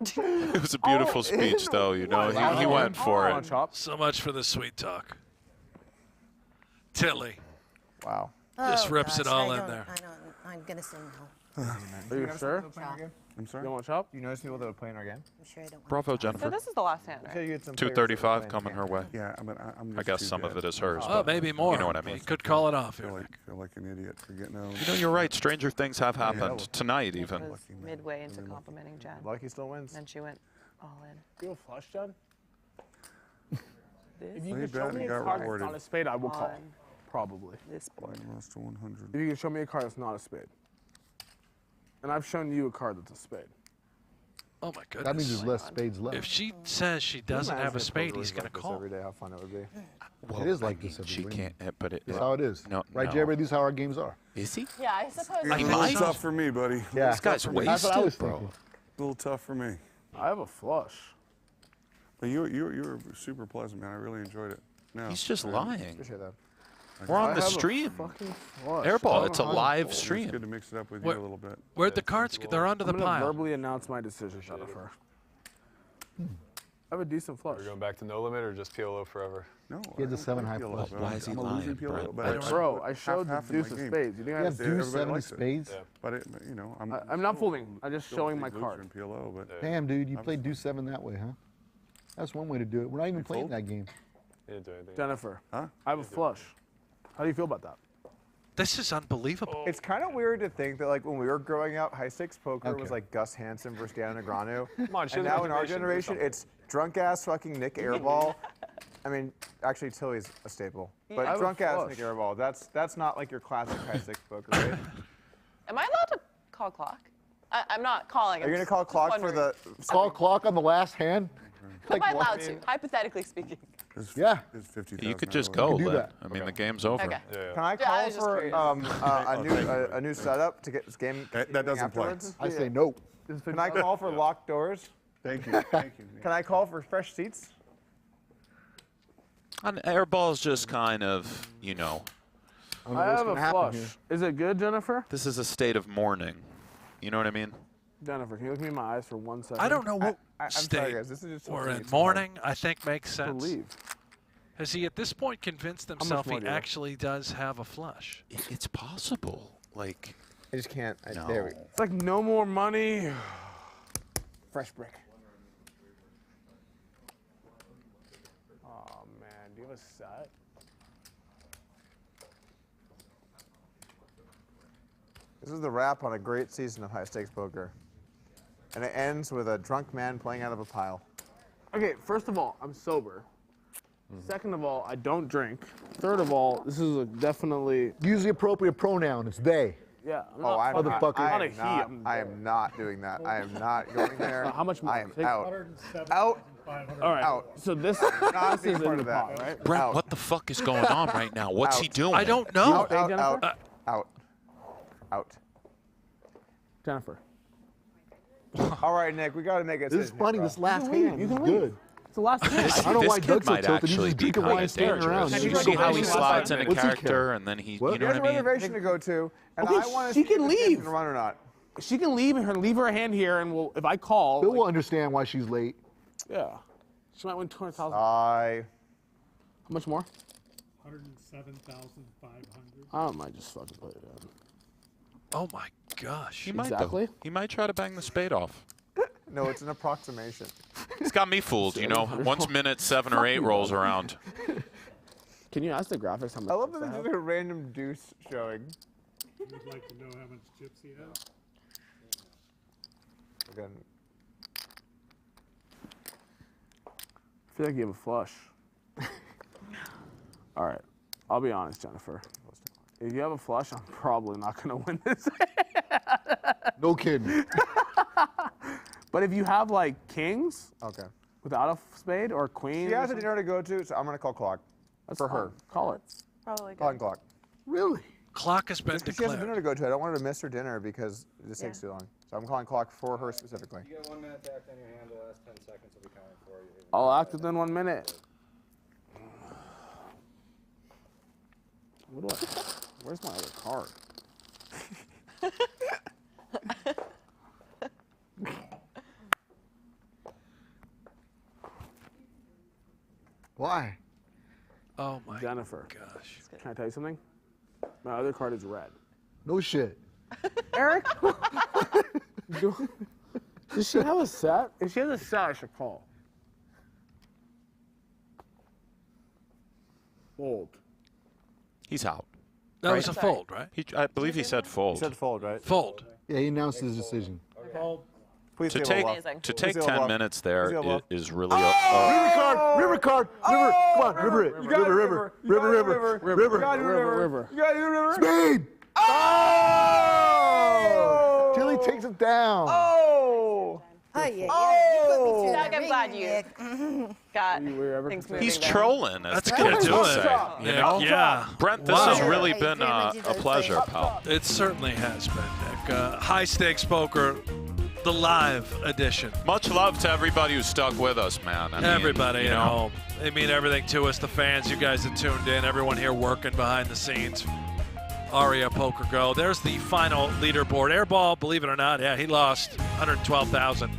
It was a beautiful speech, though. You know, he went for it. So much for the sweet talk. Tilly. Wow. Just rips it gosh, all I in don't- there. I don't. I'm gonna say no. Are you sure? I'm sorry? You want chop? You notice people that are playing our game? I'm sure I don't. Bravo, Jennifer. So this is the last hand, right? 235 coming her way. Yeah, but I'm I guess some of it is hers. Oh, but maybe more. You know what I mean. He could call it off. I feel like an idiot for getting out. You know, you're right. Stranger things have happened tonight, even. Was midway into complimenting Jen. Lucky still wins. And she went all in. You have flush, Jen? If you Played can show bad me and a got card that's rewarded. not a spade, I will call. On Probably. this board. Lost to 100. If you can show me a card that's not a spade. And I've shown you a card that's a spade. Oh my goodness. That means there's less spades left. If she says she doesn't have a spade, he's going to call. Every day, how fun it would be. Well, It is like I mean, this every she week. can't. But That's how it is. No, Right, no. Jerry? These are how our games are. Is he? Yeah, I suppose. Yeah, He a might. little tough for me, buddy. Yeah. This guy's That's what I was wasted, bro. thinking. A little tough for me. I have a flush. But you were super pleasant, man. I really enjoyed it. No, He's just lying. Appreciate that. We're on I the have a stream. fucking flush. Airball, it's a live It's stream. good to mix it up with Where- you a little bit. Where'd the cards get? They're under the I'm gonna pile. verbally announce my decision, Jennifer. I have a decent flush. Are we going back to no limit or just PLO forever? No. He has a I don't 7-high play flush. PLO, Why is he I'm a lying, losing PLO, Brent? but I- Bro, I showed half the in deuce my of game. spades. You You didn't have have to deuce, everybody 7 of likes it. spades. Yeah. But it, you know, I'm not folding. I'm just still a showing big my loser card. in PLO, but Damn, dude, you played deuce 7 that way, huh? That's one way to do it. We're not even playing fold? that game. He didn't do anything. Jennifer, huh? I have a flush. How do you feel about that? This is unbelievable. It's kind of weird to think that like when we were growing up, high stakes poker Okay. was like Gus Hansen versus Dan Negreanu. Come on, show And the now in our motivation, do generation, something. it's drunk ass fucking Nick Airball. I mean, actually Tilly's a staple, I but have a drunk ass flush. Nick Airball. That's not like your classic high stakes poker, right? Am I allowed to call clock? I'm not calling. Are you gonna call clock for the? Call clock on the last hand? Am I what? allowed to? Hypothetically speaking. Yeah. It's 50. You could just go, do Lynn. that. I mean, the game's over. Okay. Can I Yeah, I call was just for curious. a new setup to get this game? That doesn't play. afterwards? I say no. Can I call for locked doors? Thank you. Thank you. Can I call for fresh seats? And Airball's just kind of, you know, don't know I what's have a gonna happen flush. here. Is it good, Jennifer? this is a state of mourning. You know what I mean? Jennifer, can you look me in my eyes for 1 second? I don't know what I'm state sorry, guys. This is just we're something in. that's hard. Morning, I think, makes sense. Believe. Has he at this point convinced much himself more he do you have? actually does have a flush? It's possible. Like, I just can't. no. There we It's like no more money. Fresh brick. Oh man, do you have a set? This is the wrap on a great season of high stakes poker. And it ends with a drunk man playing out of a pile. Okay, first of all, I'm sober. Second of all, I don't drink. Third of all, this is a definitely. Use the appropriate pronoun. It's they. Yeah. I'm Oh, not I'm fucking- not, I'm I not a am he. not, I'm I am not doing that. I am not going there. How much more? I am Take- out. Out. All right. Out. So this, Not this being is part in of the that. pot, right? Brent, Out. what the fuck is going on right now? What's he Out. doing? I don't know. Out, out, Jennifer? out, out, out. Jennifer. All right, Nick, we got to make a This is decision, funny. bro. This last leave. hand You is can leave. good. It's the last hand. I don't know why This Doug's kid so might tilted. He's actually just be drinking kind wine of standing around. dangerous. You You go see how back he to the slides side. into What's he character care? and then he, What? you know He has what a I mean? reservation to go to, and Okay, I want to she see if can this kid's leave. gonna run or not. She can leave and leave her hand here, and we'll, if I call, Bill like, will understand why she's late. yeah, she might win 200,000. I. How much more? 107,500. I might just fucking play it down. Oh my gosh. He might, though. Exactly. He might try to bang the spade off. No, it's an approximation. He's got me fooled, you know. Once minute 7 or 8 rolls around. Can you ask the graphics how much? I love chips that I this have? is a random deuce showing. You'd like to know how much chips he has? Again, I feel like you have a flush. All right, I'll be honest, Jennifer. If you have a flush, I'm probably not gonna win this. No kidding. But if you have like kings okay. without a spade or queen, She has a dinner to go to, so I'm gonna call clock. That's for fine. her. Call it. Probably Calling good. clock. Really? Clock has been Just 'cause she has a declared. dinner to go to, I don't want her to miss her dinner because this takes too long. So I'm calling clock for her specifically. You get 1 minute to act on your hand. The last 10 seconds will be counted for you. I'll act within 1 minute. What do I? Where's my other card? Why? Oh my Jennifer. Gosh. Can I tell you something? My other card is red. No shit. Eric? Does she have a set? If she has a set, I should call. Fold. He's out. That was a fold, right? I believe he said fold. He said fold, right? Fold. Yeah, he announced his decision. Please To say take bluff. to Please take say 10 bluff. minutes Please there say bluff. is really. River card. Come on, river it. River. You gotta do river. Spade. Oh! Tilly takes it down. Oh! Oh, yeah. Oh! Doug, I'm glad you got things moving He's there. trolling. That's gonna do it. You know? Yeah. Brent, this Wow. has really been a pleasure, pal. It certainly has been, Nick. High Stakes Poker, the live edition. Much love to everybody who stuck with us, man. I mean, Everybody you at know, home. They mean everything to us, the fans, you guys that tuned in, everyone here working behind the scenes. Aria PokerGO. There's the final leaderboard. Airball, believe it or not, yeah, he lost 112,000.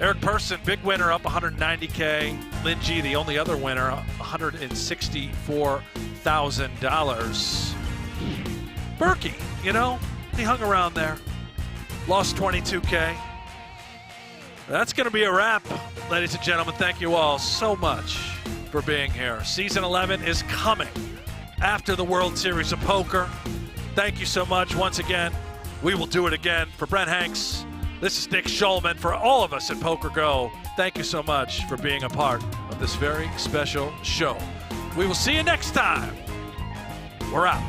Eric Persson, big winner, up 190K. Lynne G, the only other winner, $164,000. Berkey, you know, he hung around there. Lost 22K. That's going to be a wrap, ladies and gentlemen. Thank you all so much for being here. Season 11 is coming after the World Series of Poker. Thank you so much once again. We will do it again. For Brent Hanks, this is Nick Schulman. For all of us at PokerGO, thank you so much for being a part of this very special show. We will see you next time. We're out.